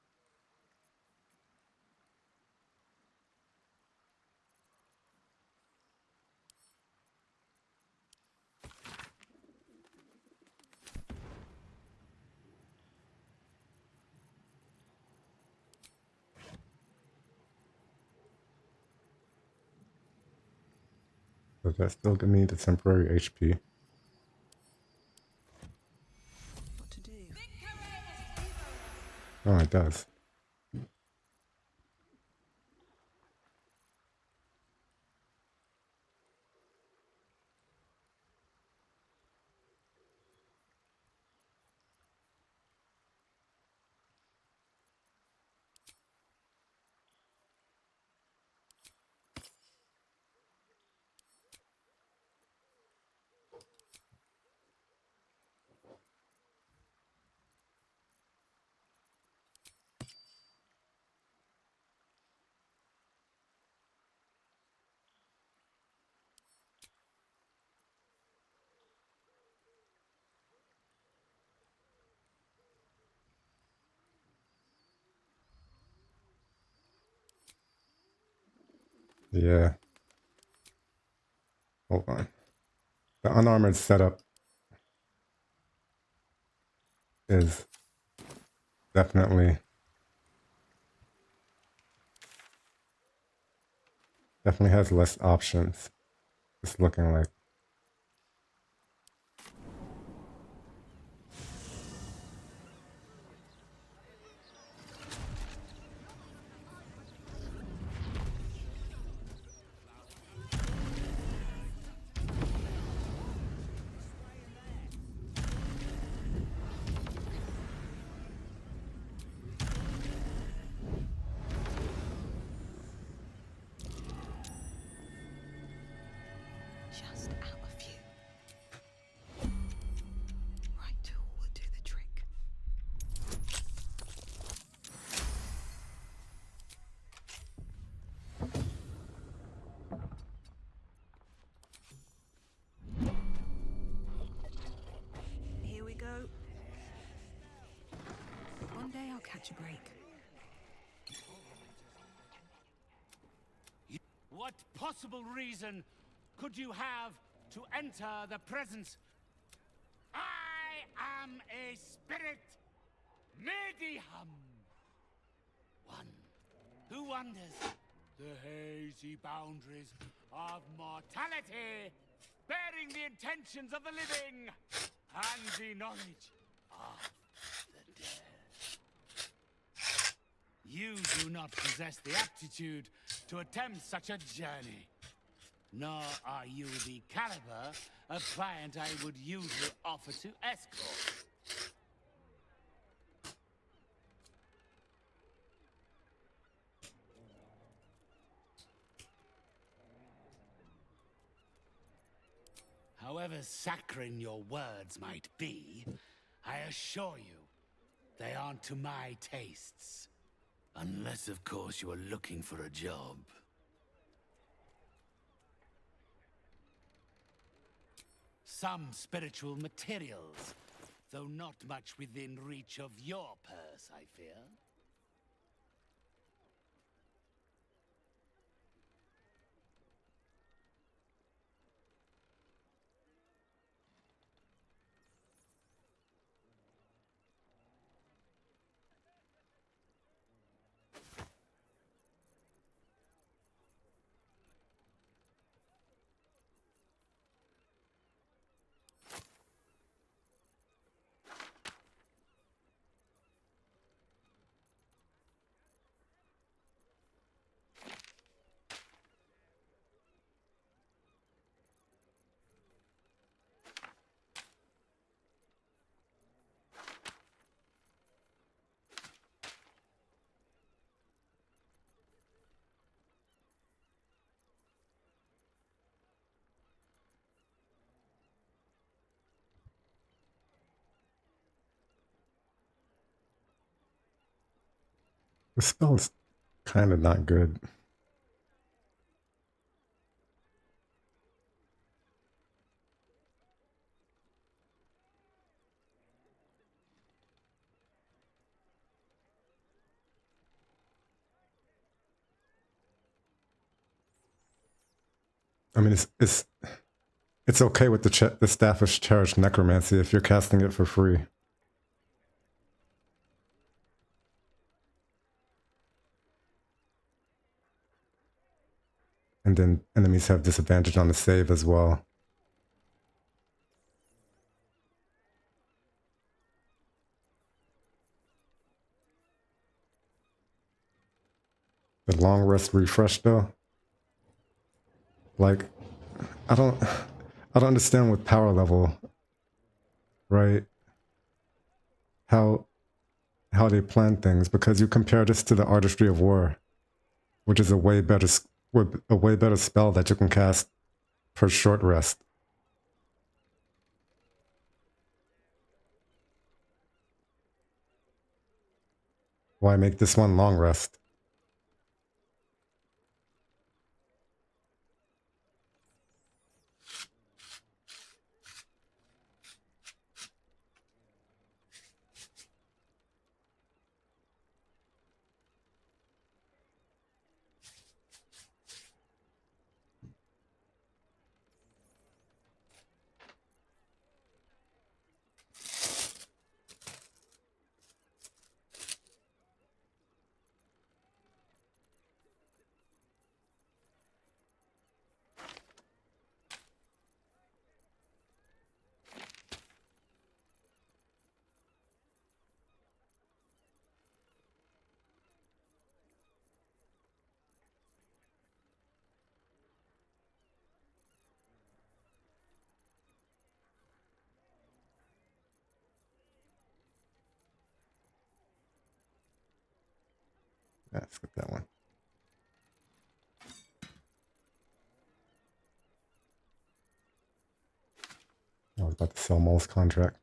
Does that still give me the temporary HP? What to do? Oh, it does. Yeah. Hold on. The unarmored setup is definitely has less options. It's looking like. Just out a few. Right tool will do the trick. Here we go. One day I'll catch a break. What possible reason could you have to enter the presence? I am a spirit, medium. One who wanders the hazy boundaries of mortality, bearing the intentions of the living and the knowledge of the dead. You do not possess the aptitude to attempt such a journey. Nor are you the caliber of client I would usually offer to escort. However saccharine your words might be, I assure you, they aren't to my tastes. Unless, of course, you are looking for a job. Some spiritual materials, though not much within reach of your purse, I fear. The spell's kind of not good. I mean, it's okay with the Staff of Cherished Necromancy if you're casting it for free. And then enemies have disadvantage on the save as well. The long rest refresh though, like I don't understand with power level, right? How they plan things, because you compare this to the Artistry of War, which is a way better spell that you can cast per short rest. Why make this one long rest? Skip that one. I was about to sell Mole's contract.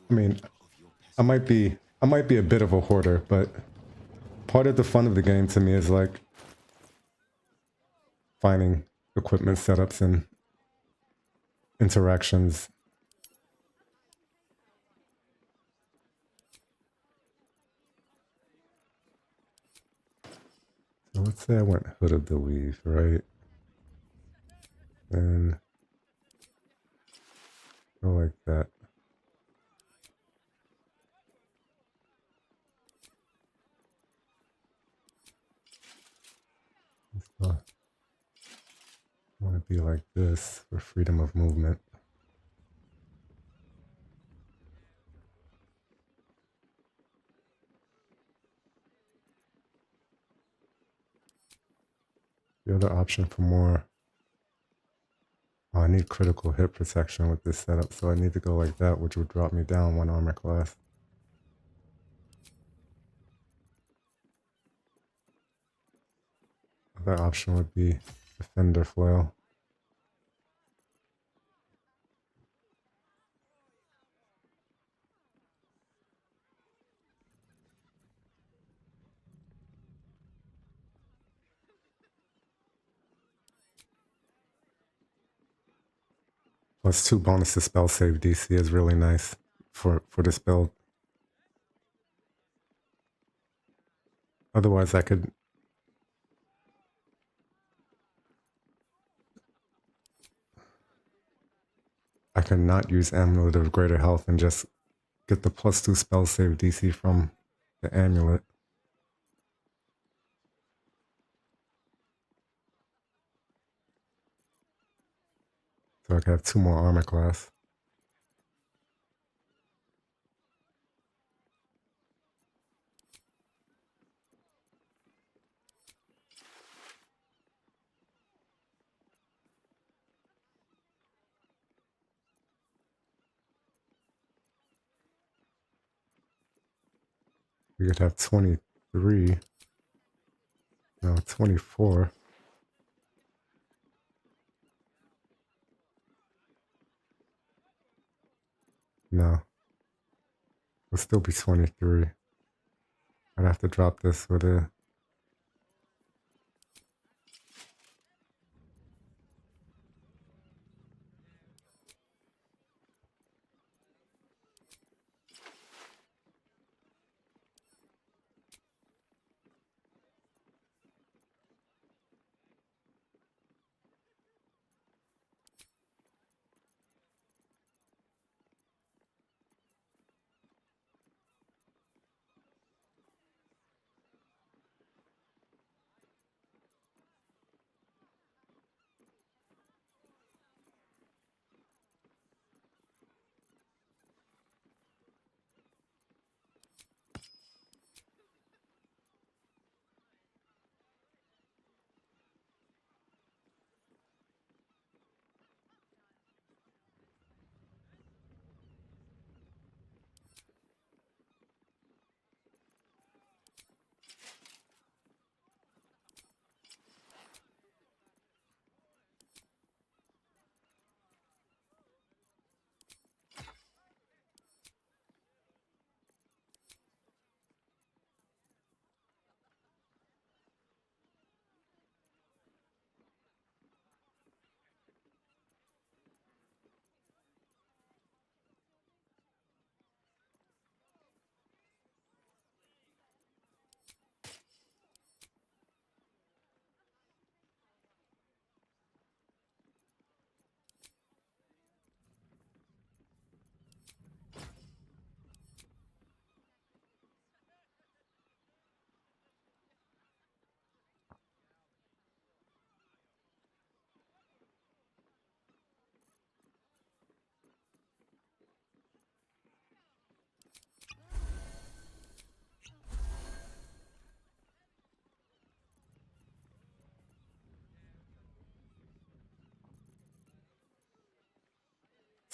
I mean, I might be a bit of a hoarder, but part of the fun of the game to me is like finding equipment setups and interactions. So let's say I went Hood of the Weave, right? And go like that. So I want to be like this for freedom of movement. The other option for more, oh, I need critical hit protection with this setup, so I need to go like that, which would drop me down one armor class. Other option would be Defender Flail. Plus 2 bonus to spell save DC is really nice for this build. Otherwise, I could not use Amulet of Greater Health and just get the plus 2 spell save DC from the amulet. So I could have 2 more armor class. We could have 23. No, 24. No. It'll still be 23. I'd have to drop this with a...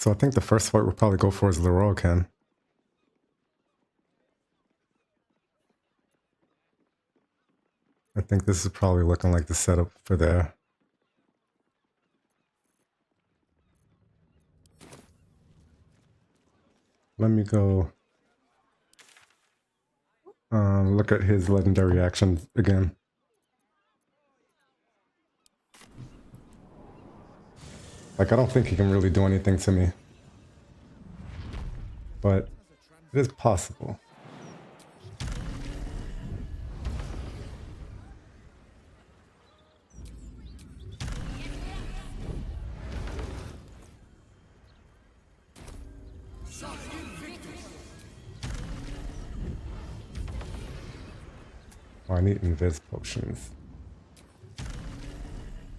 So I think the first fight we'll probably go for is Leroycan. I think this is probably looking like the setup for there. Let me go look at his legendary actions again. Like, I don't think he can really do anything to me. But it is possible. Oh, I need invis potions.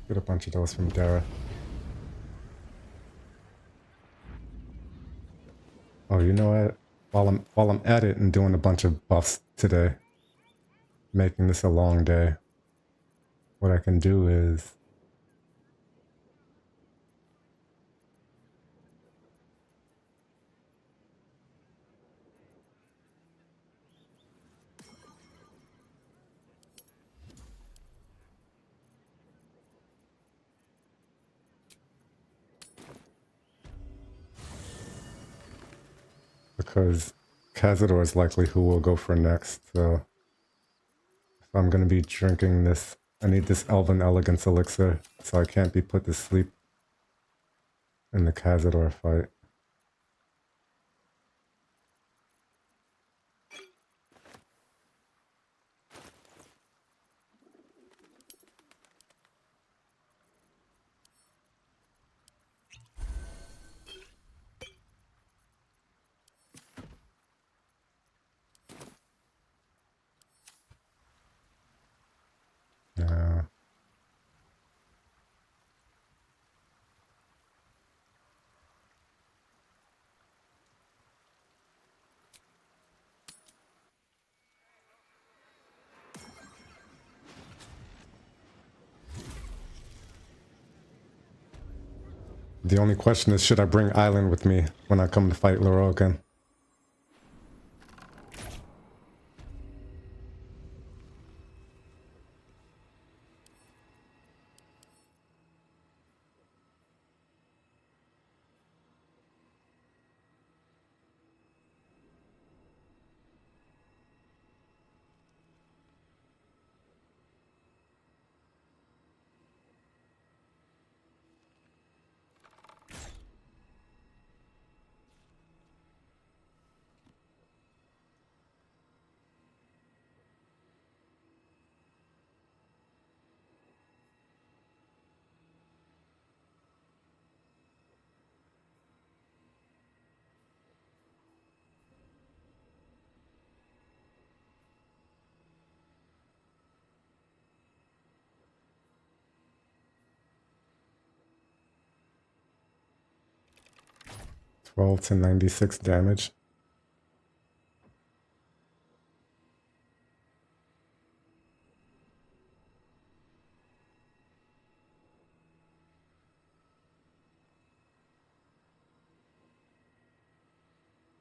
Get a bunch of those from Dara. Oh, you know what? While I'm at it and doing a bunch of buffs today, making this a long day, what I can do is because Cazador is likely who will go for next, so if I'm going to be drinking this, I need this Elven Elegance elixir, so I can't be put to sleep in the Cazador fight. Yeah. The only question is, should I bring Island with me when I come to fight Leroycan? Twelve to 96 damage.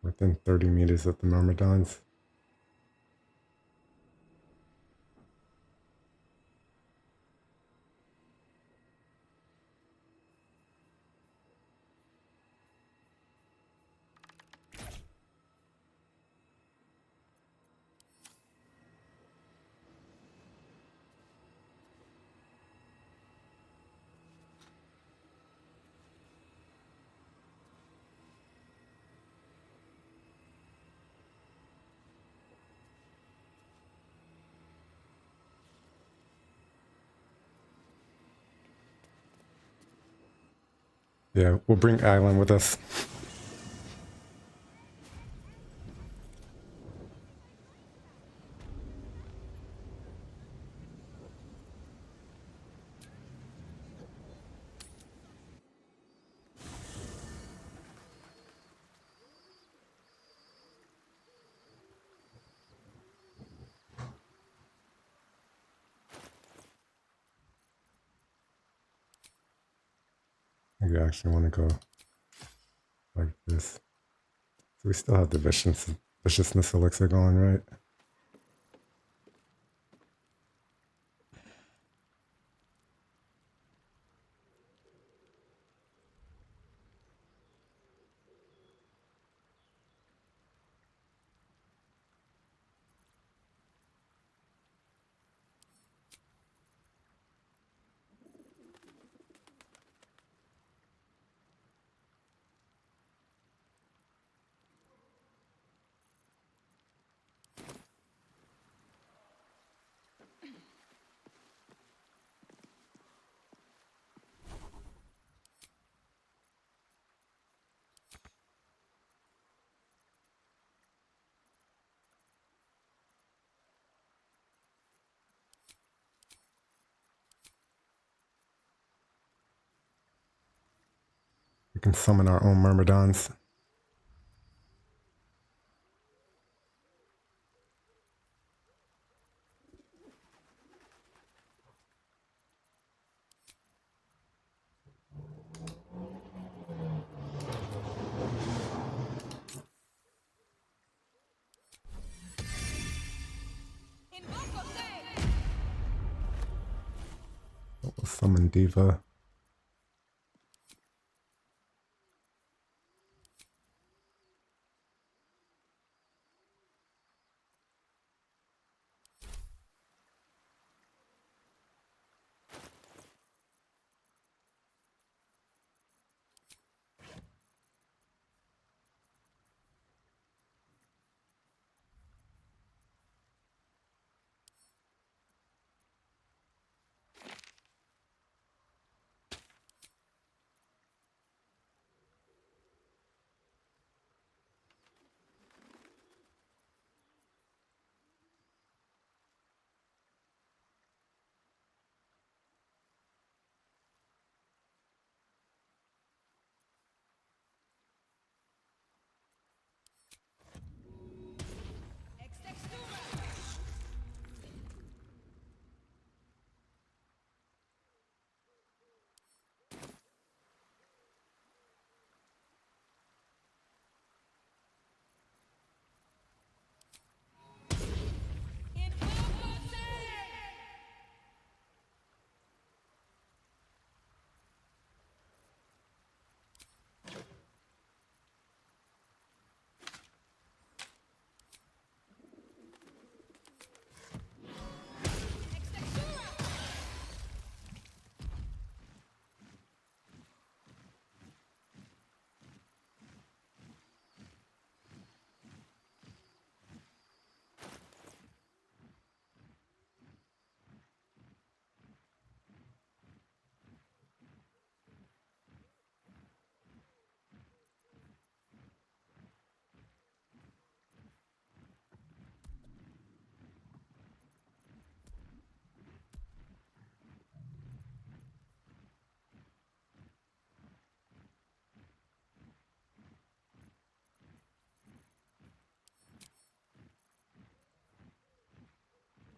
Within 30 meters of the Myrmidons. Yeah, we'll bring Island with us. Maybe I actually want to go like this. So we still have the viciousness elixir going, right? We can summon our own Myrmidons. We'll summon Diva.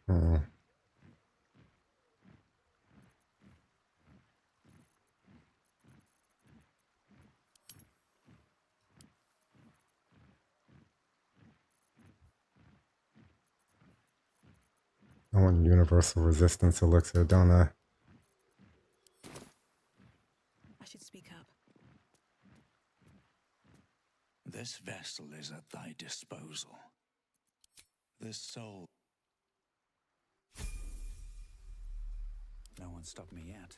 Oh. I want universal resistance elixir, don't I? I should speak up. This vessel is at thy disposal. This soul. No one stopped me yet.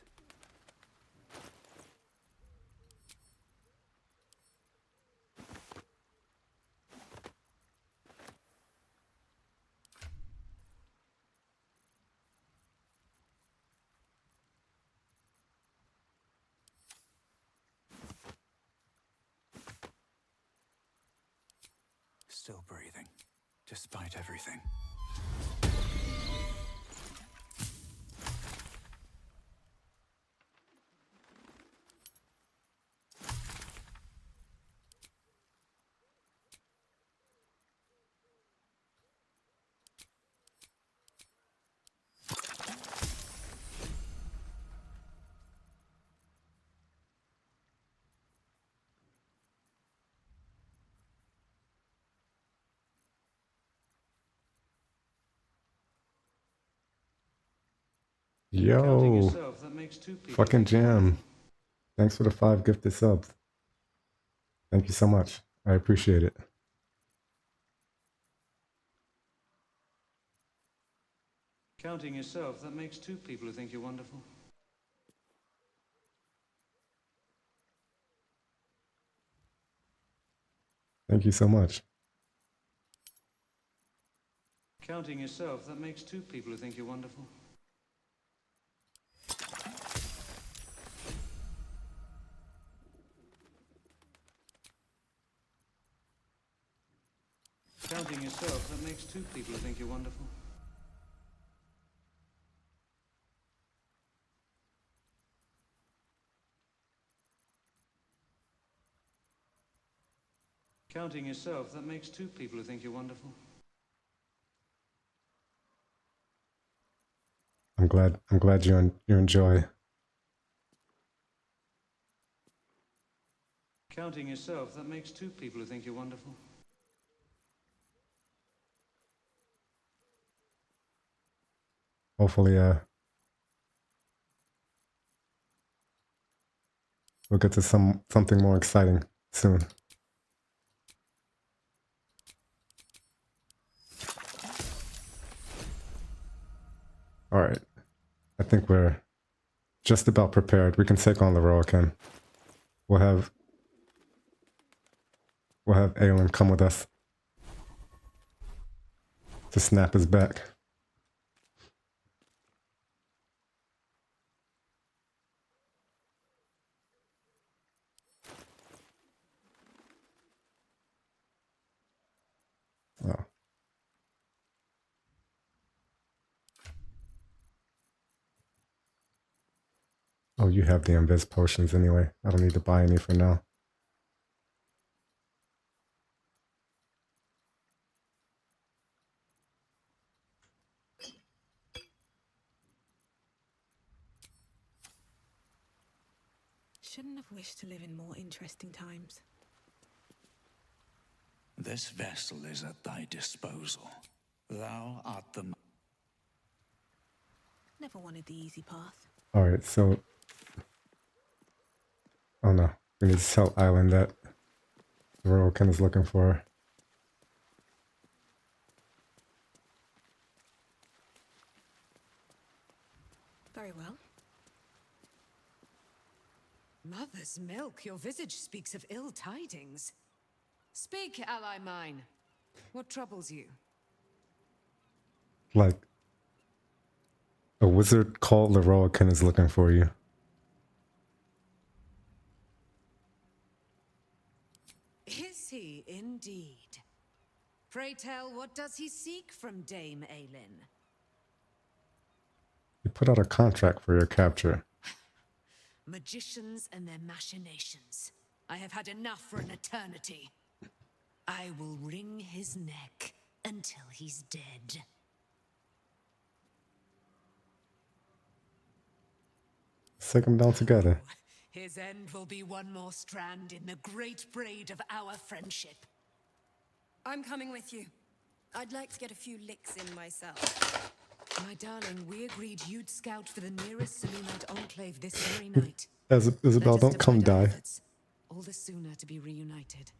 Still breathing, despite everything. Yo, fucking jam. Thanks for the 5 gifted subs. Thank you so much. I appreciate it. Counting yourself, that makes 2 people who think you're wonderful. Thank you so much. Counting yourself, that makes 2 people who think you're wonderful. Counting yourself, that makes 2 people who think you're wonderful. Counting yourself, that makes 2 people who think you're wonderful. I'm glad you enjoy. Counting yourself, that makes 2 people who think you're wonderful. Hopefully, we'll get to something more exciting soon. All right, I think we're just about prepared. We can take on the Roakin. We'll have Aelin come with us to snap his back. Oh. Oh, you have the invis potions anyway. I don't need to buy any for now. Shouldn't have wished to live in more interesting times. This vessel is at thy disposal. Thou art the... Never wanted the easy path. Alright, so... Oh no, we need to tell Aelin that the Roakin is looking for her. Very well. Mother's milk, your visage speaks of ill tidings. Speak, ally mine. What troubles you? Like, a wizard called the Roakin is looking for you. Is he indeed? Pray tell, what does he seek from Dame Aelin? He put out a contract for your capture. Magicians and their machinations. I have had enough for an eternity. I will wring his neck until he's dead. Let's take them down together. His end will be one more strand in the great braid of our friendship. I'm coming with you. I'd like to get a few licks in myself. My darling, we agreed you'd scout for the nearest Selûnite enclave this very night. Isabel, don't come die. Efforts, all the sooner to be reunited.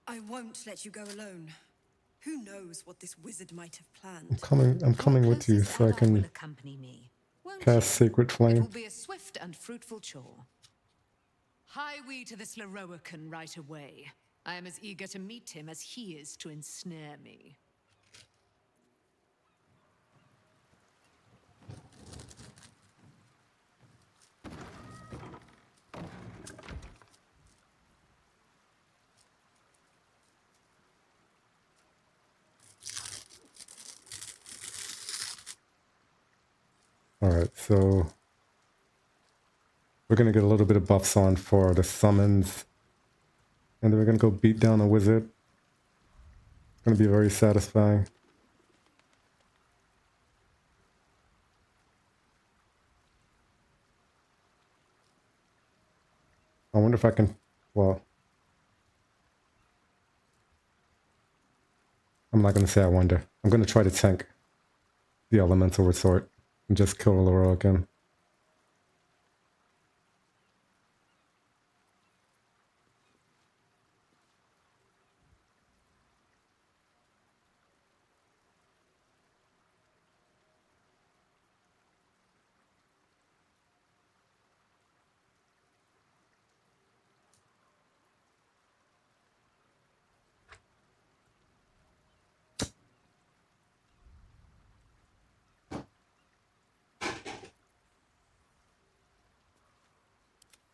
I won't let you go alone. Who knows what this wizard might have planned? I'm coming with you so I can cast Sacred It Flame. will be a swift and fruitful chore. Hie we to this Leroican right away. I am as eager to meet him as he is to ensnare me. Alright, so we're gonna get a little bit of buffs on for the summons. And then we're gonna go beat down a wizard. It's gonna be very satisfying. I wonder if I can, well, I'm not gonna say I wonder. I'm gonna try to tank the elemental retort and just kill Laurel again.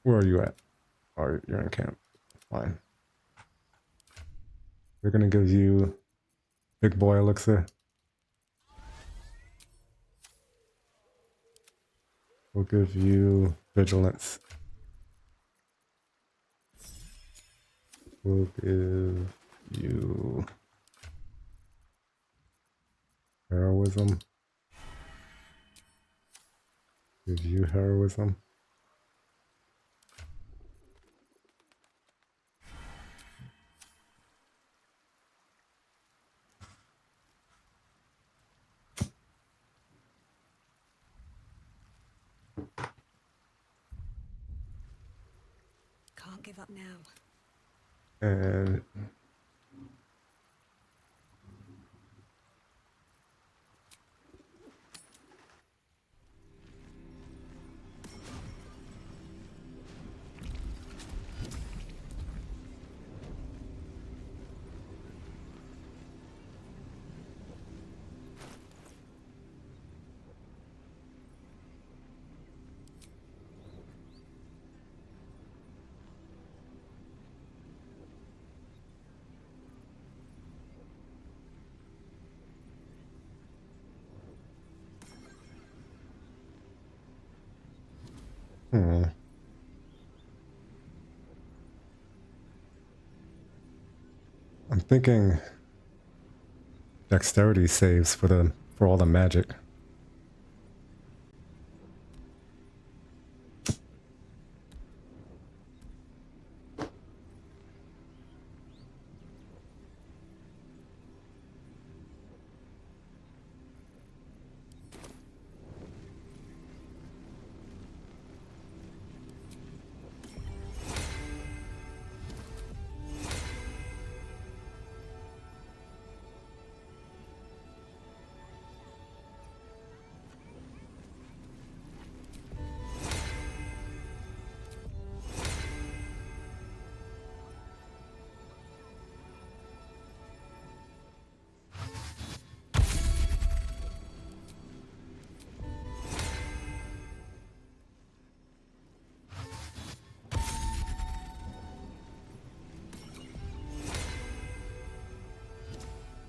Where are you at? Oh, you're in camp. Fine. We're gonna give you big boy elixir. We'll give you vigilance. We'll give you heroism. Give you heroism. Can't give up now. And I'm thinking dexterity saves for all the magic.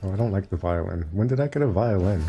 Oh, I don't like the violin. When did I get a violin?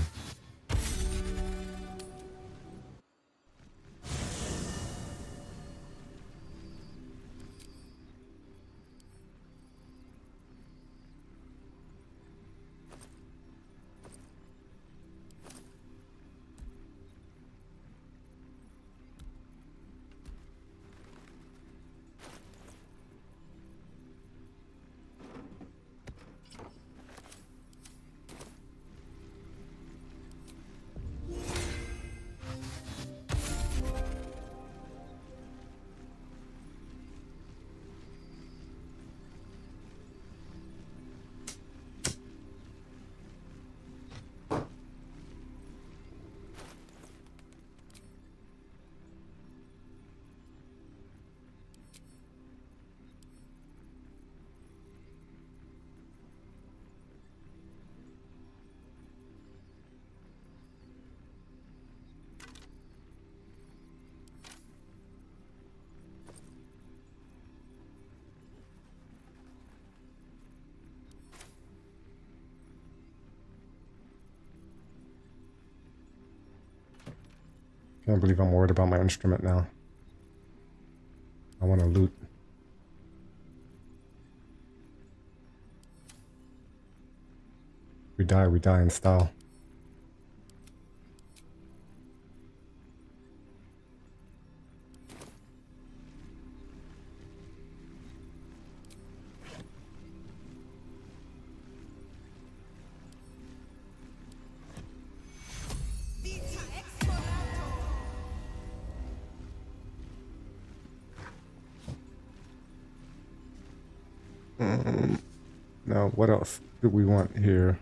Can't believe I'm worried about my instrument now. I want to loot. We die in style. Now, what else do we want here?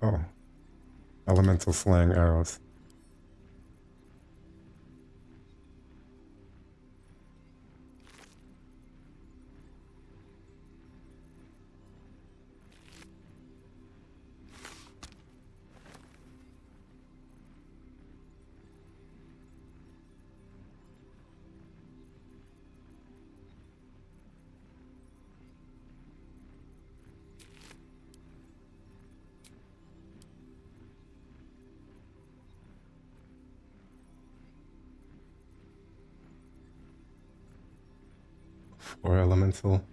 Oh, elemental slang arrows. Or elemental.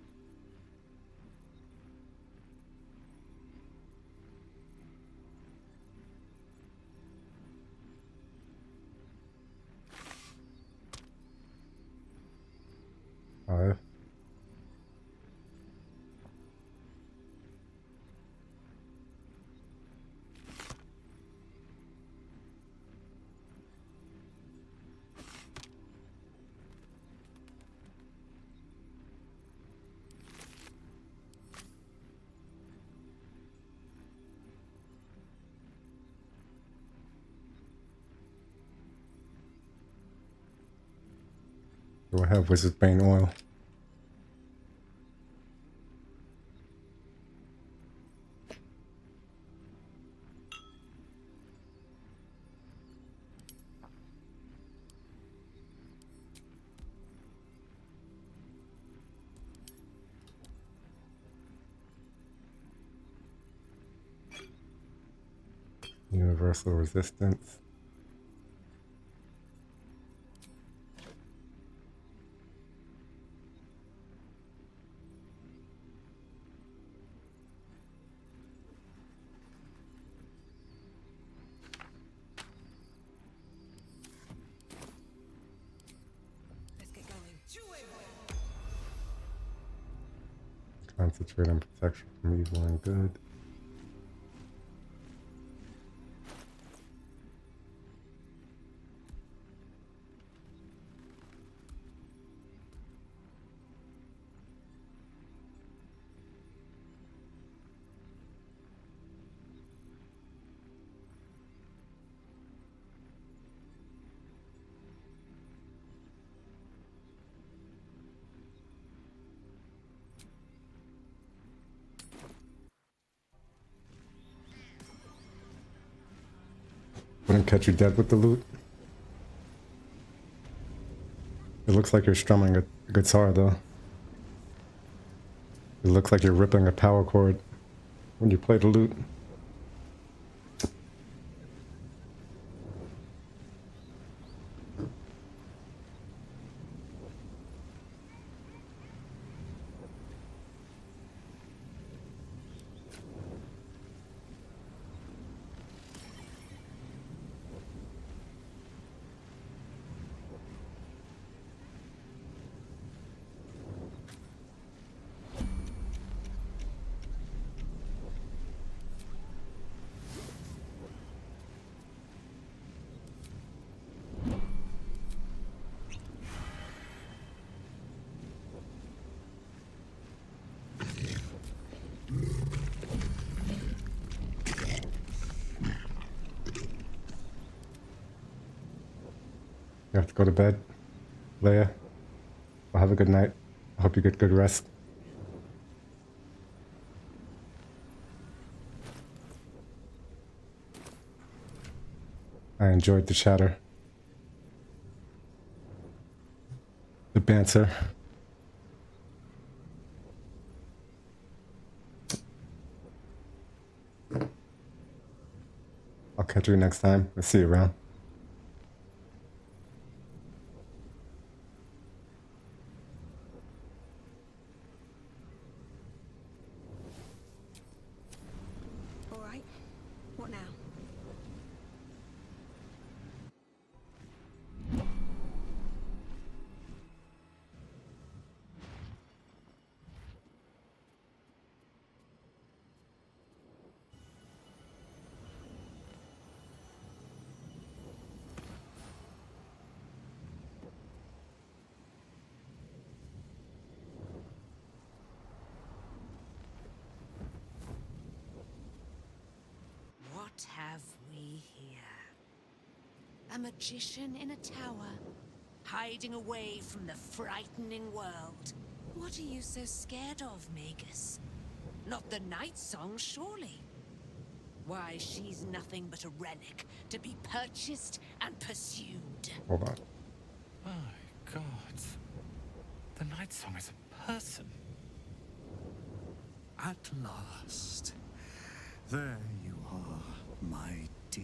Five. Do I have Wizard Bane oil? Universal resistance. Let's get going. Concentrate on protection from evil and good. Wouldn't catch you dead with the loot. It looks like you're strumming a guitar though. It looks like you're ripping a power chord when you play the lute. You have to go to bed, Leia. Well, have a good night. I hope you get good rest. I enjoyed the chatter. The banter. I'll catch you next time. I'll see you around. A magician in a tower, hiding away from the frightening world. What are you so scared of, Magus? Not the Night Song, surely? Why, she's nothing but a relic to be purchased and pursued. Hold on. My God. The Night Song is a person. At last. There you are, my dear.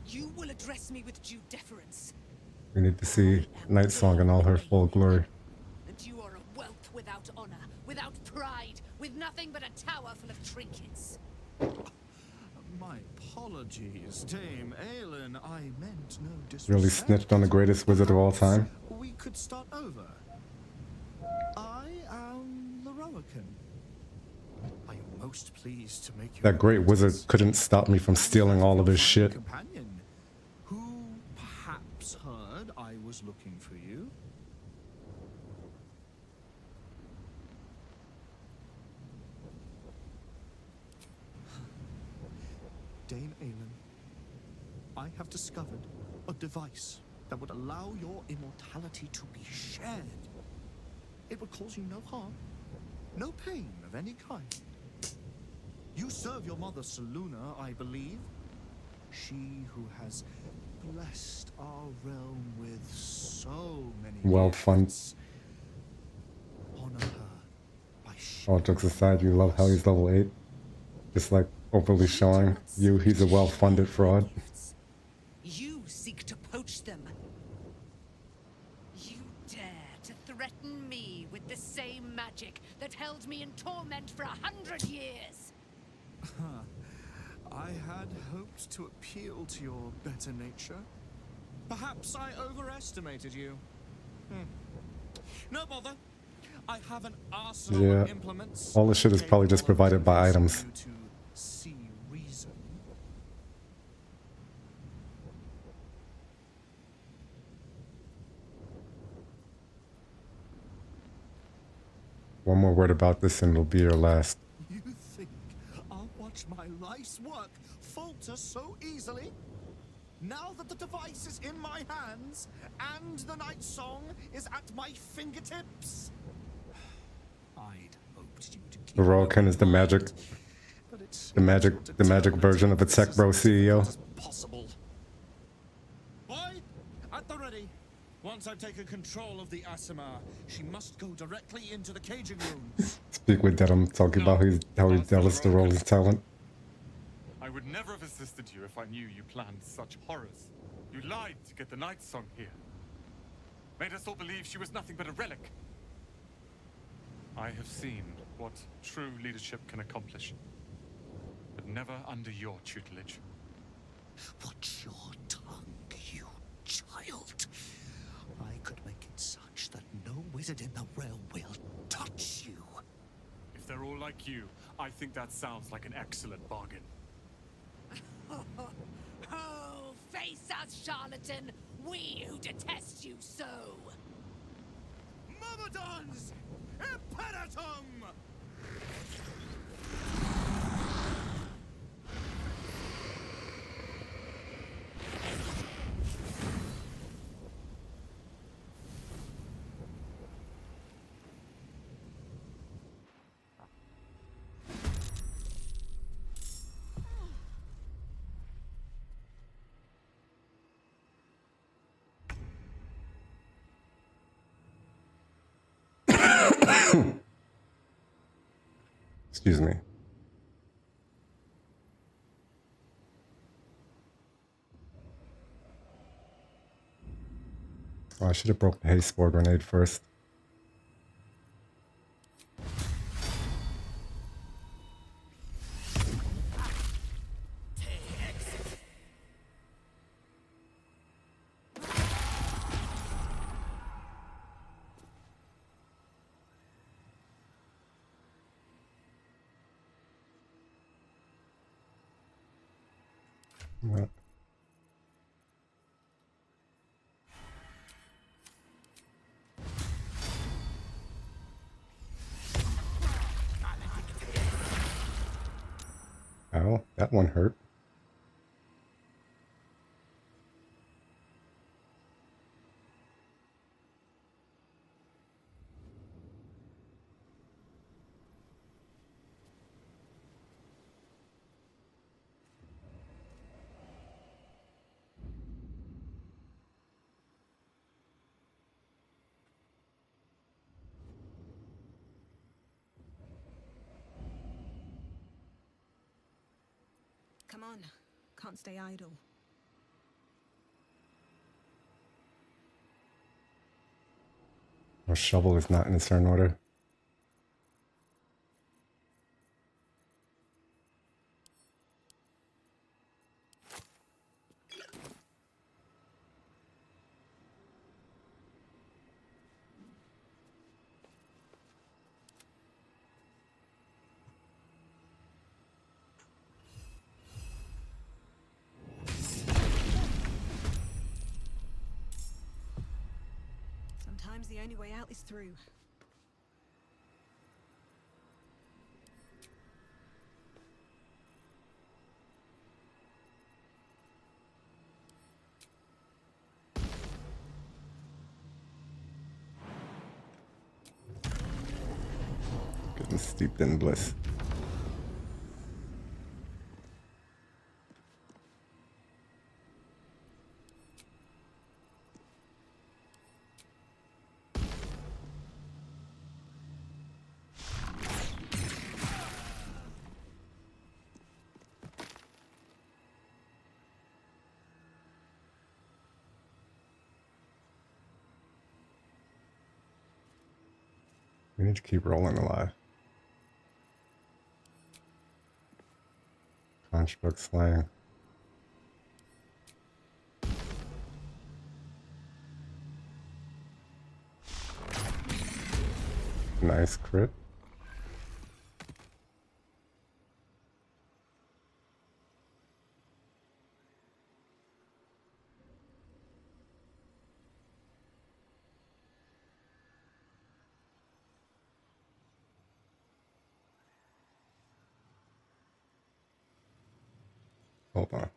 You will address me with due deference. We need to see Night Song in all her full glory. And you are a whelp without honor, without pride, with nothing but a tower full of trinkets. My apologies, Dame Aelin. I meant no disrespect. Really snitched on the greatest wizard of all time. We could start over. I am Loroakan. I am most pleased to make you That great wizard couldn't stop me from stealing all of his shit. companion, who perhaps heard I was looking for you. Dame Aelin, I have discovered a device that would allow your immortality to be shared. It would cause you no harm, no pain of any kind. You serve your mother, Seluna, I believe. She who has blessed our realm with so many Well-funded. gifts. Honor her by All jokes aside, you love how he's level 8. Just like overly showing you he's a well-funded fraud. You seek to poach them. You dare to threaten me with the same magic that held me in torment for 100 years. I had hoped to appeal to your better nature. Perhaps I overestimated you. No bother. I have an arsenal Yeah. of implements. All this shit is probably just provided by items. To see reason. One more word about this and it'll be your last. You think I'll watch my life's work falter so easily? Now that the device is in my hands and the Night Song is at my fingertips? I'd hoped you to keep Loroakan is the magic version of a tech bro CEO. possible. Boy, at the ready. Once I've taken control of the Asimar, she must go directly into the caging rooms. Speak with Dedham, talking about how he's jealous to roll his talent. I would never have assisted you if I knew you planned such horrors. You lied to get the Night Song here. Made us all believe she was nothing but a relic. I have seen what true leadership can accomplish. But never under your tutelage. Watch your tongue, you child. I could make it such that no wizard in the realm will touch you. If they're all like you, I think that sounds like an excellent bargain. Oh, face us, charlatan! We who detest you so! Myrmidons! Imperatum! Excuse me. Oh, I should have broke the haste spore grenade first. What? Oh, that one hurt. Come on. Can't stay idle. Our shovel is not in its turn order. Sometimes the only way out is through. Getting steeped in bliss. We need to keep rolling alive. Construct slang. Nice crit. Hold on.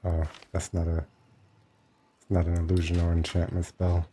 Oh, that's not a. It's not an illusion or enchantment spell.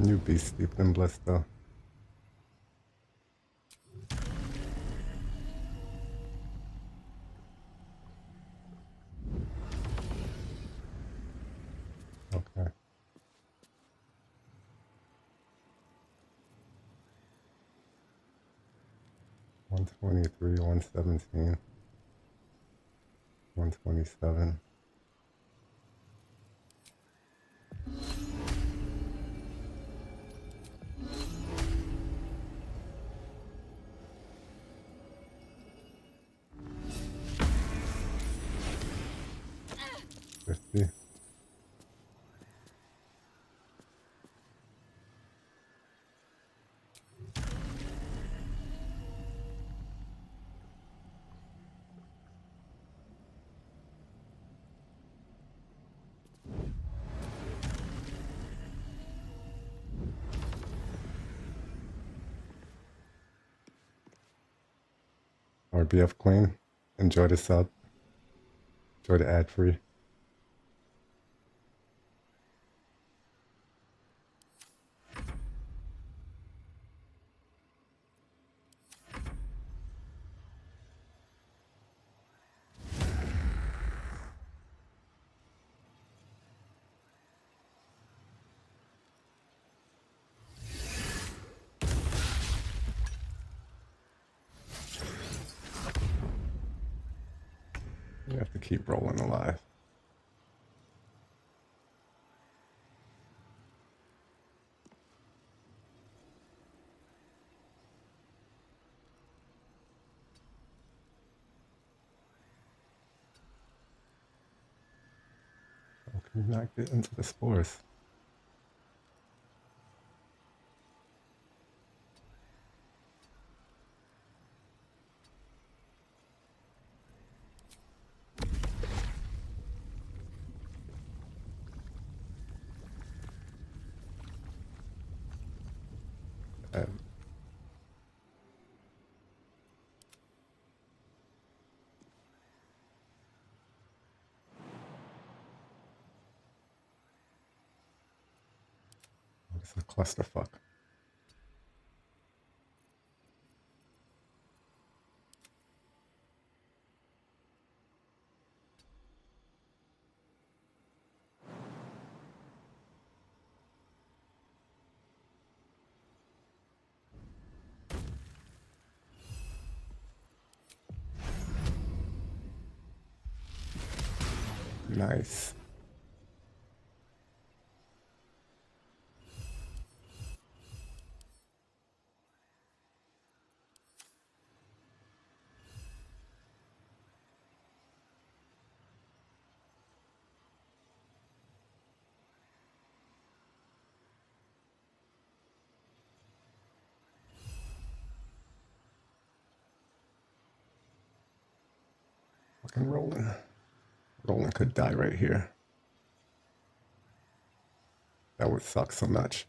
You be steeped in bliss though. Okay. One 117, 127. $50. RBF Queen, enjoy the sub. Enjoy the ad free. You have to keep rolling alive. Not get into the spores. It's a clusterfuck. Nice. Fucking Roland. Roland could die right here. That would suck so much.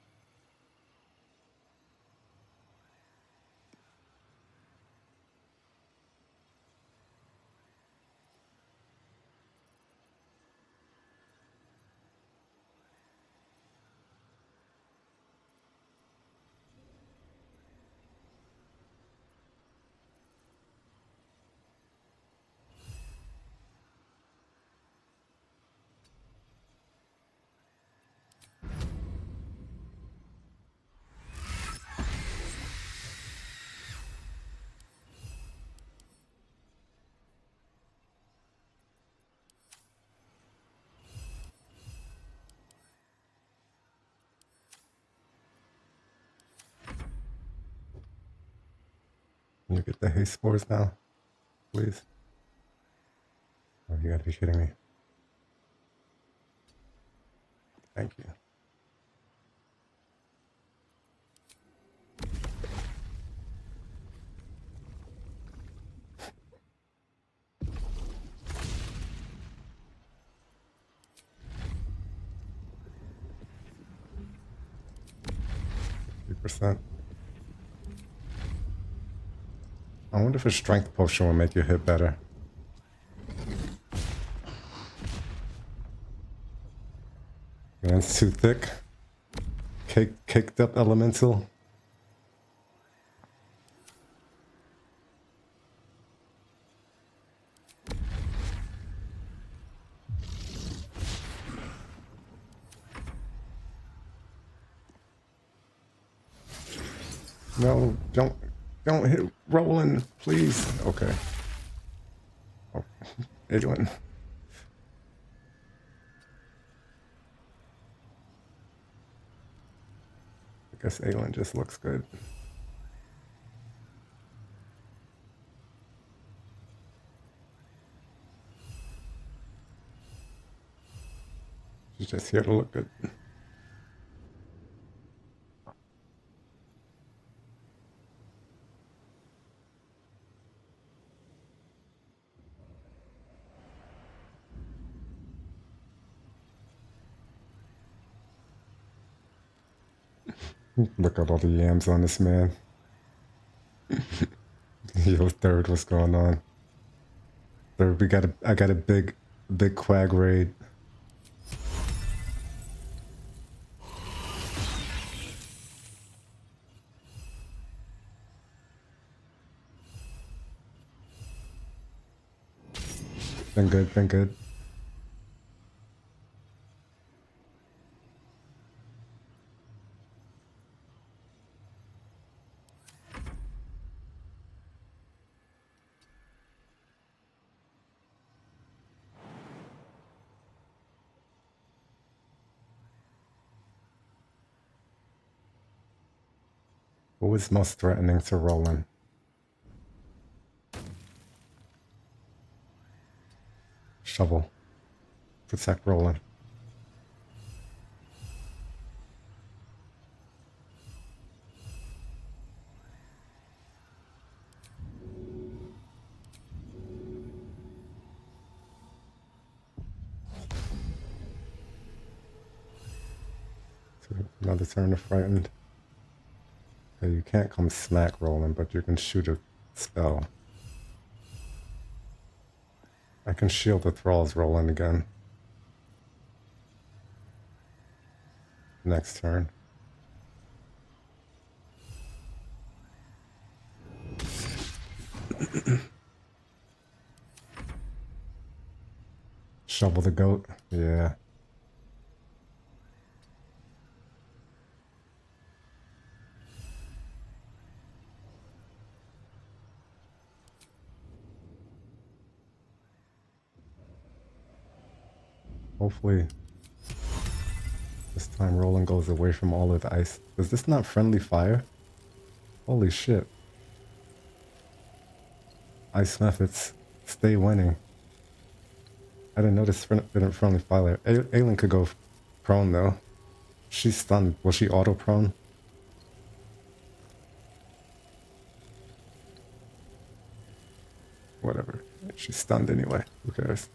Can you get the haste spores now, please? Oh, you gotta be kidding me. Thank you. %. I wonder if a strength potion will make you hit better. Man, it's too thick. Caked up elemental. No, don't hit Roland, please. Okay. Oh, Aelin. I guess Aelin just looks good. She's just here to look good. Look at all the yams on this man. Yo, third, what's going on? Third, I got a big quag raid. Been good, been good. What was most threatening to Roland? Shovel. Protect Roland. Another turn of frightened. Okay, you can't come smack rolling, but you can shoot a spell. I can shield the thralls rolling again. Next turn. Shovel the goat. Yeah. Hopefully this time Roland goes away from all of the ice. Is this not friendly fire? Holy shit. Ice methods stay winning. I didn't notice didn't friendly fire. Aelin could go prone though. She's stunned. Was she auto prone? Whatever. She's stunned anyway. Who cares?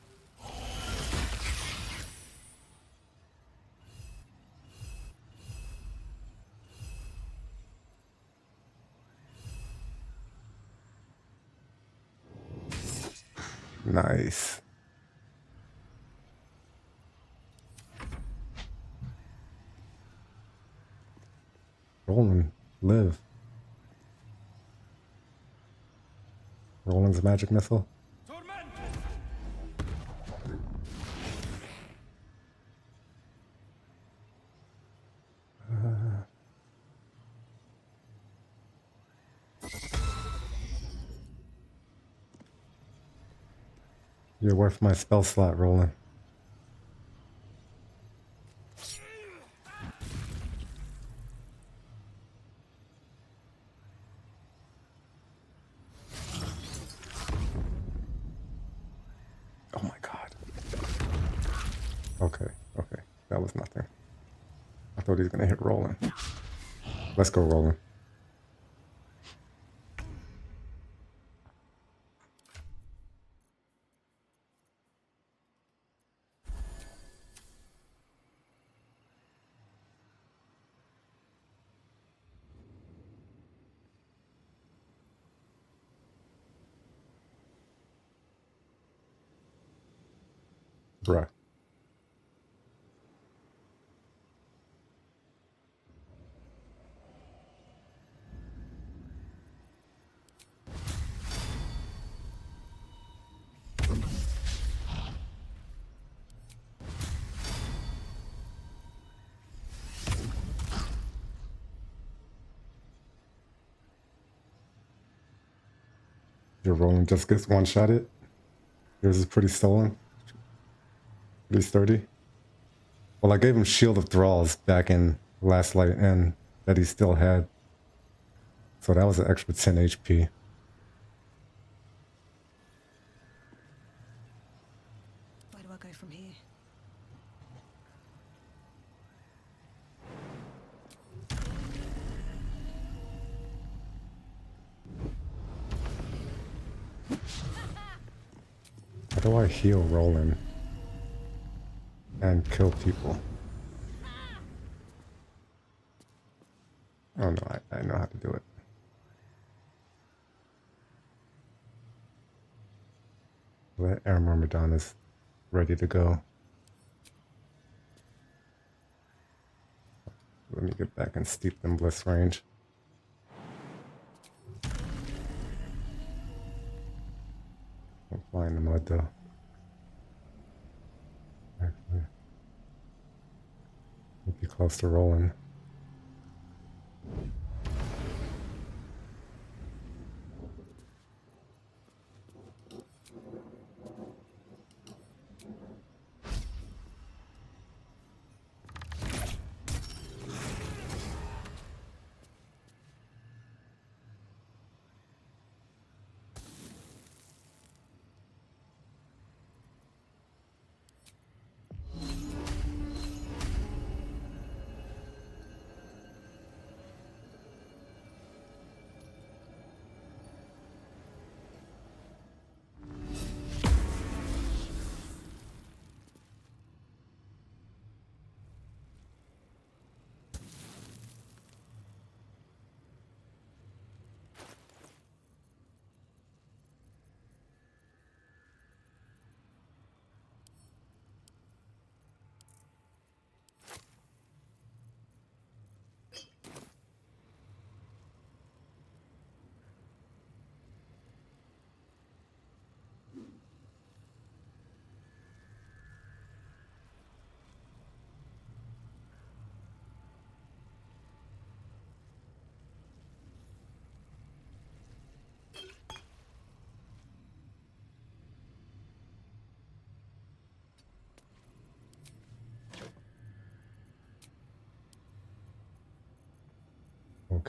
Nice. Roland, live. Roland's magic missile. You're worth my spell slot, Roland. Oh my god. Okay, okay. That was nothing. I thought he was gonna hit Roland. Let's go, Roland. Bruh. Your Roland just gets one-shotted. Yours is pretty stolen. Pretty sturdy. Well, I gave him Shield of Thralls back in Last Light End that he still had. So that was an extra 10 HP. Where do I go from here? How do I heal Roland and kill people? Oh no, I know how to do it. The Air Myrmidon is ready to go. Let me get back in Steeped in Bliss range. I'm flying the mud though. Actually, we'll be close to rolling.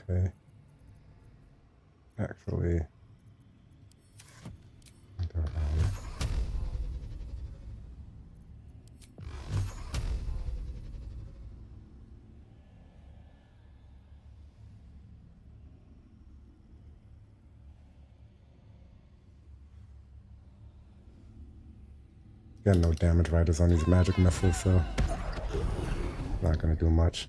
Okay. Actually, got no damage riders on these magic missiles, so not gonna do much.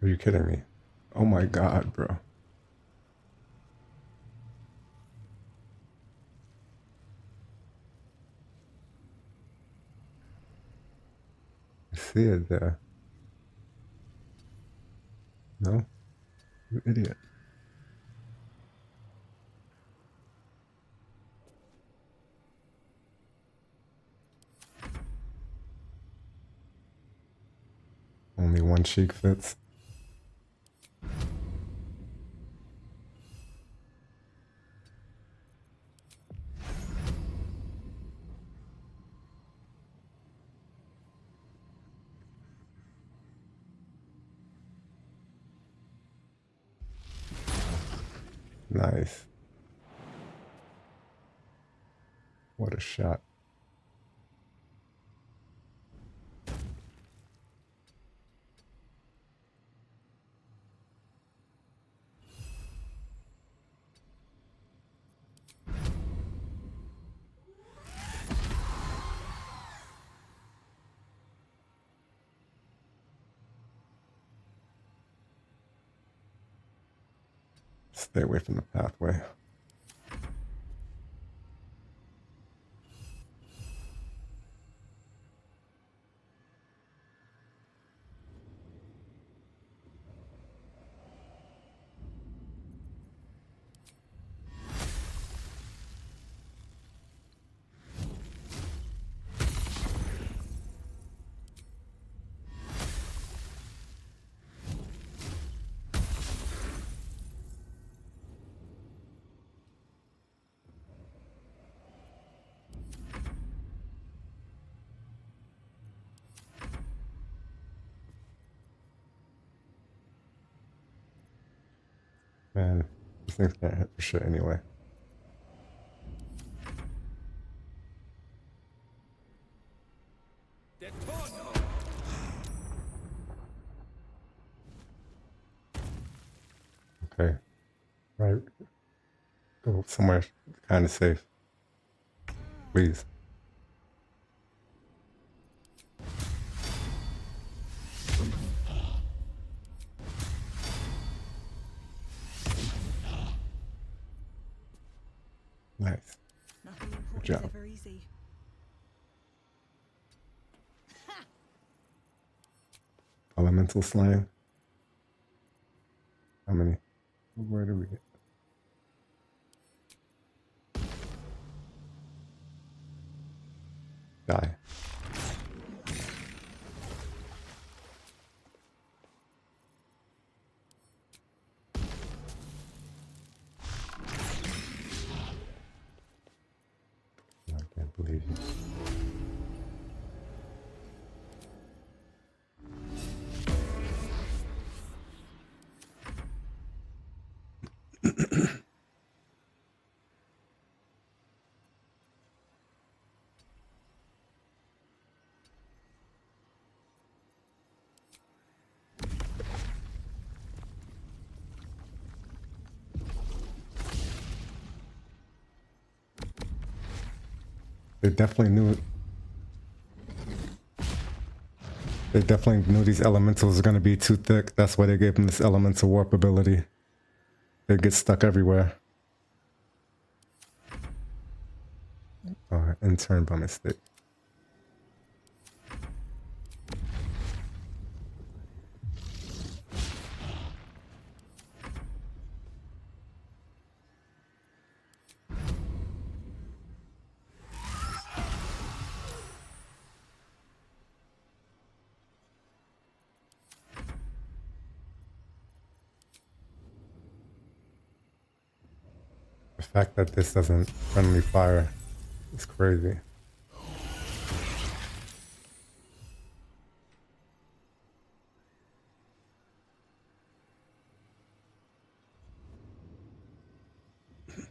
Are you kidding me? Oh my god, bro. I see it there. No? You idiot. Only one cheek fits. Nice. What a shot. Stay away from the pathway. Man, this thing's can't hit for shit anyway. Okay. Right. Go somewhere kind of safe. Please. Nice. Nothing Good important job. is ever easy. Elemental slaying. How many? Where do we get? Die. I can't believe you. They definitely knew. They definitely knew these elementals were going to be too thick. That's why they gave them this elemental warp ability. They get stuck everywhere. Alright, and turn by mistake. The fact that this doesn't friendly fire is crazy. I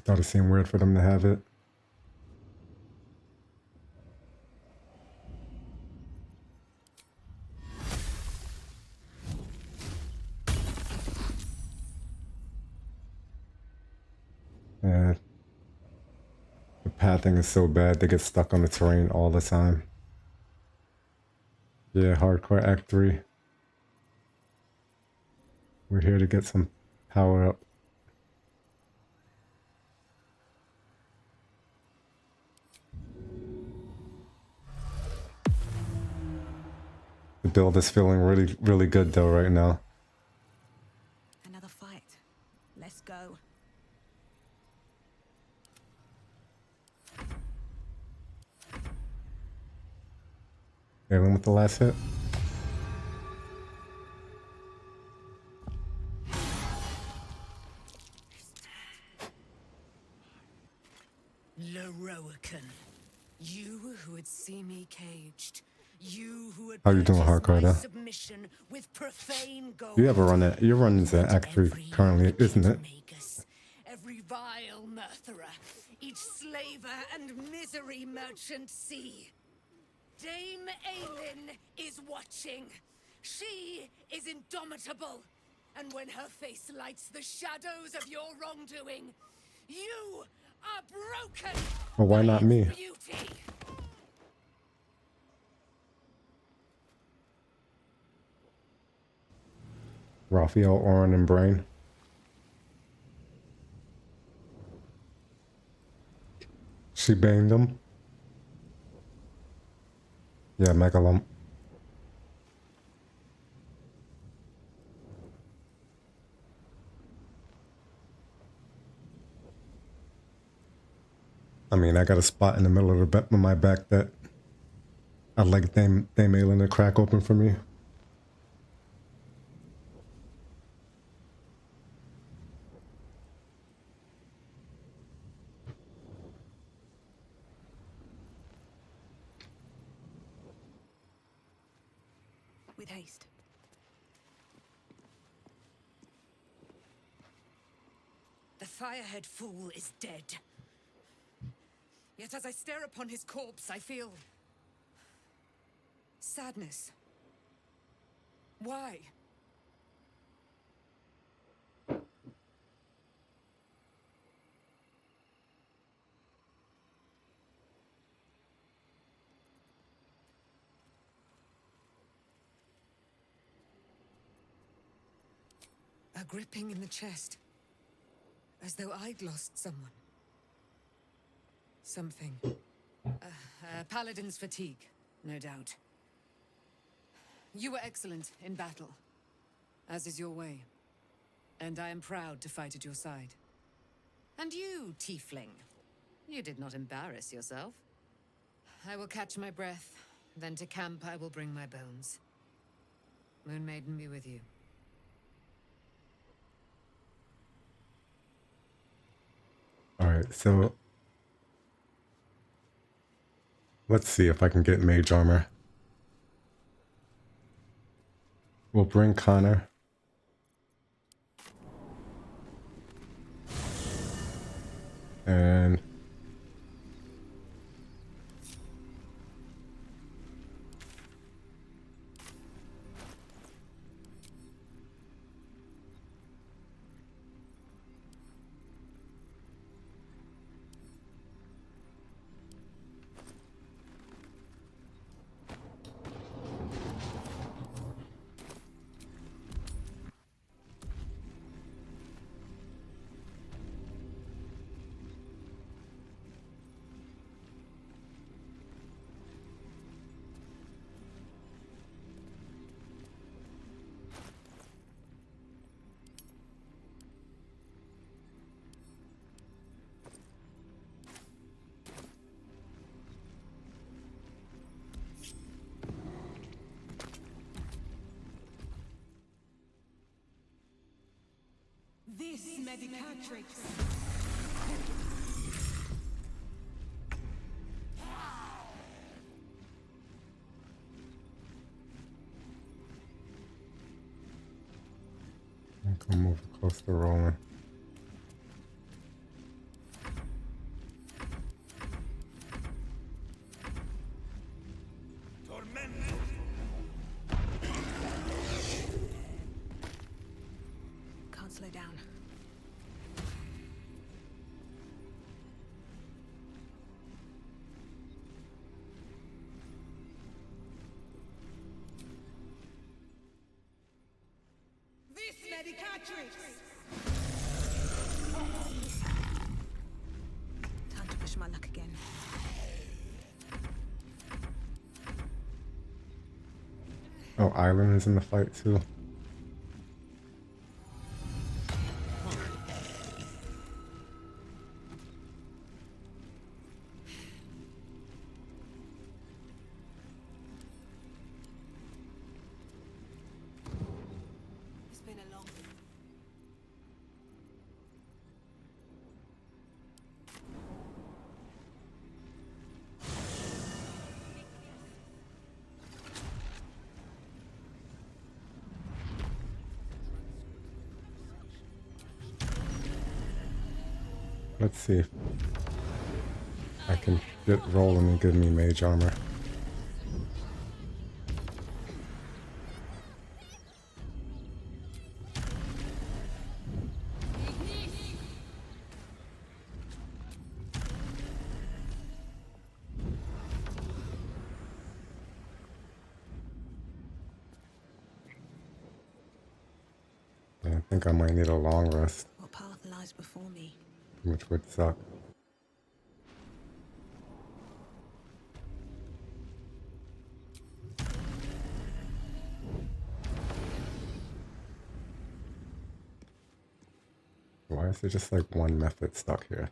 thought it seemed weird for them to have it. Yeah. The pathing is so bad, they get stuck on the terrain all the time. Yeah, hardcore Act 3. We're here to get some power up. The build is feeling really, really good though right now. Another fight. Let's go. Alien with the last hit. Loroakan, you who would see me caged, you who would How you doing, purchase my Harkarda? submission with profane gold. You have a run at you're running to Act 3 currently, isn't it? Every vile murtherer, each slaver and misery merchant see. Dame Aelin is watching. She is indomitable. And when her face lights the shadows of your wrongdoing, you are broken. Well, why not me? Beauty. Raphael, Orin, and Brain. She banged him. Yeah, Megalum. I mean, I got a spot in the middle of my back that I'd like Dame Aelin to crack open for me. With haste. The Firehead fool is dead. Yet as I stare upon his corpse, I feel sadness. Why? A gripping in the chest. As though I'd lost someone. Something. Paladin's fatigue, no doubt. You were excellent in battle, as is your way. And I am proud to fight at your side. And you, tiefling, you did not embarrass yourself. I will catch my breath, then to camp I will bring my bones. Moon Maiden be with you. Alright, so let's see if I can get mage armor. We'll bring Connor. And This medicatrix. I can move close to Roland. Can't slow down. This medicatrix. Time to push my luck again. Oh, Island is in the fight too. It's been a long. Let's see if I can get Roland and give me mage armor. I think I might need a long rest, What path lies before me? which would suck. Why is there just like one method stuck here?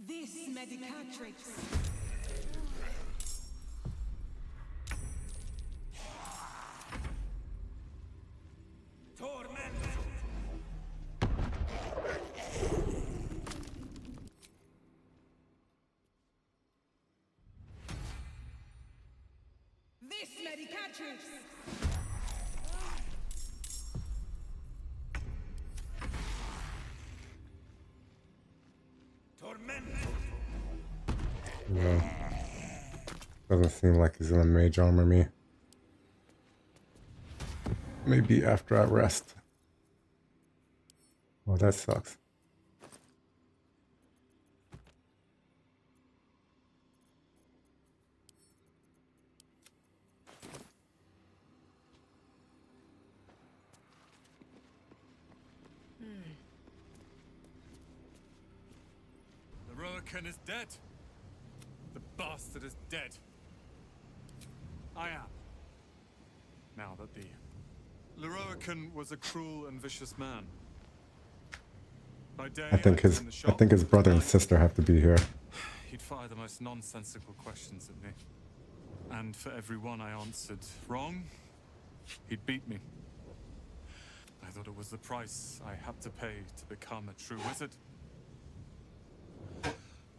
This medicatrix. This medicatrix. No. Doesn't seem like he's gonna mage armor me. Maybe after I rest. Well, that sucks. The Roaken is dead. The bastard is dead. I am. Now that the Leroican was a cruel and vicious man. By day, I think his brother and sister have to be here. He'd fire the most nonsensical questions at me. And for every one I answered wrong, he'd beat me. I thought it was the price I had to pay to become a true wizard.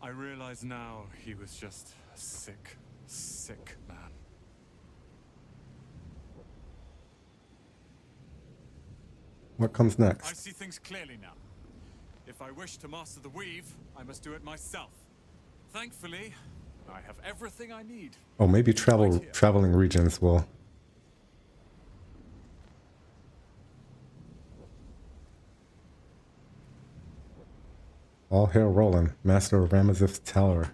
I realize now he was just a sick, sick man. What comes next? I see things clearly now. If I wish to master the weave, I must do it myself. Thankfully, I have everything I need. Oh, maybe traveling regions will. All hail Roland, master of Ramazith's tower.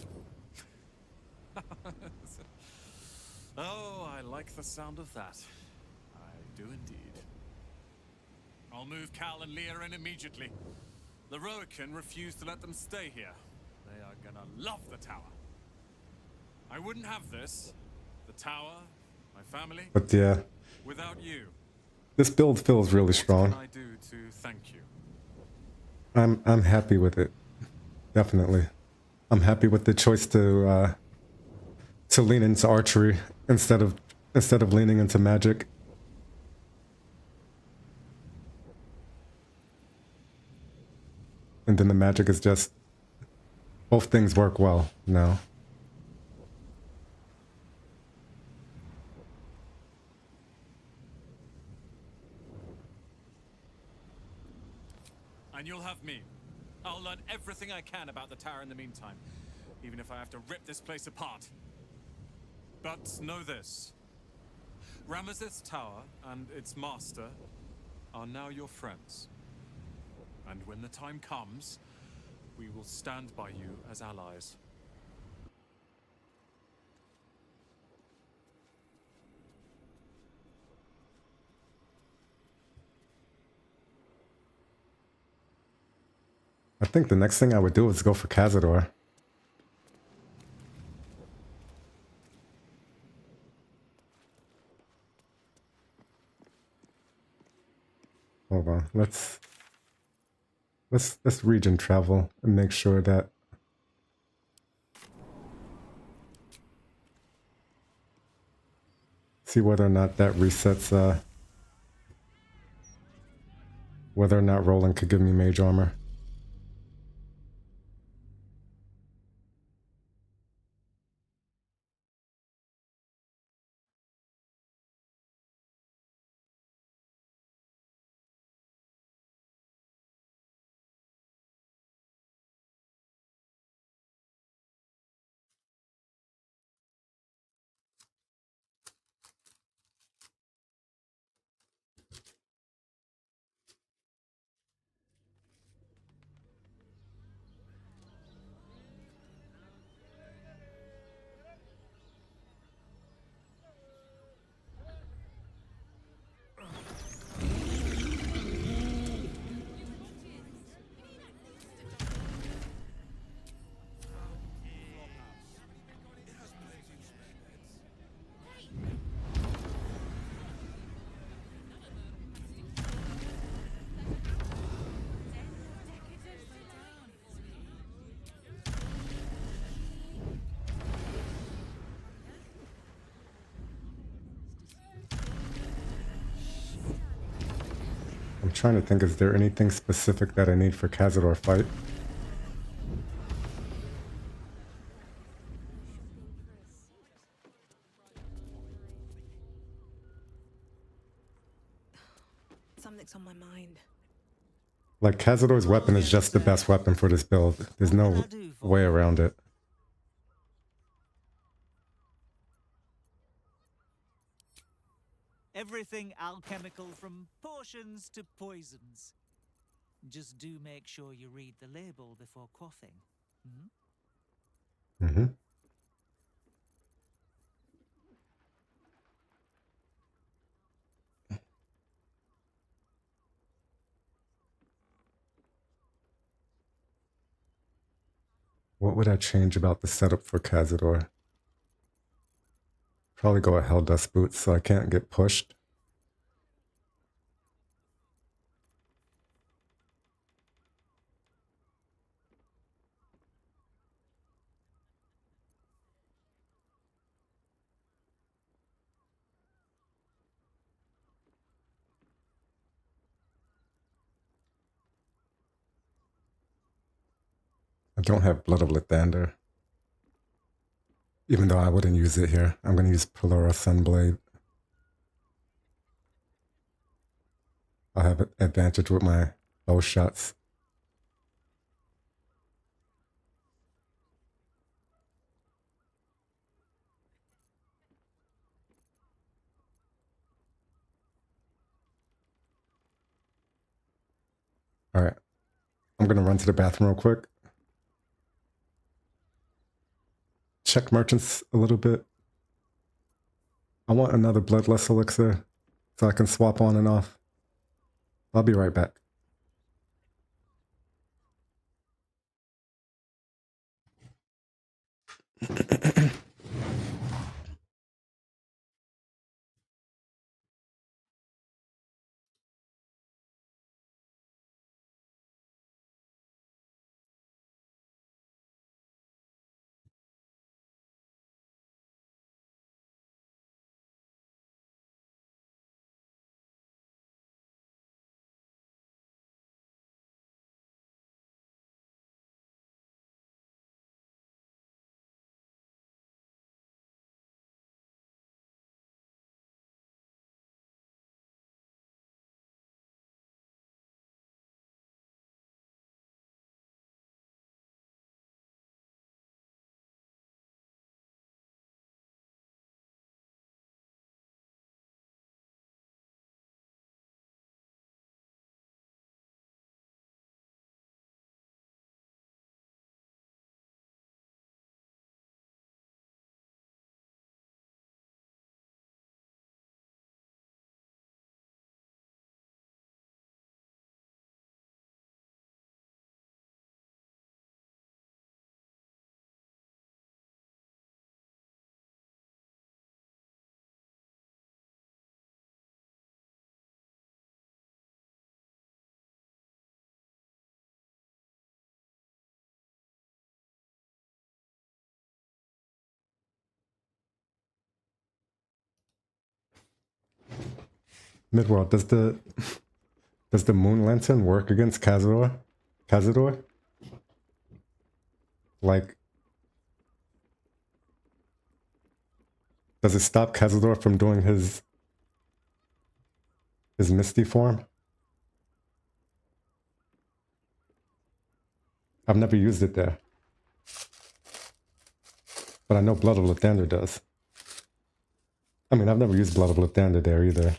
Oh, I like the sound of that. I do indeed. I'll move Cal and Leah in immediately. The Roaken refused to let them stay here. They are gonna love the tower. I wouldn't have this The tower, my family. But yeah, Without you, this build feels really what strong. can I do to thank you? I'm happy with it. Definitely. I'm happy with the choice to lean into archery instead of leaning into magic. And then the magic is just both things work well now. And you'll have me. I'll learn everything I can about the tower in the meantime, even if I have to rip this place apart. But know this. Ramesses Tower and its master are now your friends. And when the time comes, we will stand by you as allies. I think the next thing I would do is go for Cazador. Hold on, let's region travel and make sure that see whether or not that resets whether or not Roland could give me mage armor. I'm trying to think, is there anything specific that I need for Cazador fight? Something's on my mind. Like, Cazador's weapon is just the best weapon for this build. There's no way around it. Everything alchemical from potions to poisons. Just do make sure you read the label before quaffing. Hmm? Mm-hmm. What would I change about the setup for Cazador? Probably go at Hell Dust Boots so I can't get pushed. I don't have Blood of Lathander. Even though I wouldn't use it here. I'm going to use Pelora Sunblade. I'll have an advantage with my bow shots. Alright. I'm going to run to the bathroom real quick. Check merchants a little bit. I want another Bloodlust elixir so I can swap on and off. I'll be right back. Midworld, does the moon lantern work against Cazador? Cazador? Like, does it stop Cazador from doing his misty form? I've never used it there. But I know Blood of Lathander does. I mean, I've never used Blood of Lathander there either.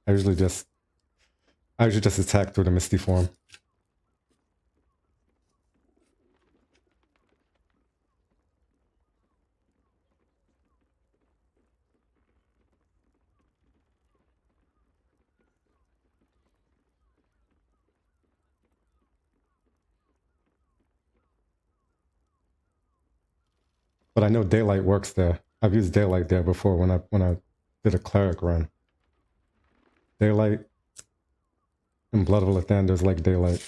I usually just attack through the misty form. But I know Daylight works there. I've used Daylight there before when I did a cleric run. Daylight and Blood of Lathander is like Daylight.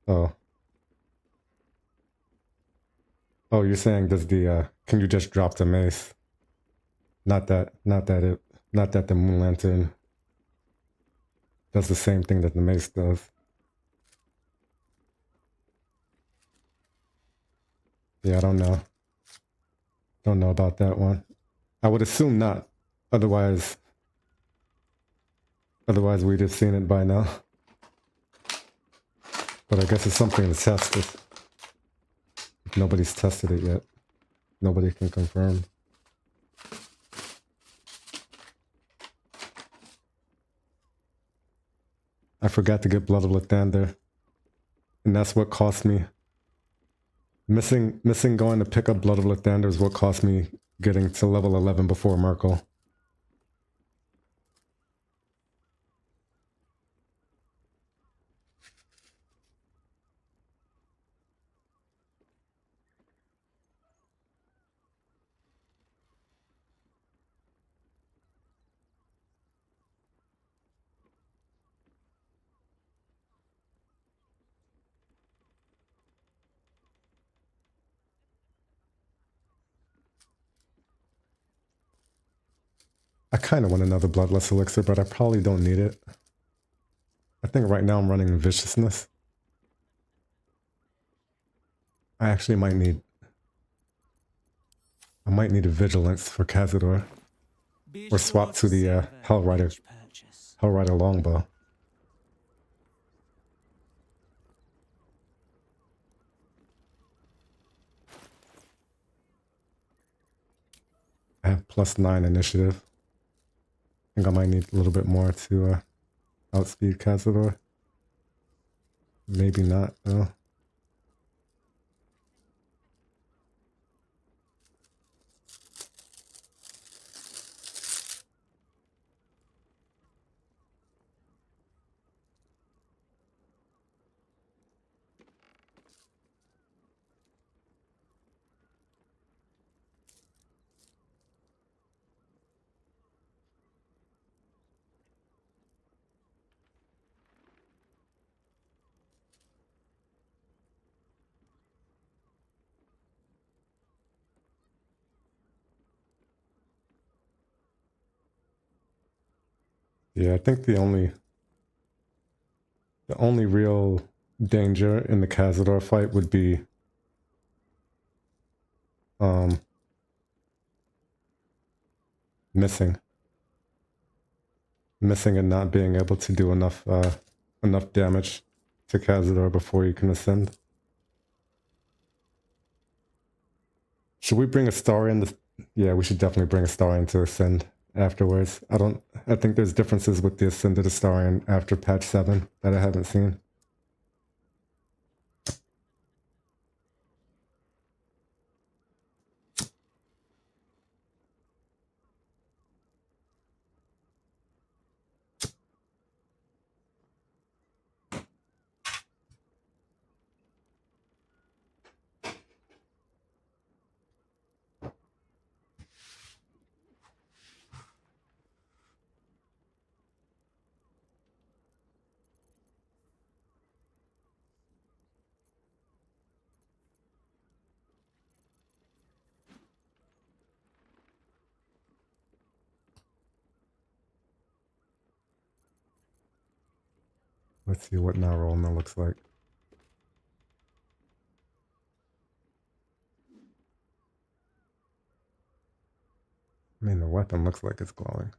Oh. Oh, you're saying does the can you just drop the mace? Not that the Moon Lantern does the same thing that the mace does. Yeah, I don't know. Don't know about that one. I would assume not. Otherwise we'd have seen it by now. But I guess it's something to test if nobody's tested it yet. Nobody can confirm. I forgot to get Blood of Lathander. And that's what cost me. Missing going to pick up Blood of Lathander is what cost me getting to level 11 before Merkel. I kind of want another Bloodless Elixir, but I probably don't need it. I think right now I'm running Viciousness. I actually might need a Vigilance for Cazador. Or swap to the Hellrider Longbow. I have +9 initiative. I think I might need a little bit more to outspeed Cazador. Maybe not, though. Yeah, I think the only real danger in the Cazador fight would be missing and not being able to do enough damage to Cazador before you can ascend. Should we bring a star in? Yeah, we should definitely bring a star in to ascend afterwards. I think there's differences with the Ascended Astarion after patch 7 that I haven't seen. Let's see what Narolna looks like. I mean, the weapon looks like it's glowing.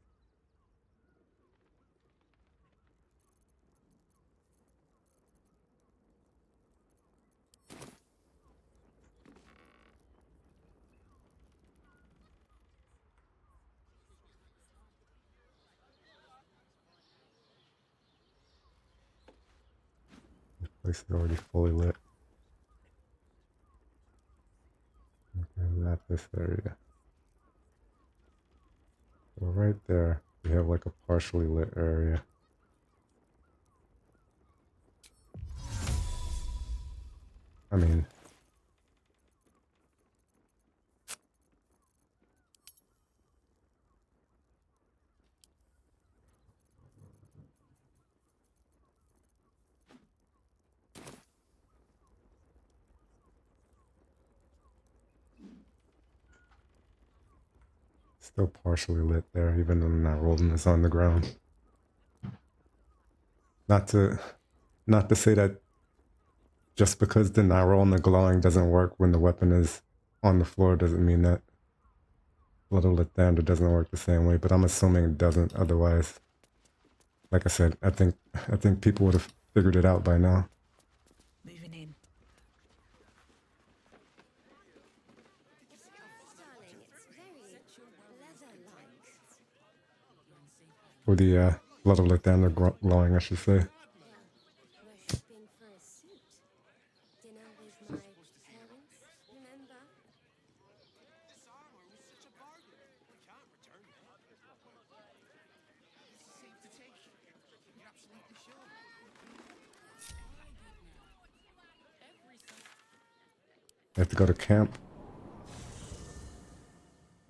This place is already fully lit. Okay, not this area. So right there, we have like a partially lit area. I mean, still partially lit there, even though Narolna is on the ground. Not to say that just because the Narolna glowing doesn't work when the weapon is on the floor doesn't mean that Little Lathander doesn't work the same way, but I'm assuming it doesn't. Otherwise, like I said, I think people would have figured it out by now. Moving in. Or the Little Lathander glowing, I should say. I have to go to camp.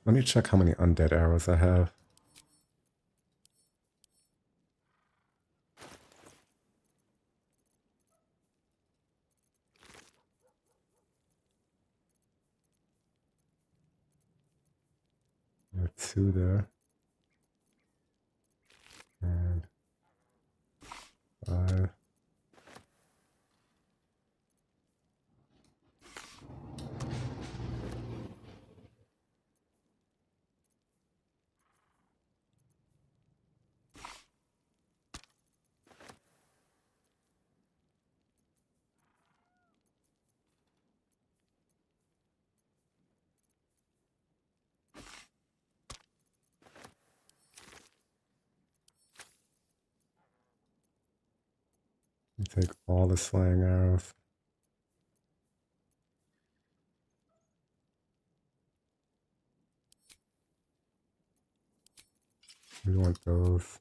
Let me check how many undead arrows I have. There are 2 there. And 5. Take all the slaying arrows. We want those.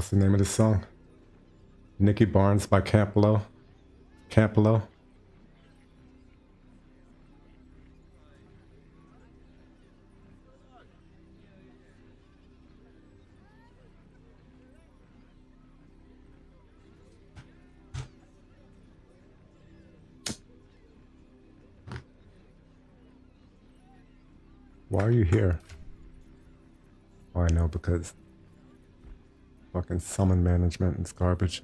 What's the name of this song? Nicky Barnes by Campolo. Campolo. Why are you here? Oh, I know, because fucking summon management is garbage.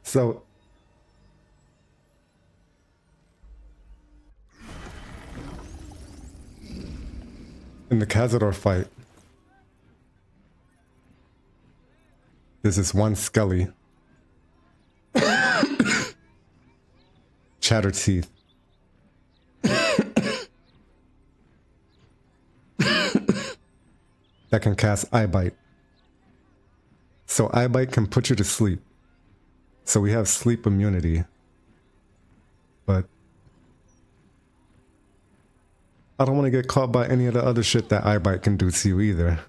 So in the Cazador fight, there's this one Skelly, Chatter Teeth, that can cast Eye Bite. So Eye Bite can put you to sleep. So we have sleep immunity. But I don't want to get caught by any of the other shit that Eye Bite can do to you either.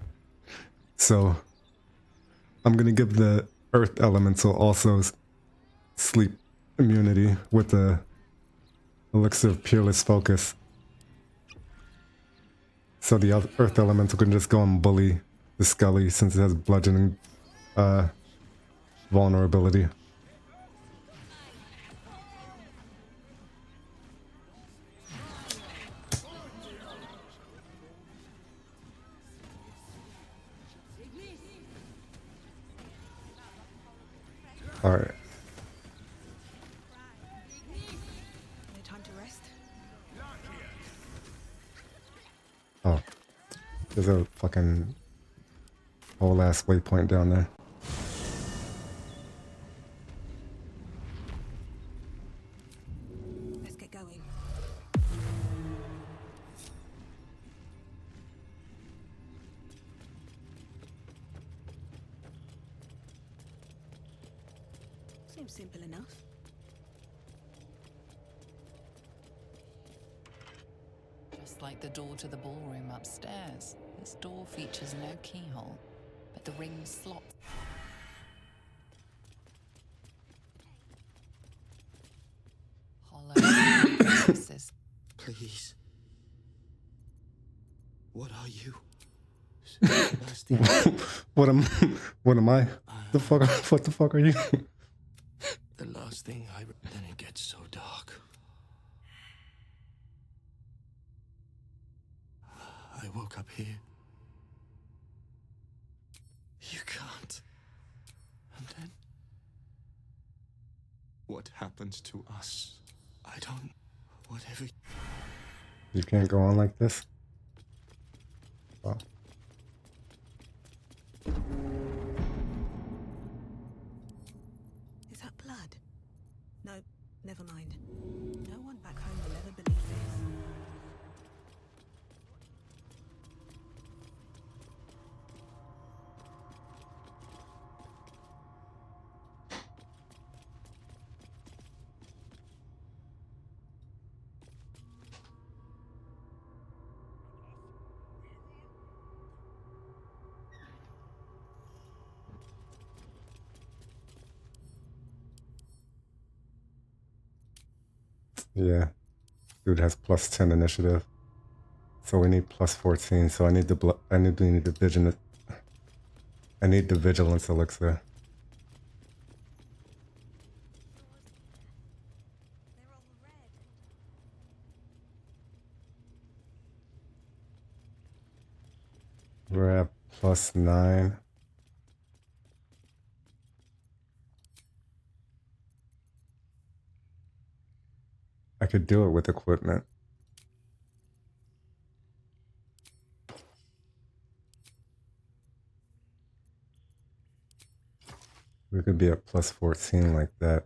So I'm going to give the Earth Elemental also sleep immunity with the Elixir of Peerless Focus. So the Earth Elemental can just go and bully the Skelly since it has bludgeoning vulnerability. Alright. No time to rest. Oh. There's a fucking whole ass waypoint down there. Let's get going. Seems simple enough. Just like the door to the ballroom upstairs, this door features no keyhole, but the ring slot. Hollow. Please. What are you? What am I? What the fuck are you? The last thing I... Then it gets so dark. I woke up here. You can't. And then... What happens to us? I don't... Whatever... You can't go on like this? Wow. Is that blood? No, never mind. No one back home will ever believe this. Yeah. Dude has plus 10 initiative. So we need plus 14. So I need the vigilance elixir. We're at plus 9. I could do it with equipment. We could be at plus 14 like that.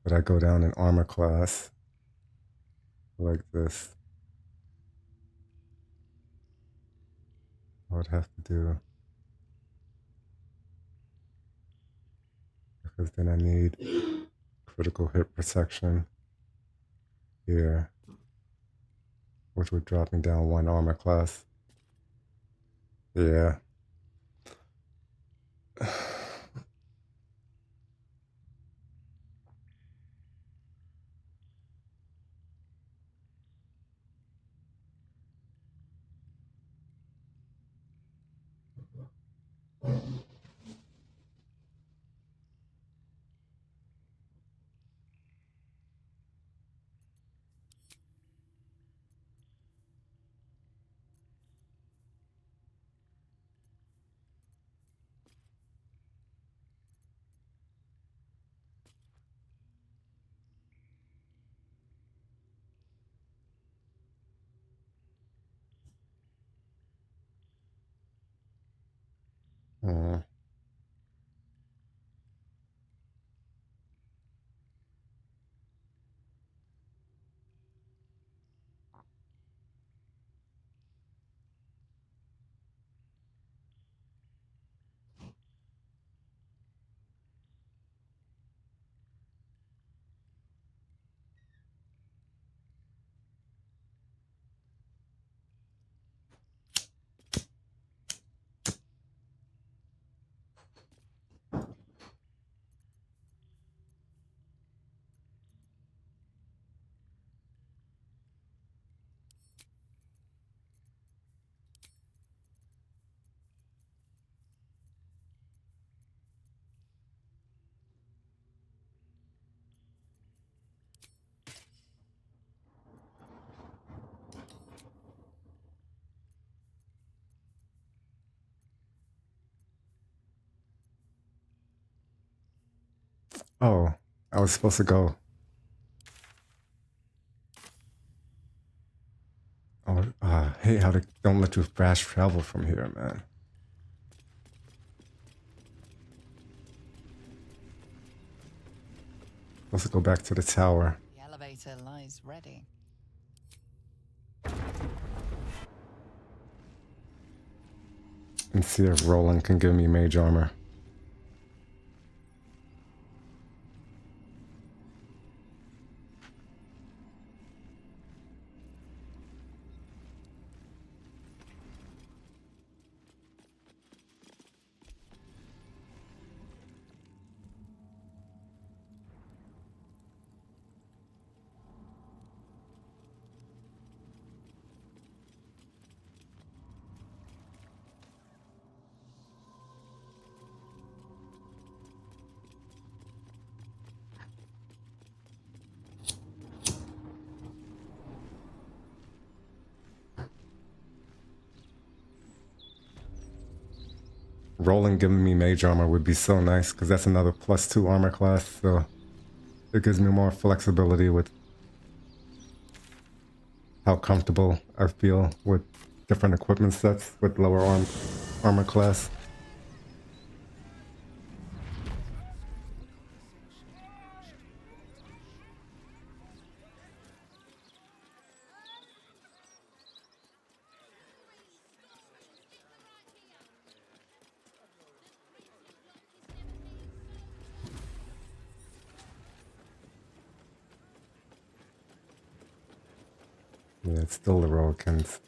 But I go down in armor class like this. I would have to do, because then I need critical hit protection here, which would drop me down 1 armor class. Yeah. Oh, I was supposed to go. Oh, I hate how they don't let you fast travel from here, man. Supposed to go back to the tower. The elevator lies ready. And see if Roland can give me mage armor. Roland giving me mage armor would be so nice, because that's another plus 2 armor class, so it gives me more flexibility with how comfortable I feel with different equipment sets with lower armor class. Yeah, it's still the Rollkin's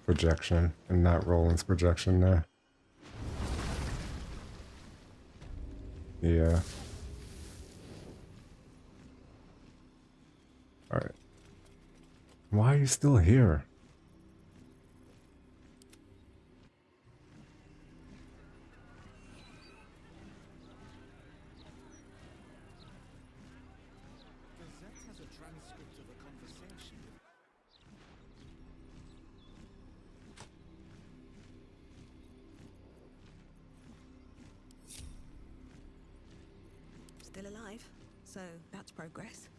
projection and not Roland's projection there. Yeah. Alright. Why are you still here? Gazette has a transcript of a conversation. Still alive, so that's progress.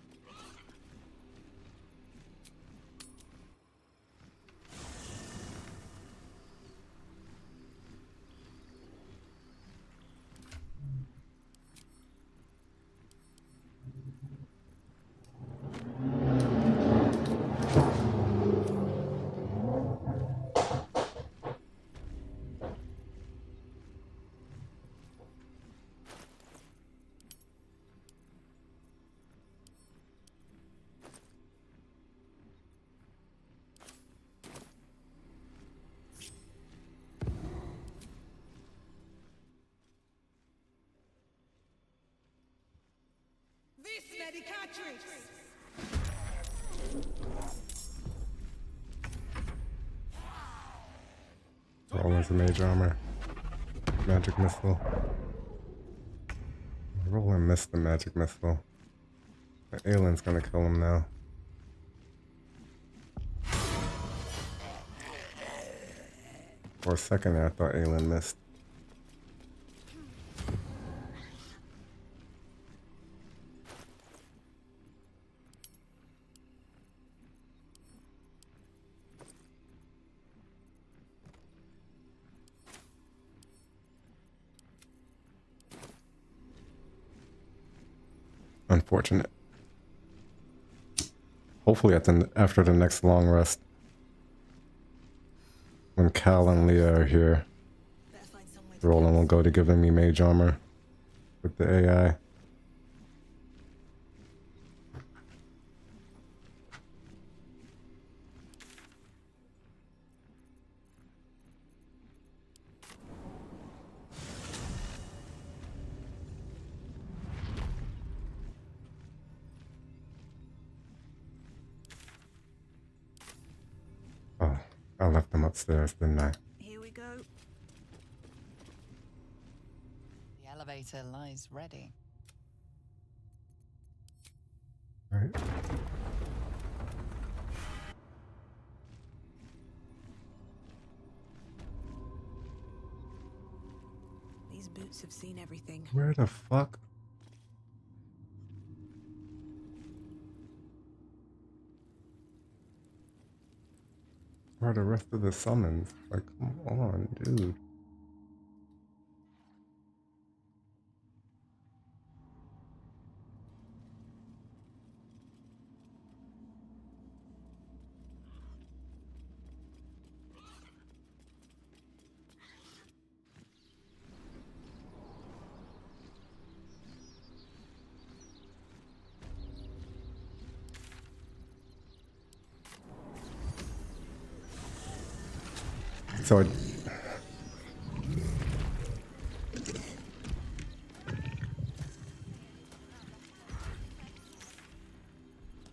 This medicatrix! Rolling some mage armor. Magic missile. Roland missed the magic missile. The alien's gonna kill him now. For a second there, I thought alien missed. Unfortunate. Hopefully after the next long rest, when Cal and Leah are here, Roland will go to giving me mage armor with the AI. Oh, I left them upstairs, didn't I? Here we go. The elevator lies ready. Right. These boots have seen everything. Where the fuck? Where are the rest of the summons? Like, come on, dude.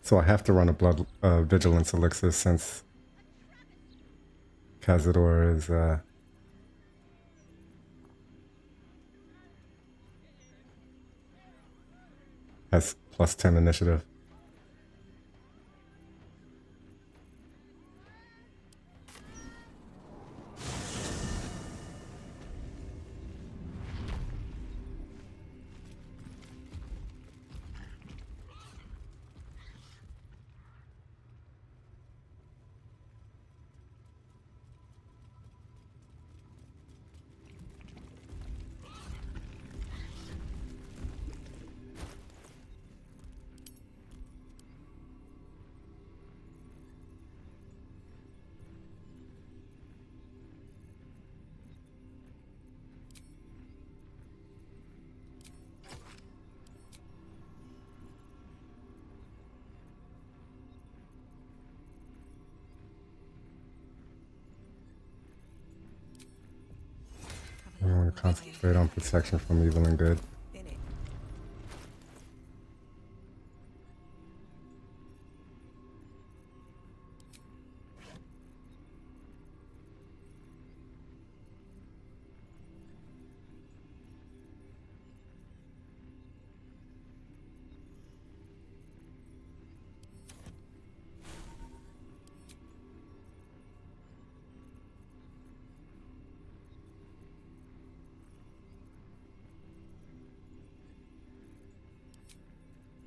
So I have to run a blood vigilance elixir since Cazador is has +10 initiative. I want to concentrate on protection from evil and good.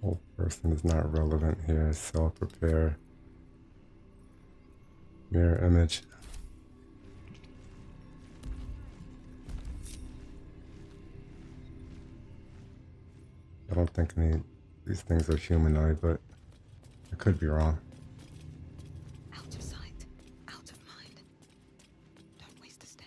Whole person is not relevant here. Self-prepare. Mirror image. I don't think any of these things are humanoid, but I could be wrong. Out of sight, out of mind. Don't waste a step.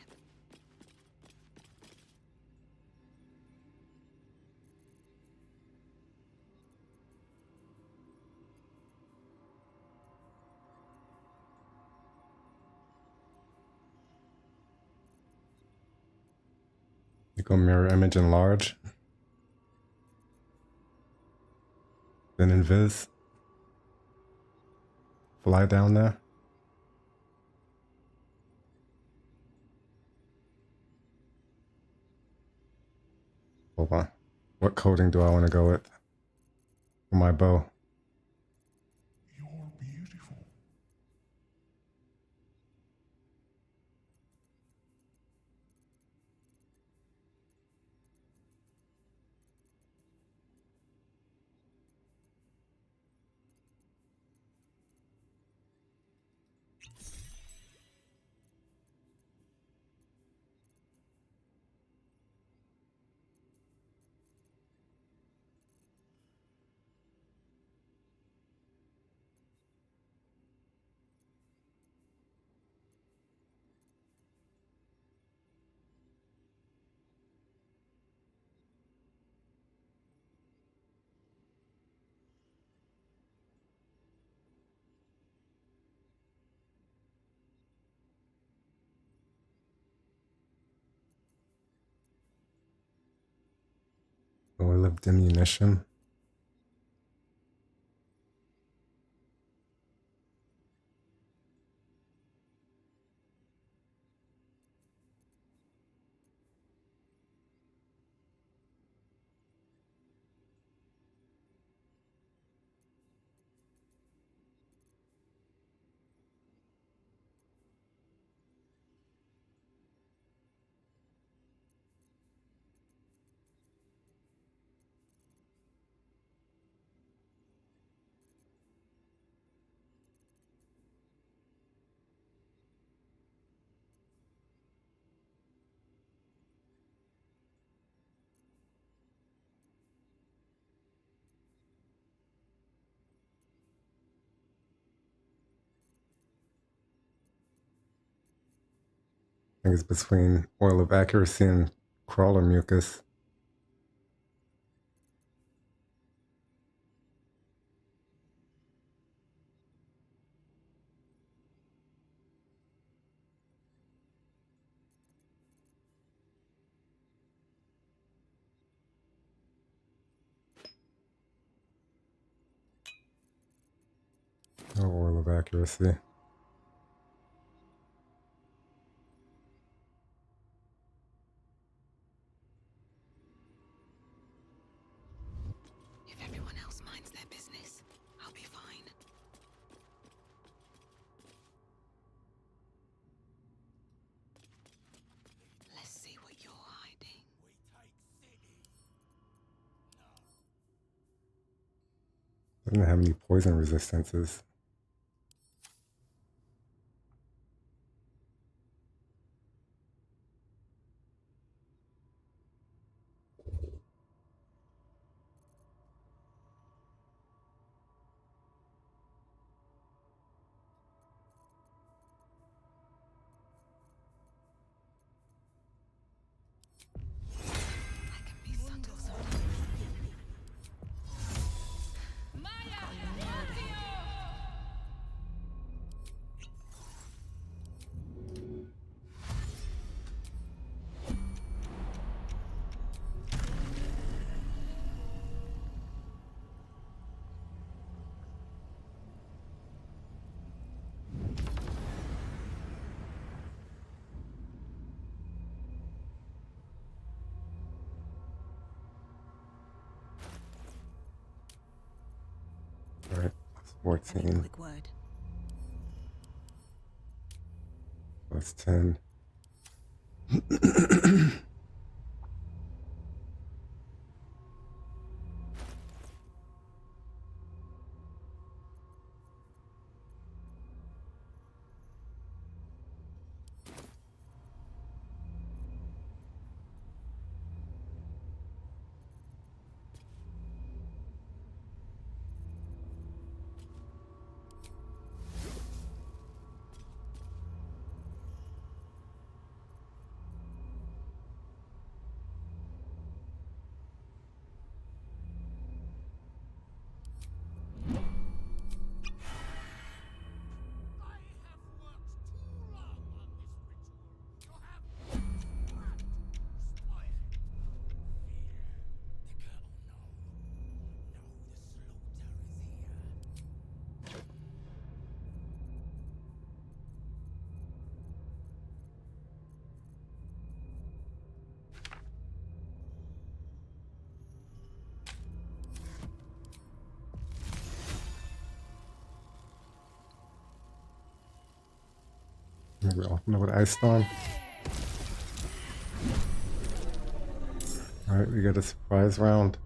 You go mirror image and large. Then invis. Fly down there. Hold on. What coding do I want to go with for my bow? You're beautiful. Oil of diminution. I think it's between oil of accuracy and crawler mucus. No oil of accuracy. If everyone else minds their business, I'll be fine. Let's see what you're hiding. Doesn't have any poison resistances. All right, plus 14. Quick word. Plus 10. Maybe open it with Ice Storm. Alright, we get a surprise round.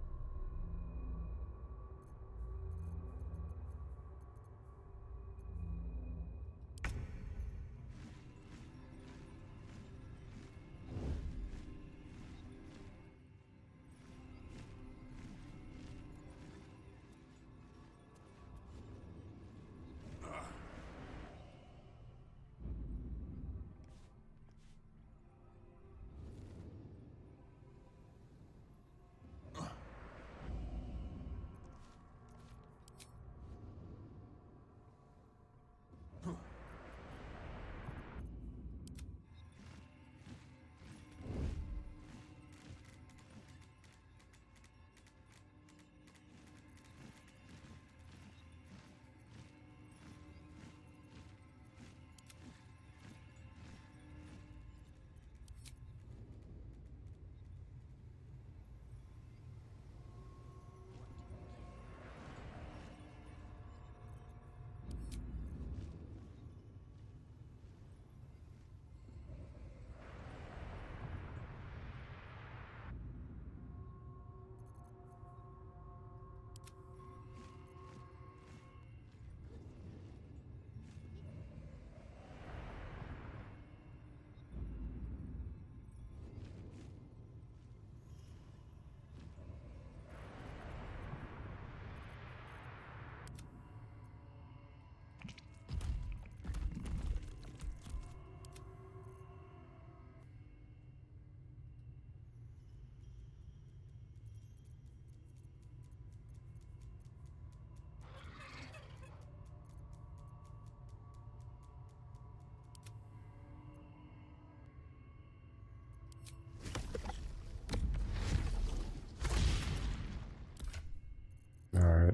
Alright.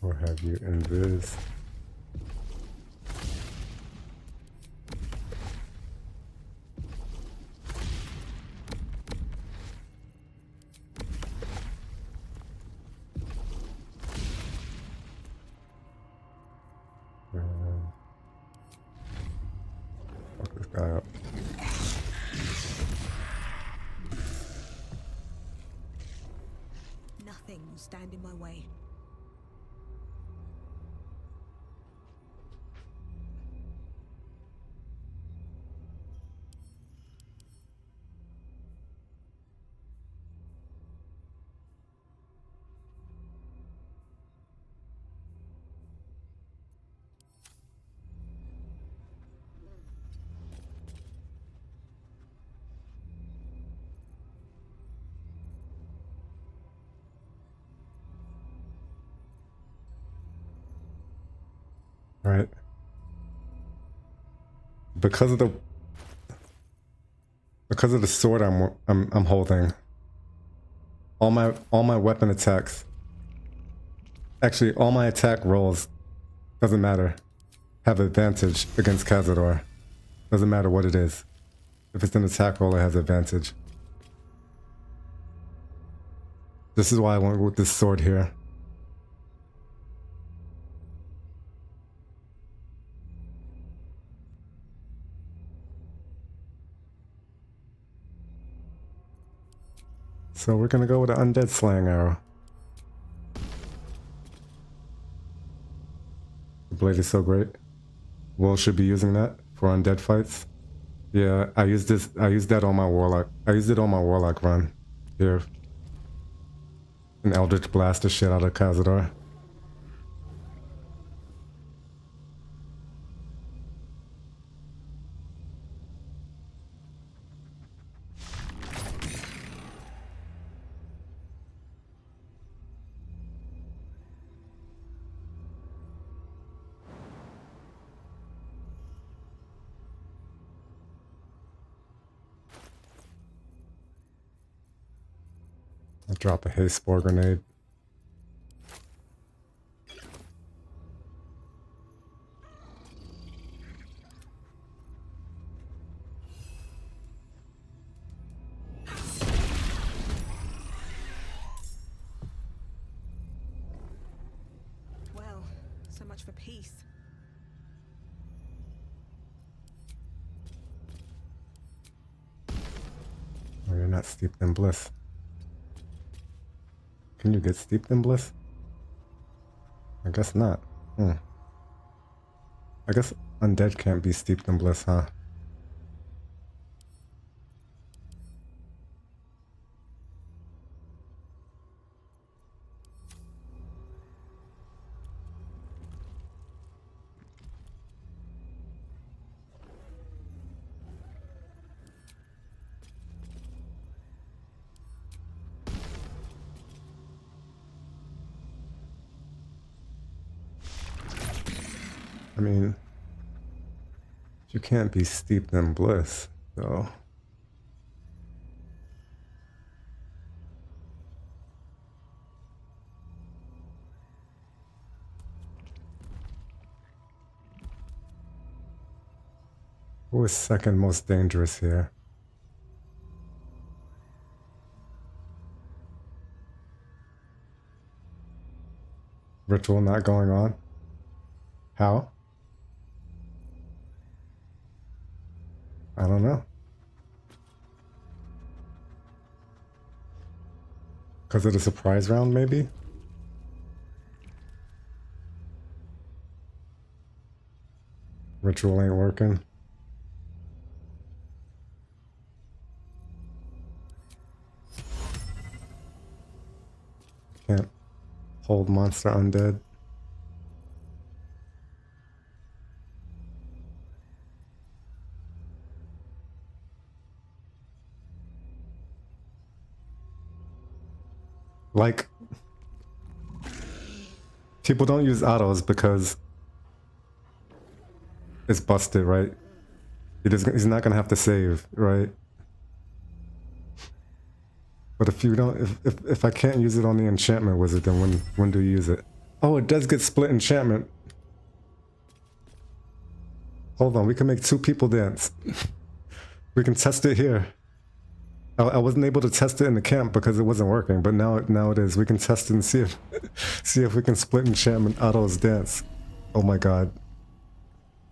We'll have you in this. Fuck this guy up. Nothing will stand in my way. Right. Because of the sword I'm holding, all my weapon attacks, actually all my attack rolls, doesn't matter, have advantage against Cazador. Doesn't matter what it is. If it's an attack roll, it has advantage. This is why I went with this sword here. So we're gonna go with an undead slaying arrow. The blade is so great. Will should be using that for undead fights. Yeah, I used that on my warlock. I used it on my warlock run here. An eldritch blast the shit out of Cazador. I'll drop a haste spore grenade. Well, so much for peace. you're not steeped in bliss. Can you get steeped in bliss? I guess not. I guess undead can't be steeped in bliss, huh? I mean, you can't be steeped in bliss, though. Who is second most dangerous here? Ritual not going on? How? I don't know. Because of the surprise round, maybe? Ritual ain't working. Can't hold monster undead. Like, people don't use autos because it's busted, right? He's not gonna have to save, right? But if you don't, if I can't use it on the enchantment wizard, then when do you use it? Oh, it does get split enchantment. Hold on, we can make 2 people dance. We can test it here. I wasn't able to test it in the camp because it wasn't working, but now it is. We can test it and see if we can split enchantment autos dance. Oh my god.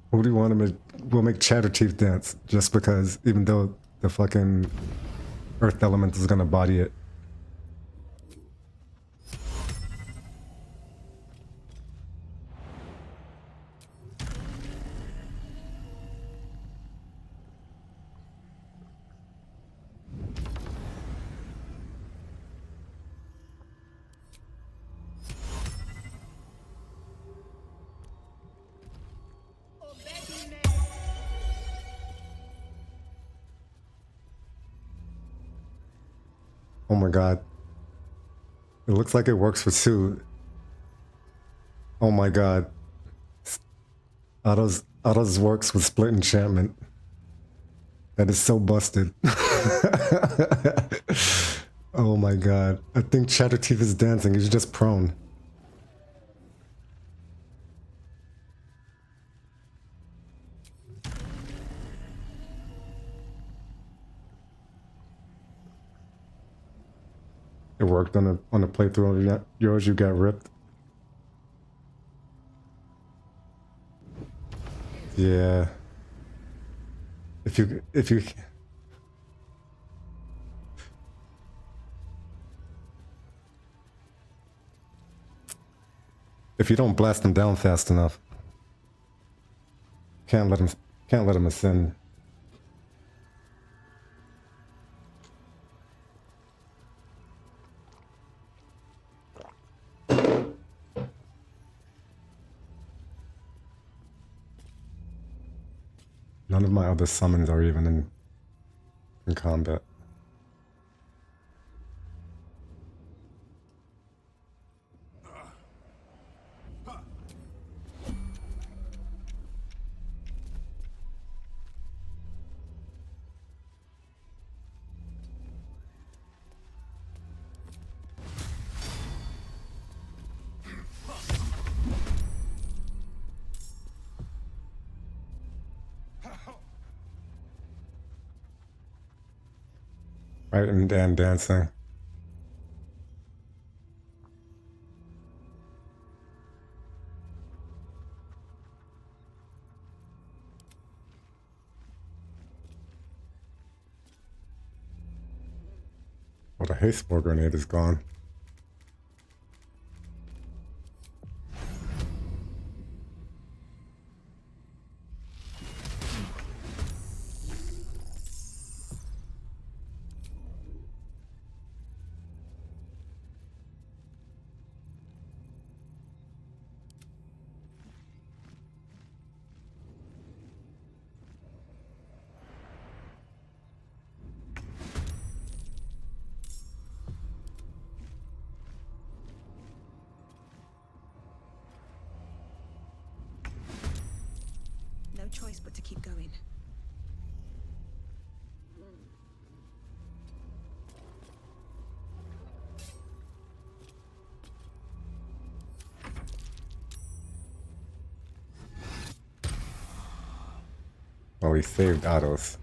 Who do you want to make? We'll make Chatterteeth dance just because, even though the fucking earth element is gonna body it. Oh my god. It looks like it works for 2. Oh my god. Autos works with split enchantment. That is so busted. Oh my god. I think Chatterteeth is dancing. He's just prone. It worked on a playthrough of yours. You got ripped. Yeah. If you don't blast him down fast enough, can't let him ascend. None of my other summons are even in combat. Right, and dancing. Oh, the haste spore grenade is gone. No choice but to keep going. Oh, he saved Ados.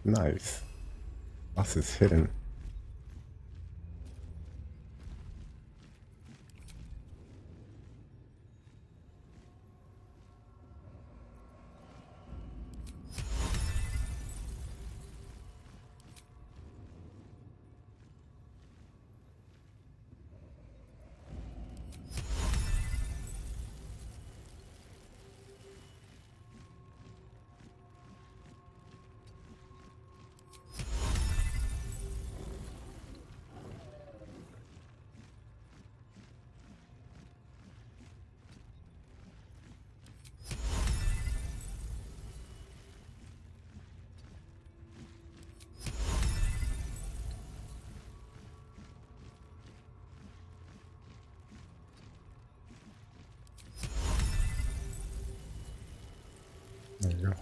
Nice. Boss is hidden. There you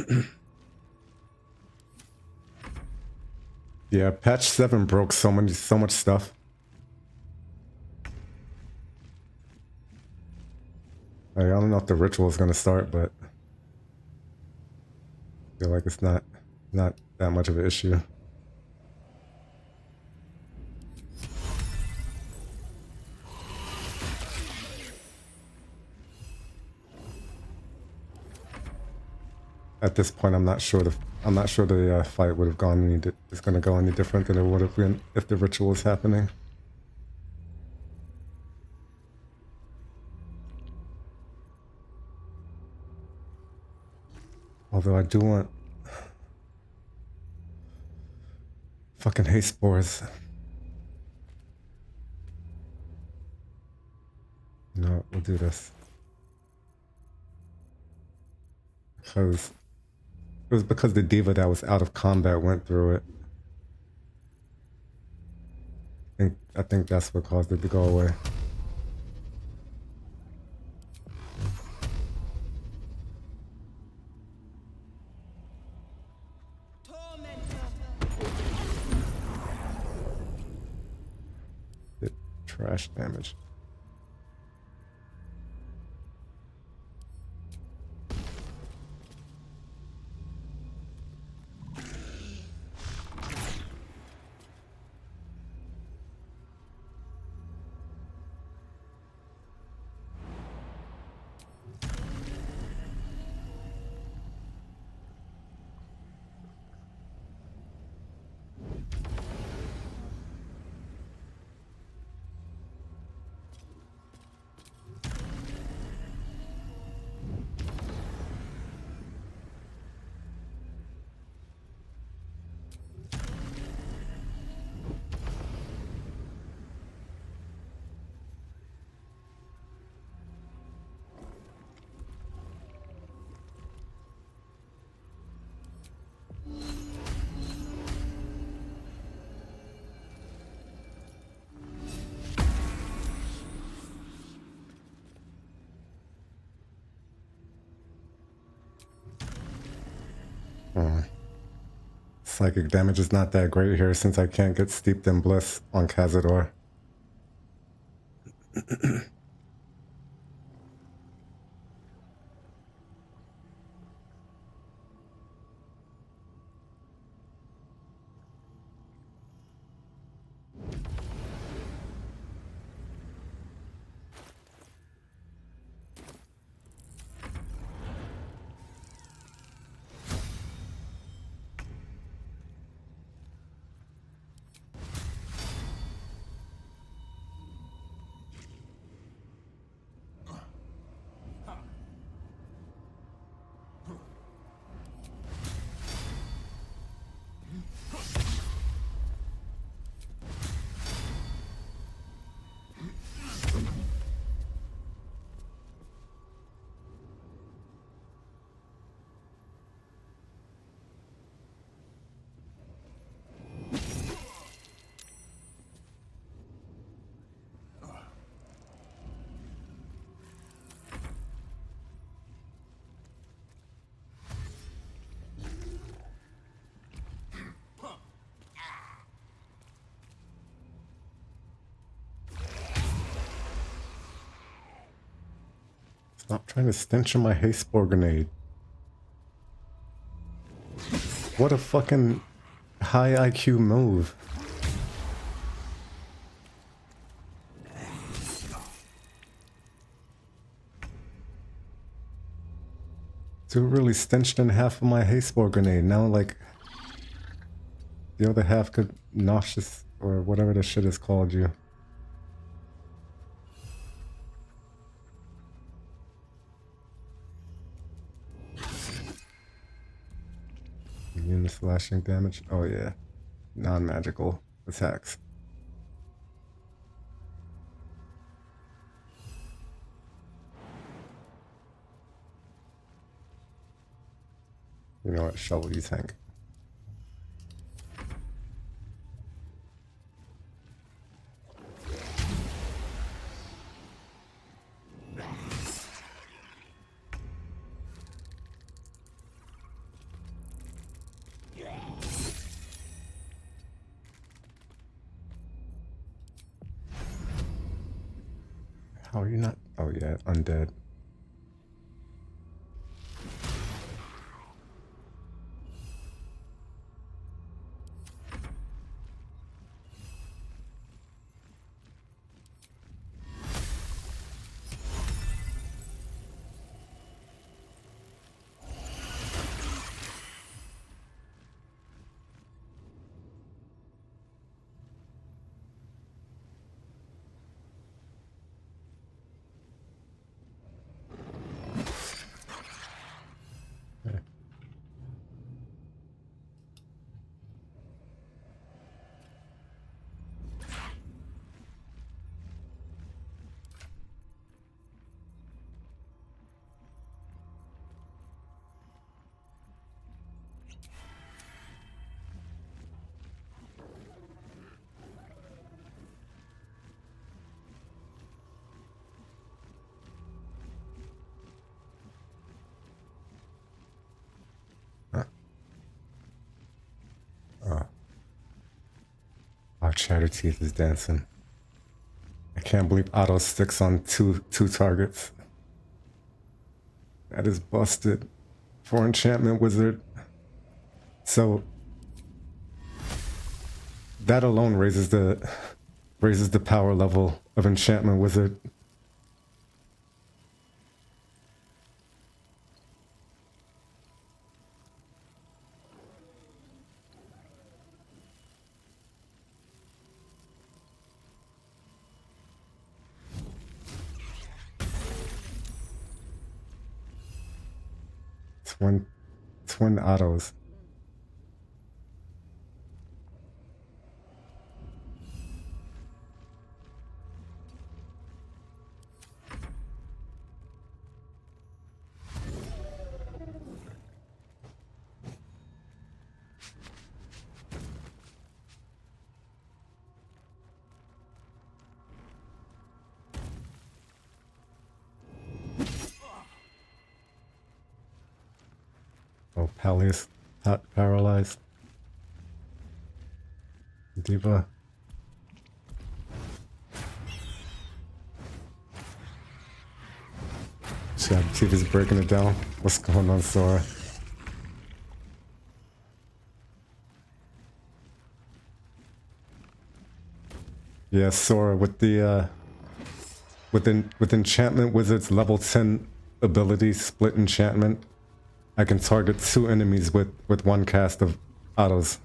go. Yeah, patch 7 broke so much stuff. I don't know if the ritual is gonna start, but I feel like it's not that much of an issue. At this point, I'm not sure the fight would have gone is going to go any different than it would have been if the ritual was happening. Although I do want fucking haste spores. No, we'll do this because it was because the diva that was out of combat went through it. I think that's what caused it to go away. Did trash damage. Psychic damage is not that great here since I can't get Steeped in Bliss on Cazador. Stop trying to stench on my haste spore grenade. What a fucking high IQ move. So it really stenched in half of my haste spore grenade. Now like the other half could nauseous or whatever the shit is called you. Immune to slashing damage. Oh yeah. Non-magical attacks. You know what? Shovel you tank. How are you not? Oh yeah, undead. Our Chatter Teeth is dancing. I can't believe Otto sticks on two targets. That is busted for Enchantment Wizard. So that alone raises the power level of Enchantment Wizard. Twin autos. Oh, paralyzed. Diva. Yeah, TV's breaking it down. What's going on, Sora? Yeah, Sora, with the with enchantment wizard's level 10 ability, split enchantment, I can target 2 enemies with one cast of autos.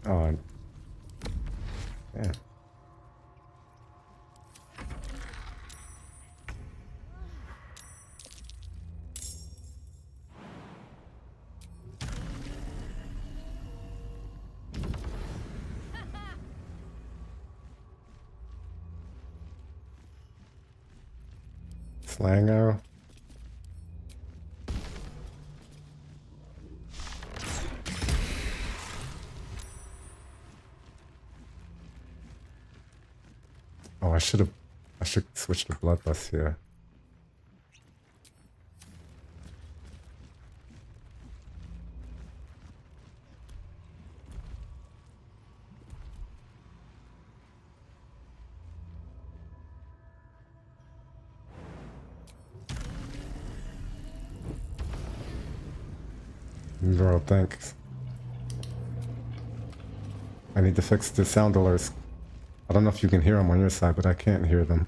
Oh, yeah. Slang arrow. Oh, I should switch to bloodlust here. Girl, thanks. I need to fix the sound alerts. I don't know if you can hear them on your side, but I can't hear them.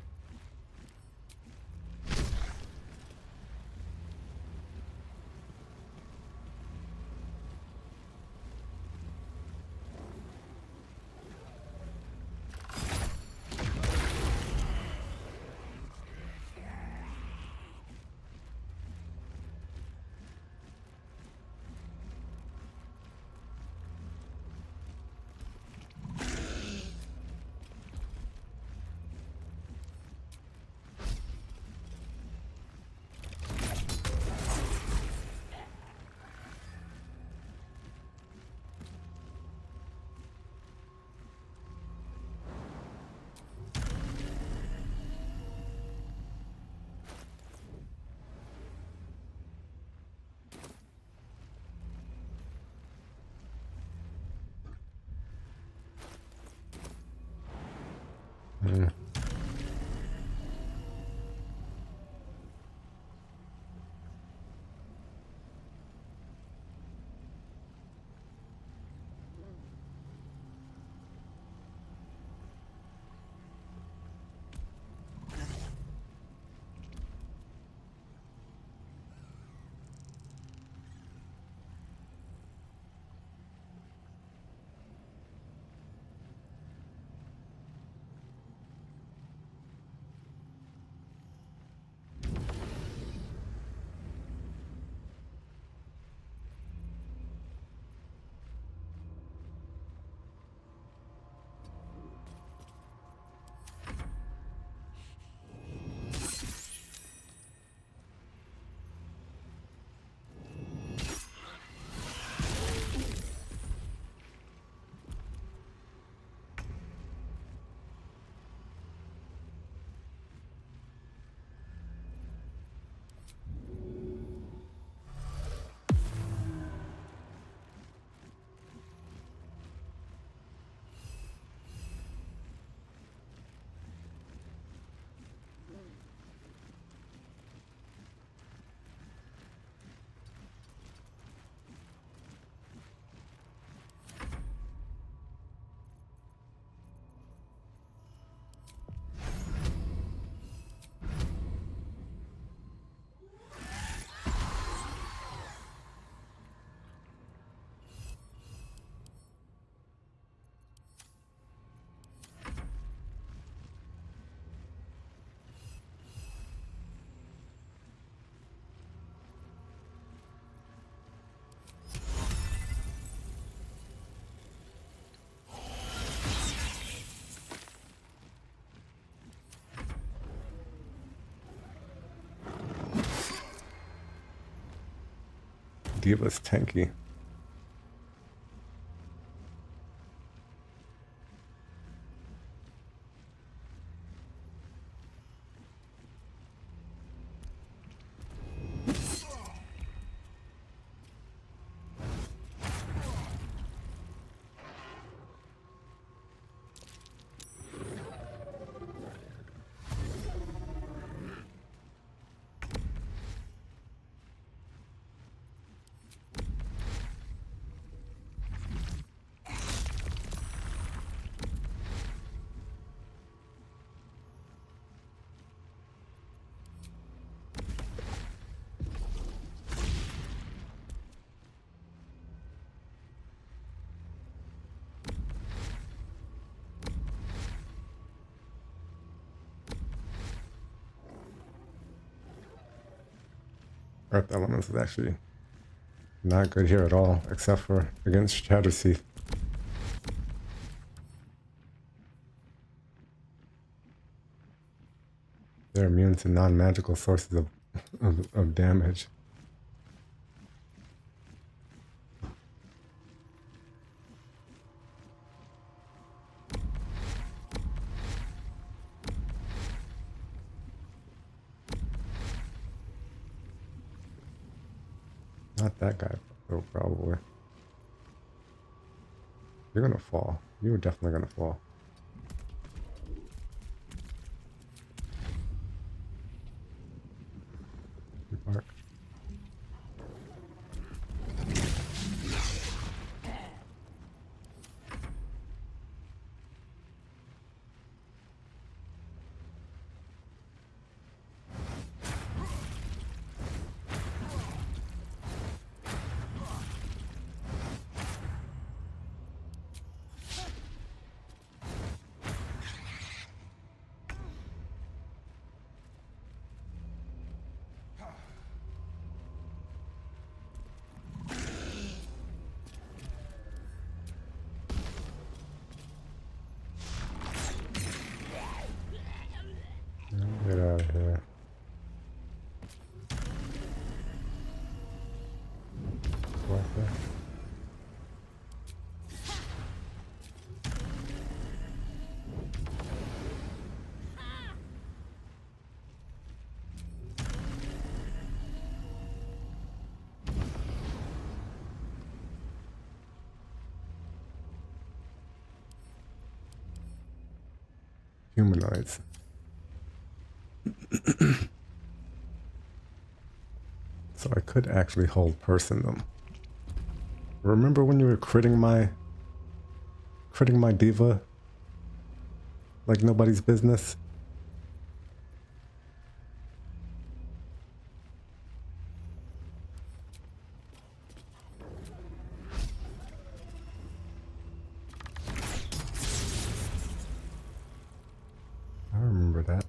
Diva's tanky. Earth Elements is actually not good here at all, except for against Shatterseath. They're immune to non-magical sources of damage. Not that guy, though, probably. You're gonna fall. You're definitely gonna fall. Mark. Get out of here. What the? Humanoids. So I could actually hold person them. Remember when you were critting my diva like nobody's business? I remember that.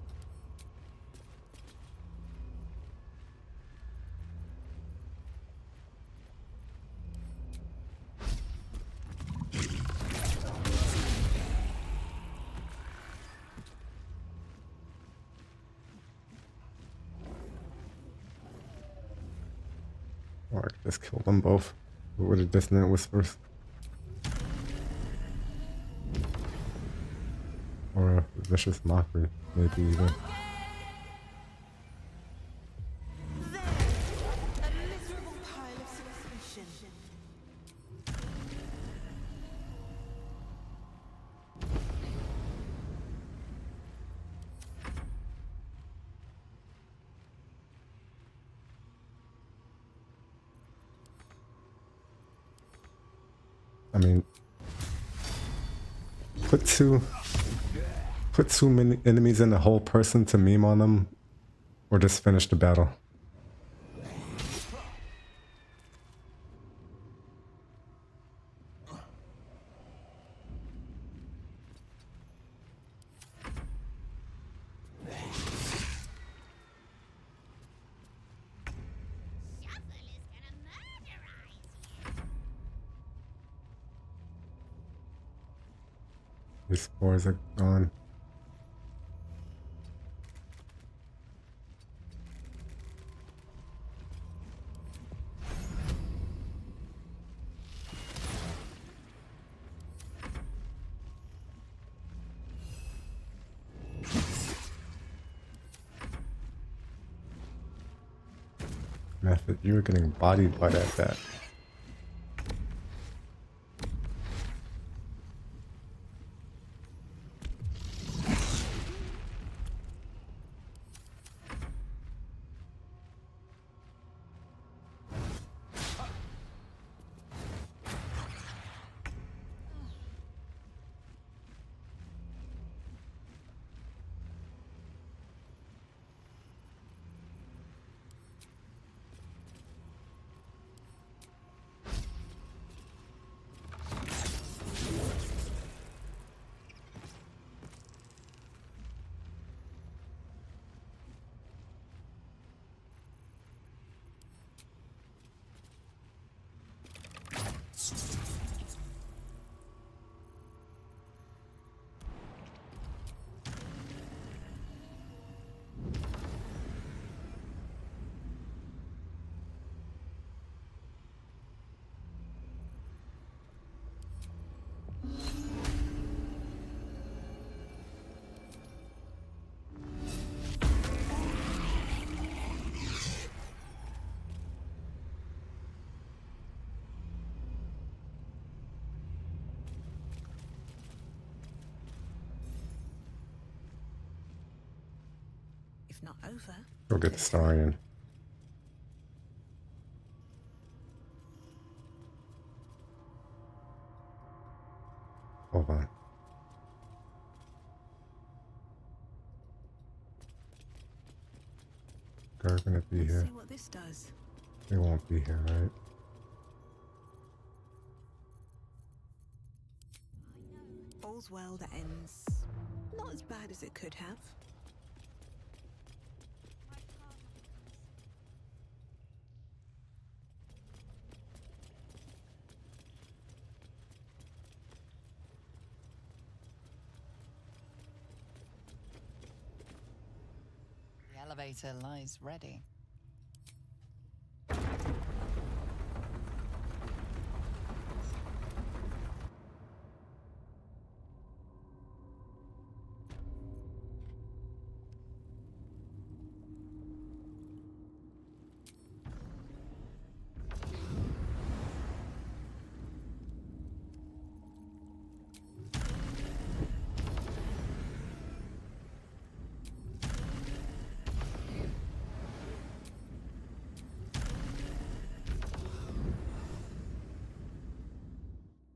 Or I could just kill them both with a dissonant whispers. Or a vicious mockery, maybe even. I mean, put too many enemies in a whole person to meme on them, or just finish the battle. These spores are gone. Method, you were getting bodied by that bat. If not over. Go get the Starion. Hold on. They're gonna be here. See what this does. They won't be here, right? All's well that ends not as bad as it could have. The elevator lies ready.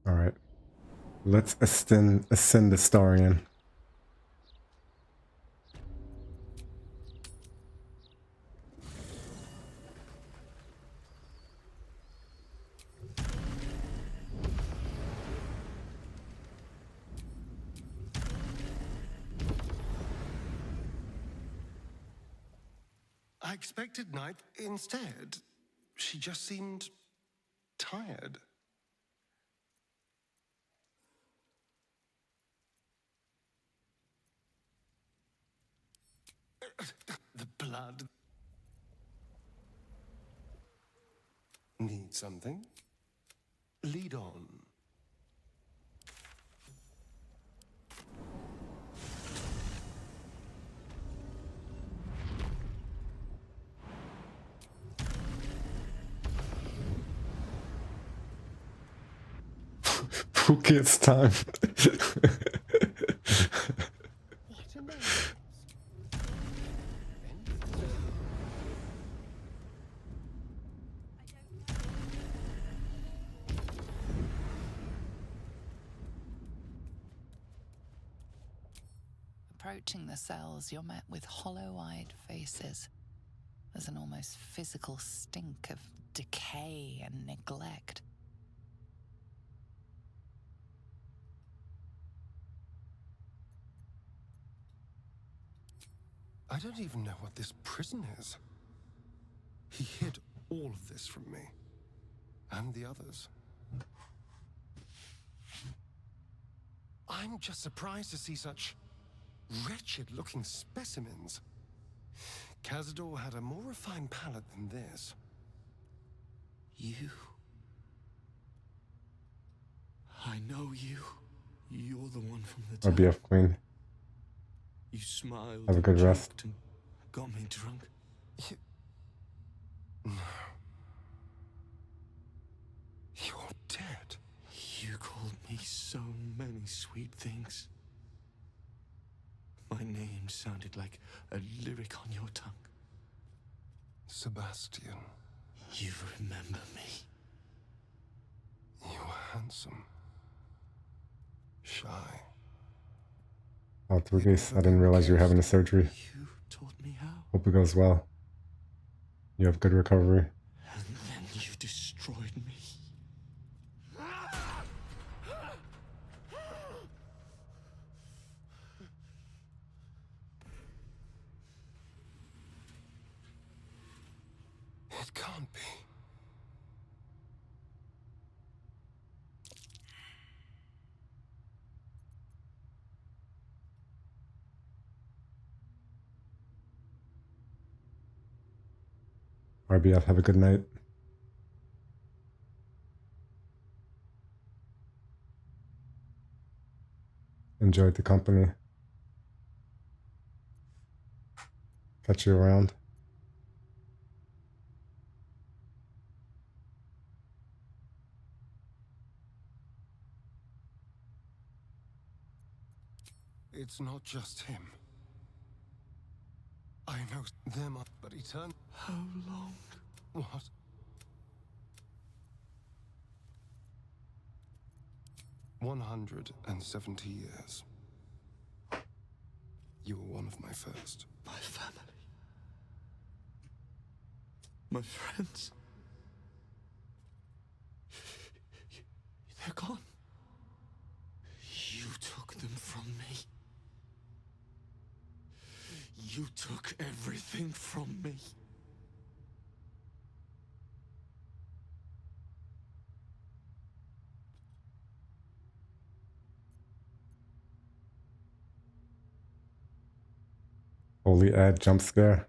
All right. Let's ascend the Starion. I expected night. Instead, she just seemed tired. The blood. Need something? Lead on. Who gets time? Approaching the cells, you're met with hollow-eyed faces. There's an almost physical stink of decay and neglect. I don't even know what this prison is. He hid all of this from me. And the others. I'm just surprised to see such wretched-looking specimens. Cazador had a more refined palate than this. You. I know you. You're the one from the top. RBF Queen. You smiled. Have a good rest. And got me drunk. No. sounded like a lyric on your tongue. Sebastian. You remember me. You were handsome. Shy. Oh, Turgis, I didn't realize you were having a surgery. You taught me how. Hope it goes well. You have good recovery. And then you destroyed me. It can't be. RBF, have a good night. Enjoyed the company. Catch you around. It's not just him. I know them, but he turned. How long? What? "170 years. You were one of my first. My family. My friends. They're gone. You took them from me. You took everything from me. Holy ad jump scare.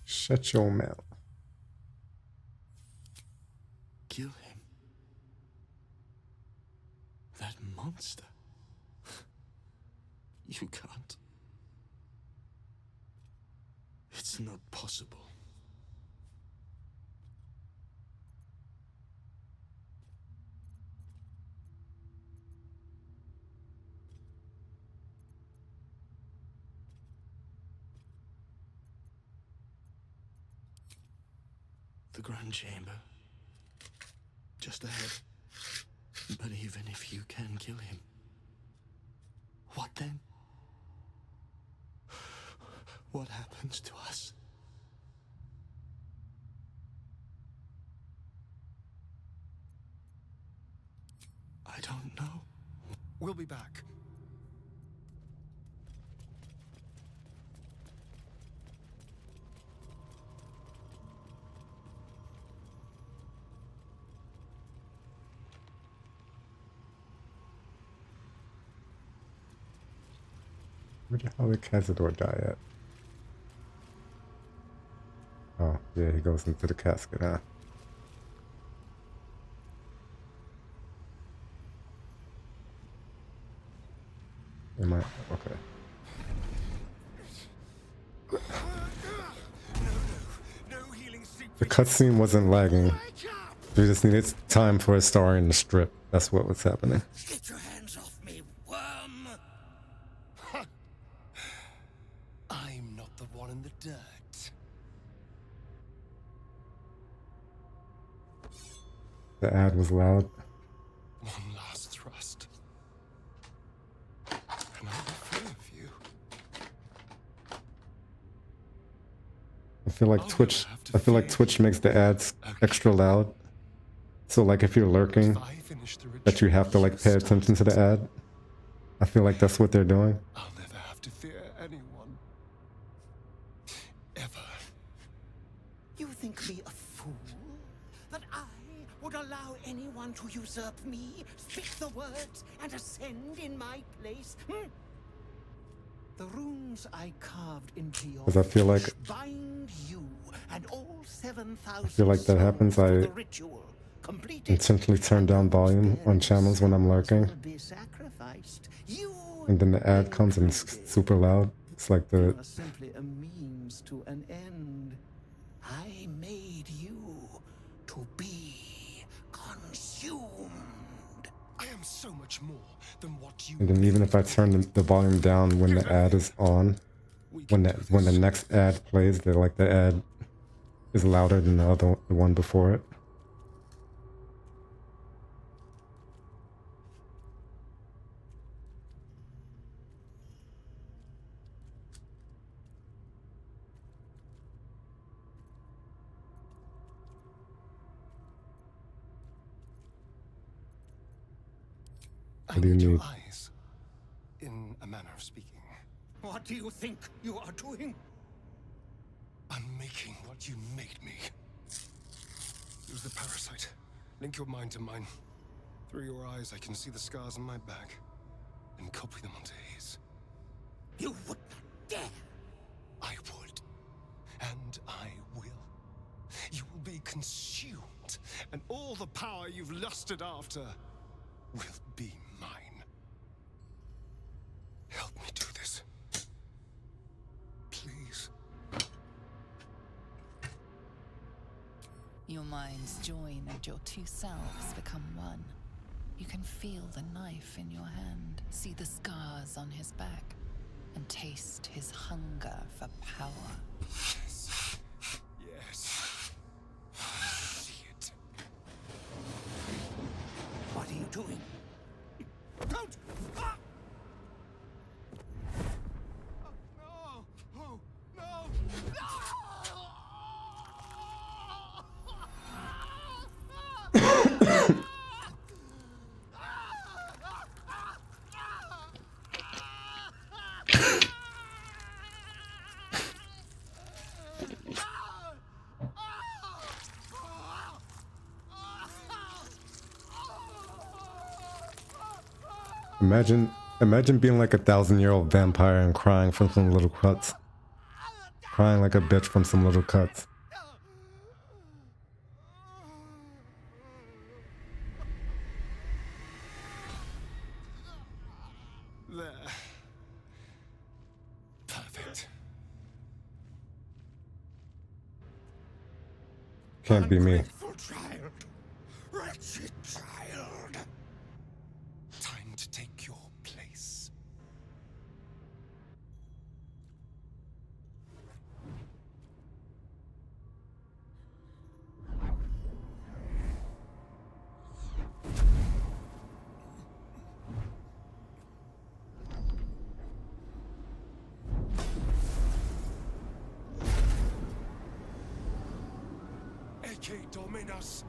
Shut your mouth. Kill him. That monster. You can't. It's not possible. The Grand Chamber. Just ahead. But even if you can kill him, what then? What happens to us? I don't know. We'll be back. Where the hell did Cazador die at? Oh, yeah, he goes into the casket, huh? Am I? Okay. The cutscene wasn't lagging. We just needed time for a story in the strip. That's what was happening. Get your hands off me, worm! I'm not the one in the dirt. The ad was loud. One last thrust. And I'll be free of you. I feel like Twitch makes the ads extra loud. So like if you're lurking, that you have to like pay attention to the ad. I feel like that's what they're doing. I'll never have to fear anyone. Ever. You think me a fool? That I would allow anyone to usurp me, speak the words, and ascend in my place? The runes I carved into your Because I feel like bind you and all 7,000 I feel like that happens. I the ritual. intentionally turn down volume on channels when I'm lurking. And then the ad comes and it's super loud. It's like the You are simply a means to an end. I made you to be consumed. I am so much more than what you. And then even if I turn the volume down when the ad is on, when the next ad plays, the ad is louder than the one before it. What do you need? Eyes, in a manner of speaking. What do you think you are doing? Unmaking what you made me. Use the parasite. Link your mind to mine. Through your eyes, I can see the scars on my back, and copy them onto his. You would not dare! I would. And I will. You will be consumed, and all the power you've lusted after will be mine. Help me do this. Please. Your minds join and your two selves become one. You can feel the knife in your hand, see the scars on his back, and taste his hunger for power. Yes. Yes. I see it. What are you doing? Don't! Ah! No! Oh, no! Imagine being like a 1,000-year-old vampire and crying from some little cuts. Crying like a bitch from some little cuts. There. Perfect. Can't be me. Ungrateful child. Wretched child. Time to take your place. Ecce Dominus.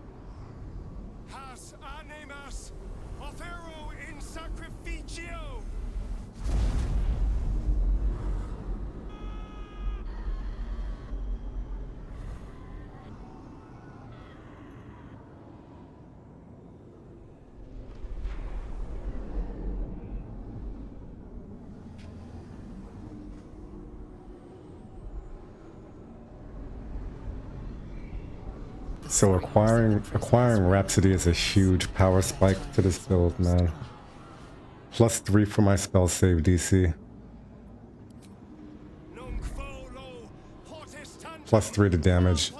Has animas. Offero in sacrificio. So acquiring Rhapsody is a huge power spike to this build, man. +3 for my spell save DC. +3 to damage.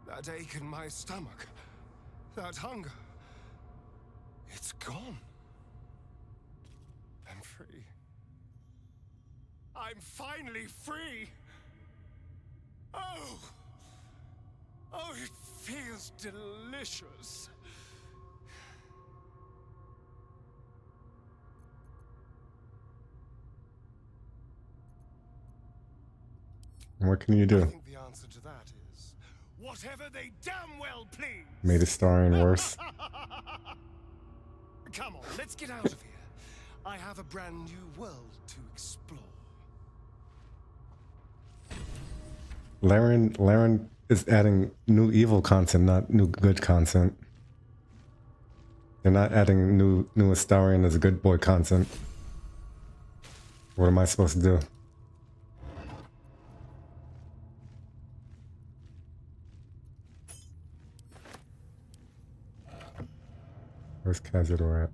That ache in my stomach, that hunger, it's gone. I'm free. I'm finally free. Oh, it feels delicious. What can you do? I think the answer to that is whatever they damn well please. Made Astarion worse. Come on, let's get out of here. I have a brand new world to explore. Laren is adding new evil content, not new good content. They're not adding new Astarion as good boy content. What am I supposed to do? Where's Cazador at?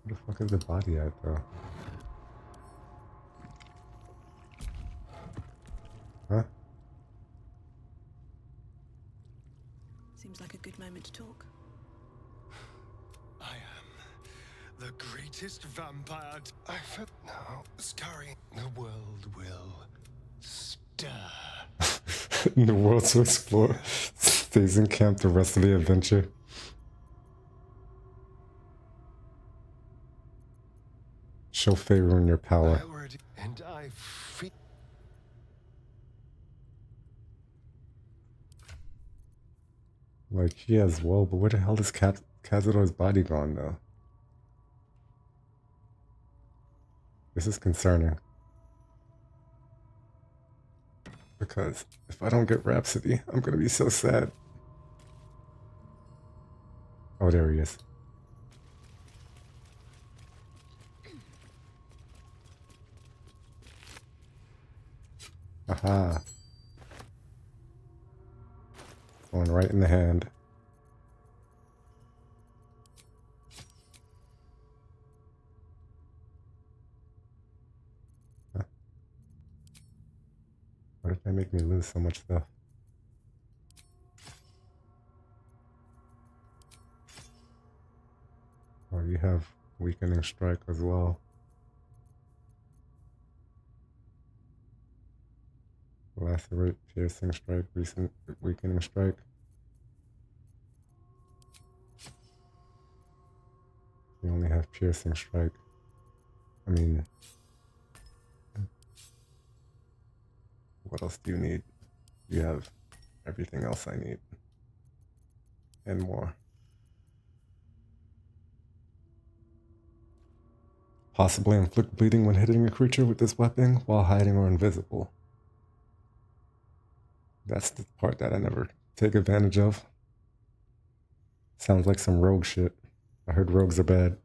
Where the fuck is the body at, though? Huh? Seems like a good moment to talk. I am the greatest vampire. I felt now, scurrying. The world will stir. The world to explore. Stays in camp the rest of the adventure. Show favor in your power. And I feel. Like, he has well, but where the hell is Cazador's body gone, though? This is concerning. Because if I don't get Rhapsody, I'm gonna be so sad. Oh, there he is. Aha. Going right in the hand. Huh. Why did that make me lose so much stuff? Oh, you have weakening strike as well. Lacerate, piercing strike, recent weakening strike. You only have piercing strike. I mean, what else do you need? You have everything else I need. And more. Possibly inflict bleeding when hitting a creature with this weapon while hiding or invisible. That's the part that I never take advantage of. Sounds like some rogue shit. I heard rogues are bad.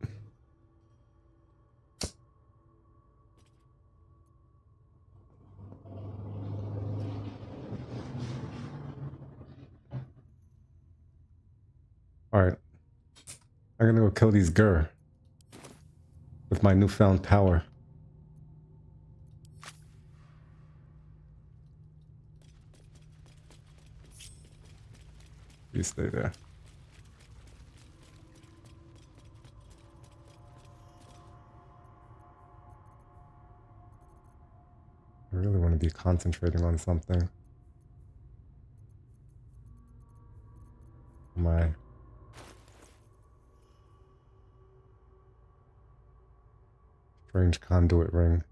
Alright. I'm gonna go kill these Gur. With my newfound power. You stay there. I really want to be concentrating on something. My strange conduit ring.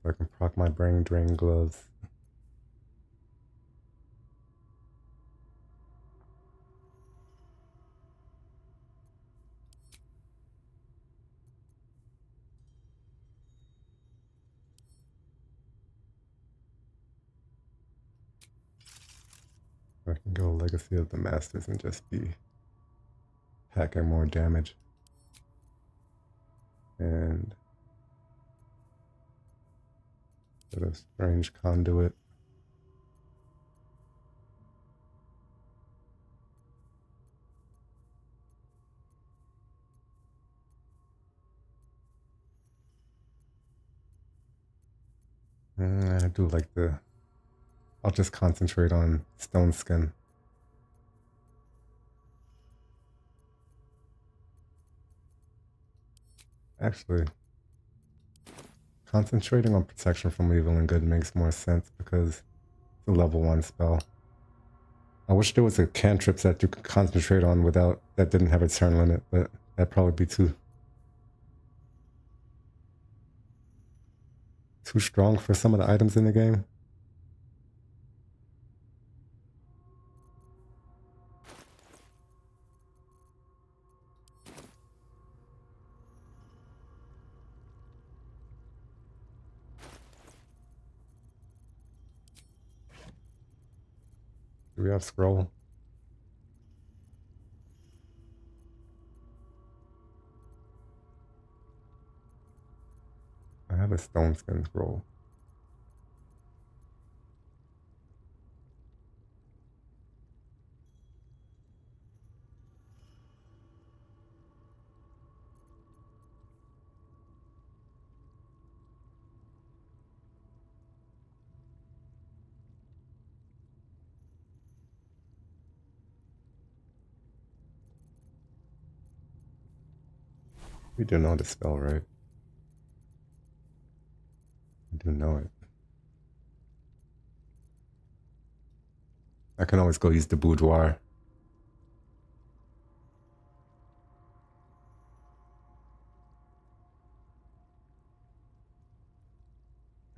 So I can proc my brain drain gloves. I can go Legacy of the Masters and just be packing more damage. And bit of strange conduit. I do like the... I'll just concentrate on Stone Skin. Actually, concentrating on protection from evil and good makes more sense because it's a level 1 spell. I wish there was a cantrip that you could concentrate on without, that didn't have a turn limit, but that'd probably be too strong for some of the items in the game. Do we have scroll? I have a stone skin scroll. We do know the spell, right? I do know it. I can always go use the boudoir.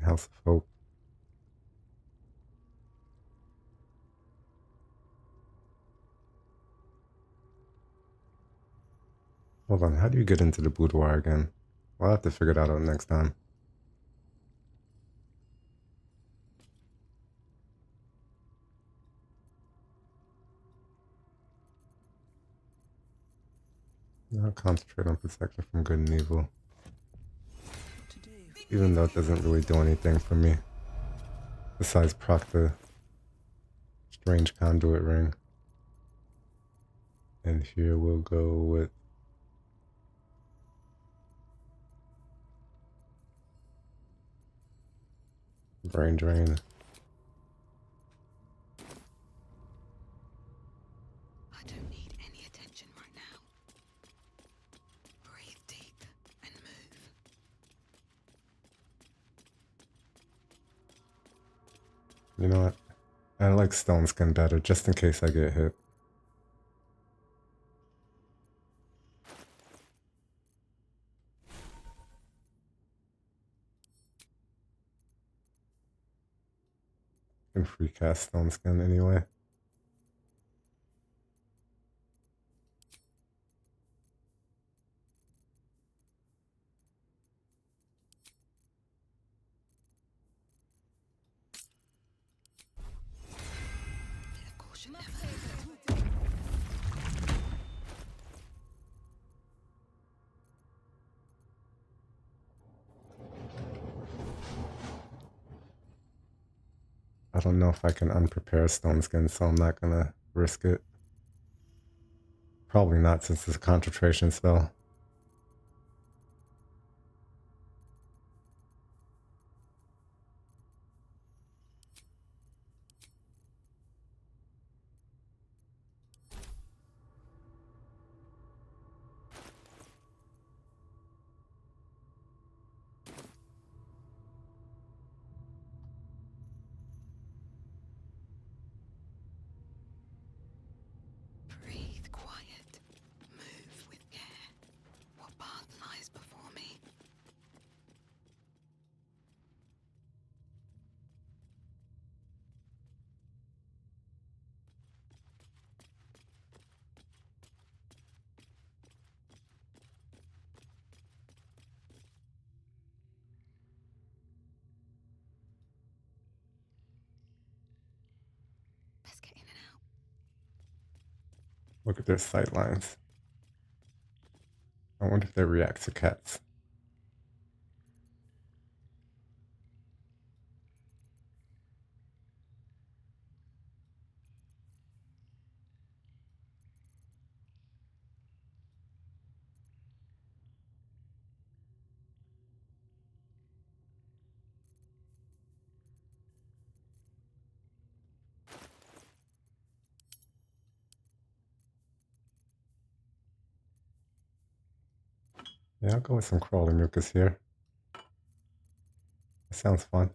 House of Hope. Hold on, how do you get into the boudoir again? I'll have to figure that out next time. I'll concentrate on protection from good and evil. Even though it doesn't really do anything for me. Besides proc the strange conduit ring. And here we'll go with brain drain. I don't need any attention right now. Breathe deep and move. You know what? I like stone skin better, just in case I get hit. Can free cast stone skin anyway. I don't know if I can unprepare stone skin, so I'm not gonna risk it. Probably not, since it's a concentration spell. Breathe quiet. Move with care. What path lies before me? Best get in and out. Look at their sight lines. I wonder if they react to cats. Yeah, I'll go with some crawling mucus here. That sounds fun.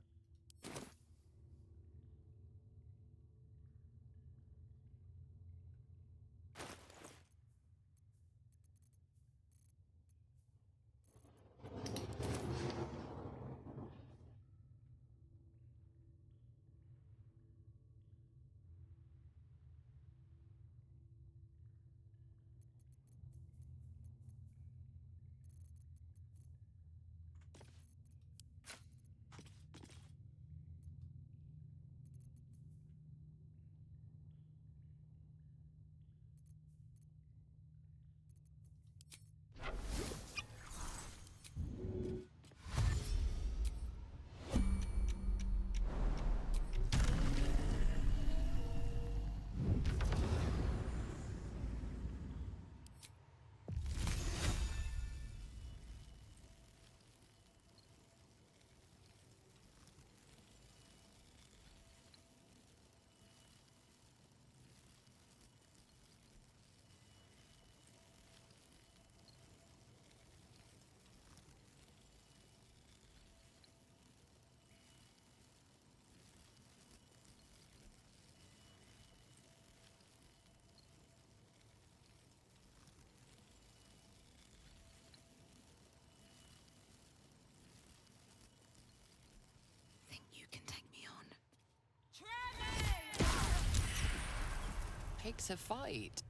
right to fight.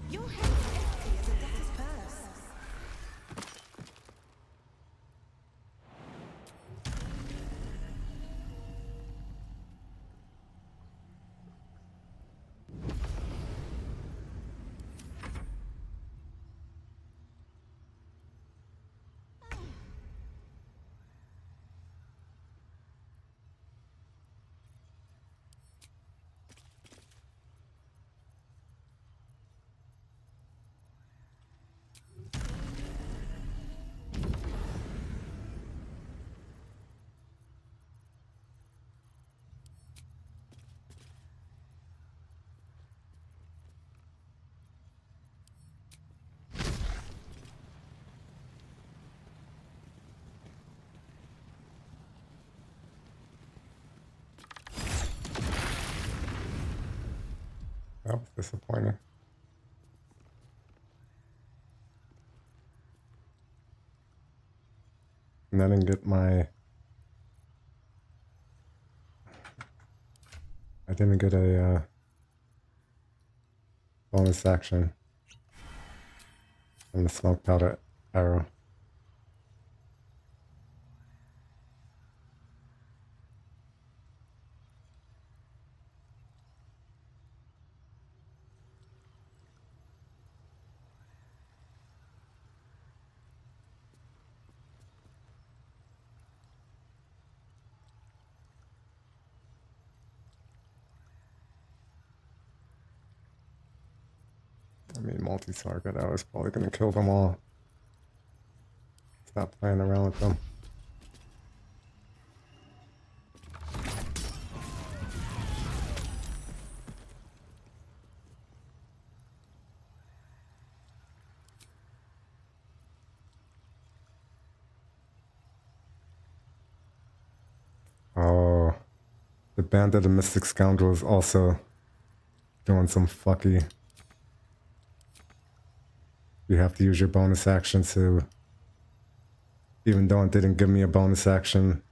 Your head is empty as a debtor's purse. That was disappointing. And I didn't get my... I didn't get a bonus action from the smoke powder arrow. I mean, multi-target, I was probably going to kill them all. Stop playing around with them. Oh, the Bandit and Mystic Scoundrel is also doing some fucky. You have to use your bonus action to, even though it didn't give me a bonus action,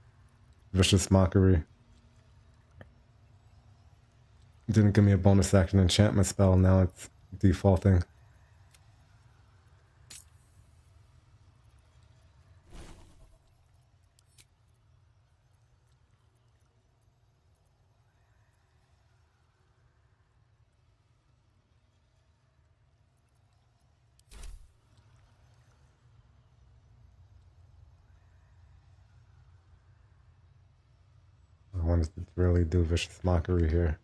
Vicious Mockery. It didn't give me a bonus action enchantment spell, now it's defaulting. I wanted to really do Vicious Mockery here.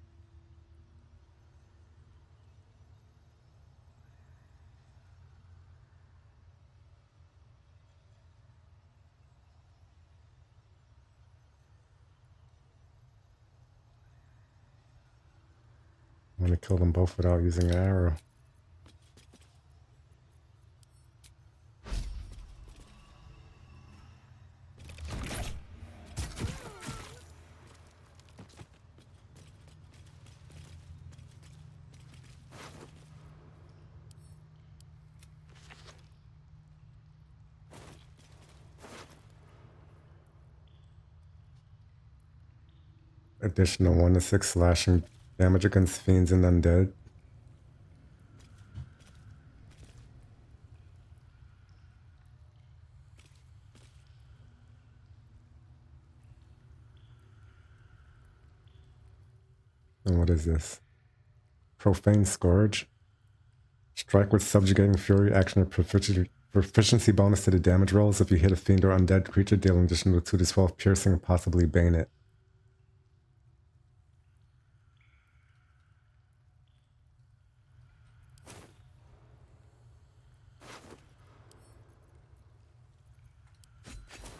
I'm gonna kill them both without using an arrow. Additional 1 to 6 slashing damage against fiends and undead. And what is this? Profane Scourge. Strike with Subjugating Fury, action of proficiency bonus to the damage rolls if you hit a fiend or undead creature, dealing additional 2 to 12 piercing and possibly bane it.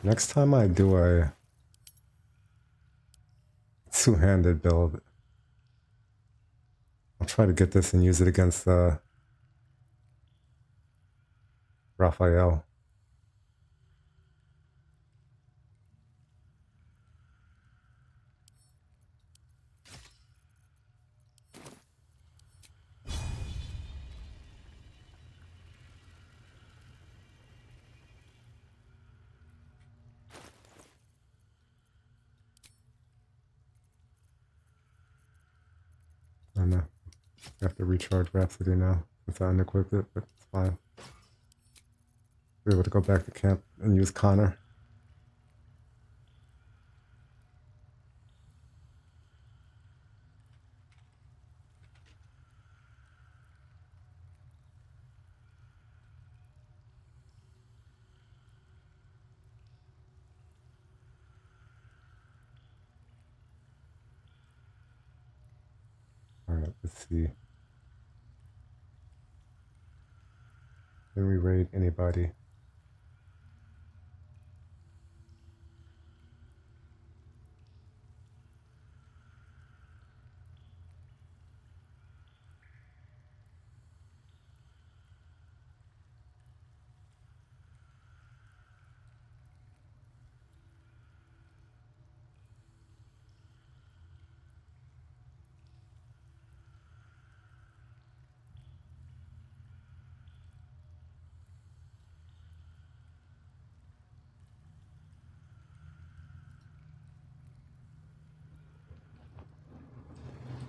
Next time I do a two-handed build, I'll try to get this and use it against Raphael. I don't know. I have to recharge Rhapsody now since I unequipped it, but it's fine. Be able to go back to camp and use Connor. Alright, let's see. Can we raid anybody?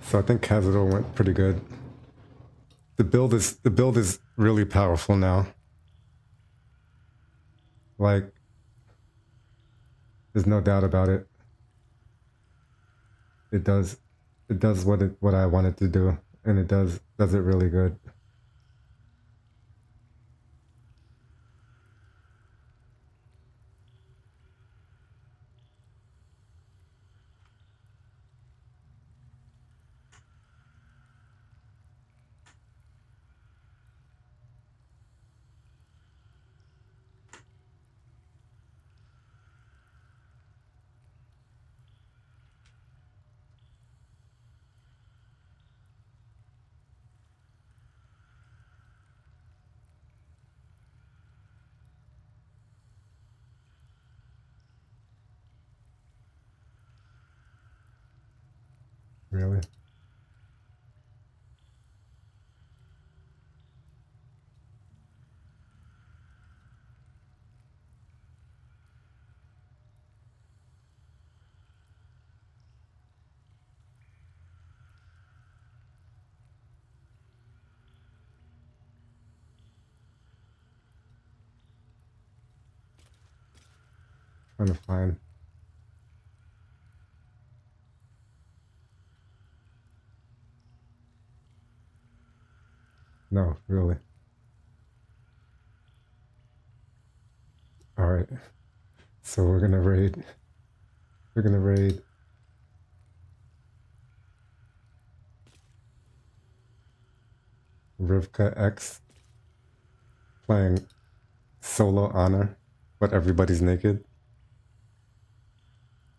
So I think Cazador went pretty good. The build is really powerful now. Like, there's no doubt about it. It does what I want it to do, and it does it really good. Really? Trying to find. No, really. All right. So we're gonna raid. We're gonna raid. Rivka X playing solo honor, but everybody's naked.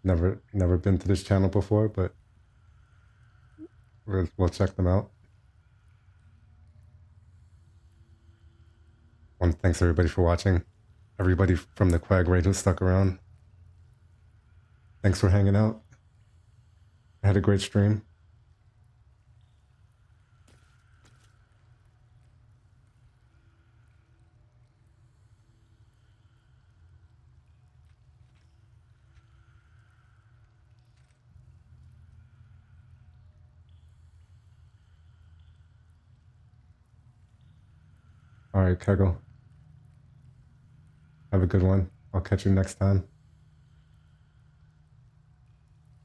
Never been to this channel before, but we'll check them out. Thanks everybody for watching. Everybody from the Quag Raid who stuck around. Thanks for hanging out. I had a great stream. All right, Kegel. Have a good one. I'll catch you next time.